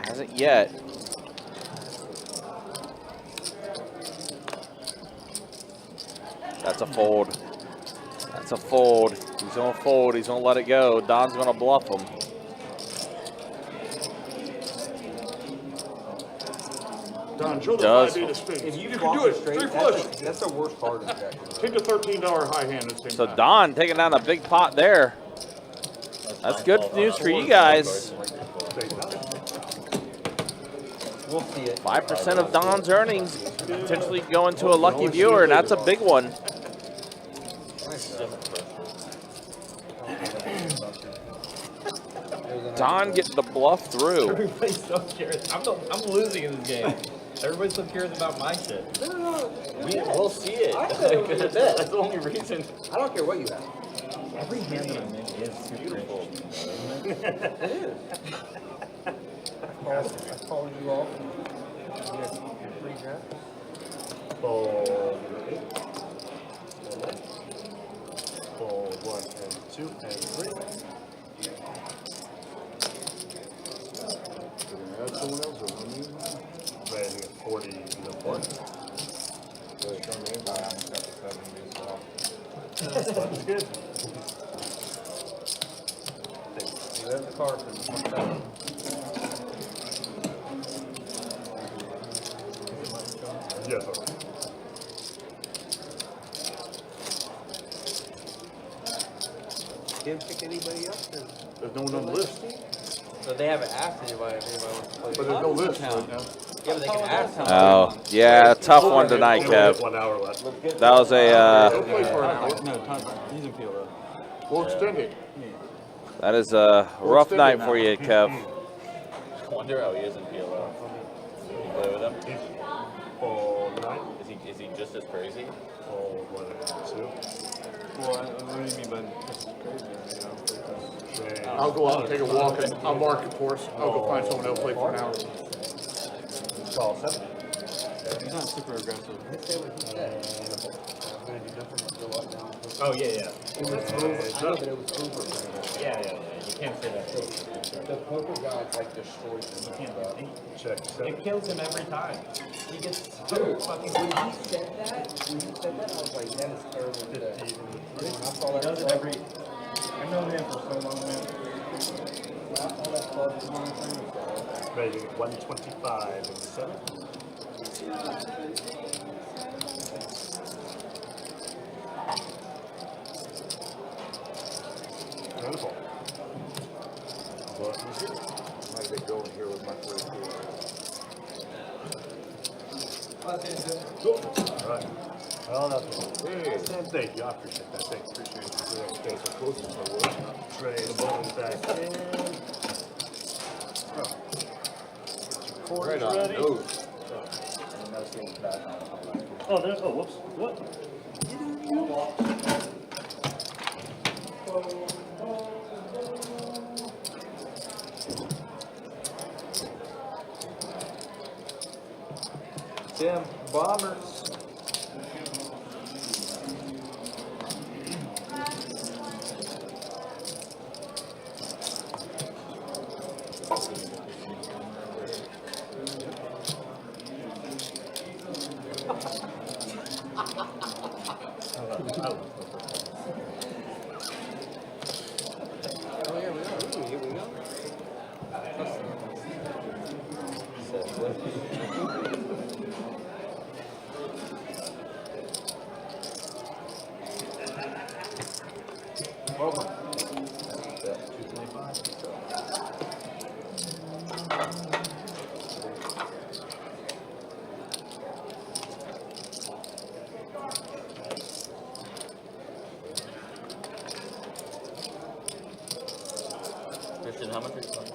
Speaker 3: Hasn't yet. That's a fold. That's a fold. He's gonna fold. He's gonna let it go. Don's gonna bluff him.
Speaker 10: Don, show the
Speaker 3: Does.
Speaker 10: 5-8 of spades.
Speaker 11: If you
Speaker 10: can
Speaker 11: flop
Speaker 10: do
Speaker 11: it
Speaker 10: it.
Speaker 11: straight,
Speaker 10: Three flush.
Speaker 11: that's the worst card in the deck.
Speaker 10: Take the $13 high hand at the same
Speaker 3: So
Speaker 10: time.
Speaker 3: Don taking down a big pot there. That's good news for you guys.
Speaker 11: We'll see it.
Speaker 3: 5% of Don's earnings potentially going to a lucky viewer, and that's a big one. Don getting the bluff through.
Speaker 2: Everybody's so curious. I'm losing in this game. Everybody's so curious about my shit. We'll see it. That's the only reason.
Speaker 11: I don't care what you have.
Speaker 2: Every hand that I'm in is super beautiful.
Speaker 11: It is. I called you off. Yes, free draft.
Speaker 9: Fold 8. Fold 1 and 2 and 3.
Speaker 10: Add someone else or one you?
Speaker 9: Raising at 40 and 1. That's good.
Speaker 11: You have the card from
Speaker 9: Yes, sir.
Speaker 11: Can't pick anybody else.
Speaker 10: There's no one on the list.
Speaker 11: So they haven't asked anybody if anybody wants to play.
Speaker 10: But there's no list right now.
Speaker 11: Yeah, but they can ask them.
Speaker 3: Oh, yeah, tough one tonight,
Speaker 9: We only have
Speaker 3: Kev.
Speaker 9: 1 hour left.
Speaker 3: That was a
Speaker 10: Don't play for an hour.
Speaker 8: No, time. He's in PLO.
Speaker 10: We'll extend it.
Speaker 3: that is a rough night for you, Kev.
Speaker 7: I wonder how he is in PLO. Can you play with him?
Speaker 9: Fold 9.
Speaker 7: Is he just as crazy?
Speaker 9: Fold 1 and 2.
Speaker 8: Well, what do you mean by this is crazy?
Speaker 9: Raise.
Speaker 10: I'll go out and take a walk and I'll mark it for us. I'll go find someone else to play for an hour.
Speaker 9: Call 7.
Speaker 8: He's not super aggressive.
Speaker 2: Oh, yeah.
Speaker 5: I know that it was over.
Speaker 2: Yeah. You can't say that.
Speaker 5: The poker gods like destroyed them.
Speaker 9: Check 7.
Speaker 2: It kills him every time. He gets so fucking
Speaker 5: When he said that, I was like, that is terrible. When I saw that,
Speaker 2: does it every. I've known him for so long, man.
Speaker 9: Raising at 125 and 7. Beautiful.
Speaker 10: But might get going here with my play
Speaker 9: Cool. All right. Well, that's all. Hey, thank you. I appreciate that. Thanks. Appreciate it.
Speaker 10: Stay so close as I was.
Speaker 9: Trade the button back in.
Speaker 10: Right on.
Speaker 9: Ready?
Speaker 10: Nose.
Speaker 9: Oh, there's. Oh, whoops. What?
Speaker 11: Tim, Bombers.
Speaker 7: Christian, how much are you playing?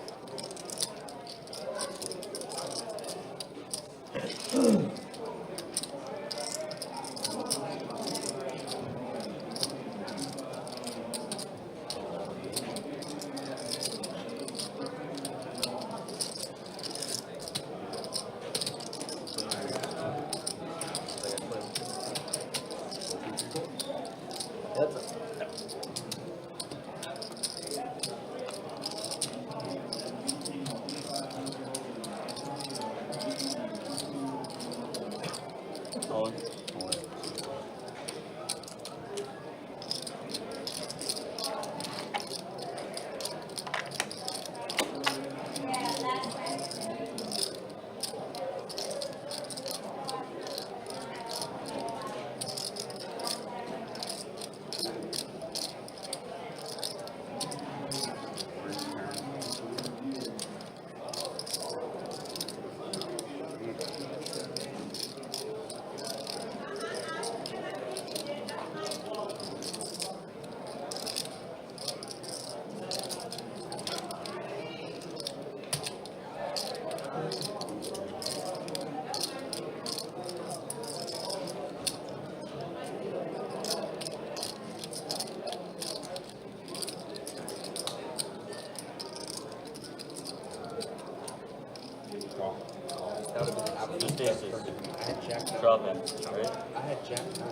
Speaker 7: dropping, right?
Speaker 11: I had Jack 9.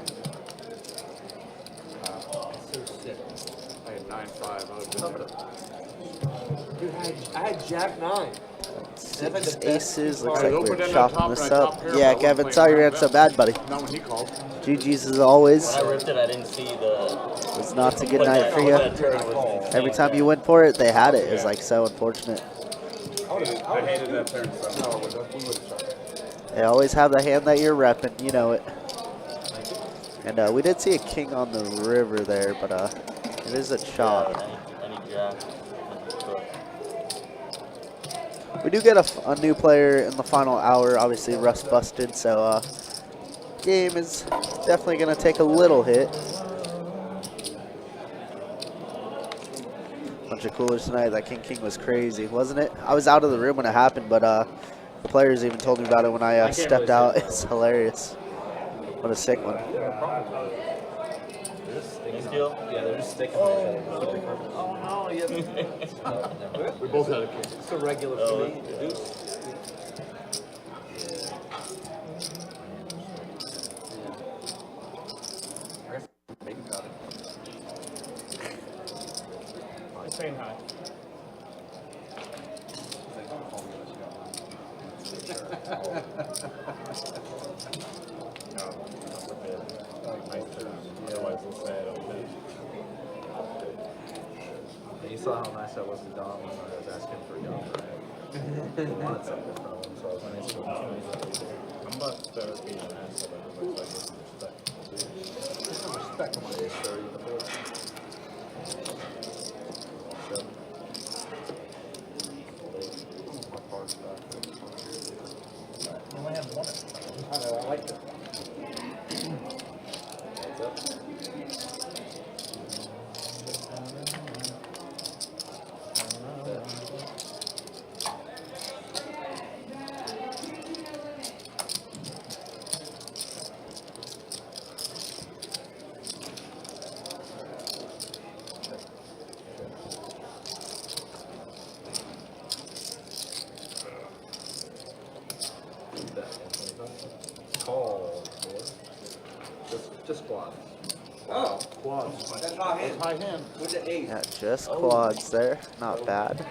Speaker 11: So sick.
Speaker 10: I had 9-5. I was in there.
Speaker 11: Dude, I had Jack 9.
Speaker 4: Six aces. Looks
Speaker 10: Alright,
Speaker 4: like
Speaker 10: open
Speaker 4: we're
Speaker 10: it
Speaker 4: chopping
Speaker 10: top
Speaker 4: this
Speaker 10: and I
Speaker 4: up.
Speaker 10: top pair,
Speaker 4: Yeah,
Speaker 10: but I
Speaker 4: Kevin,
Speaker 10: wasn't
Speaker 4: sorry your
Speaker 10: playing
Speaker 4: hand's so
Speaker 10: around
Speaker 4: bad, buddy.
Speaker 10: Not when he called.
Speaker 4: GG's as always.
Speaker 7: When I ripped it, I didn't see the.
Speaker 4: It's not a good
Speaker 7: what
Speaker 4: night
Speaker 7: that-
Speaker 4: for
Speaker 7: what
Speaker 4: you.
Speaker 7: that turn was.
Speaker 4: Every time you went for it, they had it. It's like so unfortunate.
Speaker 2: I hated that turn so much.
Speaker 4: They always have the hand that you're repping, you know it. And we did see a king on the river there, but it is a chop.
Speaker 7: Any jack.
Speaker 4: We do get a new player in the final hour. Obviously, Russ busted, so game is definitely going to take a little hit. Bunch of coolers tonight. That King was crazy, wasn't it? I was out of the room when it happened, but the players even told me about it when I stepped out. It's hilarious. What a sick one.
Speaker 7: Deal?
Speaker 11: Yeah, they're just sticking with each other.
Speaker 7: Oh no, you
Speaker 10: We both had a king.
Speaker 11: It's a regular for me.
Speaker 2: Saying hi.
Speaker 11: You saw how nice I was to Dom when I was asking for Young, right? I wanted something from him, so I was nice to him.
Speaker 2: I'm about to be an asshole, but I'm like, respect.
Speaker 11: There's some respect on my age, sir. You know,
Speaker 2: You only have one.
Speaker 11: I know, I liked it. Call for just quads.
Speaker 10: Oh, quads.
Speaker 11: That's high hand.
Speaker 10: High hand.
Speaker 11: With the 8.
Speaker 4: Yeah, just quads there. Not bad.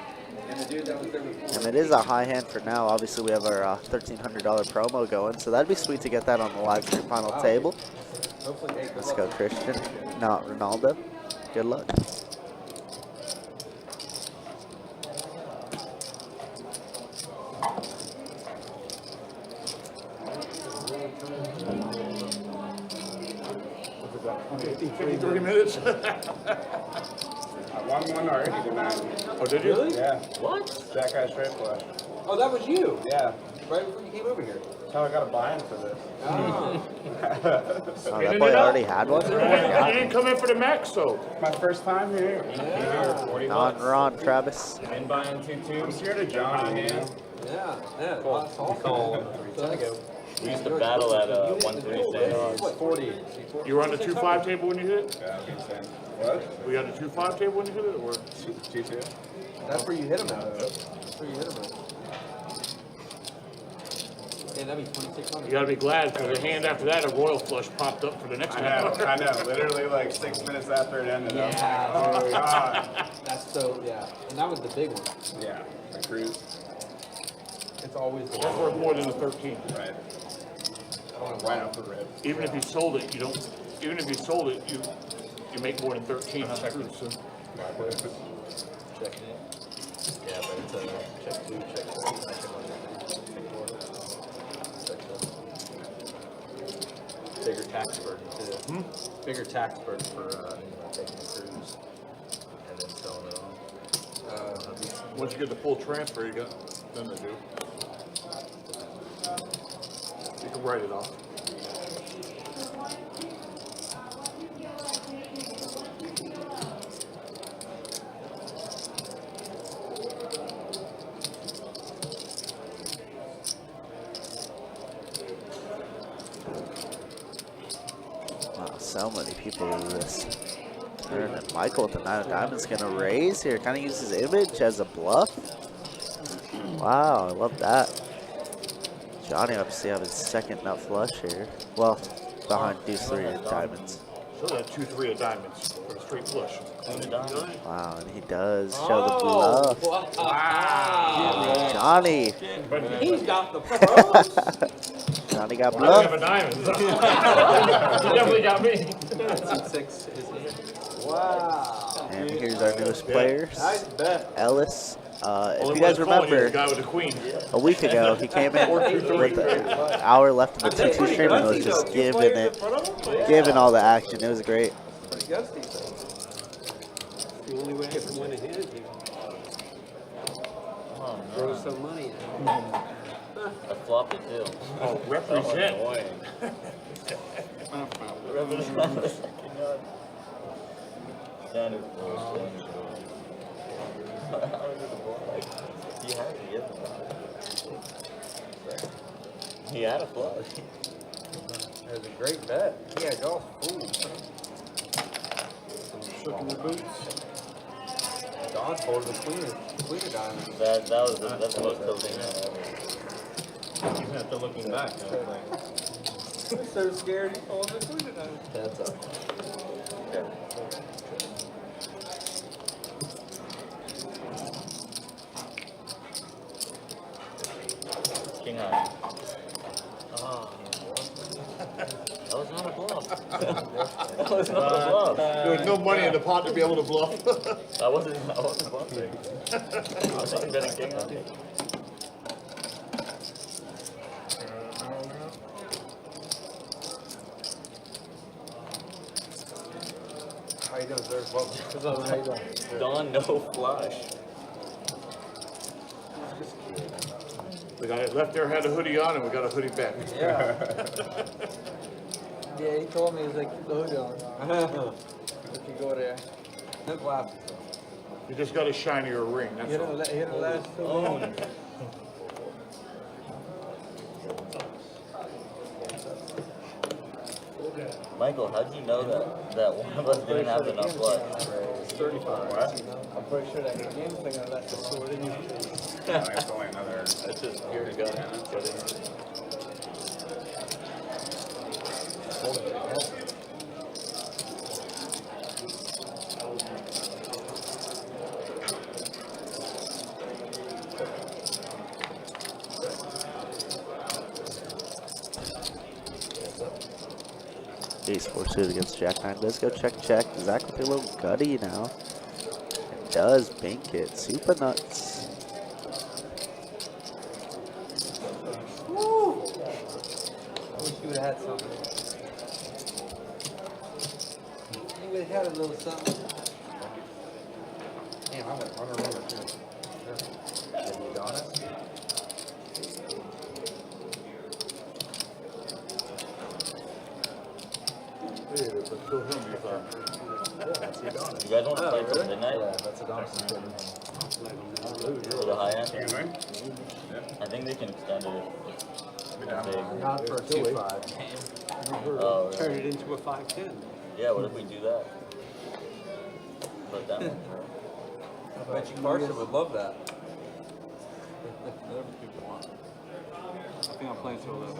Speaker 11: And the dude that was there before.
Speaker 4: And it is a high hand for now. Obviously, we have our $1,300 promo going, so that'd be sweet to get that on the live stream final table.
Speaker 11: Hopefully 8.
Speaker 4: Let's go, Christian. Not Ronaldo. Good luck.
Speaker 10: Okay, 53 minutes.
Speaker 2: I won one already tonight.
Speaker 10: Oh, did you?
Speaker 11: Really?
Speaker 2: Yeah.
Speaker 11: What?
Speaker 2: That guy straight flush.
Speaker 11: Oh, that was you.
Speaker 2: Yeah.
Speaker 11: Right before you came over here.
Speaker 2: That's how I got a buy-in for this.
Speaker 11: Oh.
Speaker 4: Oh, that boy already had one?
Speaker 10: You didn't come in for the max, so.
Speaker 2: My first time here.
Speaker 11: Yeah.
Speaker 2: 40
Speaker 4: On
Speaker 2: bucks.
Speaker 4: Ron, Travis.
Speaker 2: And buying 2 tubes. I'm scared of Johnny, you know?
Speaker 11: Yeah. That's awesome.
Speaker 7: We used to battle at 1-3 standoffs.
Speaker 11: What, 40?
Speaker 10: You were on the 2-5 table when you hit it?
Speaker 2: Yeah, I was insane. What?
Speaker 10: Were you on the 2-5 table when you hit it, or?
Speaker 2: 2-2?
Speaker 11: That's where you hit him at. That's where you hit him at. Yeah, that'd be 2,600.
Speaker 10: You gotta be glad, because the hand after that, a royal flush popped up for the next
Speaker 2: I
Speaker 10: one.
Speaker 2: know, I know. Literally like 6 minutes after it ended.
Speaker 11: Yeah,
Speaker 2: I was like, oh,
Speaker 11: dude.
Speaker 2: God.
Speaker 11: That's so, yeah. And that was the big one.
Speaker 2: Yeah, the cruise.
Speaker 11: It's always the
Speaker 10: That's worth more than the 13.
Speaker 2: Right. Right off the rip.
Speaker 10: Even if you sold it, you don't, even if you sold it, you make more than 13 on the cruise, so.
Speaker 11: Checking it. Yeah, but it's check 2, check 3, check 1, check 4. Bigger tax burden too. Bigger tax burden for taking a cruise and then selling it on.
Speaker 10: Once you get the full transfer, you got, then they do. You can write it off.
Speaker 4: Wow, so many people in this. And Michael with the 9 of diamonds gonna raise here. Kind of use his image as a bluff. Wow, I love that. Johnny obviously have his second nut flush here. Well, behind deuce 3 of diamonds.
Speaker 10: So that 2-3 of diamonds for a straight flush.
Speaker 4: Wow, and he does show the bluff.
Speaker 11: Wow.
Speaker 4: Johnny.
Speaker 11: He's got the pros.
Speaker 4: Johnny got
Speaker 10: I don't have
Speaker 4: bluff.
Speaker 10: a diamond. He definitely got me.
Speaker 11: Wow.
Speaker 4: And here's our newest players.
Speaker 11: Nice bet.
Speaker 4: Ellis. If
Speaker 10: Only
Speaker 4: you guys
Speaker 10: one calling you,
Speaker 4: remember,
Speaker 10: the guy with the queen.
Speaker 4: a week ago, he came in with an hour left of the T2 stream and was just giving all the action. It was great.
Speaker 11: Pretty gusty. The only way I can win ahead is you throw some money at him.
Speaker 7: I flopped it too.
Speaker 10: Oh, represent.
Speaker 7: Standard full. He had to get it. He had a flush.
Speaker 11: That was a great bet. Yeah, golf. Ooh.
Speaker 10: Shook in the boots.
Speaker 11: Don pulled the queen of diamonds.
Speaker 7: That's the most cool thing ever.
Speaker 2: Even after looking back, I was like,
Speaker 11: I'm so scared he pulled the queen of diamonds.
Speaker 7: That's up. King high. Oh, that was not a bluff. That was not a bluff.
Speaker 10: There was no money in the pot to be able to bluff.
Speaker 7: I wasn't bluffing. I wasn't betting king high.
Speaker 11: How you doing, sir? Well, how you doing?
Speaker 7: Don, no flush.
Speaker 10: The guy that left there had a hoodie on and we got a hoodie back.
Speaker 11: Yeah. Yeah, he told me, he's like, keep the hoodie on. If you go there. No glasses.
Speaker 10: You just got a shinier ring, that's all.
Speaker 11: He didn't last too long.
Speaker 7: Michael, how'd you know that one of us didn't have enough flush?
Speaker 11: 35.
Speaker 7: What?
Speaker 11: I'm pretty sure that game thing I left the sword in you.
Speaker 7: That's just here to go.
Speaker 4: Ace 4 suited against Jack 9. Let's go check. Zach with a little gutty now. It does bank it. Super nuts.
Speaker 11: Woo! I wish you would have had something. You would have had a little something.
Speaker 2: damn, I went runner too. Did you got it?
Speaker 10: Hey, but still him, you thought.
Speaker 7: You guys want to play till midnight?
Speaker 2: Yeah, that's a Donaldson.
Speaker 7: For the high end? I think they can extend it if big.
Speaker 11: Not for a 2-5.
Speaker 7: Oh,
Speaker 11: Turn
Speaker 7: really?
Speaker 11: it into a 5-10.
Speaker 7: Yeah, what if we do that? Put that one.
Speaker 11: I bet you Carson would love that. Whatever people want. I think I'm playing till 11.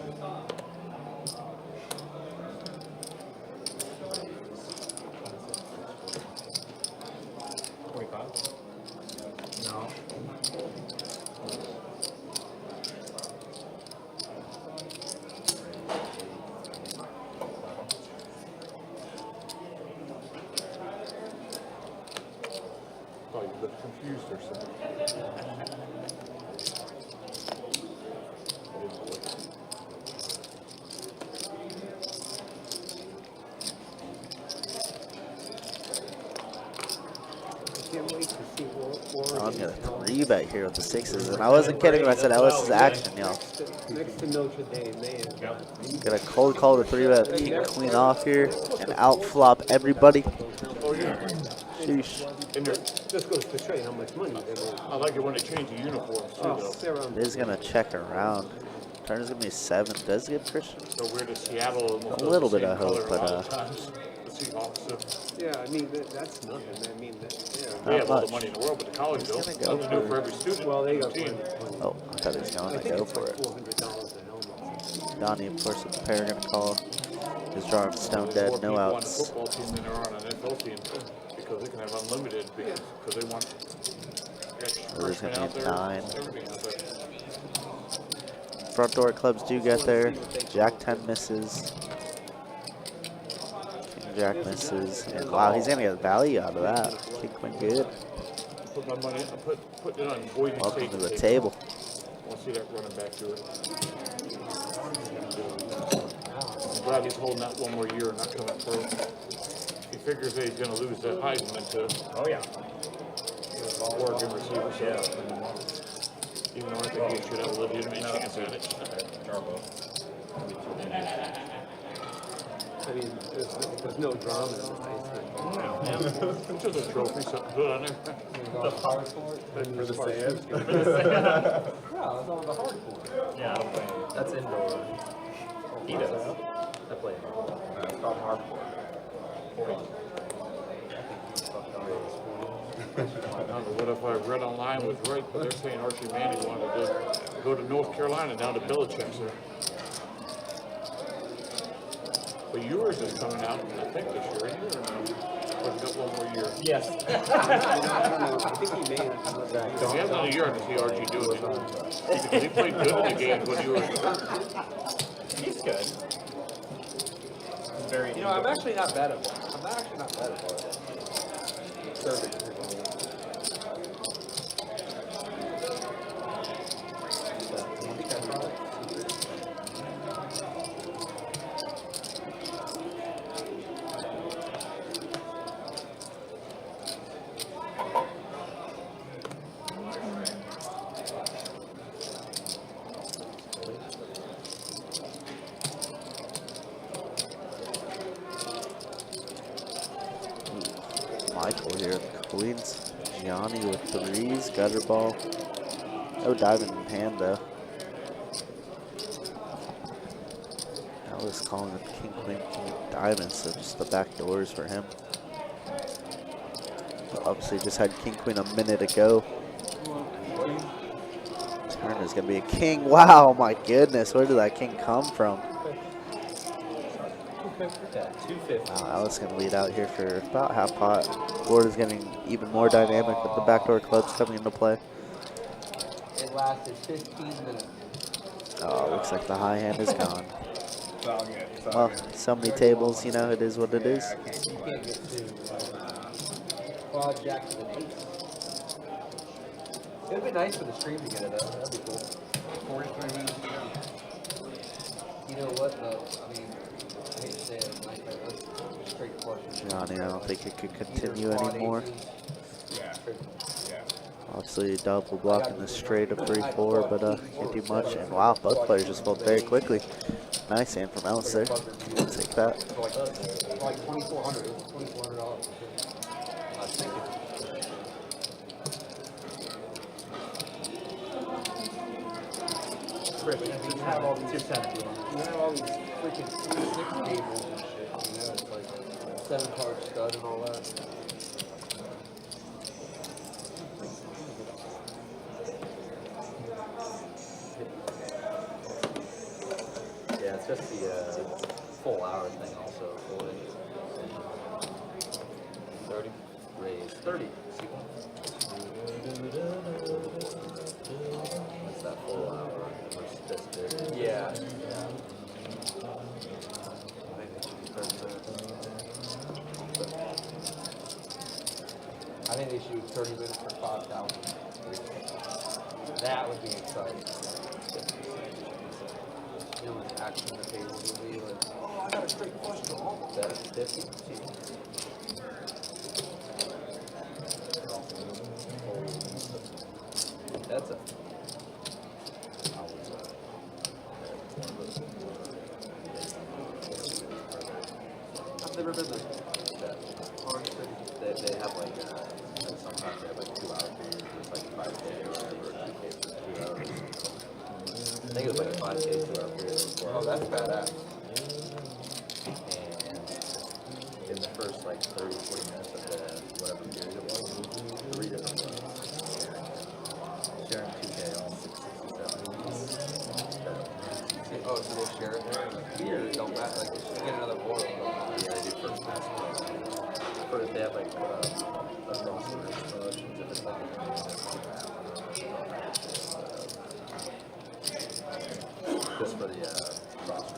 Speaker 2: No.
Speaker 10: Thought you looked confused or something.
Speaker 11: Can't wait to see
Speaker 4: I'm gonna 3-bet here with the 6s, and I wasn't kidding when I said Ellis is action, y'all.
Speaker 11: Next to Notre Dame, man.
Speaker 4: Gonna cold call the 3-bet king queen off here and outflop everybody.
Speaker 10: Oh, yeah.
Speaker 4: Sheesh.
Speaker 10: And they're,
Speaker 11: Just goes to show you how much money they make.
Speaker 10: I like it when they change the uniforms too, though.
Speaker 11: Sarah,
Speaker 4: It is gonna check around. Turn is gonna be 7. Does get Christian.
Speaker 10: So weird that Seattle almost
Speaker 4: A
Speaker 10: does
Speaker 4: little
Speaker 10: the
Speaker 4: bit
Speaker 10: same
Speaker 4: of hope,
Speaker 10: color a
Speaker 4: but,
Speaker 10: lot of times. The Seahawks, so
Speaker 11: yeah, I mean, that's nothing. I mean,
Speaker 10: they have all
Speaker 4: much.
Speaker 10: the money in the world, but the college don't.
Speaker 4: He's gonna go
Speaker 10: Something to do for every student.
Speaker 11: well, they got
Speaker 10: team.
Speaker 11: plenty of money.
Speaker 4: Oh, I thought he was going
Speaker 11: I
Speaker 4: to
Speaker 11: think
Speaker 4: go
Speaker 11: it's
Speaker 4: for
Speaker 11: like
Speaker 4: it.
Speaker 11: $400 a helmet.
Speaker 4: Donnie, of course, with the pair gonna call. His drawing stone dead,
Speaker 10: More
Speaker 4: no
Speaker 10: people on the
Speaker 4: outs.
Speaker 10: football team than there are on an NFL team because they can have unlimited because they want
Speaker 4: There's
Speaker 10: freshmen
Speaker 4: gonna
Speaker 10: out
Speaker 4: be
Speaker 10: there,
Speaker 4: 9.
Speaker 10: everything out there.
Speaker 4: Front door clubs do get there. Jack 10 misses. King Jack misses. And wow, he's gonna get value out of that. King Queen good.
Speaker 10: Put my money, put it on Boise
Speaker 4: Welcome
Speaker 10: State
Speaker 4: to the table.
Speaker 10: I want to see that running back do it. I'm glad he's holding out one more year and not coming pro. He figures that he's going to lose that Heisman to Oregon receiver. Even though I think he should have a legitimate chance at it.
Speaker 11: I mean, there's no drama in the Heisman.
Speaker 10: It's just a trophy, something good on there.
Speaker 11: The hard for it?
Speaker 9: For the sand.
Speaker 11: No, it's all the hard for it.
Speaker 2: Yeah, I don't play.
Speaker 11: That's indoor.
Speaker 2: He does.
Speaker 11: I play indoor.
Speaker 2: It's called hardcore.
Speaker 10: I don't know what if I read online was right, but they're saying Archie Manning wanted to go to North Carolina down to Belichick's there. But yours is coming out, I think this year, ain't it, or no? Or it's got one more year?
Speaker 2: Yes.
Speaker 11: I think he may have.
Speaker 10: Because he has another year to see Archie doing it. Because he played good in the games when you were.
Speaker 2: He's good. Very.
Speaker 11: You know, I'm actually not bad at ball. I'm actually not bad at ball. Serving.
Speaker 4: Michael here at the Queens. Gianni with 3s, gutter ball. No diving in hand though. I was calling it King Queen King Diamond, so just the back doors for him. But obviously just had King Queen a minute ago. Turn is gonna be a king. Wow, my goodness, where did that king come from? Wow, Alice gonna lead out here for about half pot. Board is getting even more dynamic with the backdoor clubs coming into play.
Speaker 11: It lasted 15 minutes.
Speaker 4: Oh, looks like the high hand is gone.
Speaker 9: It's all good. It's all
Speaker 4: Well,
Speaker 9: good.
Speaker 4: so many tables, you know, it is what it is.
Speaker 11: You can't get to quad jack to the ace. It'd be nice for the stream to get it up. That'd be cool. 43. You know what, though? I mean, I hate to say it, like, that's straight flush.
Speaker 4: Johnny, I don't think it could continue anymore.
Speaker 9: Yeah. Yeah.
Speaker 4: Obviously, double blocking the straight of 3-4, but can't do much. And wow, both players just fold very quickly. Nice hand from Alice there. We'll take that.
Speaker 11: Like $2,400. It was $2,400. I was thinking. You have all these, you have all these freaking 6 tables and shit, you know, it's like 7-card stud and all that. Yeah, it's just the full hour thing also. 30? Raise 30. That's that full hour versus this bit. Yeah. I think they should do 30 minutes for 5,000. That would be exciting. You know what action the tables would be like, oh, I got a straight flush draw. That's 50. That's a. I've never been there. They have like, sometimes they have like 2 hour periods, it's like 5K or whatever, 2K for 2 hours. I think it was like a 5K 2 hour period. Oh, that's badass. And in the first like 30, 40 minutes of the whatever period it was, 3 different ones. Sharing 2K on 667. Oh, so they share it? don't matter. Like, if you get another board, it don't matter.
Speaker 7: Yeah, they do first pass play. Or if they have like a roster promotions, if it's like just for the roster.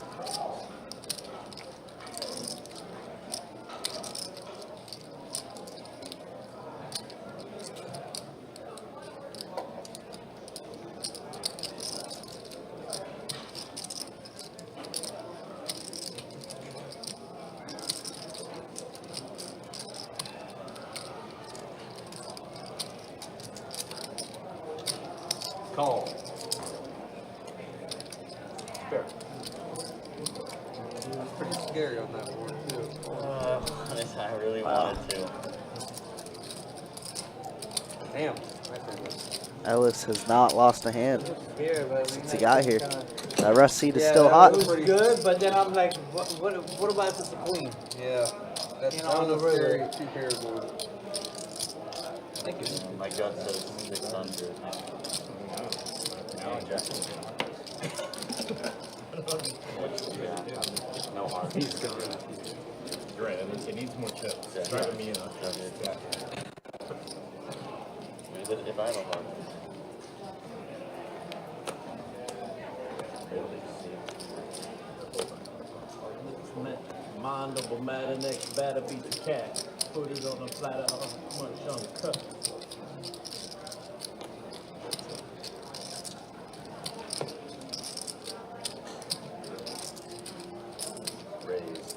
Speaker 11: Call.
Speaker 2: Fair.
Speaker 11: It's pretty scary on that board, too.
Speaker 7: I really wanted to.
Speaker 11: Damn.
Speaker 4: Ellis has not lost a hand
Speaker 5: Here, but
Speaker 4: since he got here. That rush seat is still hot.
Speaker 5: It was good, but then I'm like, what about if it's a queen?
Speaker 11: Yeah. That's
Speaker 5: You know, on the
Speaker 11: a scary
Speaker 5: river.
Speaker 11: two-pair board.
Speaker 7: My gut says 600.
Speaker 2: Now Jack.
Speaker 7: No harm.
Speaker 11: He's gonna.
Speaker 2: You're right. It needs more chips. It's driving me nuts. Yeah.
Speaker 7: If I have a heart.
Speaker 12: Mind over matter, next batter beat the cat. Put it on a platter, munch on the cup.
Speaker 7: Raise.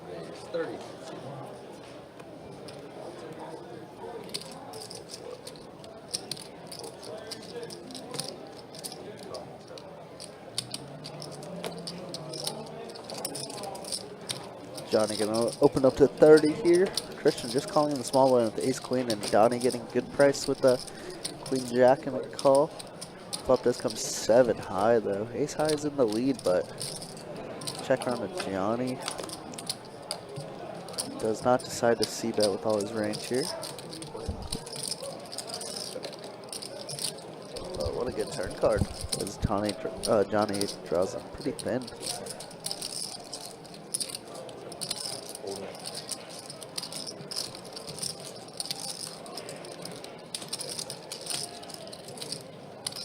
Speaker 11: Raise 30.
Speaker 4: Johnny gonna open up to 30 here. Christian just calling the small one with the ace queen, and Donnie getting a good price with the queen jack and a call. Flop does come 7 high though. Ace high is in the lead, but check around to Johnny. Does not decide to c-bet with all his range here. But what a good turn card, as Johnny draws them pretty thin.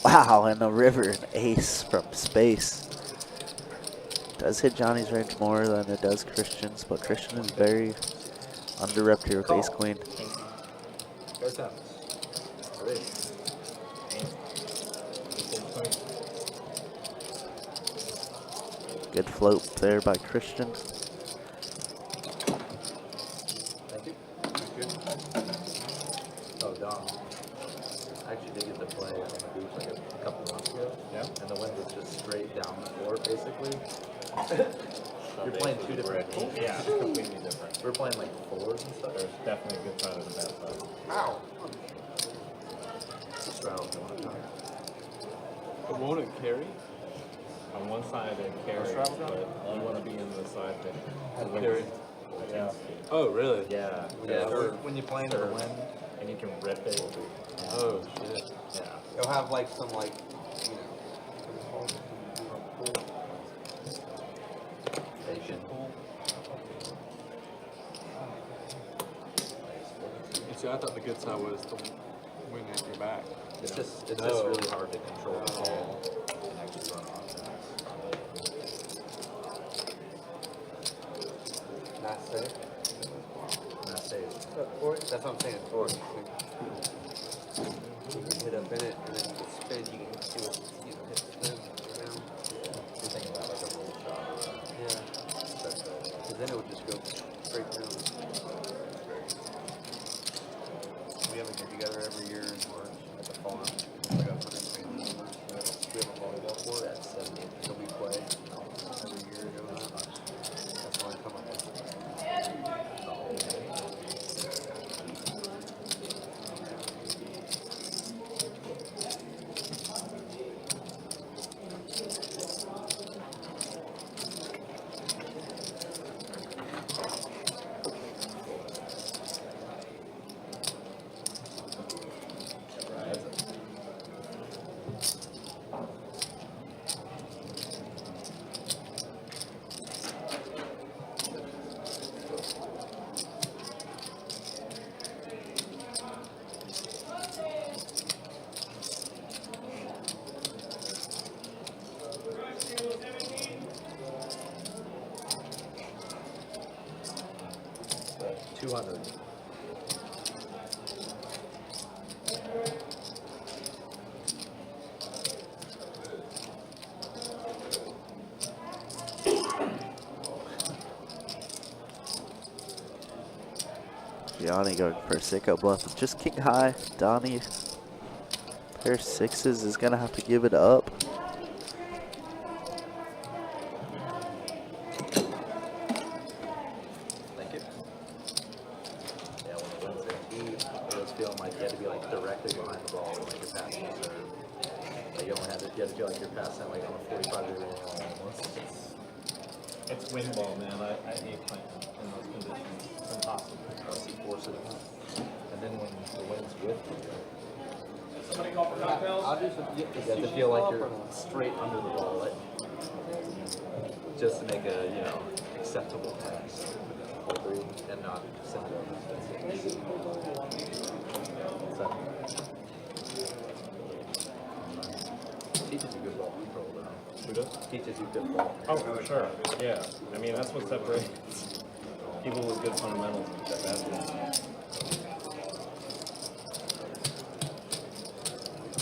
Speaker 4: Wow, and a river, an ace from space. Does hit Johnny's range more than it does Christian's, but Christian is very under-repped here with ace queen.
Speaker 2: Fair taps. Raise.
Speaker 4: Good float there by Christian.
Speaker 7: Thank you. Oh, Dom. I actually did get to play on the beach like a couple months ago.
Speaker 2: Yeah.
Speaker 7: And the wind was just straight down the floor, basically. You're playing two different teams.
Speaker 2: Yeah, it's completely different.
Speaker 7: We're playing like fours and stuff.
Speaker 2: There's definitely a good side and a bad side.
Speaker 7: Ow! Straddle, you want to talk?
Speaker 8: But won't it carry?
Speaker 2: On one side it carries,
Speaker 8: straddle
Speaker 2: but you want to be in the side that
Speaker 8: Carry.
Speaker 2: Yeah.
Speaker 8: Oh, really?
Speaker 2: Yeah.
Speaker 7: Yeah,
Speaker 2: Or-
Speaker 7: when you play into the wind.
Speaker 2: and you can rip it.
Speaker 8: Oh, shit.
Speaker 2: Yeah.
Speaker 11: It'll have like some like, you know,
Speaker 7: Patient.
Speaker 8: You see, I thought the good side was the wind at your back.
Speaker 7: It's just really hard to control the ball and actually run offense.
Speaker 11: not safe.
Speaker 7: Not safe.
Speaker 11: That's what I'm saying. Or you can hit up in it and then the spin, you can see what, you know, hit the spin around.
Speaker 7: You're thinking about like a roll shot.
Speaker 11: Yeah. Because then it would just go straight down.
Speaker 4: Gianni going for a sicko bluff. Just king high. Donnie, pair sixes is going to have to give it up.
Speaker 11: Thank you. Yeah, when it wins it was feeling like you had to be like directly behind the ball when like you're passing the serve. Like you only had to, you had to feel like you're passing like on a 45-degree angle almost.
Speaker 2: It's wind ball, man. I hate playing in those conditions. It's impossible.
Speaker 11: Unless you force it enough. And then when the wind's with you,
Speaker 2: Somebody call for cocktails?
Speaker 11: you have to feel like you're straight under the ball, like, just to make a, you know, acceptable pass. And not send it over. So, teaches you good ball control, though.
Speaker 2: Who does?
Speaker 11: Teaches you good ball
Speaker 2: Oh,
Speaker 11: control.
Speaker 2: for sure. Yeah. I mean, that's what separates people with good fundamentals and bad.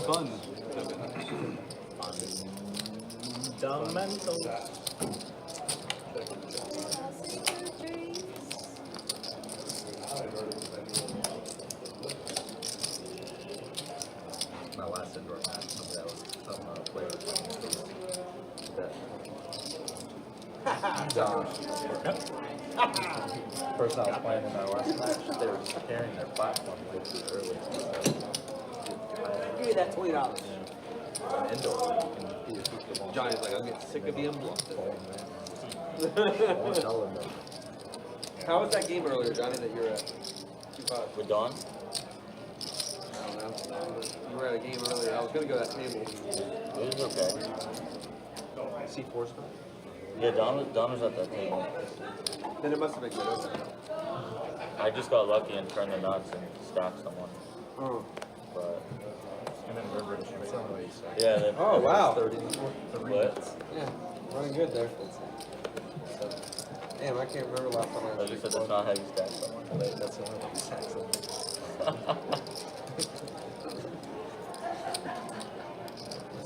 Speaker 8: Fun.
Speaker 2: Fundamentals.
Speaker 11: My last indoor match, some player that John. Person I was playing in our last match, they were just carrying their platform way too early.
Speaker 12: Give me that $20.
Speaker 11: Indoor.
Speaker 12: Johnny's like, I'm getting sick of being bluffed. How was that game earlier, Johnny, that you're at? 2-5.
Speaker 7: With Dawn?
Speaker 12: I don't know. You were at a game earlier. I was going to go to that table.
Speaker 7: It was okay.
Speaker 11: C4 stuff?
Speaker 7: Yeah, Dawn was at that table.
Speaker 12: Then it must have been good.
Speaker 7: I just got lucky and turned the nuts and stacked someone.
Speaker 12: Oh.
Speaker 7: But
Speaker 2: And then River to straight.
Speaker 7: yeah, then
Speaker 12: Oh, wow.
Speaker 11: 30.
Speaker 7: What?
Speaker 12: Yeah, running good there. Damn, I can't remember last time I
Speaker 7: Like you said, that's not how you stack someone.
Speaker 11: Wait, that's the only one you stack someone.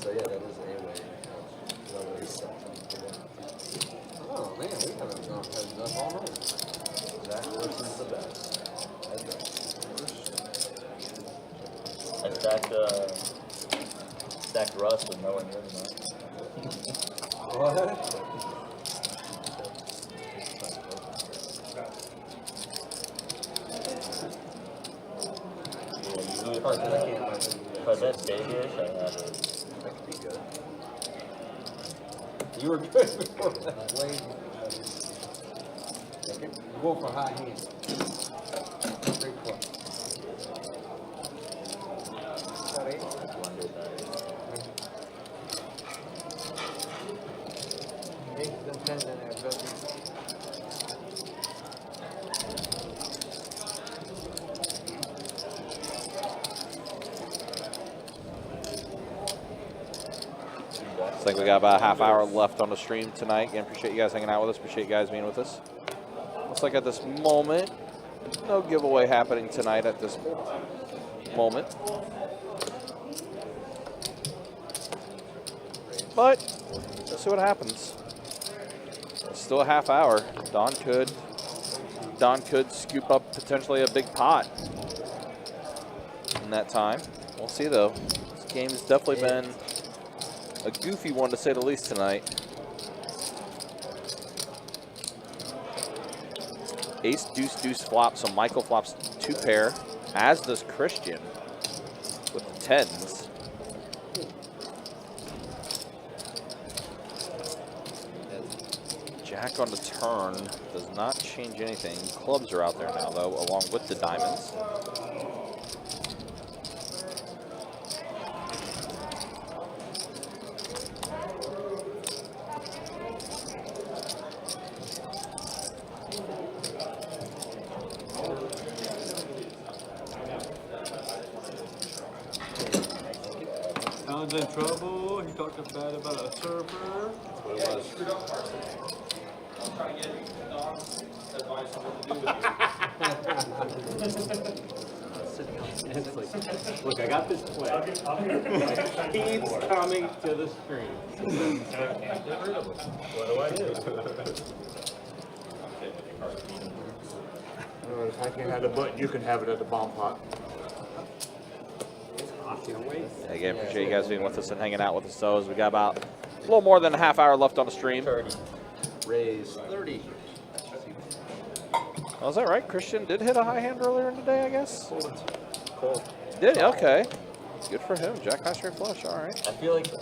Speaker 11: So yeah, that is a way.
Speaker 12: Oh, man, we haven't gone had enough all night.
Speaker 11: Zach versus the best.
Speaker 7: I stacked Russ with no one near the nut.
Speaker 12: What?
Speaker 7: If I bet babyish, I had it.
Speaker 11: That could be good.
Speaker 12: You were good before that. Way. You're going for a high hand. Great club. Got 8?
Speaker 11: Blended that.
Speaker 12: 8 and 10 in there, but
Speaker 3: Looks like we got about a half hour left on the stream tonight. Again, appreciate you guys hanging out with us. Appreciate you guys being with us. Looks like at this moment, no giveaway happening tonight at this moment. But let's see what happens. It's still a half hour. Don could scoop up potentially a big pot in that time. We'll see though. This game has definitely been a goofy one to say the least tonight. Ace, deuce, deuce flop, so Michael flops 2 pair, as does Christian with the 10s. Jack on the turn does not change anything. Clubs are out there now though, along with the diamonds.
Speaker 8: Sounds in trouble. He talked bad about a server.
Speaker 2: It's like, look, I got this play. Keeps coming to the screen. What do I do?
Speaker 10: If I can have the button, you can have it at the bomb pot.
Speaker 3: Again, appreciate you guys being with us and hanging out with us. So, as we got about a little more than a half hour left on the stream.
Speaker 11: 30. Raise 30.
Speaker 3: Oh, is that right? Christian did hit a high hand earlier in the day, I guess?
Speaker 7: Cool.
Speaker 3: Did he? Okay. Good for him. Jack high straight flush. All right.
Speaker 7: I feel like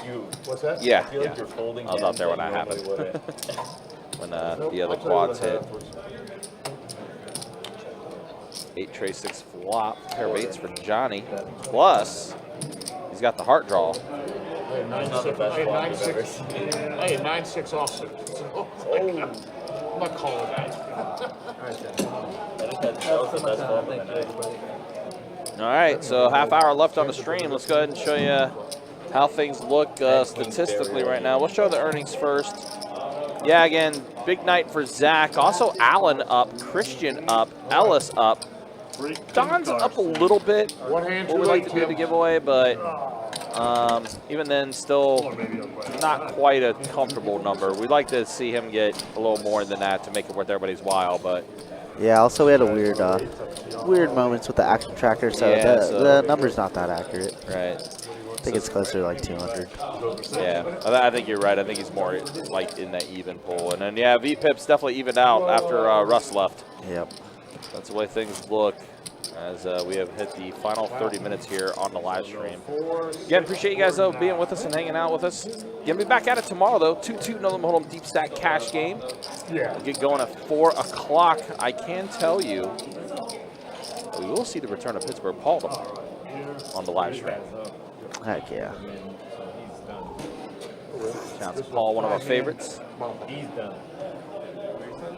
Speaker 7: you.
Speaker 10: What's that?
Speaker 3: Yeah.
Speaker 7: I feel like you're folding.
Speaker 3: I was out there when that
Speaker 7: hands
Speaker 3: happened.
Speaker 7: you normally wouldn't.
Speaker 3: When the other quads hit. 8 tray 6 flop. Pair of 8s for Johnny. Plus, he's got the heart draw.
Speaker 10: Hey, 9-6. Hey, 9-6 offsuit. I'm not calling that.
Speaker 3: All right, so half hour left on the stream. Let's go ahead and show you how things look statistically right now. We'll show the earnings first. Yeah, again, big night for Zach. Also, Allen up, Christian up, Ellis up. Don's up a little bit.
Speaker 10: One hand
Speaker 3: What we like to do the giveaway, but even then, still not quite a comfortable number. We'd like to see him get a little more than that to make it worth everybody's while, but.
Speaker 4: Yeah, also we had a weird moments with the action tracker, so,
Speaker 3: Yeah,
Speaker 4: the number's not that accurate.
Speaker 3: Right.
Speaker 4: I think it's closer to like 200.
Speaker 3: Yeah, I think you're right. I think he's more like in that even pool. And then, yeah, V-Pip's definitely evened out after Russ left.
Speaker 4: Yep.
Speaker 3: That's the way things look as we have hit the final 30 minutes here on the live stream. Again, appreciate you guys being with us and hanging out with us. Gonna be back at it tomorrow, though. 2-2 Nolan Hold'em Deep Stack Cash game.
Speaker 10: Yeah.
Speaker 3: We'll get going at 4 o'clock. I can tell you, we will see the return of Pittsburgh Paul tomorrow on the live stream.
Speaker 4: Heck yeah.
Speaker 3: Shout out to Paul, one of our favorites.
Speaker 12: He's done.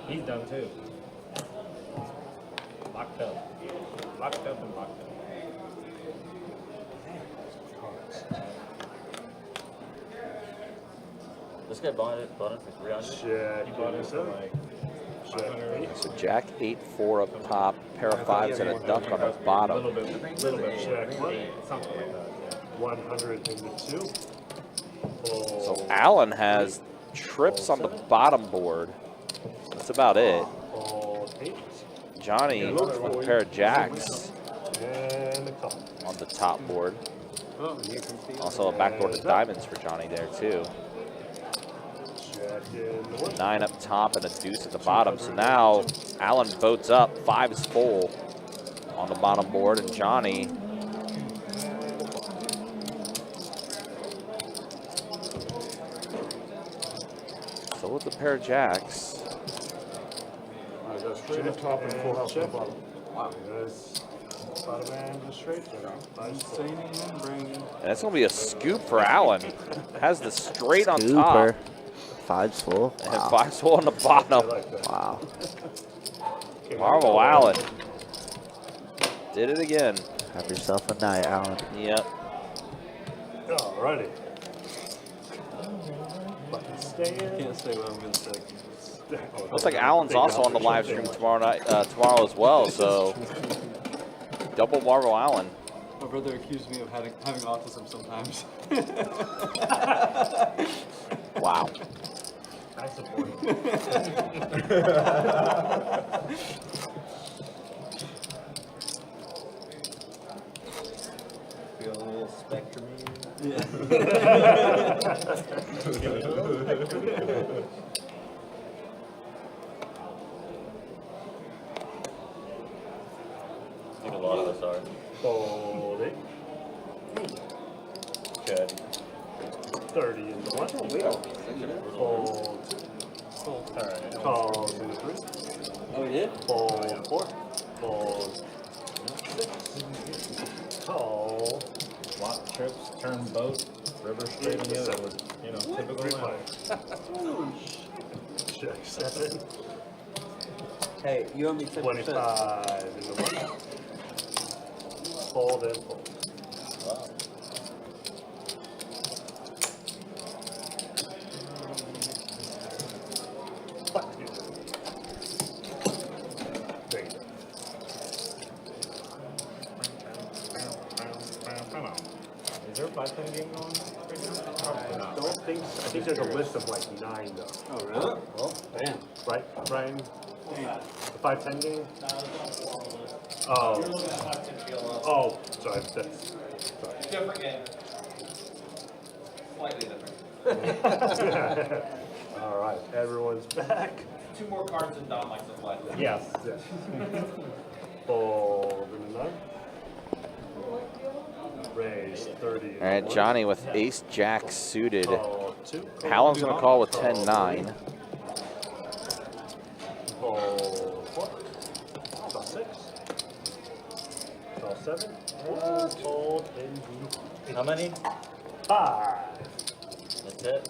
Speaker 12: He's done too. Locked up. Locked up and locked up.
Speaker 7: This guy bought it for 300.
Speaker 9: Shit.
Speaker 12: He bought it for like 500.
Speaker 3: So Jack 8-4 up top, pair of 5s and a duck on the
Speaker 12: A
Speaker 3: bottom.
Speaker 12: little bit.
Speaker 9: Check.
Speaker 12: Something like that. Yeah.
Speaker 9: 102.
Speaker 3: So Allen has trips on the bottom board. That's about it.
Speaker 9: Fold 8.
Speaker 3: Johnny with a pair of jacks
Speaker 9: And a call.
Speaker 3: on the top board. Also a backdoor to diamonds for Johnny there too.
Speaker 9: Check in the 1.
Speaker 3: 9 up top and a deuce at the bottom. So now Allen boats up, 5 is full on the bottom board, and Johnny still with the pair of jacks.
Speaker 10: I got straight up top and full house on the bottom.
Speaker 9: Wow. There's bottom end and straight.
Speaker 3: And it's going to be a scoop for Allen. Has the straight on top.
Speaker 4: Super. 5's full.
Speaker 3: And
Speaker 4: Wow.
Speaker 3: 5's full on the bottom.
Speaker 4: Wow.
Speaker 3: Marvel Allen. Did it again.
Speaker 4: Have yourself a night, Allen.
Speaker 3: Yep.
Speaker 9: Alrighty. Button stand.
Speaker 8: Can't say what I'm going to say.
Speaker 3: Looks like Allen's also on the live stream tomorrow as well, so double Marvel Allen.
Speaker 8: My brother accused me of having autism sometimes.
Speaker 3: Wow.
Speaker 12: I support him.
Speaker 11: Feel a little spectrum.
Speaker 7: I think a lot of us are.
Speaker 9: Fold 8.
Speaker 7: Okay.
Speaker 9: 30 in the 1. Fold. Calls in the 3.
Speaker 11: Oh, you did?
Speaker 9: Fold 4. Fold 6. Call.
Speaker 12: Swap trips, turn boat, river straight on the other one. Typical now.
Speaker 9: Check 7.
Speaker 11: Hey, you owe me 10%.
Speaker 9: 25 in the 1. Fold and fold.
Speaker 7: Wow.
Speaker 9: There you go.
Speaker 12: Is there a 5-10 game going right now? Probably not.
Speaker 9: I think there's a list of like 9 though.
Speaker 8: Oh, really?
Speaker 11: Well, damn.
Speaker 9: Right, Brian? The 5-10 game? Oh, sorry. That's, sorry.
Speaker 11: Different game. Slightly different.
Speaker 9: All right, everyone's back.
Speaker 11: 2 more cards than Dom likes to play.
Speaker 9: Yes. Yes. Fold in the 9. Raise 30.
Speaker 3: All right, Johnny with ace jack suited.
Speaker 9: Call 2.
Speaker 3: Hallam's going to call with 10-9.
Speaker 9: Fold 4. Call 6. Call 7. Fold in.
Speaker 7: How many?
Speaker 9: 5.
Speaker 7: That's it.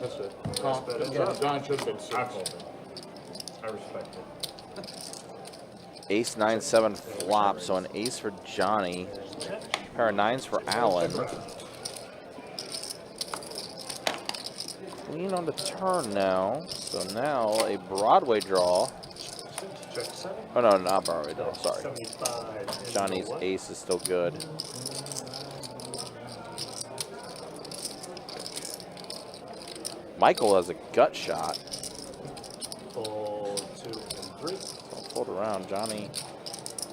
Speaker 9: That's it.
Speaker 10: Don should have been 6.
Speaker 9: I respect it.
Speaker 3: Ace 9-7 flop, so an ace for Johnny. Pair of 9s for Allen. Queen on the turn now. So now a Broadway draw.
Speaker 9: Check 7.
Speaker 3: Oh no, not Broadway draw, sorry.
Speaker 9: 75.
Speaker 3: Johnny's ace is still good. Michael has a gut shot.
Speaker 9: Fold 2 and 3.
Speaker 3: So fold around. Johnny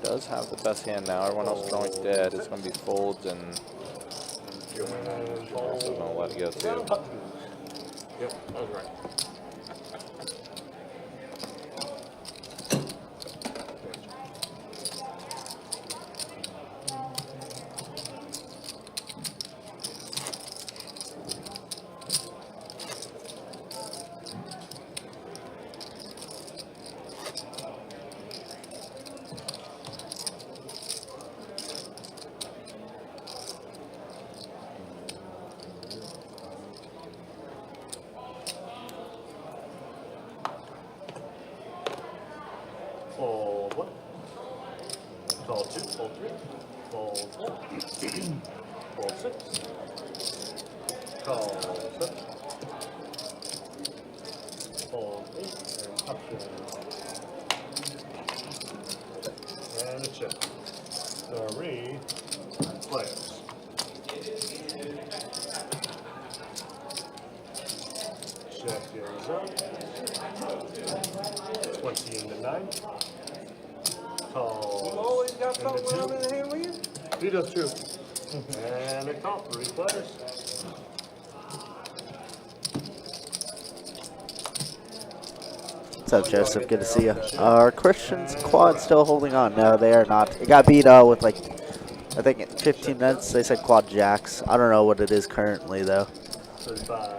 Speaker 3: does have the best hand now. Everyone else is throwing dead. It's going to be folds and also going to let it go too.
Speaker 10: Yep, that was right.
Speaker 9: Fold 1. Call 2. Fold 3. Fold 4. Fold 6. Call 7. Fold 8. And up to. And a check. 3 players. Check is up. 20 into 9. Call.
Speaker 11: Always got something in the hand with you?
Speaker 10: He does too.
Speaker 9: And a call. 3 players.
Speaker 4: What's up, Joseph? Good to see you. Are Christian's quad still holding on? No, they are not. It got beat with like, I think in 15 minutes. They said quad jacks. I don't know what it is currently though.
Speaker 9: 35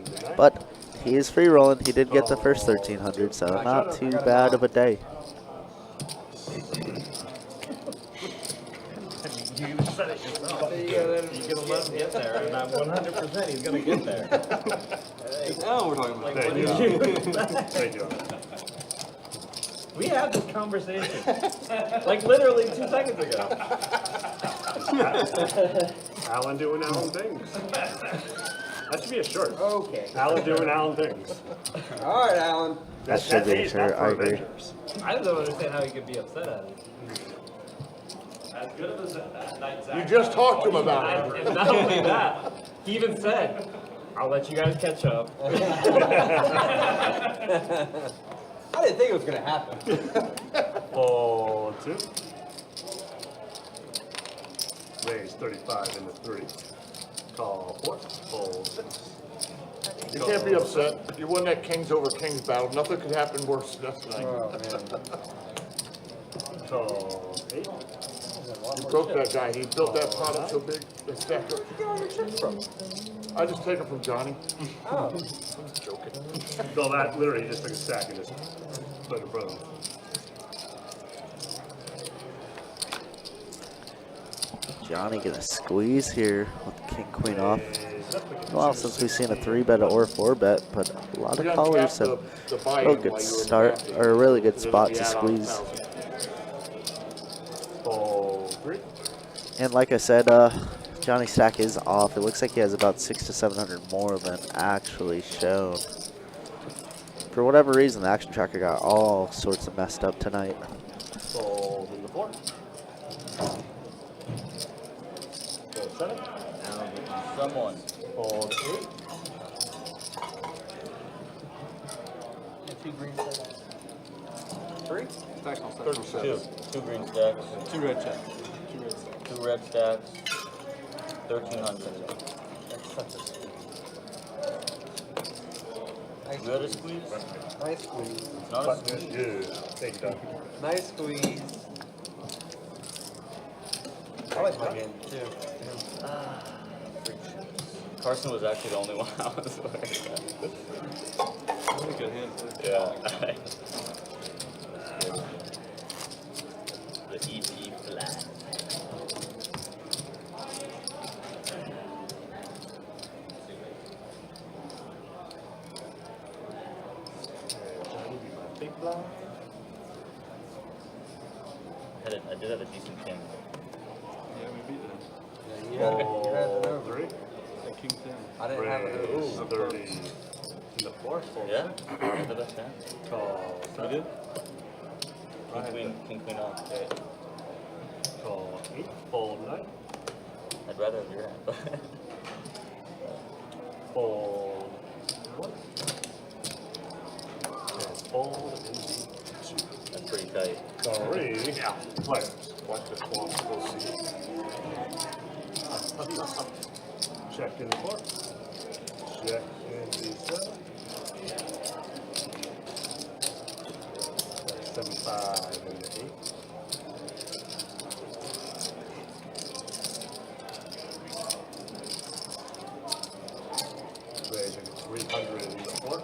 Speaker 9: into 9.
Speaker 4: But he is free rolling. He did get the first 1300, so not too bad of a day.
Speaker 12: You said it yourself. You're going to let him get there, and I'm 100% he's going to get there.
Speaker 8: Now we're talking about
Speaker 9: Thank you. Thank you.
Speaker 12: We had this conversation, like literally 2 seconds ago.
Speaker 9: Alan doing Alan things. That should be a shirt.
Speaker 11: Okay.
Speaker 9: Alan doing Alan things.
Speaker 11: All right, Alan.
Speaker 4: That should be a
Speaker 9: A's not
Speaker 4: shirt,
Speaker 9: for
Speaker 4: I agree.
Speaker 9: Avengers.
Speaker 12: I don't understand how you could be upset at it. As good of a night, Zach.
Speaker 10: You just talked to him about it.
Speaker 12: And not only that, he even said, I'll let you guys catch up.
Speaker 11: I didn't think it was going to happen.
Speaker 9: Fold 2. Raise 35 into 3. Call 4. Fold 6.
Speaker 10: You can't be upset. You won that Kings over Kings battle. Nothing could happen worse than that tonight.
Speaker 11: Oh, man.
Speaker 9: Call 8.
Speaker 10: You broke that guy. He built that pot up so big. They stacked up.
Speaker 11: Where'd you get all your chips from?
Speaker 10: I just take it from Johnny.
Speaker 11: Oh.
Speaker 10: I'm just joking.
Speaker 9: So that literally just took a stack and just put it in front of him.
Speaker 4: Johnny gonna squeeze here with king queen off. Well, since we've seen a 3-bet or 4-bet, but a lot of callers have a real good start or a really good spot to squeeze.
Speaker 9: Fold 3.
Speaker 4: And like I said, Johnny's stack is off. It looks like he has about 600 to 700 more than actually shown. For whatever reason, the action tracker got all sorts of messed up tonight.
Speaker 9: Fold into 4. Fold 7.
Speaker 7: Someone.
Speaker 9: Fold 8.
Speaker 11: And 2 green sets. 3?
Speaker 8: Stacks on stacks on
Speaker 10: 37.
Speaker 8: stacks.
Speaker 7: Two green stacks.
Speaker 8: Two red checks. Two red stacks.
Speaker 7: Two red stacks. 1,300. That's such a squeeze.
Speaker 11: Nice
Speaker 7: Good a squeeze?
Speaker 11: Nice squeeze.
Speaker 7: Not a
Speaker 9: But,
Speaker 7: squeeze.
Speaker 9: yeah, thank you, Doc.
Speaker 11: Nice squeeze. I like my game too.
Speaker 7: Carson was actually the only one I was wearing.
Speaker 8: Really good hand too.
Speaker 7: Yeah. The EP flat.
Speaker 9: Big blind.
Speaker 7: I did have a decent king.
Speaker 8: Yeah, we beat them.
Speaker 11: Yeah, you had it over.
Speaker 9: Three.
Speaker 8: At King 10.
Speaker 11: I didn't have it over.
Speaker 9: Raise 30.
Speaker 11: In the fourth full.
Speaker 7: Yeah? I did that hand.
Speaker 9: Call.
Speaker 8: You did?
Speaker 7: King queen off. Okay.
Speaker 9: Call 8. Fold 9.
Speaker 7: I'd rather have your hand, but
Speaker 9: Fold 1. And fold and
Speaker 7: that's pretty tight.
Speaker 9: 3. Yeah. Players. Watch this one. We'll see. Check in the court. Check in the cell. 75 and the 8. Raising 300 in the 4.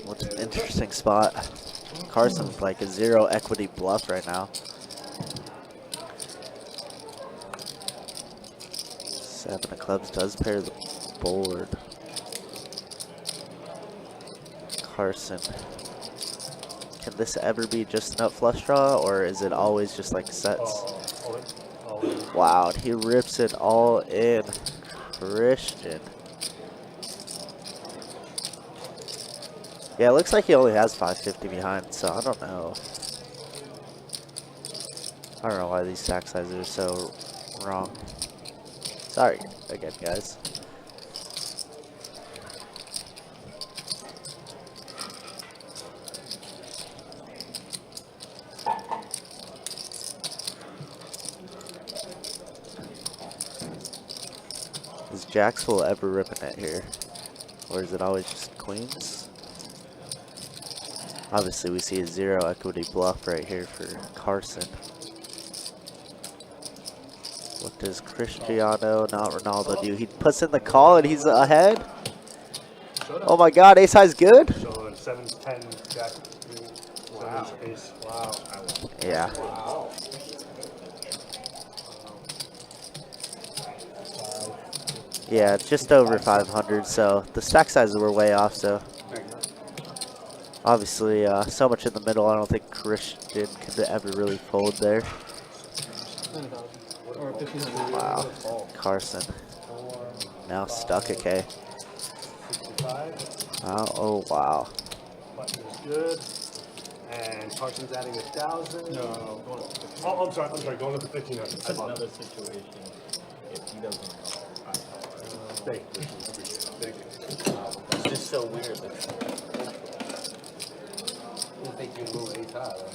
Speaker 4: What's an interesting spot? Carson's like a 0 equity bluff right now. 7 of clubs does pair the board. Carson. Can this ever be just a nut flush draw, or is it always just like sets? Wow, he rips it all in. Christian. Yeah, it looks like he only has 550 behind, so I don't know. I don't know why these stack sizes are so wrong. Sorry again, guys. Is Jacks full ever ripping it here? Or is it always just queens? Obviously, we see a 0 equity bluff right here for Carson. What does Cristiano, not Ronaldo, do? He puts in the call and he's ahead. Oh my God, ace high's good.
Speaker 9: So 7, 10, jack. Wow. Ace. Wow.
Speaker 4: Yeah.
Speaker 9: Wow.
Speaker 4: Yeah, it's just over 500, so the stack sizes were way off, so. Obviously, so much in the middle, I don't think Christian could ever really fold there. Wow, Carson. Now stuck at K. Oh, wow.
Speaker 9: Button is good. And Carson's adding 1,000. No. Oh, I'm sorry, going up to 1,500.
Speaker 12: It's another situation if he doesn't call.
Speaker 9: Thank you. Thank you.
Speaker 7: It's just so weird.
Speaker 11: I think you move ace high though.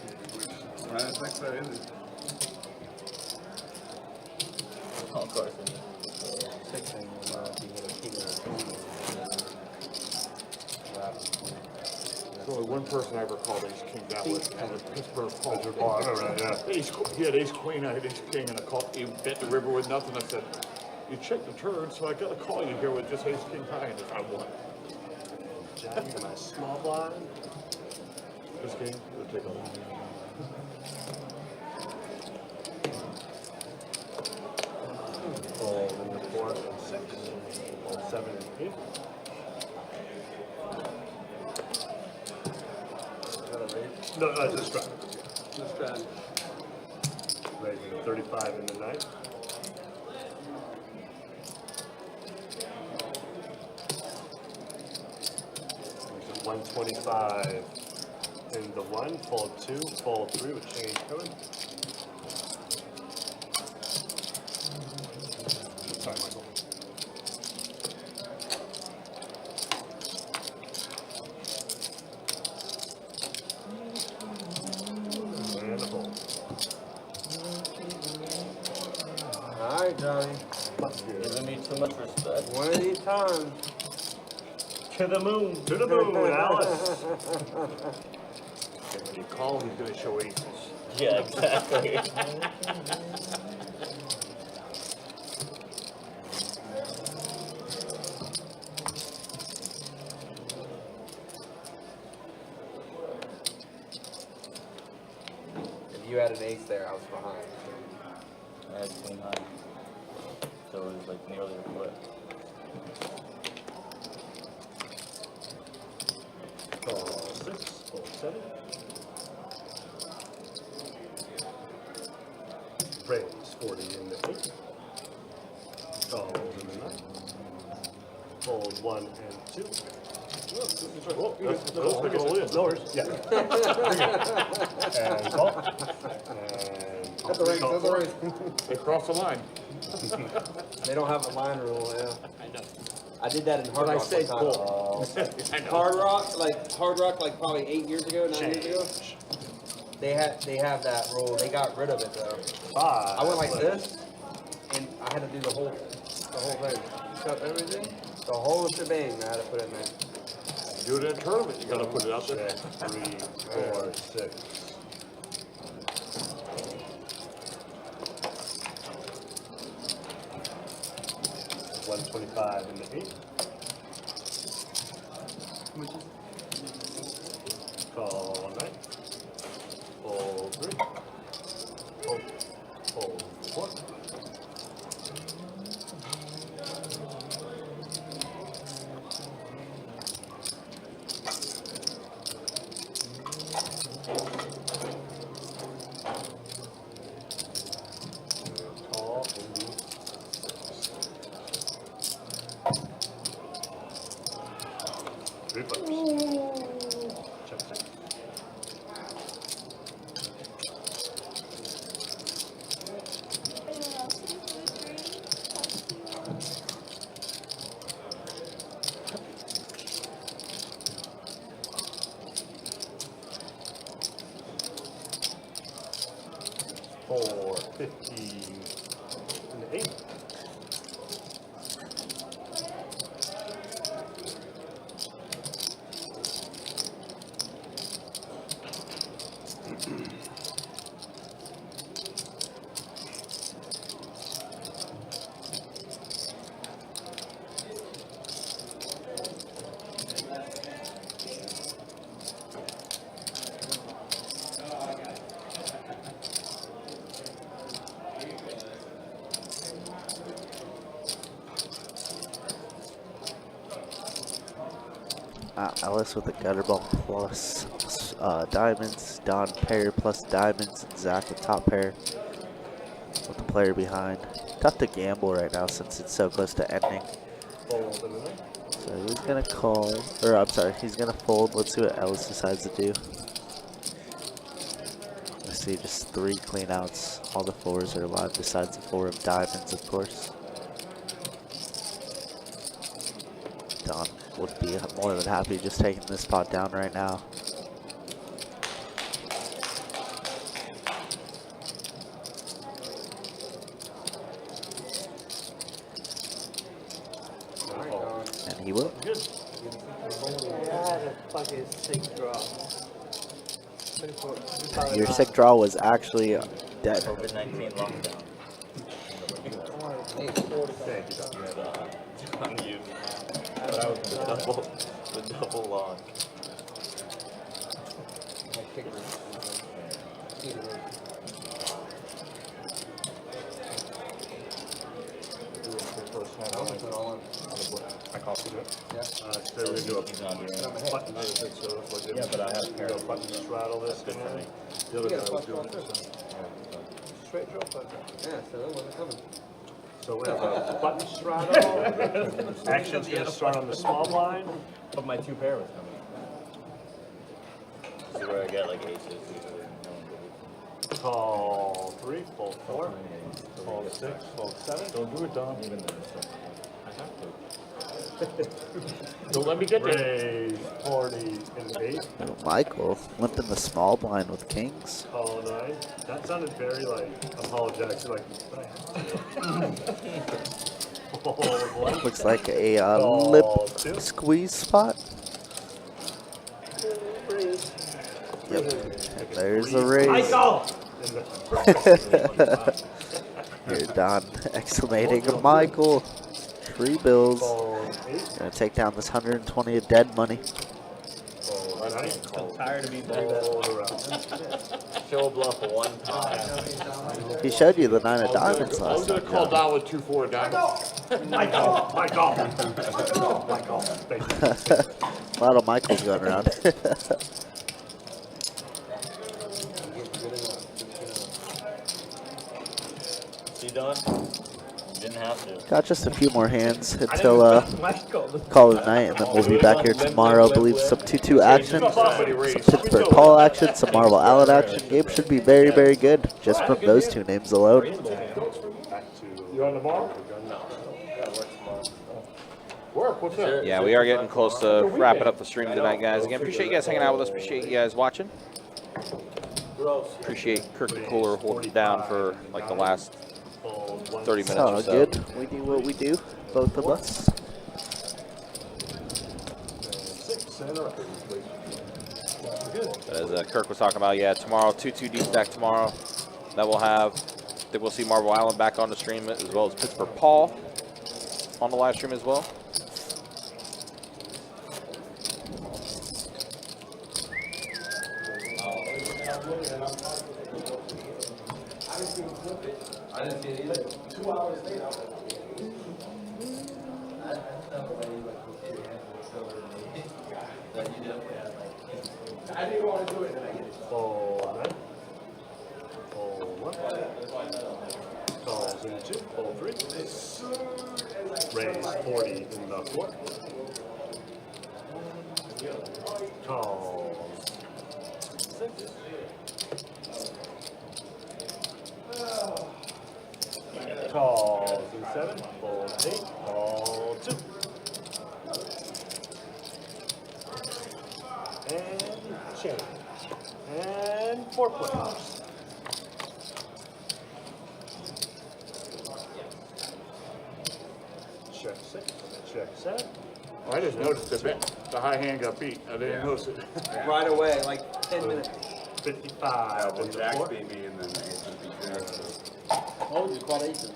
Speaker 7: Oh, Carson.
Speaker 10: There's only one person I ever called ace king. That was Pittsburgh Paul. He had ace queen, I had ace king, and I called. He bet the river with nothing. I said, "You checked the turn, so I got to call you here with just ace king high, and I won."
Speaker 9: Jack, my small blind.
Speaker 10: This game, it'll take a long.
Speaker 9: Fold in the 4 and 6. Fold 7 and 8. No, just strap.
Speaker 11: Just try.
Speaker 9: Raising the 35 in the 9. Raising 125 in the 1. Fold 2. Fold 3 with change coming. Sorry, Michael. And a fold.
Speaker 11: All right, Johnny.
Speaker 7: Giving me too much respect.
Speaker 11: One of these times.
Speaker 9: To the moon, Alice.
Speaker 10: When you call, he's going to show aces.
Speaker 7: Yeah, exactly.
Speaker 11: If you had an ace there, I was behind.
Speaker 7: I had queen high. So it was like nearly a foot.
Speaker 9: Fold 6. Fold 7. Raise 40 in the 8. Fold in the 9. Fold 1 and 2. Oh, that's lowers. Yeah. And call.
Speaker 11: That's a race. That's a race.
Speaker 10: They cross the line.
Speaker 11: They don't have a line rule, yeah.
Speaker 10: I know.
Speaker 11: I did that in Hard
Speaker 10: But I
Speaker 11: Rock
Speaker 10: say
Speaker 11: one time.
Speaker 10: I know.
Speaker 11: Hard Rock, like probably 8 years ago, 9 years ago. They have that rule. They got rid of it though.
Speaker 9: 5.
Speaker 11: I went like this, and I had to do the whole thing. Cut everything. The whole shebang I had to put in there.
Speaker 10: Do it in a tournament, you gotta put it out there.
Speaker 9: 3, 4, 6. $125 in the 8. Call 9. Fold 3. Fold 4. Call in the 3 bucks. Check 6. $4.50 in the 8.
Speaker 4: Alice with a gutter ball plus diamonds, Don pair plus diamonds, and Zach with top pair with the player behind. Tough to gamble right now since it's so close to ending.
Speaker 9: Fold in the 9.
Speaker 4: So he's gonna call, or I'm sorry, he's gonna fold. Let's see what Ellis decides to do. I see just 3 clean outs. All the 4s are alive besides the 4 of diamonds, of course. Don would be more than happy just taking this pot down right now. And he will.
Speaker 9: Good.
Speaker 5: Fucking sick draw.
Speaker 4: Your sick draw was actually dead.
Speaker 7: COVID-19 lockdown.
Speaker 9: Thank you, Doc.
Speaker 7: On you. But I was the double lock.
Speaker 9: I copied it. Yeah. So we're gonna do a button. Yeah, but I have pair of buttons straddle this thing. The other guy was doing it.
Speaker 11: Straight drill putt. Yeah, so that wasn't coming.
Speaker 9: So we have a button straddle. Action's gonna start on the small blind.
Speaker 12: But my 2 pair was coming.
Speaker 7: This is where I get like aces.
Speaker 9: Call 3, fold 4, fold 6, fold 7.
Speaker 12: Don't do it, Dom. Even though I have to.
Speaker 9: Don't let me get raise 40 and 8.
Speaker 4: Oh, Michael went in the small blind with kings.
Speaker 9: Call 9. That sounded very like apologetic. Like,
Speaker 4: Looks like a lip squeeze spot. Yep. And there's a raise.
Speaker 9: Michael!
Speaker 4: Here, Don exclamating, Michael. 3 bills. Gonna take down this 120 of dead money.
Speaker 12: I'm tired of being bold.
Speaker 7: Show a bluff one time.
Speaker 4: He showed you the 9 of diamonds
Speaker 10: I was
Speaker 4: last
Speaker 10: gonna
Speaker 4: time.
Speaker 10: call
Speaker 4: John.
Speaker 10: down with 2-4 diamonds.
Speaker 9: Michael! Michael! Thank you.
Speaker 4: A lot of Michaels going around.
Speaker 7: See, Don? You didn't have to.
Speaker 4: Got just a few more hands until call it a night, and then we'll be back here tomorrow. I believe some 2-2 action, some Pittsburgh Paul action, some Marvel Allen action. Game should be very, very good just from those 2 names alone.
Speaker 10: You on the ball? Work, what's that?
Speaker 3: Yeah, we are getting close to wrapping up the stream tonight, guys. Again, appreciate you guys hanging out with us. Appreciate you guys watching. Appreciate Kirk the Cooler holding down for like the last 30 minutes or so.
Speaker 4: Good. We do what we do, both of us.
Speaker 3: As Kirk was talking about, yeah, tomorrow, 2-2 deep stack tomorrow. That we'll have. I think we'll see Marvel Allen back on the stream, as well as Pittsburgh Paul on the live stream as well.
Speaker 11: I didn't see it either. 2 hours later, I was like, I didn't want to do it, and I get it.
Speaker 9: Fold 9. Fold 1. Calls in 2. Fold 3. Raise 40 in the 4. Calls 6. Calls in 7. Fold 8. Call 2. And change. And 4 players. Check 6. Check 7.
Speaker 10: I just noticed the high hand got beat. I didn't notice it.
Speaker 11: Right away, like 10 minutes.
Speaker 9: 55 in the 4.
Speaker 11: Oh, you quad aces.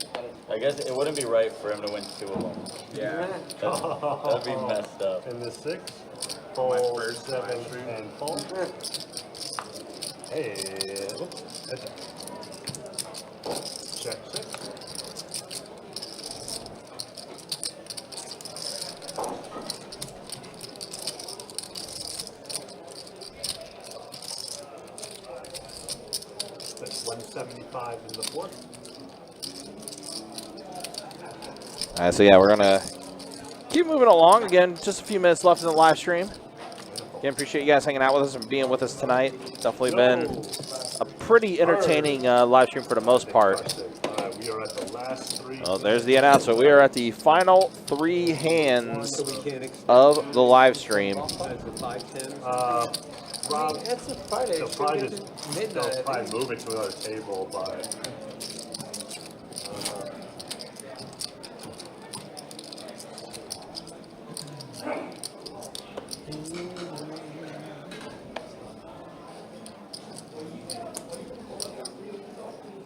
Speaker 7: I guess it wouldn't be right for him to win 2 of them.
Speaker 11: Yeah.
Speaker 7: That'd be messed up.
Speaker 9: In the 6. Fold 7 and fold. Hey, check 6. That's 175 in the 4.
Speaker 3: All right, so yeah, we're gonna keep moving along. Again, just a few minutes left in the live stream. Again, appreciate you guys hanging out with us and being with us tonight. Definitely been a pretty entertaining live stream for the most part.
Speaker 9: We are at the last 3.
Speaker 3: Well, there's the announcement. We are at the final 3 hands of the live stream.
Speaker 9: Rob,
Speaker 11: It's a Friday.
Speaker 9: they'll probably move it to another table, but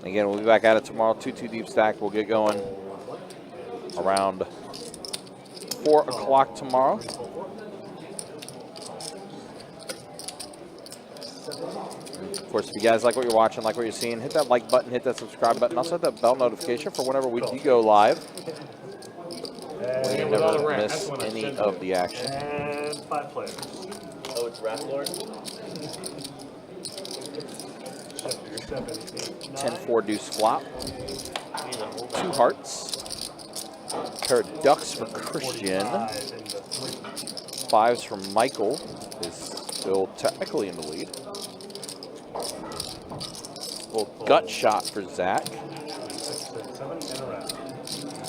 Speaker 3: Again, we'll be back at it tomorrow. 2-2 deep stack. We'll get going around 4 o'clock tomorrow. Of course, if you guys like what you're watching, like what you're seeing, hit that like button, hit that subscribe button. Also hit that bell notification for whenever we do go live. You never miss any of the action.
Speaker 9: And 5 players.
Speaker 7: Oh, it's Rat Lord?
Speaker 3: 10-4 deuce flop. 2 hearts. Pair of ducks for Christian. 5s from Michael. Is still technically in the lead. Little gut shot for Zach.
Speaker 9: 6, 7 in a round.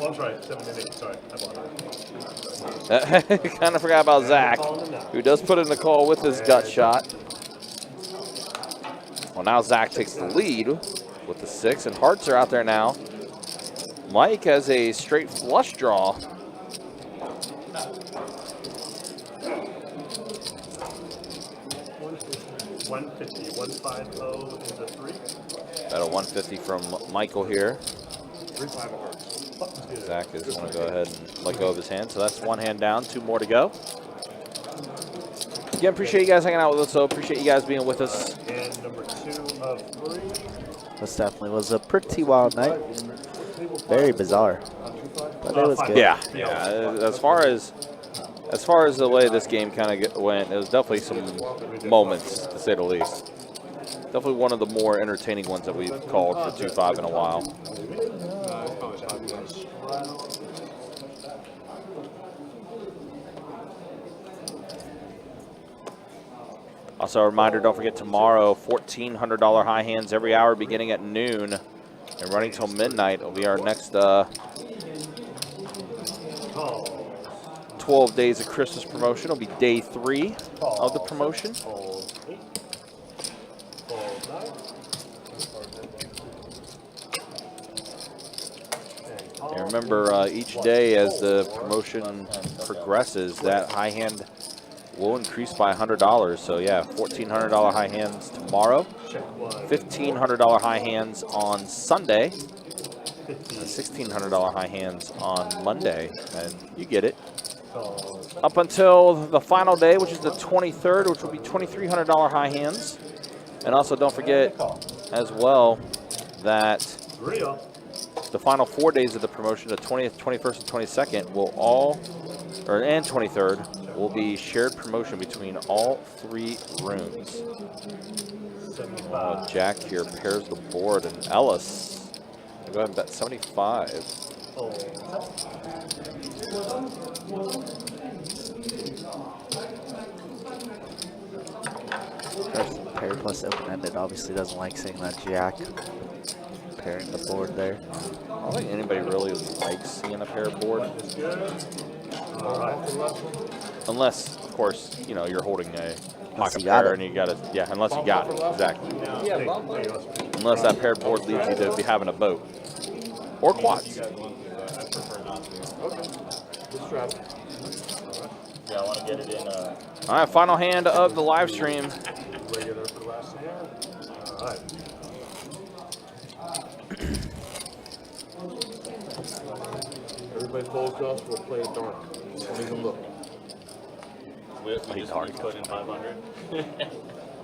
Speaker 9: Well, I'm sorry, 7 and 8. Sorry, I bought it.
Speaker 3: Kind of forgot about Zach, who does put in the call with his gut shot. Well, now Zach takes the lead with the 6, and hearts are out there now. Mike has a straight flush draw.
Speaker 9: $150, 150 is a 3.
Speaker 3: Got a 150 from Michael here.
Speaker 9: 3 5 hearts.
Speaker 3: Zach is going to go ahead and let go of his hand. So that's 1 hand down, 2 more to go. Again, appreciate you guys hanging out with us. So appreciate you guys being with us.
Speaker 9: And number 2 of 3.
Speaker 4: This definitely was a pretty wild night. Very bizarre, but it was good.
Speaker 3: Yeah. As far as the way this game kind of went, it was definitely some moments, to say the least. Definitely one of the more entertaining ones that we've called for 2-5 in a while. Also, a reminder, don't forget tomorrow, $1,400 high hands every hour beginning at noon and running till midnight. It'll be our next 12 days of Christmas promotion. It'll be day 3 of the promotion. And remember, each day as the promotion progresses, that high hand will increase by $100. So yeah, $1,400 high hands tomorrow, $1,500 high hands on Sunday, and $1,600 high hands on Monday, and you get it. Up until the final day, which is the 23rd, which will be $2,300 high hands. And also don't forget as well that the final 4 days of the promotion, the 20th, 21st, and 22nd, will and 23rd, will be shared promotion between all 3 rooms. Jack here pairs the board, and Ellis, go ahead and bet 75.
Speaker 4: Pair plus open-ended obviously doesn't like seeing that Jack pairing the board there.
Speaker 3: I don't think anybody really likes seeing a pair board. Unless, of course, you know, you're holding a pocket pair and you got it. Yeah, unless you got it, exactly. Unless that paired board leads you to be having a boat or quads.
Speaker 7: Yeah, I want to get it in.
Speaker 3: All right, final hand of the live stream.
Speaker 9: Regular for the last hand. All right. Everybody folds up, we'll play it dark. Don't even look.
Speaker 7: We just put in 500.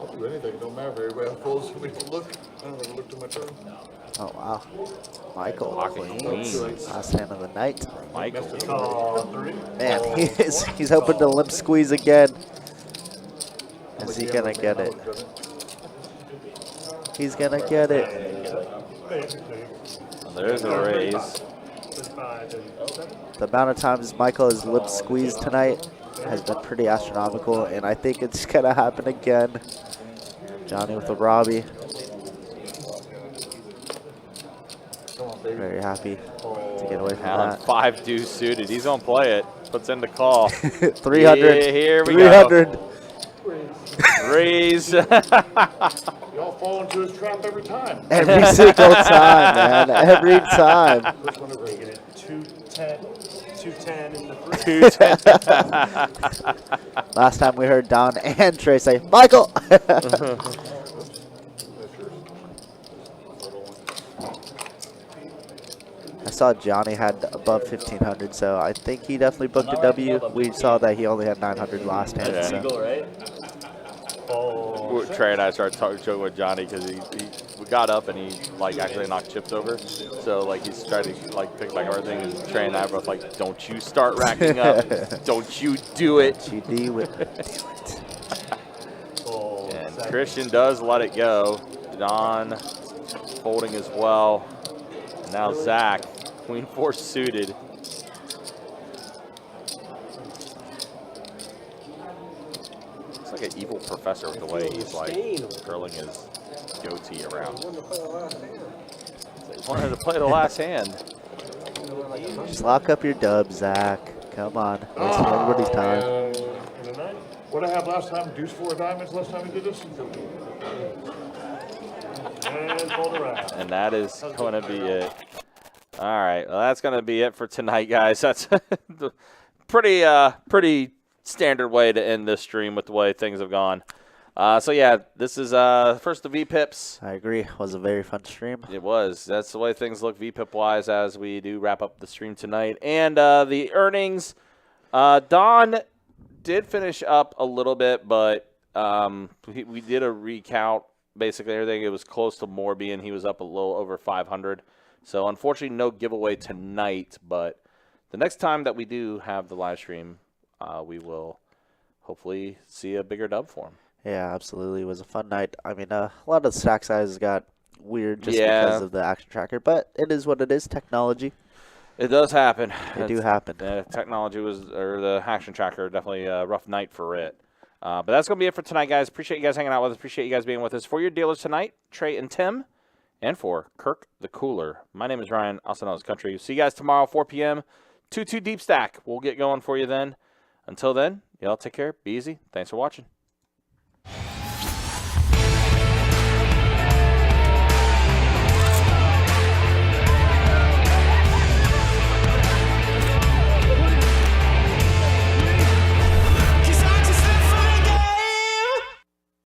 Speaker 10: I'll do anything, it don't matter if everybody folds, we don't look. I don't ever look to my turn.
Speaker 4: Oh, wow. Michael,
Speaker 3: Pocket
Speaker 4: queens. Last hand of the night.
Speaker 3: Michael.
Speaker 4: Man, he's hoping to limp squeeze again. Is he going to get it? He's going to get it.
Speaker 3: There's a raise.
Speaker 4: The amount of times Michael has lip squeezed tonight has been pretty astronomical, and I think it's going to happen again. Johnny with the Robbie. Very happy to get away from that.
Speaker 3: 5 deuce suited. He's going to play it. Puts in the call.
Speaker 4: 300.
Speaker 3: Yeah, here we
Speaker 4: 300.
Speaker 3: go. Raise.
Speaker 10: Y'all fall into his trap every time.
Speaker 4: Every single time, man. Every time.
Speaker 9: 210 in the 3.
Speaker 4: Last time we heard Don and Trey say, Michael! I saw Johnny had above 1,500, so I think he definitely booked a W. We saw that he only had 900 last hand.
Speaker 3: Yeah.
Speaker 4: So.
Speaker 3: Trey and I started joking with Johnny because we got up and he like actually knocked chips over. So like he's trying to like pick back everything, and Trey and I were both like, "Don't you start racking up! Don't you do it!"
Speaker 4: Don't you do it?
Speaker 3: And Christian does let it go. Don folding as well. And now Zach, Queen 4 suited. Looks like an evil professor with the way he's like curling his goatee around. He wanted to play the last hand.
Speaker 4: Just lock up your dub, Zach. Come on. Waste everybody's time.
Speaker 10: What I had last time, deuce 4 diamonds last time we did this?
Speaker 9: And hold around.
Speaker 3: And that is going to be it. All right, well, that's going to be it for tonight, guys. That's the pretty standard way to end this stream with the way things have gone. So, yeah, this is first the VPIPs.
Speaker 4: I agree. It was a very fun stream.
Speaker 3: It was. That's the way things look VPIP-wise as we do wrap up the stream tonight. And the earnings, Don did finish up a little bit, but we did a recount. Basically, everything, it was close to more being he was up a little over 500. So, unfortunately, no giveaway tonight. But the next time that we do have the live stream, we will hopefully see a bigger dub for him.
Speaker 4: Yeah, absolutely. It was a fun night. I mean, a lot of the stack sizes got weird just because of the action tracker. But it is what it is, technology.
Speaker 3: It does happen.
Speaker 4: They do happen.
Speaker 3: Technology or the action tracker, definitely a rough night for it. But that's going to be it for tonight, guys. Appreciate you guys hanging out with us. Appreciate you guys being with us. For your dealers tonight, Trey and Tim, and for Kirk the Cooler, my name is Ryan, also known as Country. See you guys tomorrow, 4 p.m., 2-2 Deep Stack. We'll get going for you then. Until then, y'all take care. Be easy. Thanks for watching.